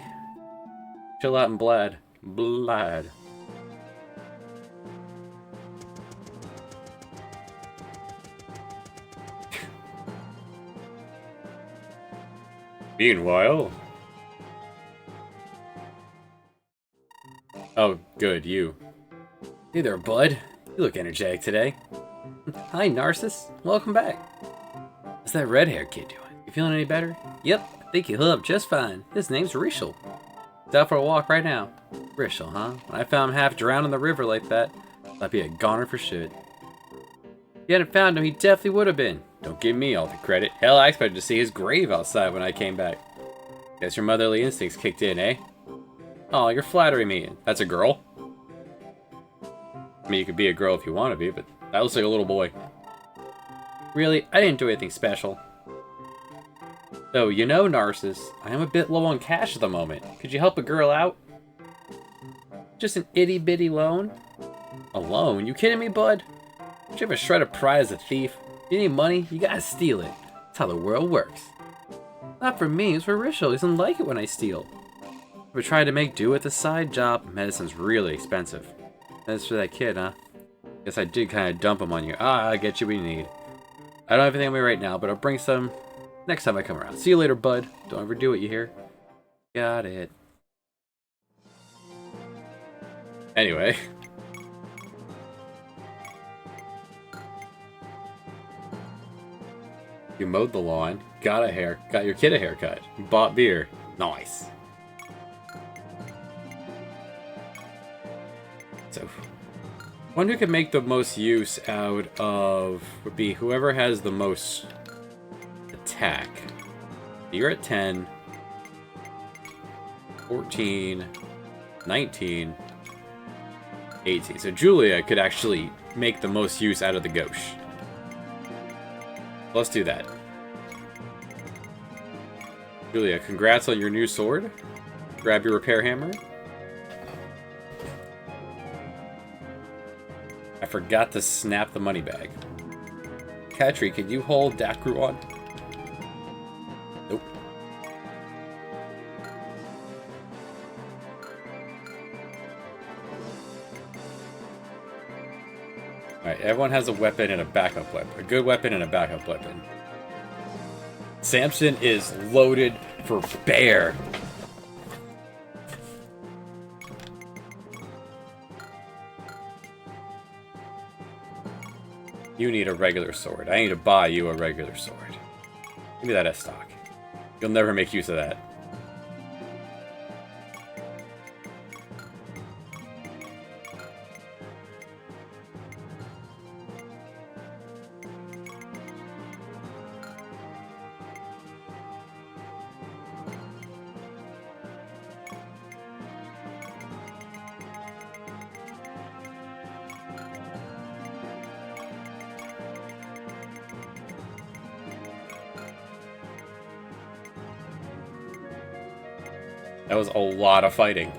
Chill out and blad. Blad. Meanwhile... Oh, good, you. Hey there, bud. You look energetic today. Hi, Narcissus. Welcome back. What's that red-haired kid doing? You feeling any better? Yep, I think he'll hold up just fine. His name's Rishel. He's out for a walk right now. Rishel, huh? When I found him half drowned in the river like that, I'd be a goner for shit. If you hadn't found him, he definitely would have been. Don't give me all the credit. Hell, I expected to see his grave outside when I came back. Guess your motherly instincts kicked in, eh? Oh, you're flattering me. That's a girl? I mean, you could be a girl if you want to be, but that looks like a little boy. Really? I didn't do anything special. Though, you know, Narcissus, I am a bit low on cash at the moment. Could you help a girl out? Just an itty-bitty loan? A loan? You kidding me, bud? Don't you have a shred of pride as a thief? You need money? You gotta steal it. That's how the world works. Not for me, it's for Rishel. He doesn't like it when I steal. If I tried to make do with a side job, medicine's really expensive. As for that kid, huh? Guess I did kind of dump him on you. Ah, I get you what you need. I don't have anything on me right now, but I'll bring some next time I come around. See you later, bud. Don't overdo it, you hear? Got it. Anyway. You mowed the lawn, got your kid a haircut, bought beer. Nice. So, one who can make the most use out of would be whoever has the most attack. You're at 10, 14, 19, 18. So Julia could actually make the most use out of the gauche. Let's do that. Julia, congrats on your new sword. Grab your repair hammer. I forgot to snap the money bag. Catry, can you hold Dakru on? Nope. Alright, everyone has a weapon and a backup weapon. A good weapon and a backup weapon. Samson is loaded for bear. You need a regular sword. I need to buy you a regular sword. Give me that as stock. You'll never make use of that. That was a lot of fighting.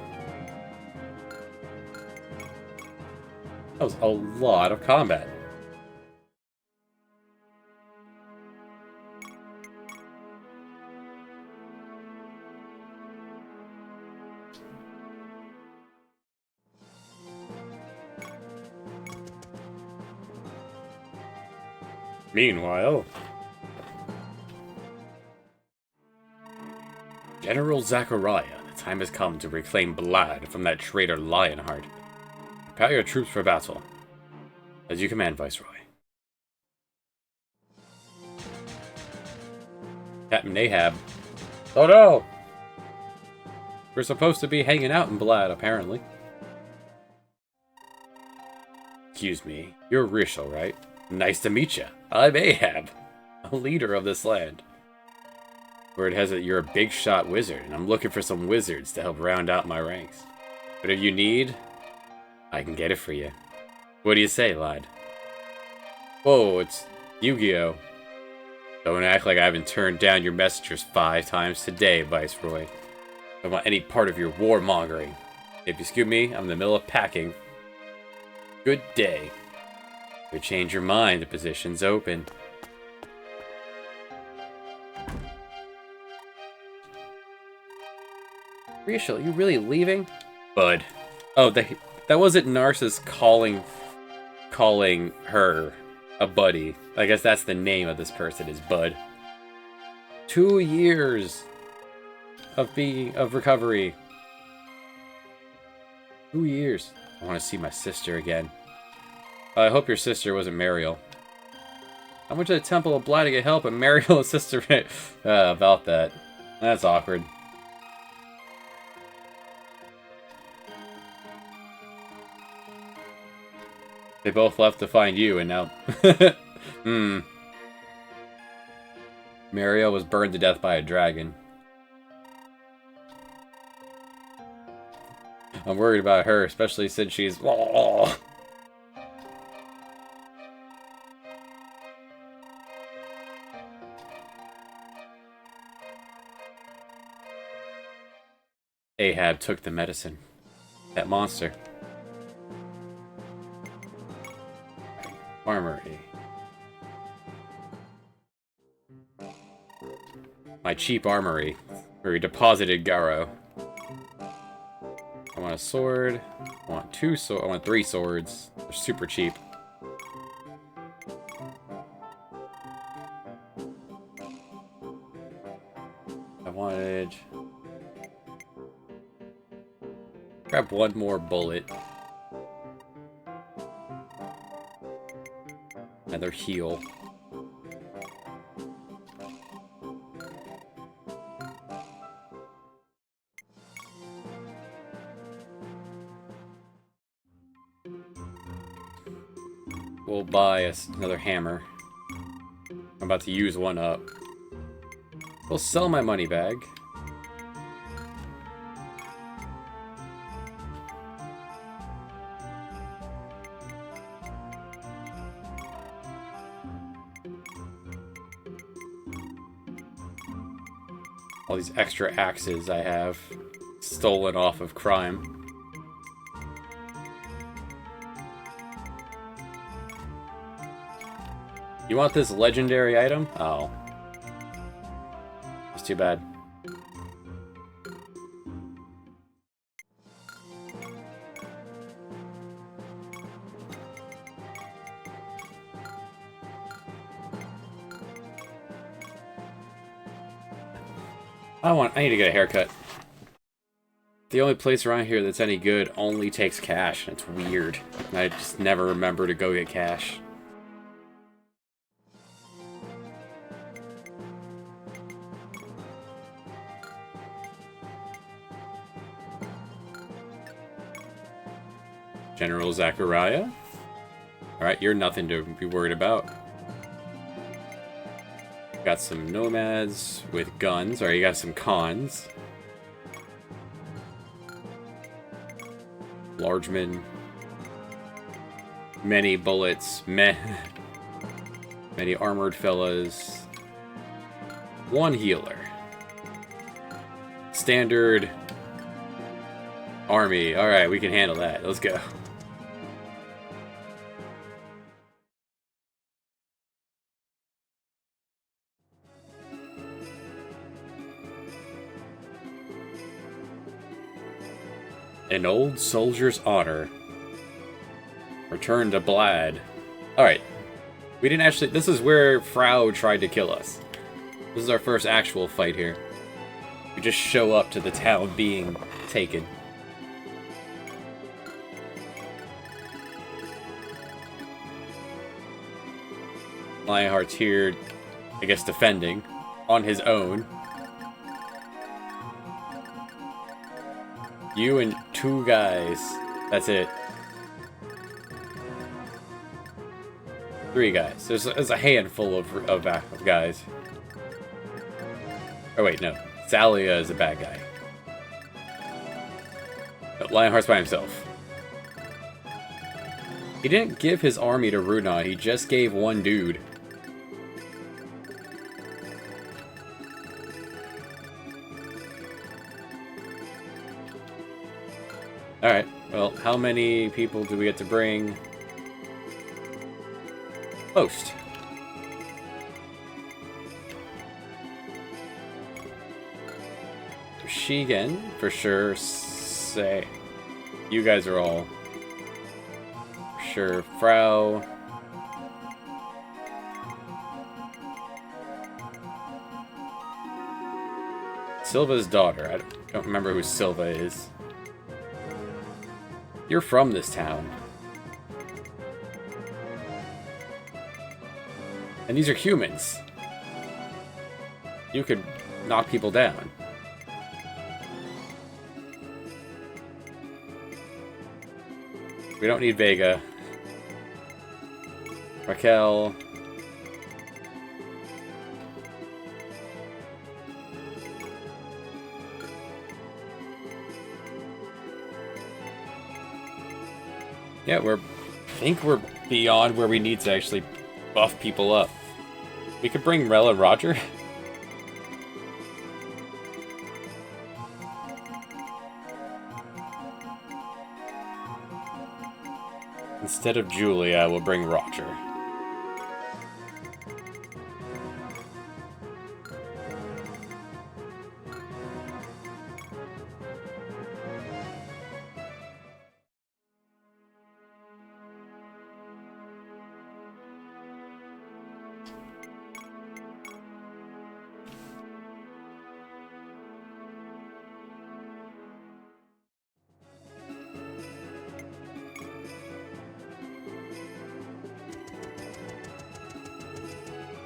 That was a lot of combat. Meanwhile, General Zachariah, the time has come to reclaim blood from that traitor Lionheart. Prepare your troops for battle. As you command, Viceroy. Captain Ahab. Oh no! We're supposed to be hanging out in Blad, apparently. Excuse me, you're Rishal, right? Nice to meet you. I'm Ahab, a leader of this land. Word has it you're a big shot wizard, and I'm looking for some wizards to help round out my ranks. Whatever you need, I can get it for you. What do you say, lad? Whoa, it's Yu-Gi-Oh! Don't act like I haven't turned down your messengers 5 times today, Viceroy. I don't want any part of your warmongering. If you excuse me, I'm in the middle of packing. Good day. If you change your mind, the position's open. Rachel, you really leaving? Bud. Oh, that wasn't Narcissus calling her a buddy. I guess that's the name of this person, is Bud. 2 years of recovery. 2 years. I want to see my sister again. I hope your sister wasn't Mariel. I went to the Temple of Blood to get help, and Mariel and sister... about that. That's awkward. They both left to find you, and now... Mariel was burned to death by a dragon. I'm worried about her, especially since she's... Ahab took the medicine. That monster. Armory. My cheap armory, where we deposited Garo. I want a sword. I want 2 swords. I want 3 swords. They're super cheap. I wanted... grab 1 more bullet. Another heal. We'll buy another hammer. I'm about to use one up. We'll sell my money bag. All these extra axes I have stolen off of crime. You want this legendary item? Oh. It's too bad. I need to get a haircut. The only place around here that's any good only takes cash. It's weird. I just never remember to go get cash. General Zachariah? Alright, you're nothing to be worried about. Got some nomads with guns. Alright, you got some cons. Largemen. Many bullets. Many armored fellas. 1 healer. Standard Army. Alright, we can handle that. Let's go. An old soldier's honor. Return to Blad. Alright. We didn't actually... This is where Frau tried to kill us. This is our first actual fight here. We just show up to the town being taken. Lionheart's here, I guess, defending on his own. You and 2 guys. That's it. 3 guys. There's a handful of guys. Oh wait, no. Thalia is a bad guy. But Lionheart's by himself. He didn't give his army to Runa, he just gave 1 dude. Alright, well, how many people do we get to bring? Most. Shigen, for sure. Say, you guys are all for sure. Frau. Silva's daughter. I don't remember who Silva is. You're from this town. And these are humans. You could knock people down. We don't need Vega. Raquel. Yeah, I think we're beyond where we need to actually buff people up. We could bring Rel and Roger. Instead of Julia, we'll bring Roger.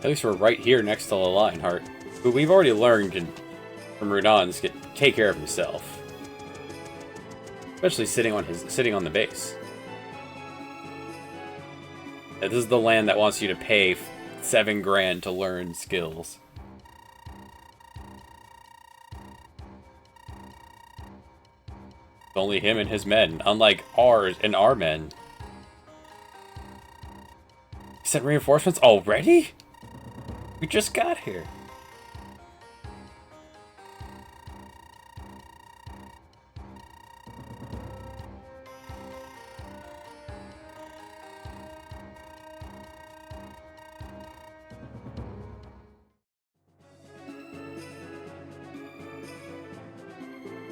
At least we're right here next to the Lionheart, who we've already learned from Rudon's can take care of himself, especially sitting on the base. This is the land that wants you to pay 7 grand to learn skills. Only him and his men, unlike ours and our men. He sent reinforcements already? We just got here.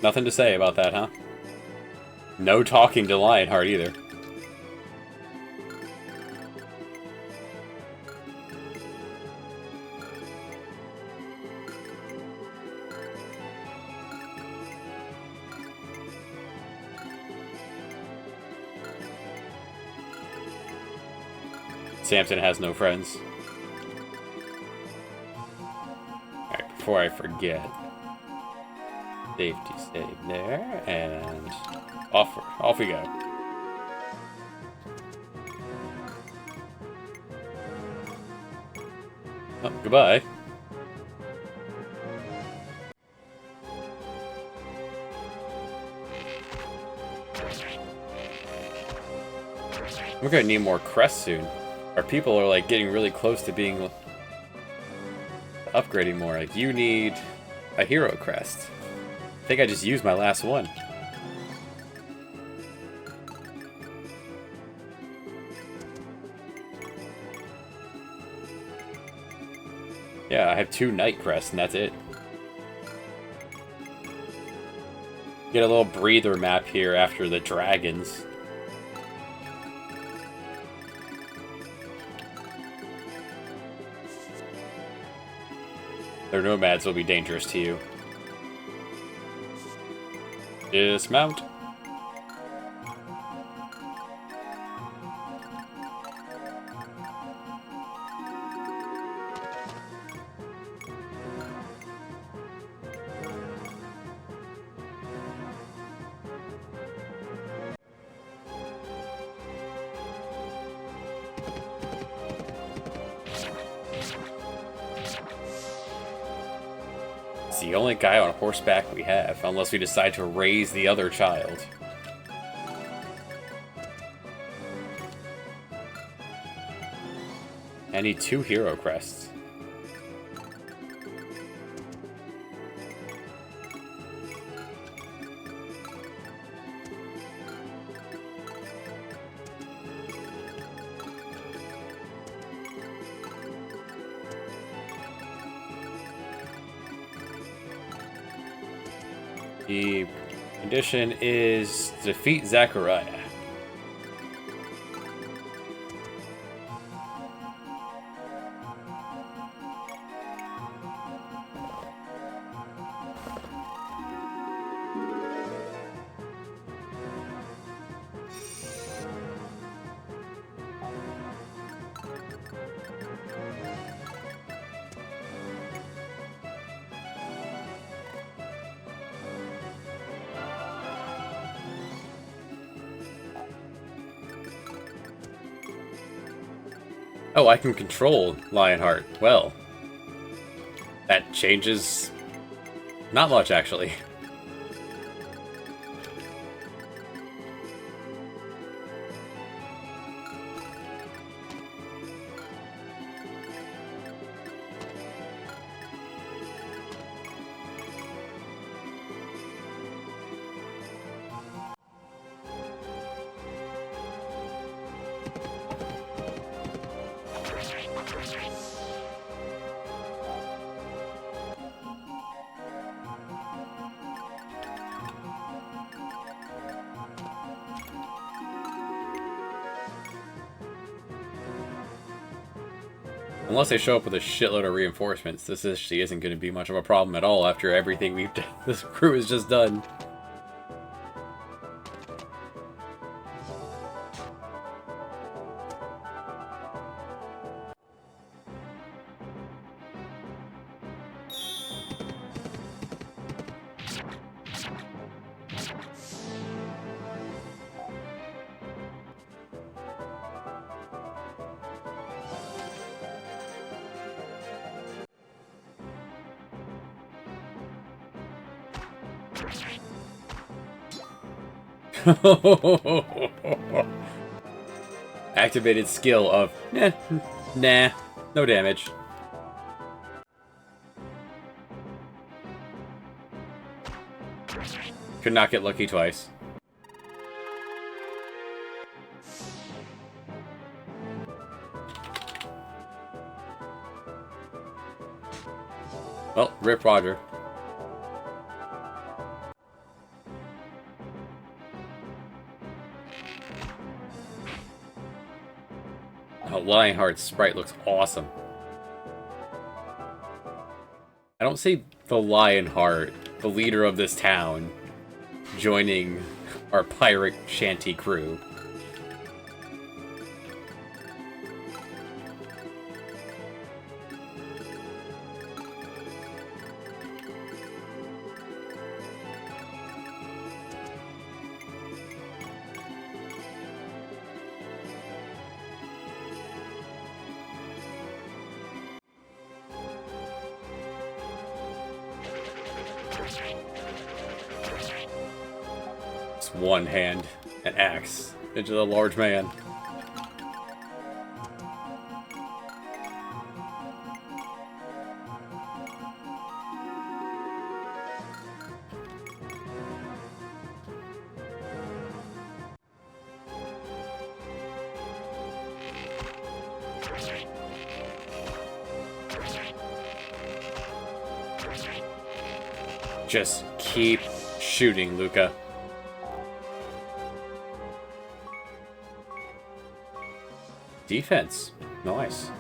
Nothing to say about that, huh? No talking to Lionheart either. Samson has no friends. Alright, before I forget. Safety save there, and off we go. Oh, goodbye. We're gonna need more crests soon. Our people are like getting really close to being upgrading more. Like, you need a hero crest. I think I just used my last one. Yeah, I have 2 Night Crests, and that's it. Get a little breather map here after the dragons. Their nomads will be dangerous to you. Dismount. It's the only guy on horseback we have, unless we decide to raise the other child. I need 2 hero crests. The condition is defeat Zachariah. Oh, I can control Lionheart. Well, that changes not much, actually. Unless they show up with a shitload of reinforcements, this actually isn't going to be much of a problem at all after everything we've done. This crew has just done. Activated skill of nah, no damage. Could not get lucky twice. Well, rip Roger. Oh, Lionheart's sprite looks awesome. I don't see the Lionheart, the leader of this town, joining our pirate shanty crew. It's one hand, an axe, into the large man. Just keep shooting, Luca. Defense. Nice.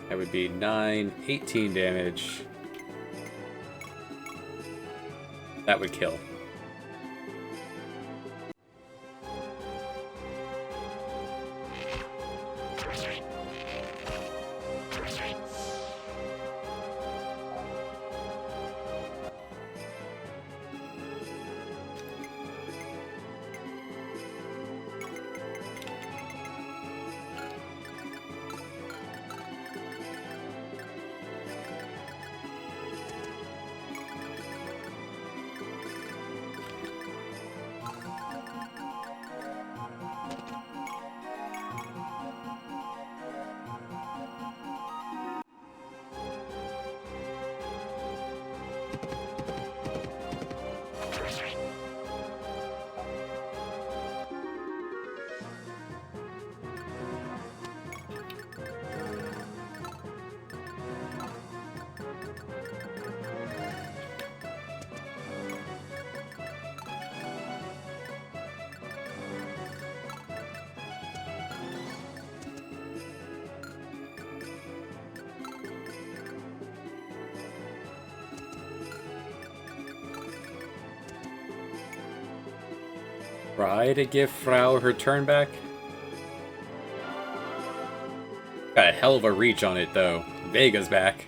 That would be 9, 18 damage. That would kill. Try to give Frau her turn back. Got a hell of a reach on it, though. Vega's back.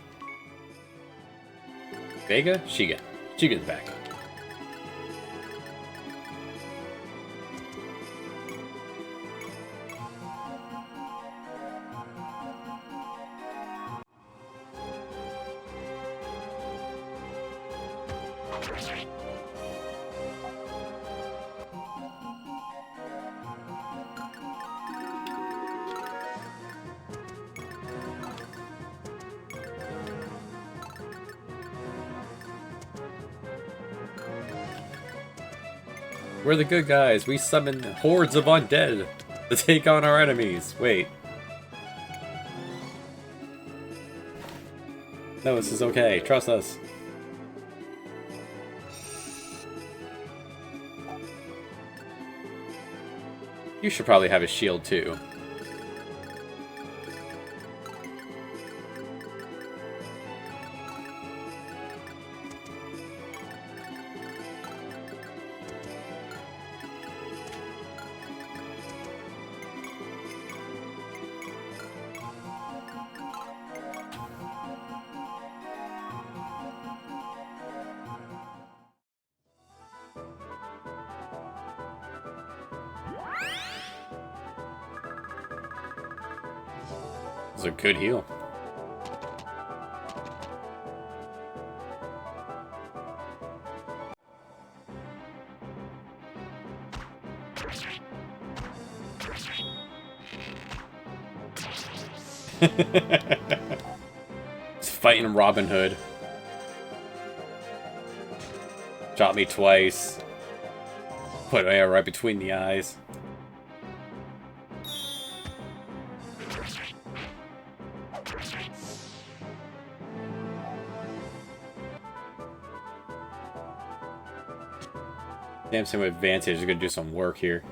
Vega? Shiga. Shiga's back. We're the good guys. We summon hordes of undead to take on our enemies. Wait. No, this is okay. Trust us. You should probably have a shield too. It's a good heal. It's fighting Robin Hood. Shot me twice. Put my arrow right between the eyes. Damn, some advantage is gonna do some work here.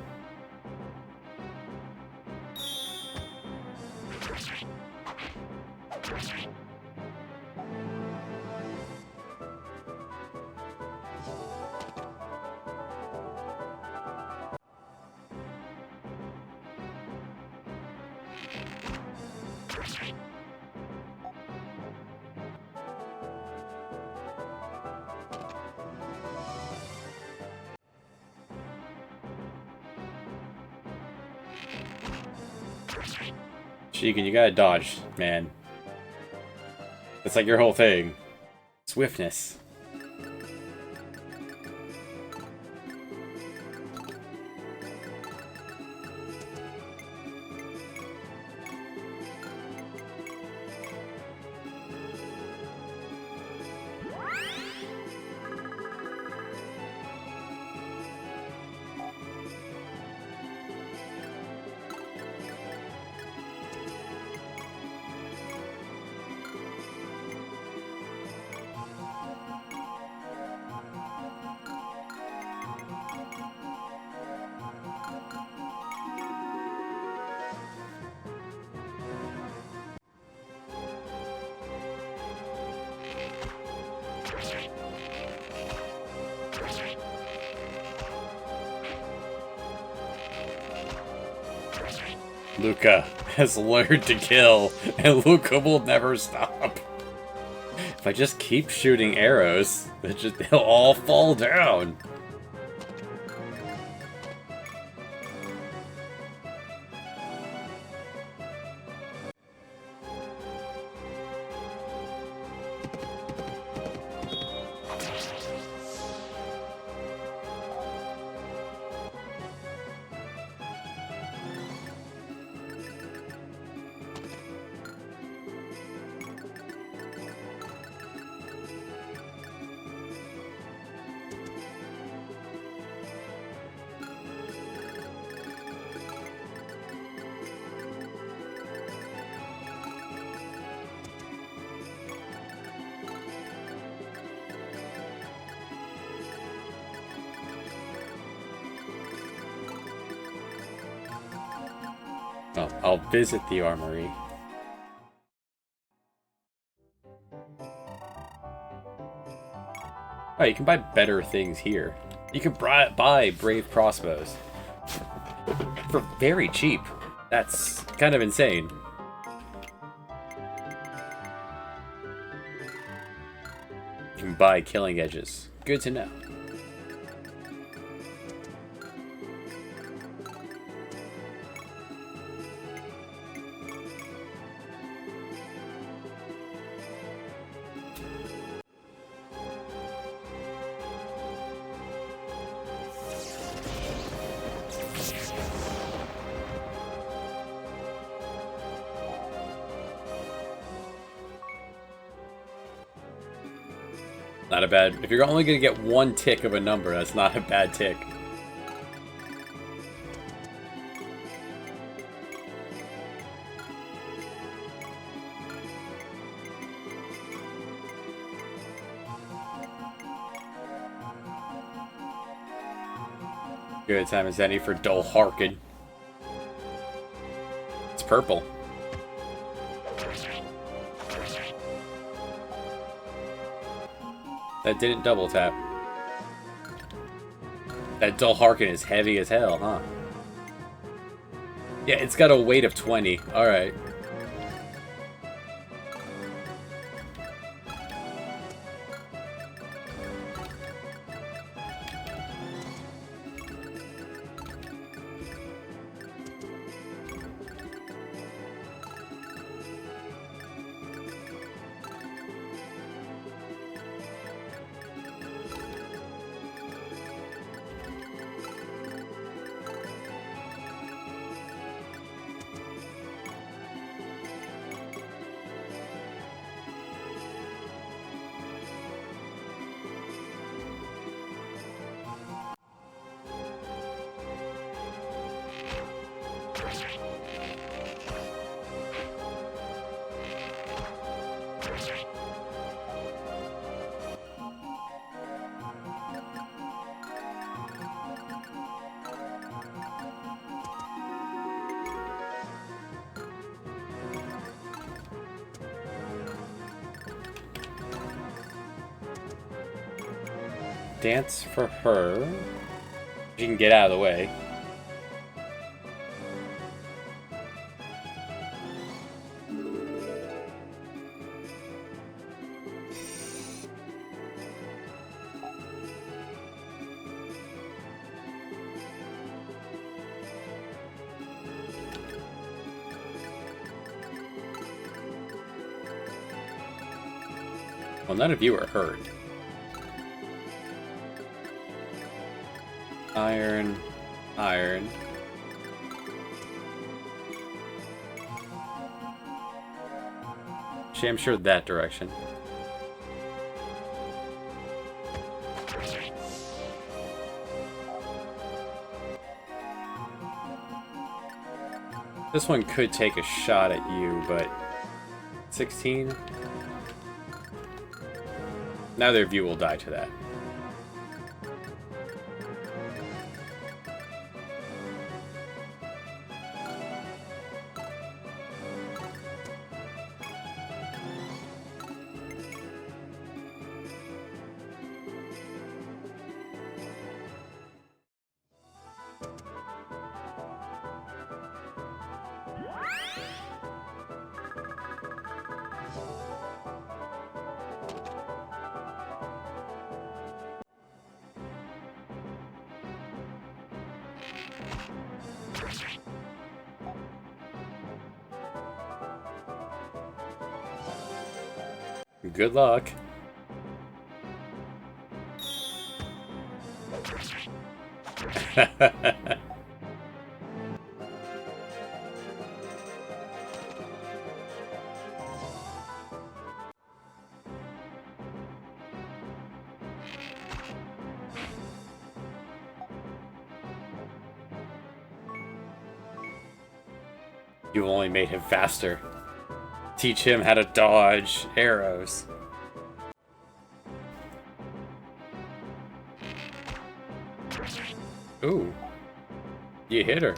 Sheegan, you gotta dodge, man. That's like your whole thing. Swiftness. Luca has learned to kill, and Luca will never stop. If I just keep shooting arrows, they'll all fall down. Oh, I'll visit the armory. Oh, you can buy better things here. You can buy brave crossbows for very cheap. That's kind of insane. You can buy killing edges. Good to know. Not a bad... If you're only going to get one tick of a number, that's not a bad tick. Good time as any for Dull Harkin. It's purple. That didn't double tap. That Dull Harkin is heavy as hell, huh? Yeah, it's got a weight of 20. Alright. Dance for her. She can get out of the way. Well, none of you are hurt. Iron, iron. Actually, I'm sure that direction. This one could take a shot at you, but 16? Neither of you will die to that. Good luck. You only made him faster. Teach him how to dodge arrows. Ooh. You hit her.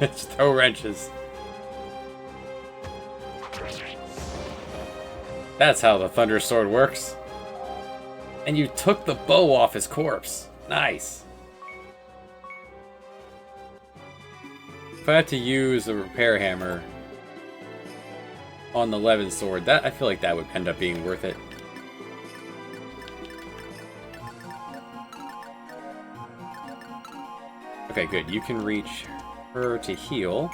Just throw wrenches. That's how the Thunder Sword works. And you took the bow off his corpse. Nice. If I had to use a repair hammer on the Levin sword, I feel like that would end up being worth it. Okay, good. You can reach her to heal.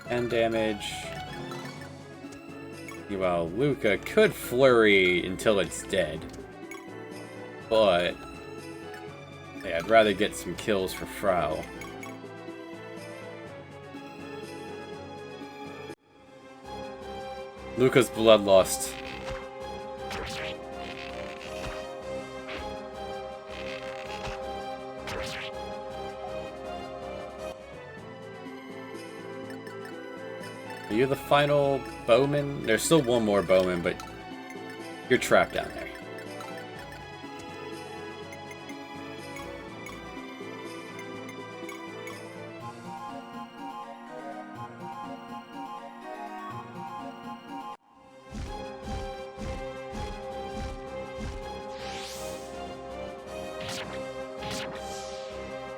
And damage. Well, Luca could flurry until it's dead. But yeah, I'd rather get some kills for Frau. Luca's bloodlust. Are you the final bowman? There's still one more bowman, but you're trapped down there.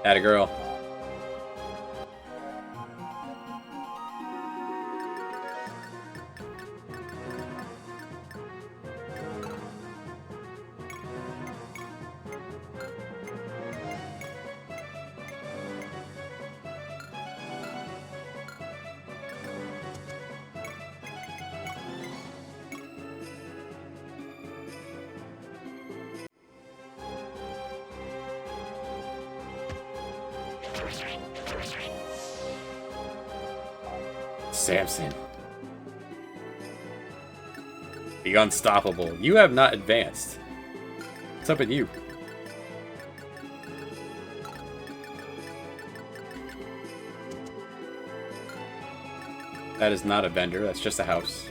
Atta girl. Samson. The unstoppable. You have not advanced. What's up with you? That is not a vendor, that's just a house.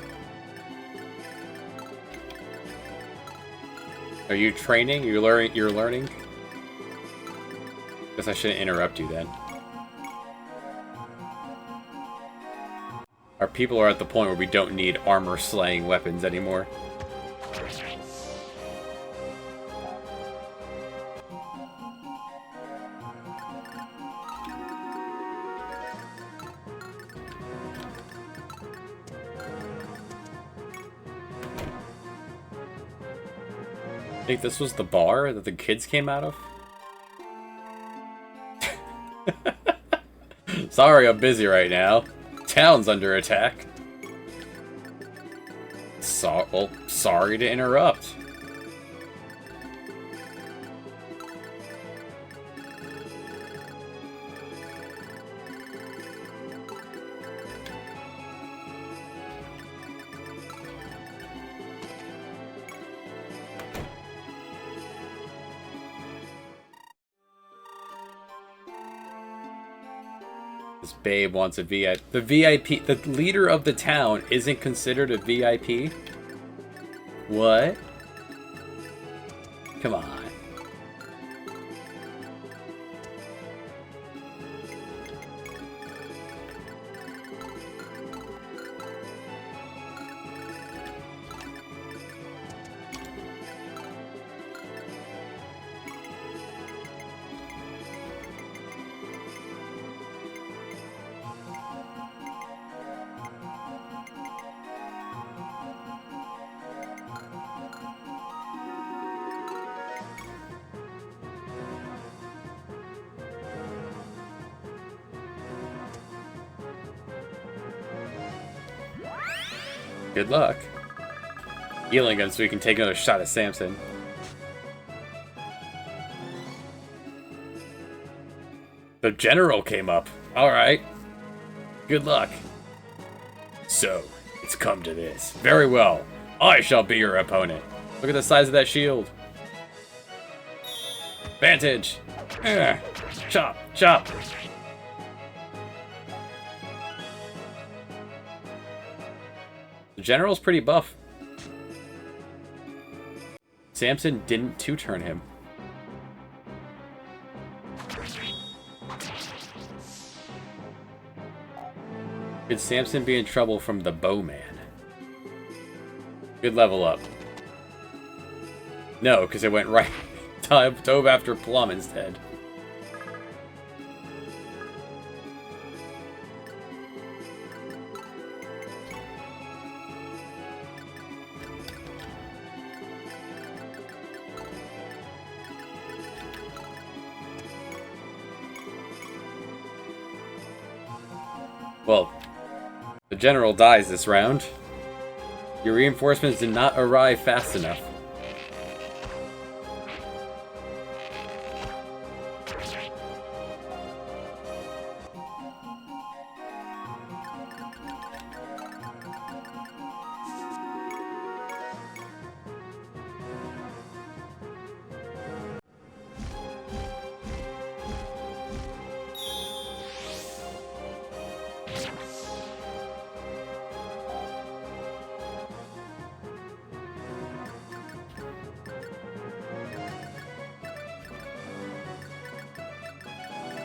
Are you training? You're learning? Guess I shouldn't interrupt you then. Our people are at the point where we don't need armor-slaying weapons anymore. I think this was the bar that the kids came out of? Sorry, I'm busy right now. Town's under attack. Well, sorry to interrupt. This babe wants a VIP. The VIP, the leader of the town, isn't considered a VIP? What? Come on. Good luck. Healing him so we can take another shot at Samson. The general came up. Alright. Good luck. So, it's come to this. Very well. I shall be your opponent. Look at the size of that shield. Vantage. Chop, chop. The general's pretty buff. Samson didn't two-turn him. Could Samson be in trouble from the bowman? Good level up. No, because it went right. Dove after Plum instead. Well, the general dies this round. Your reinforcements did not arrive fast enough.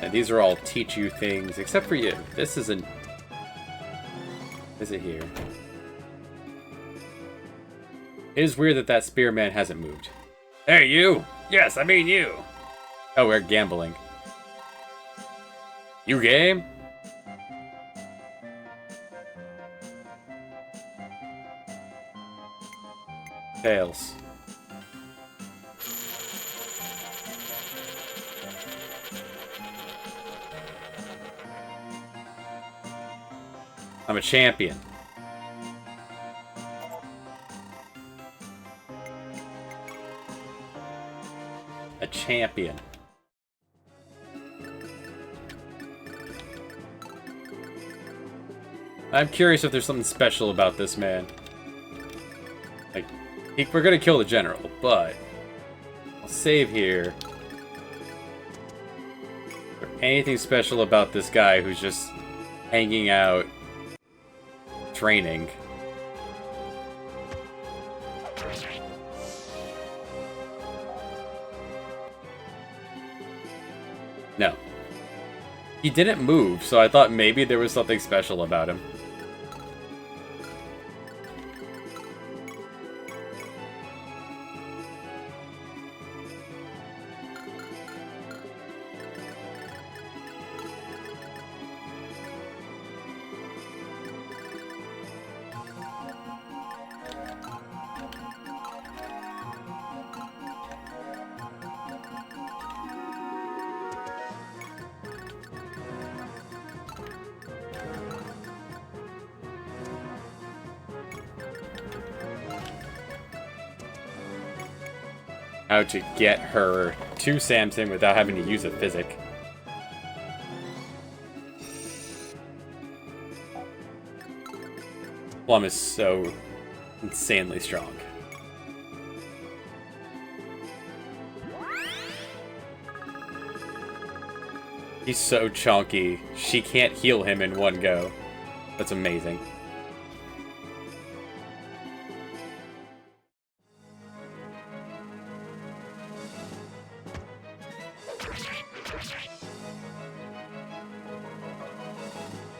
And these are all teach you things, except for you. This isn't... Is it here? It is weird that that spearman hasn't moved. Hey, you! Yes, I mean you! Oh, we're gambling. You game? Tails. I'm a champion. A champion. I'm curious if there's something special about this man. Like, we're gonna kill the general, but I'll save here. Is there anything special about this guy who's just hanging out, training? No. He didn't move, so I thought maybe there was something special about him. How to get her to Samson without having to use a physic. Plum is so insanely strong. He's so chunky. She can't heal him in one go. That's amazing.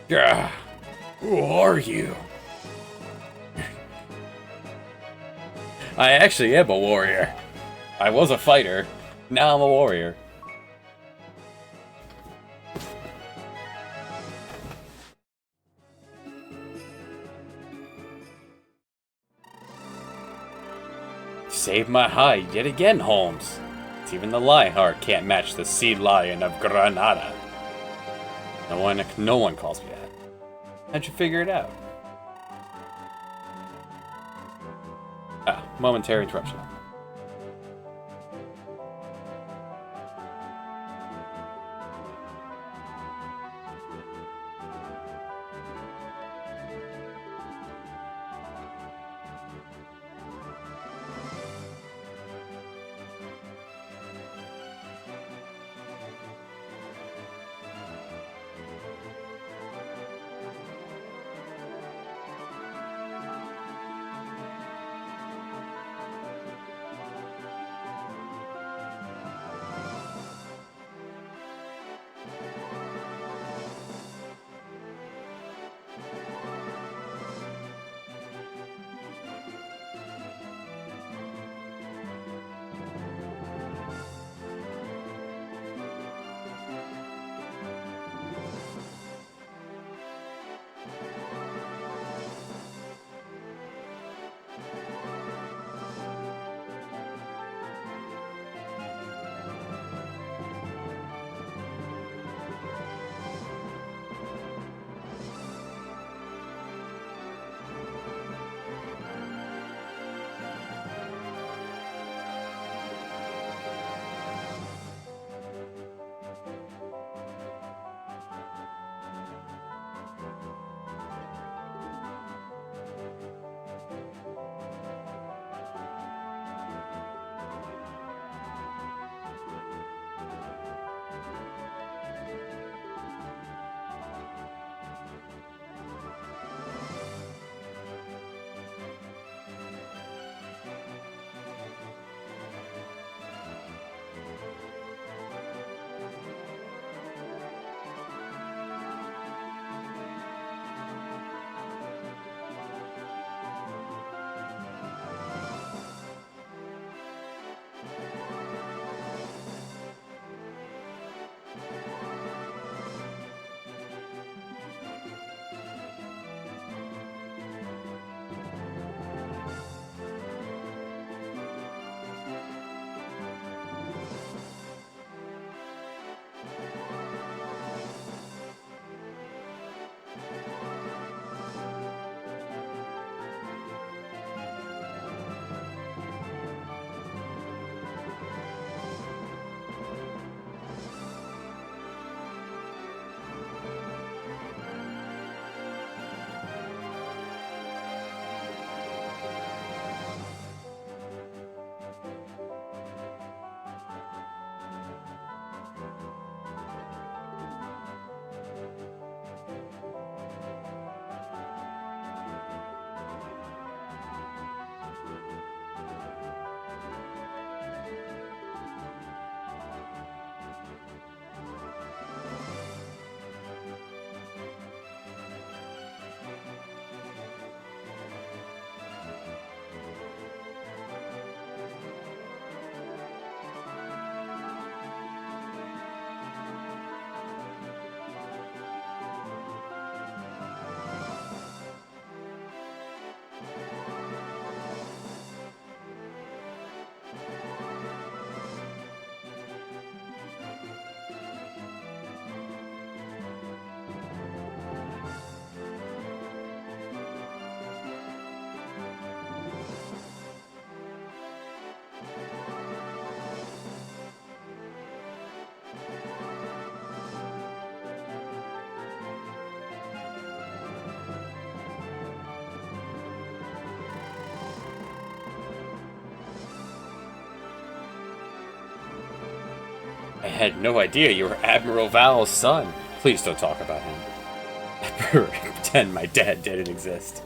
Gah! Who are you? I actually am a warrior. I was a fighter. Now I'm a warrior. Saved my hide yet again, Holmes. It's even the Lionheart can't match the Sea Lion of Granada. No one calls me that. How'd you figure it out? Ah, momentary interruption. had no idea you were Admiral Val's son. Please don't talk about him. I pretend my dad didn't exist.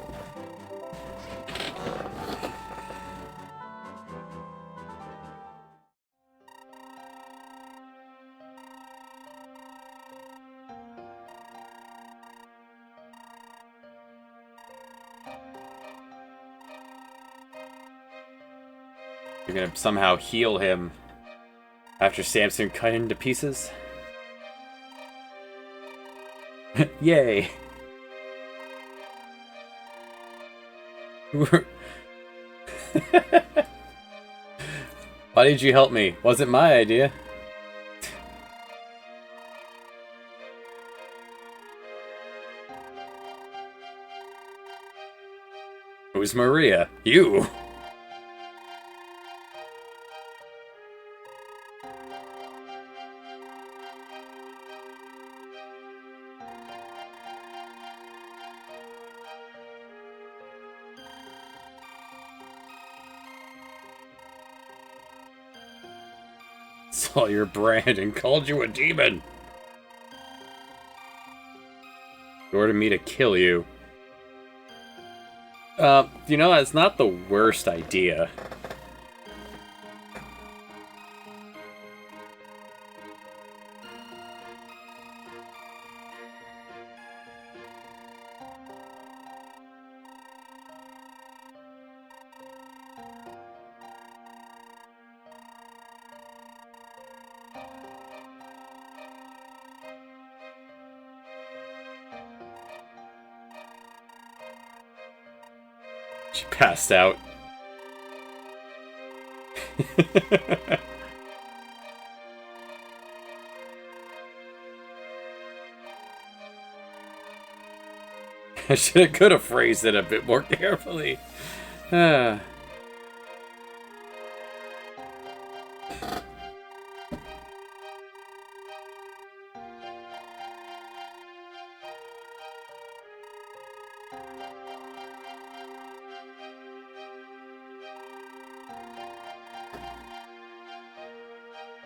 You're gonna somehow heal him after Samson cut into pieces? Yay! Why did you help me? Wasn't my idea. Who's Maria? You! Saw your brand and called you a demon. You ordered me to kill you. You know, that's not the worst idea. She passed out. I could have phrased it a bit more carefully.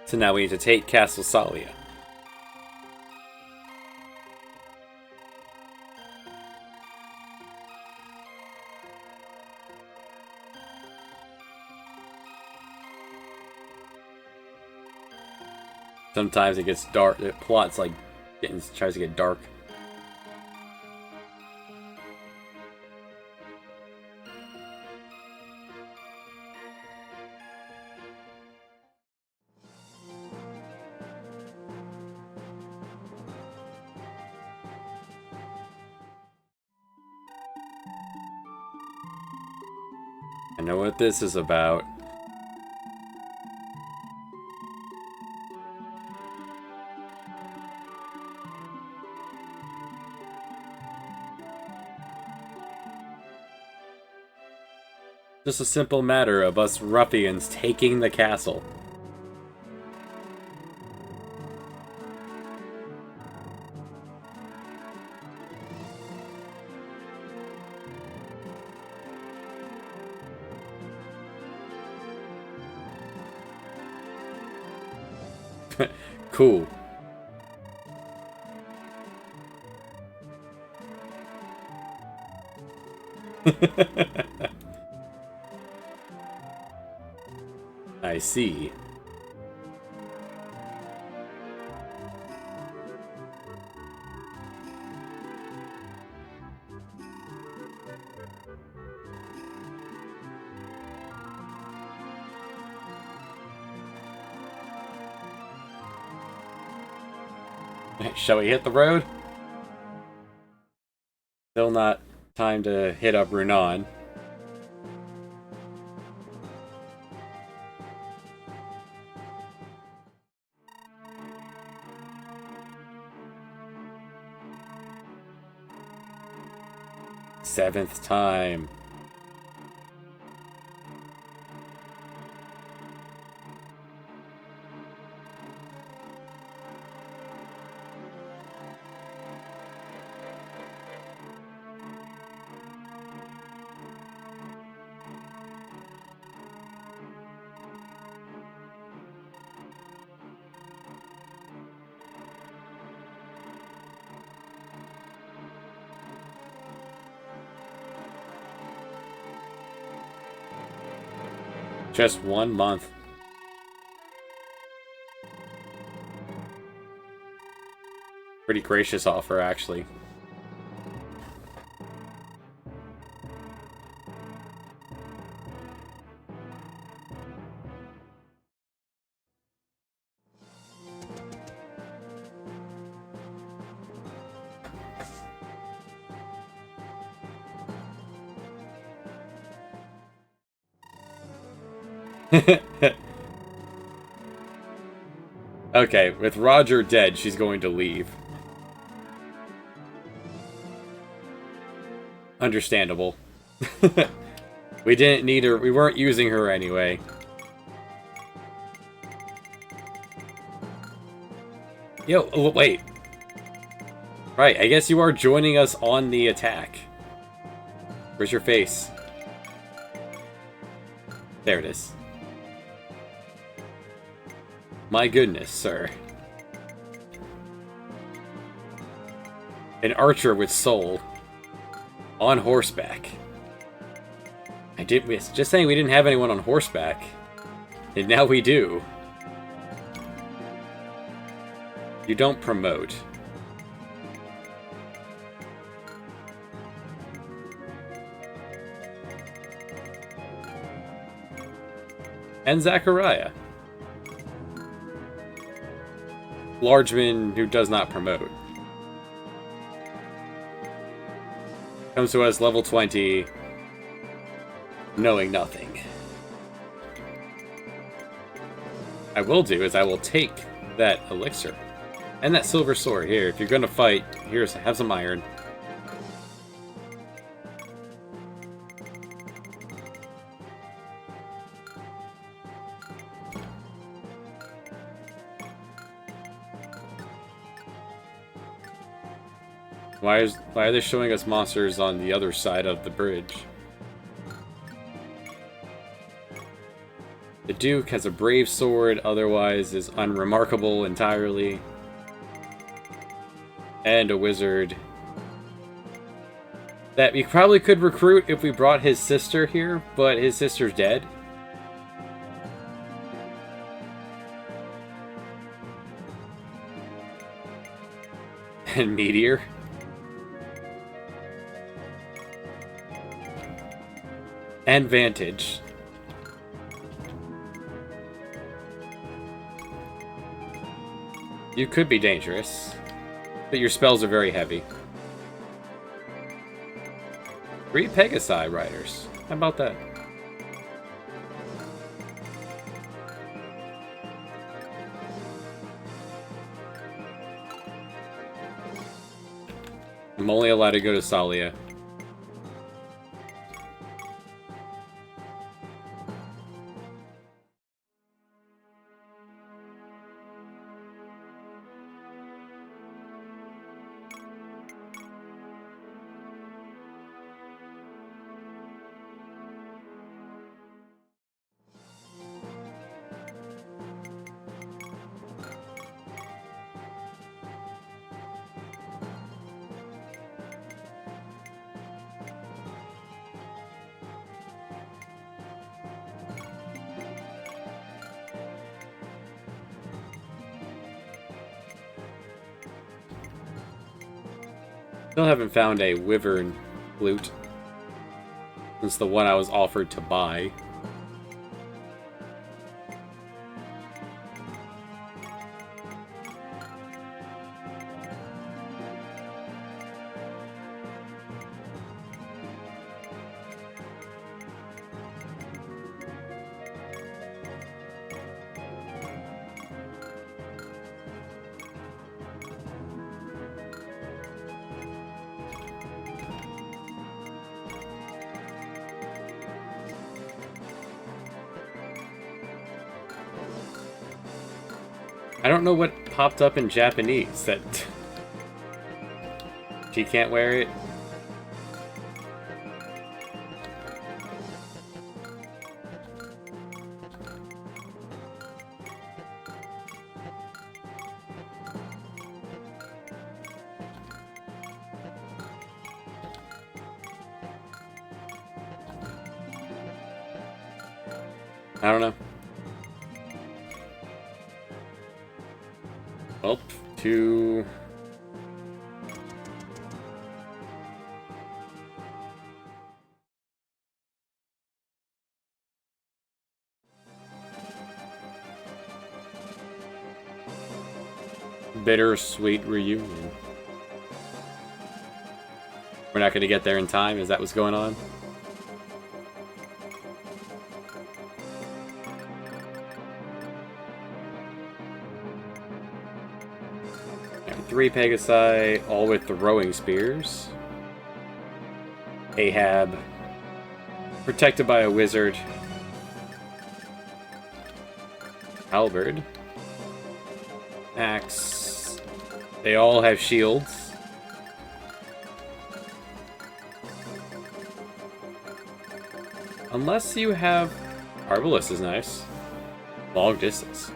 So now we need to take Castle Salia. Sometimes it gets dark. The plot's like tries to get dark. I know what this is about. Just a simple matter of us ruffians taking the castle. Cool. I see. Shall we hit the road? Still not time to hit up Runan. Seventh time. Just 1 month. Pretty gracious offer, actually. Okay, with Roger dead, she's going to leave. Understandable. We didn't need her. We weren't using her anyway. Yo, oh, wait. Right, I guess you are joining us on the attack. Where's your face? There it is. My goodness, sir. An archer with soul. On horseback. I did miss. Just saying we didn't have anyone on horseback. And now we do. You don't promote. And Zachariah. Largeman who does not promote. Comes to us level 20, knowing nothing. I will do is I will take that elixir. And that silver sword. Here, if you're gonna fight, here's have some iron. Why are they showing us monsters on the other side of the bridge? The Duke has a brave sword, otherwise is unremarkable entirely. And a wizard. That we probably could recruit if we brought his sister here, but his sister's dead. And Meteor. And Vantage. You could be dangerous, but your spells are very heavy. 3 Pegasi riders. How about that? I'm only allowed to go to Salia. Still haven't found a wyvern flute since the one I was offered to buy. I don't know what popped up in Japanese that she can't wear it. I don't know. Well, 2... Bittersweet reunion. We're not going to get there in time? Is that what's going on? And 3 Pegasi, all with throwing spears. Ahab, protected by a wizard. Halberd. Axe. They all have shields. Unless you have... Arbalest is nice. Long distance.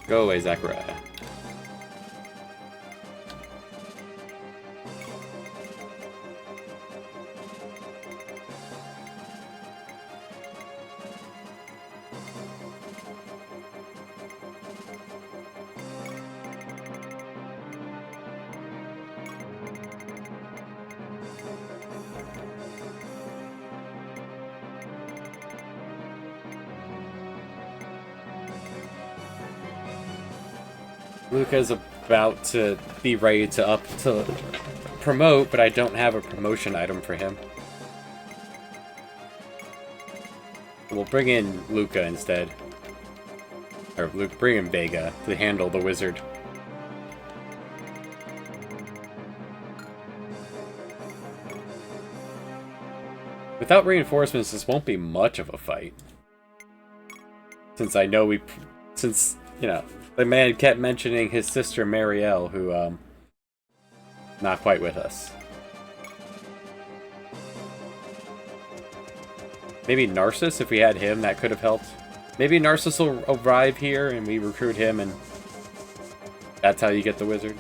Go away, Zachariah. Luca's about to be ready to promote, but I don't have a promotion item for him. We'll bring in Luca instead. Or bring in Vega to handle the wizard. Without reinforcements, this won't be much of a fight. Since I know you know, the man kept mentioning his sister Marielle, who, not quite with us. Maybe Narcissus, if we had him, that could have helped. Maybe Narcissus will arrive here and we recruit him and that's how you get the wizard.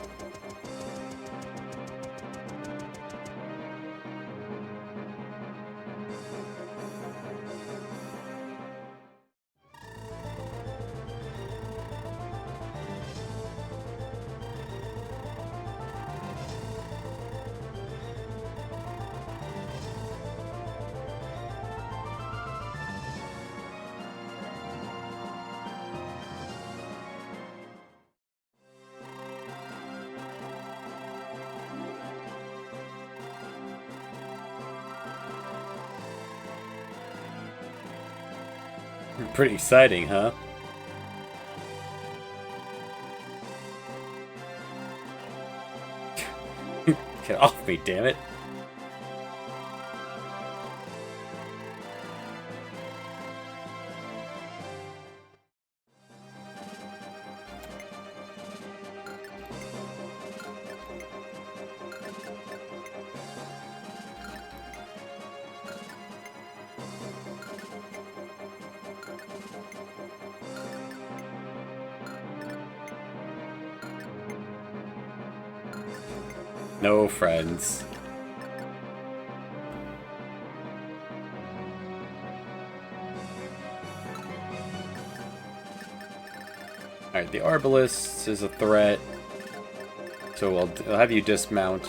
Pretty exciting, huh? Get off me, damn it. No friends. Alright, the Arbalest is a threat. So I'll have you dismount.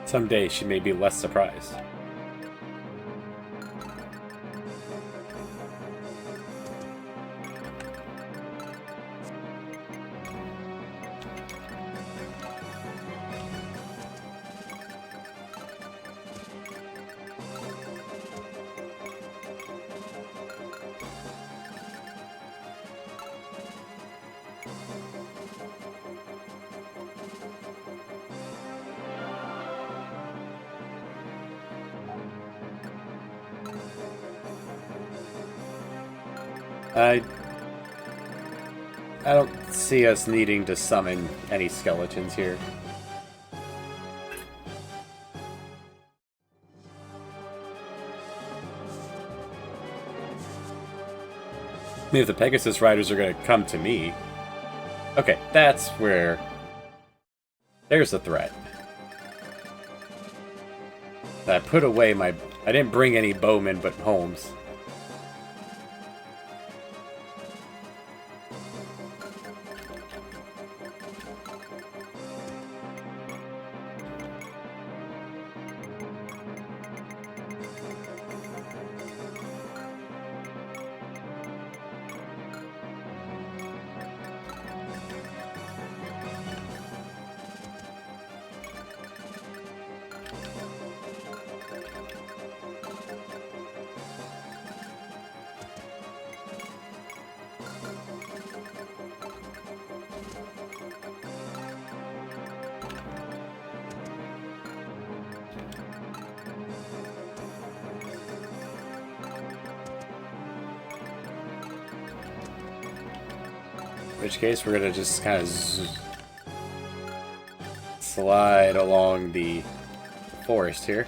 Someday she may be less surprised. I don't see us needing to summon any skeletons here. I mean, if the Pegasus Riders are going to come to me... Okay, that's where... There's the threat. I put away my... I didn't bring any bowmen but Holmes. In which case, we're gonna just kind of slide along the forest here.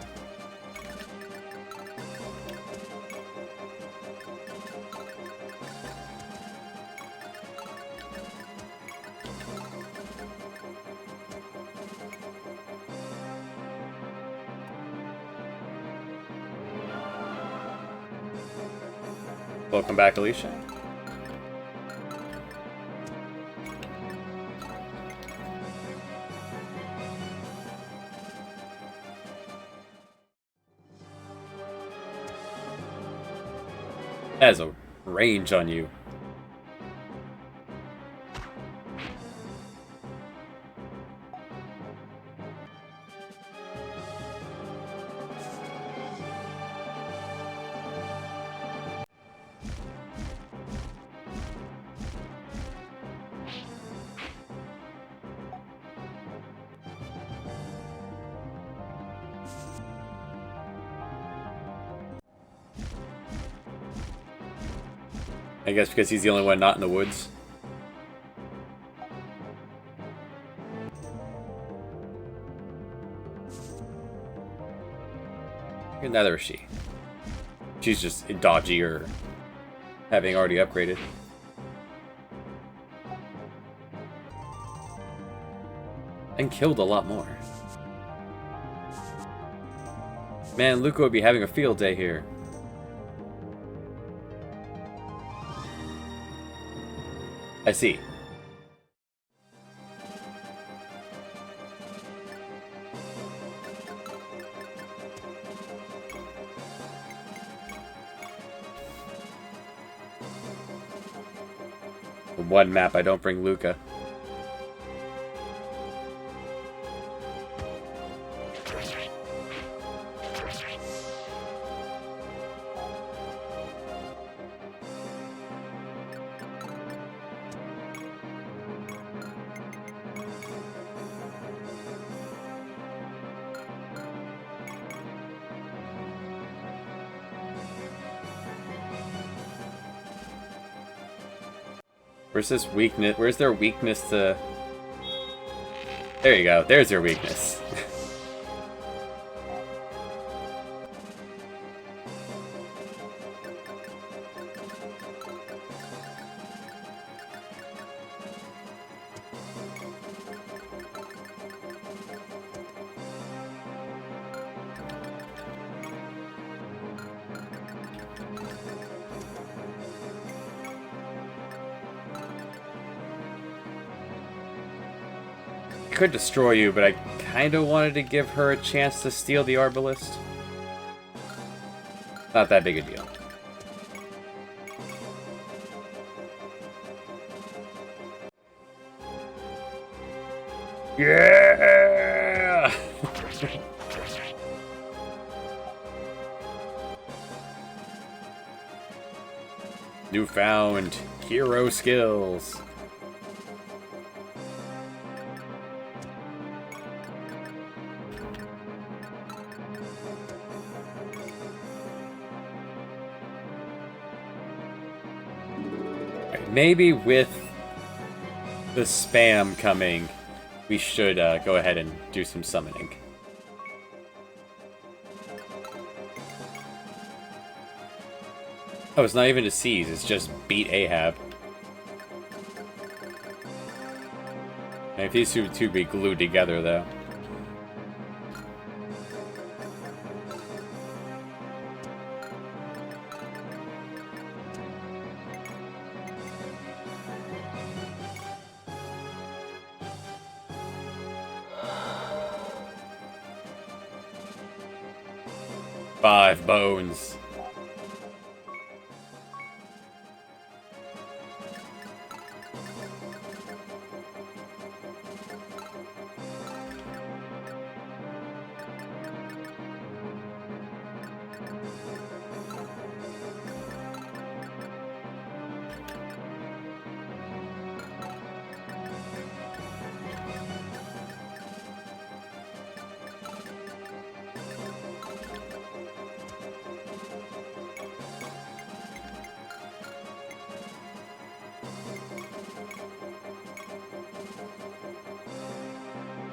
Welcome back, Alicia. That has a range on you. I guess because he's the only one not in the woods. And neither is she. She's just dodgy or having already upgraded. And killed a lot more. Man, Luca would be having a field day here. I see. One map I don't bring Luca. Where's this weakness? Where's their weakness to... There you go. There's their weakness. Could destroy you, but I kind of wanted to give her a chance to steal the Arbalist. Not that big a deal. Yeah! Newfound hero skills. maybe with the spam coming, we should go ahead and do some summoning. Oh, it's not even to seize, it's just beat Ahab. And if these two be glued together, though. Five bones.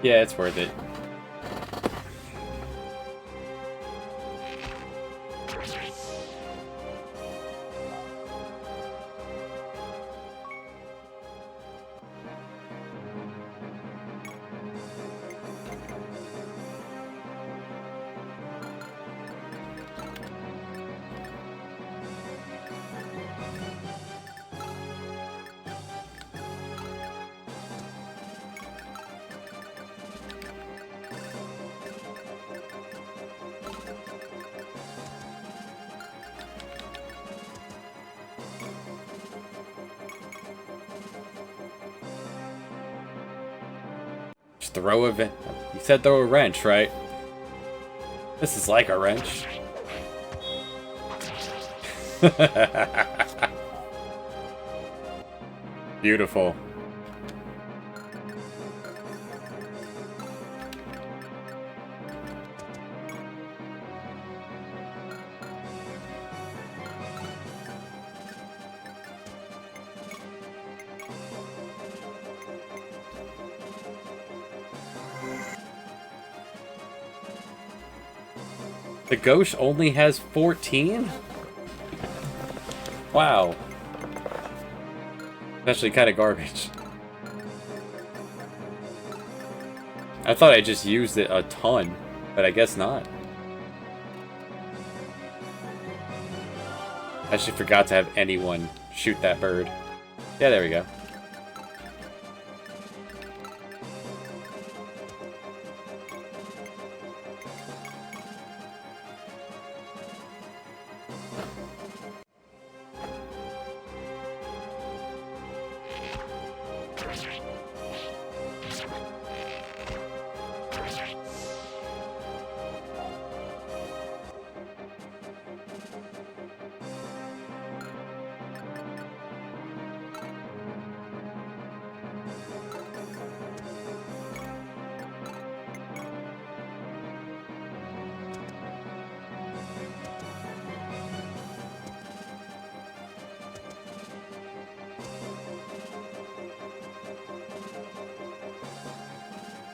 Yeah, it's worth it. Just throw a... You said throw a wrench, right? This is like a wrench. Beautiful. The ghost only has 14? Wow. It's actually kind of garbage. I thought I just used it a ton, but I guess not. I actually forgot to have anyone shoot that bird. Yeah, there we go.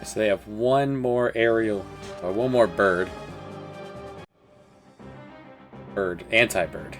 So they have one more aerial, or one more bird. Bird, anti-bird.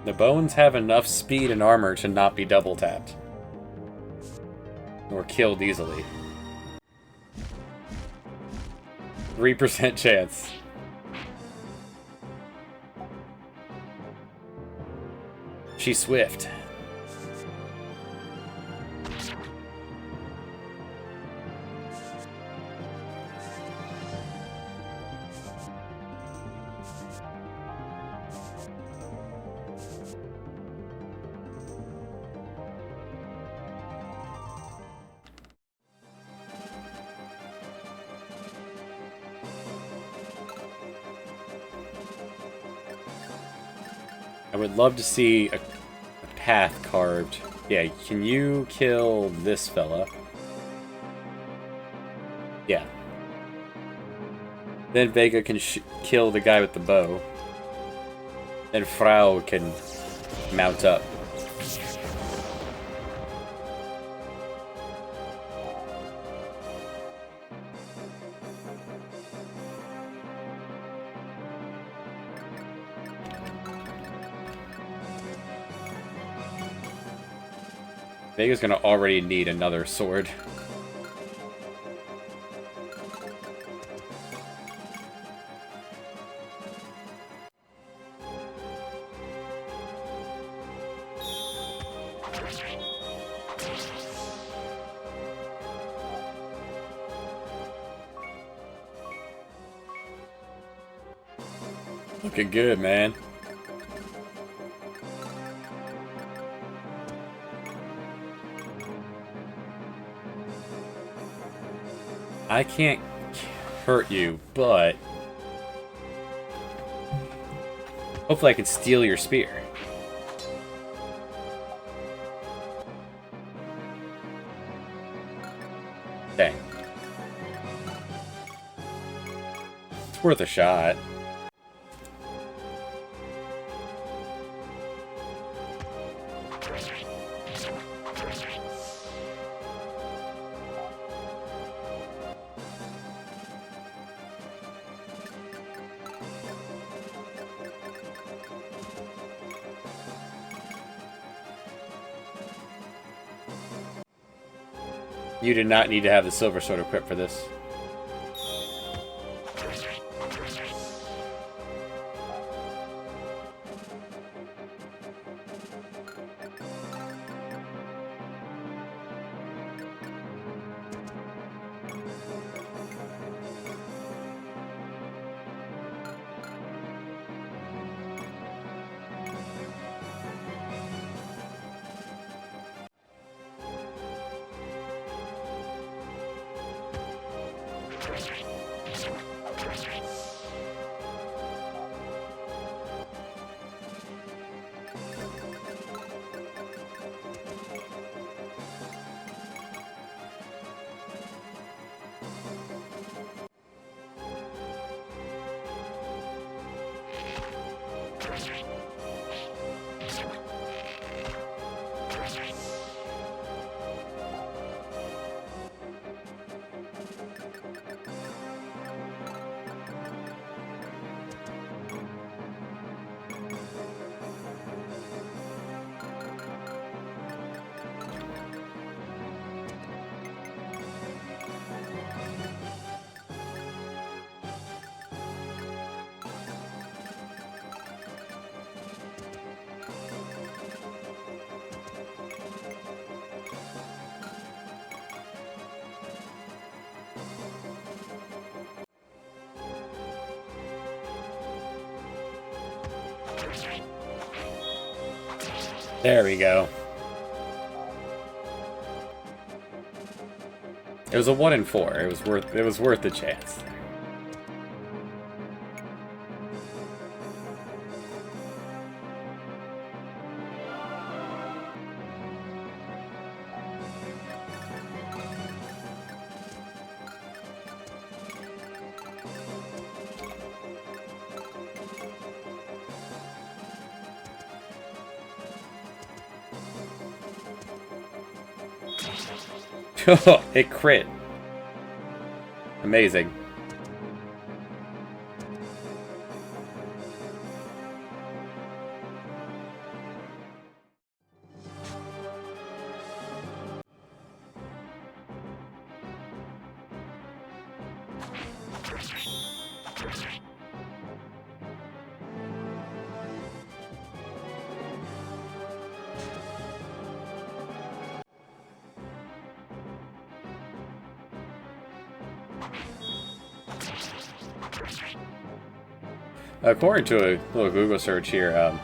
The bones have enough speed and armor to not be double tapped. Or killed easily. 3% chance. She's swift. I would love to see a path carved. Yeah, can you kill this fella? Yeah. Then Vega can kill the guy with the bow. Then Frau can mount up. Vega's gonna already need another sword. Looking good, man. I can't hurt you, but hopefully I can steal your spear. Dang. It's worth a shot. You did not need to have the silver sword equipped for this. There we go. It was a 1 in 4. It was worth the chance. It crit. Amazing. According to a little Google search here,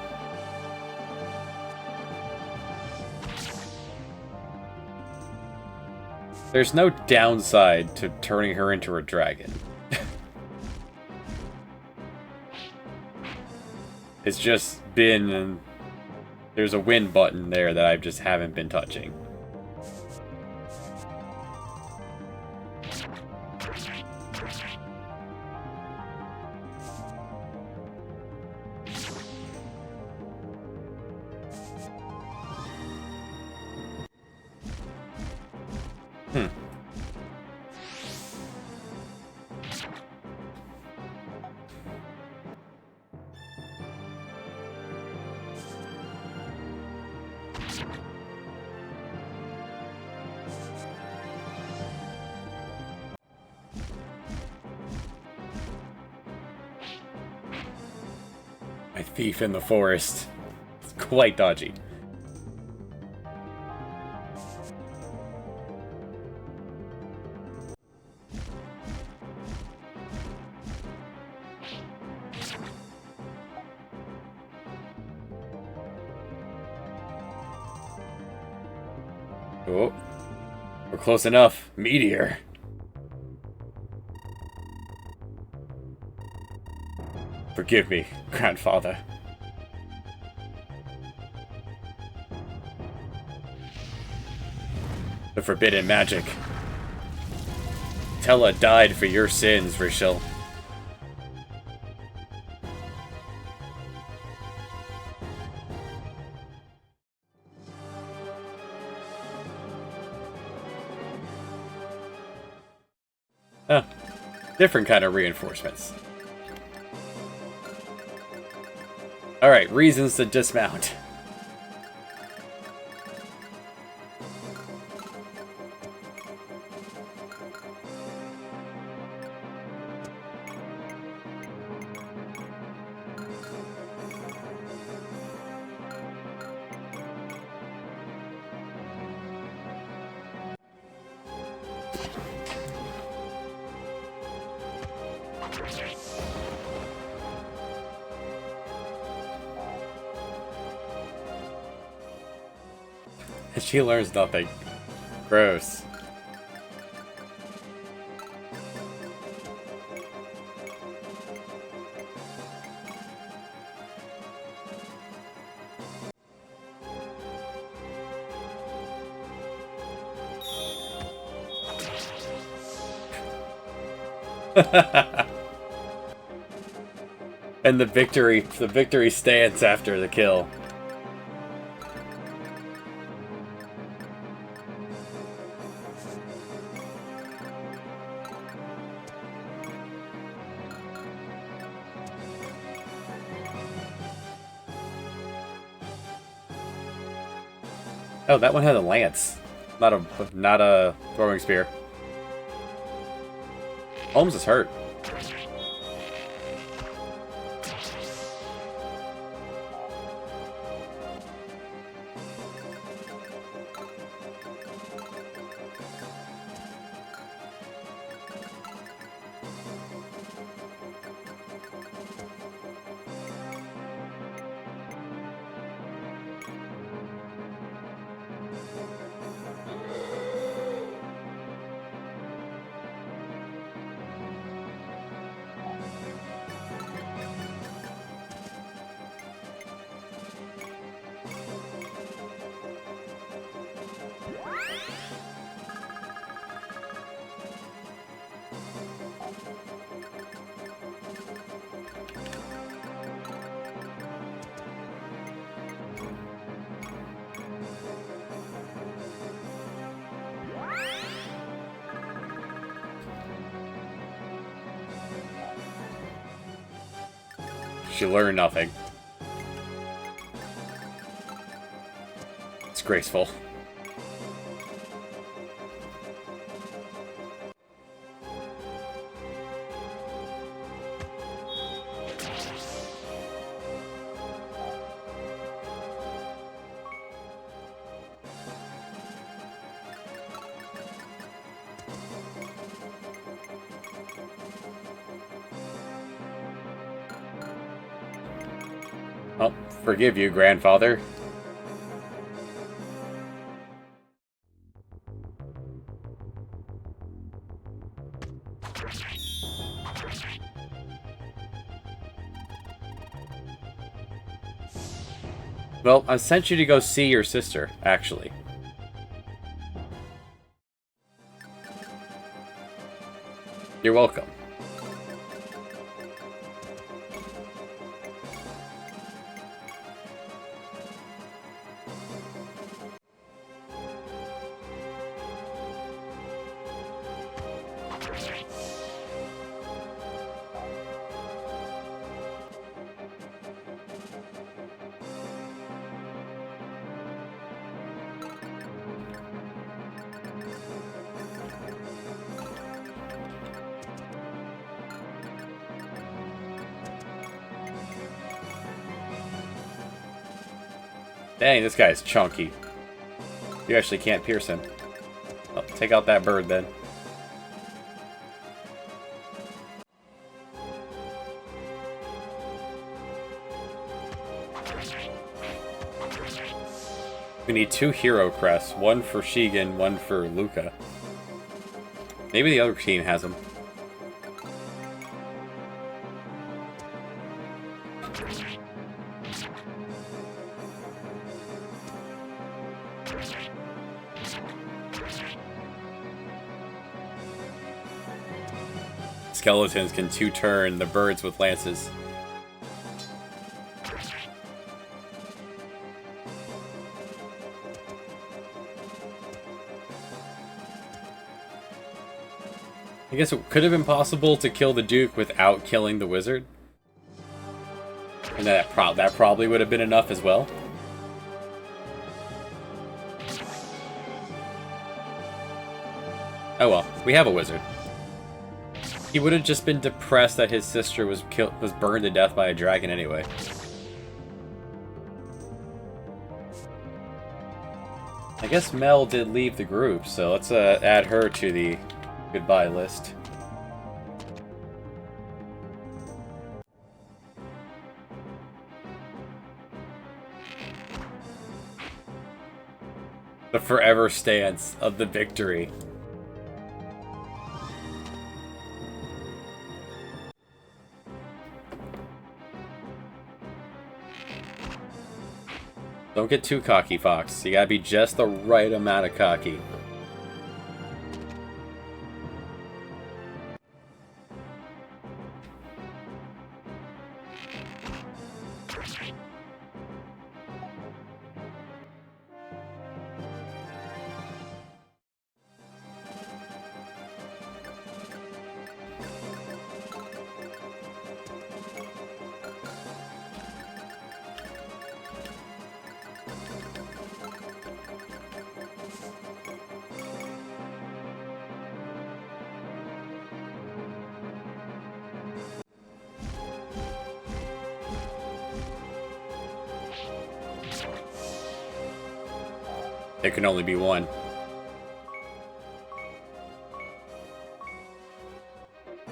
there's no downside to turning her into a dragon. It's just been... There's a win button there that I just haven't been touching. My thief in the forest. It's quite dodgy. Oh, we're close enough. Meteor. Forgive me, grandfather. The forbidden magic. Tella died for your sins, Rishel. Oh, different kind of reinforcements. Alright, reasons to dismount. She learns nothing. Gross. And the victory stance after the kill. Oh, that one had a lance, not a throwing spear. Holmes is hurt. She learned nothing. It's graceful. forgive you, grandfather. Well, I sent you to go see your sister, actually. You're welcome. Dang, this guy's chunky. You actually can't pierce him. Oh, take out that bird, then. We need 2 hero crests. One for Shigen, one for Luca. Maybe the other team has them. Skeletons can 2-turn the birds with lances. I guess it could have been possible to kill the Duke without killing the wizard. And that probably would have been enough as well. Oh well, we have a wizard. He would have just been depressed that his sister was burned to death by a dragon anyway. I guess Mel did leave the group, so let's add her to the goodbye list. The forever stance of the victory. Don't get too cocky, Fox. You gotta be just the right amount of cocky. There can only be one.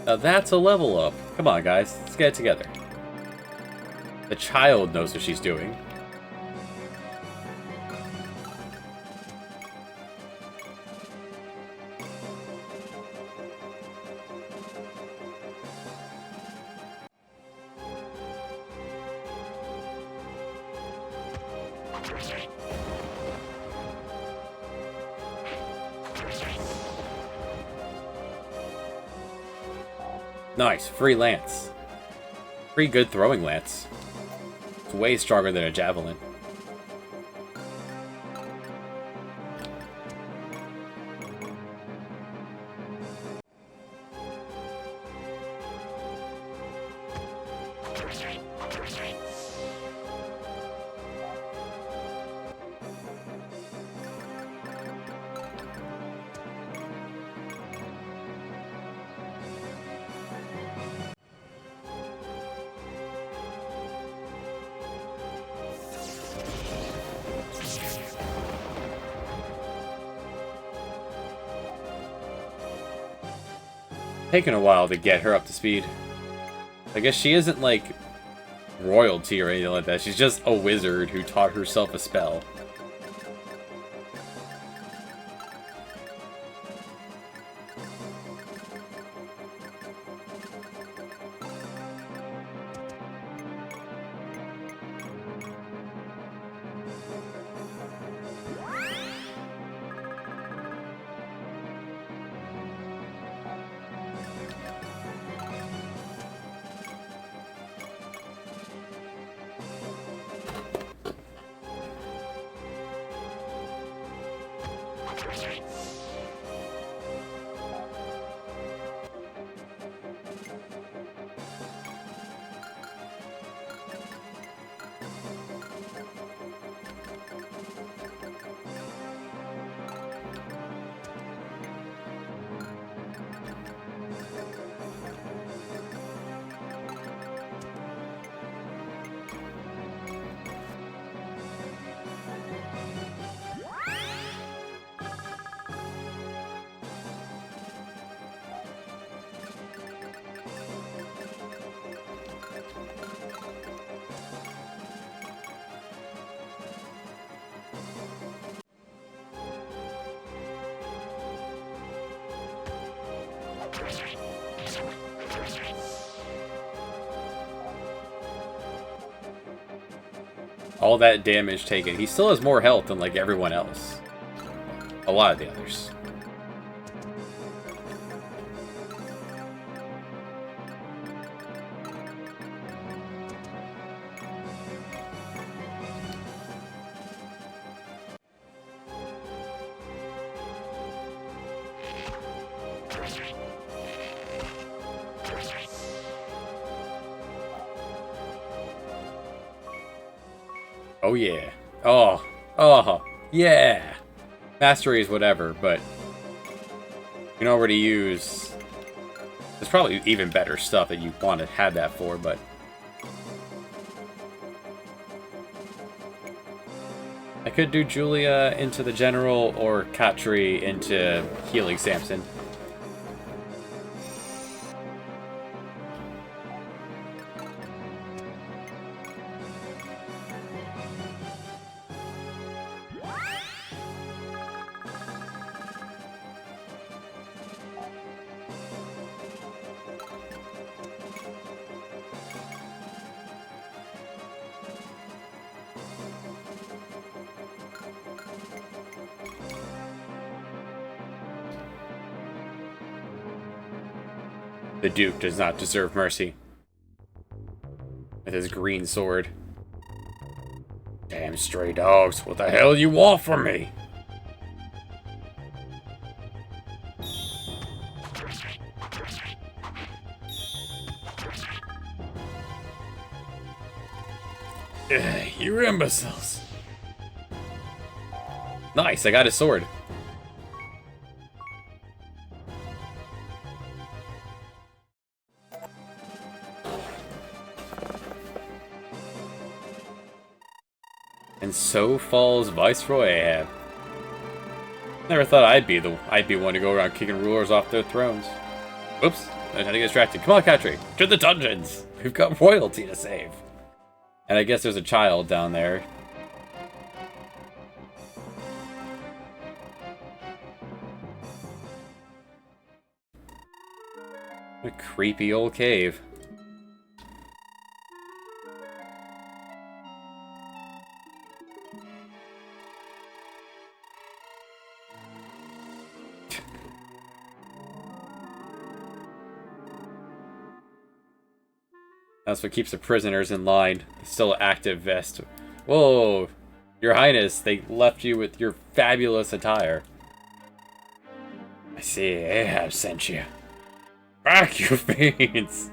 Now that's a level up. Come on, guys. Let's get it together. The child knows what she's doing. Nice, free lance. Free good throwing lance. It's way stronger than a javelin. Taken a while to get her up to speed. I guess she isn't, like, royalty or anything like that. She's just a wizard who taught herself a spell. All that damage taken. He still has more health than, like, everyone else. A lot of the others. Oh yeah. Oh, yeah. Mastery is whatever, but you know where to use. There's probably even better stuff that you want to have that for, but I could do Julia into the General or Katri into Healing Samson. The Duke does not deserve mercy. With his green sword. Damn stray dogs, what the hell you want from me? You imbeciles. Nice, I got his sword. And so falls Viceroy Ahab. Never thought I'd be one to go around kicking rulers off their thrones. Oops, I was trying to get distracted. Come on, Katri, to the dungeons. We've got royalty to save. And I guess there's a child down there. What a creepy old cave. That's what keeps the prisoners in line. Still active vest. Whoa! Your Highness, they left you with your fabulous attire. I see, Ahab sent you. Back, you fiends!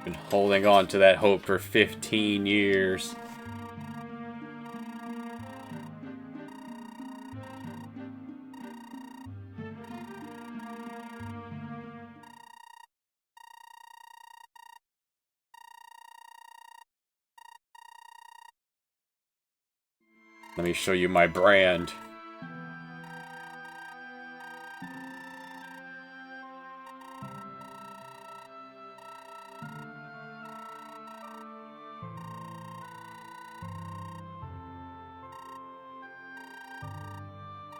Been holding on to that hope for 15 years. Let me show you my brand.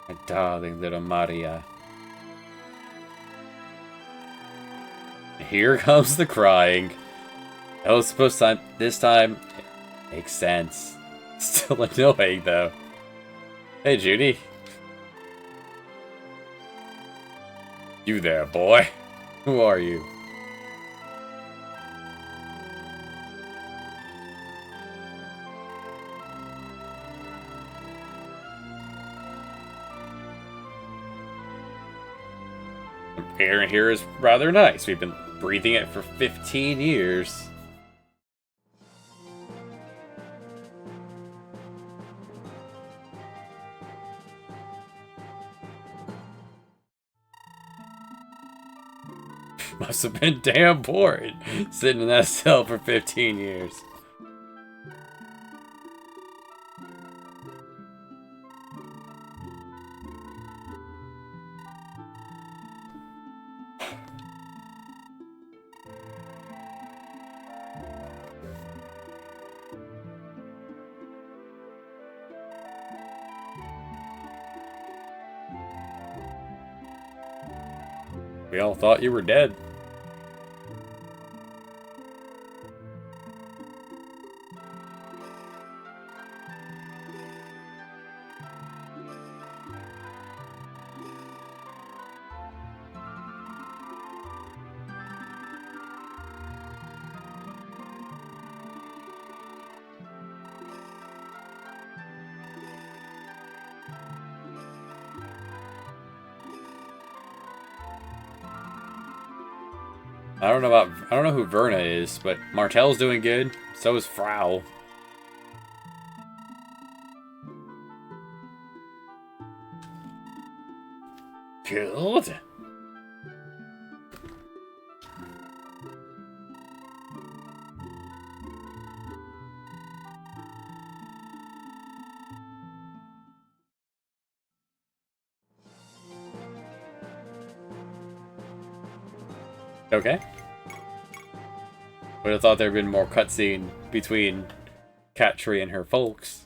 My darling little Maria. Here comes the crying. That was supposed to this time. Makes sense. Still annoying though. Hey Judy. You there, boy. Who are you? The air in here is rather nice. We've been breathing it for 15 years. Must have been damn boring sitting in that cell for 15 years. We all thought you were dead. I don't know who Verna is, but Martel's doing good. So is Frau. Good. Okay. Would have thought there'd been more cutscene between Cattree and her folks.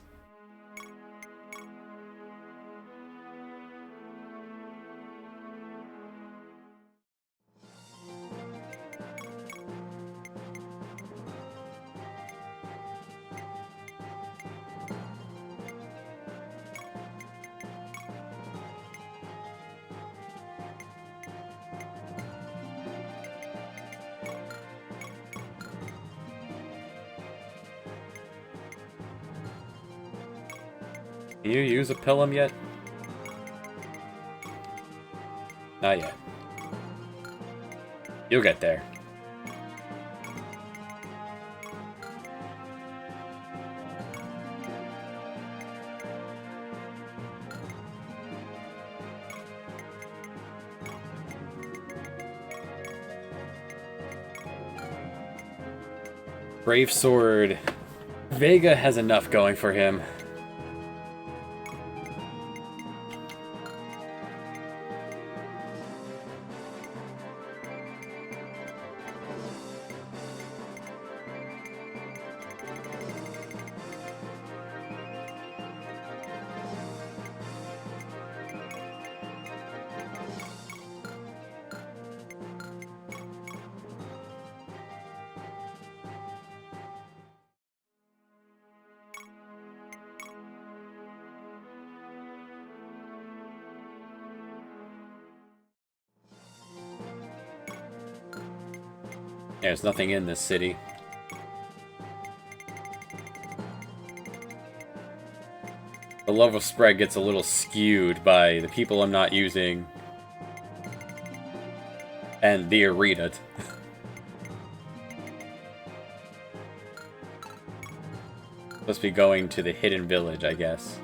Can you use a Pilum yet? Not yet. You'll get there. Brave Sword. Vega has enough going for him. There's nothing in this city. The level spread gets a little skewed by the people I'm not using and the arena. Supposed to be going to the hidden village, I guess.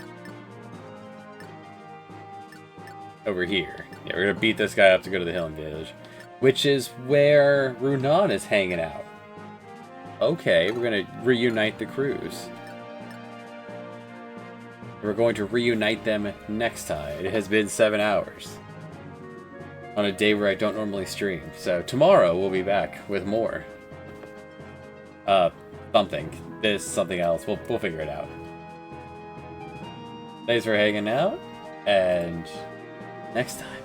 Over here. Yeah, we're gonna beat this guy up to go to the hidden village. Which is where Runan is hanging out. Okay, we're gonna reunite the crews. We're going to reunite them next time. It has been 7 hours. On a day where I don't normally stream. So tomorrow we'll be back with more. Something. Something else. We'll figure it out. Thanks for hanging out. And next time.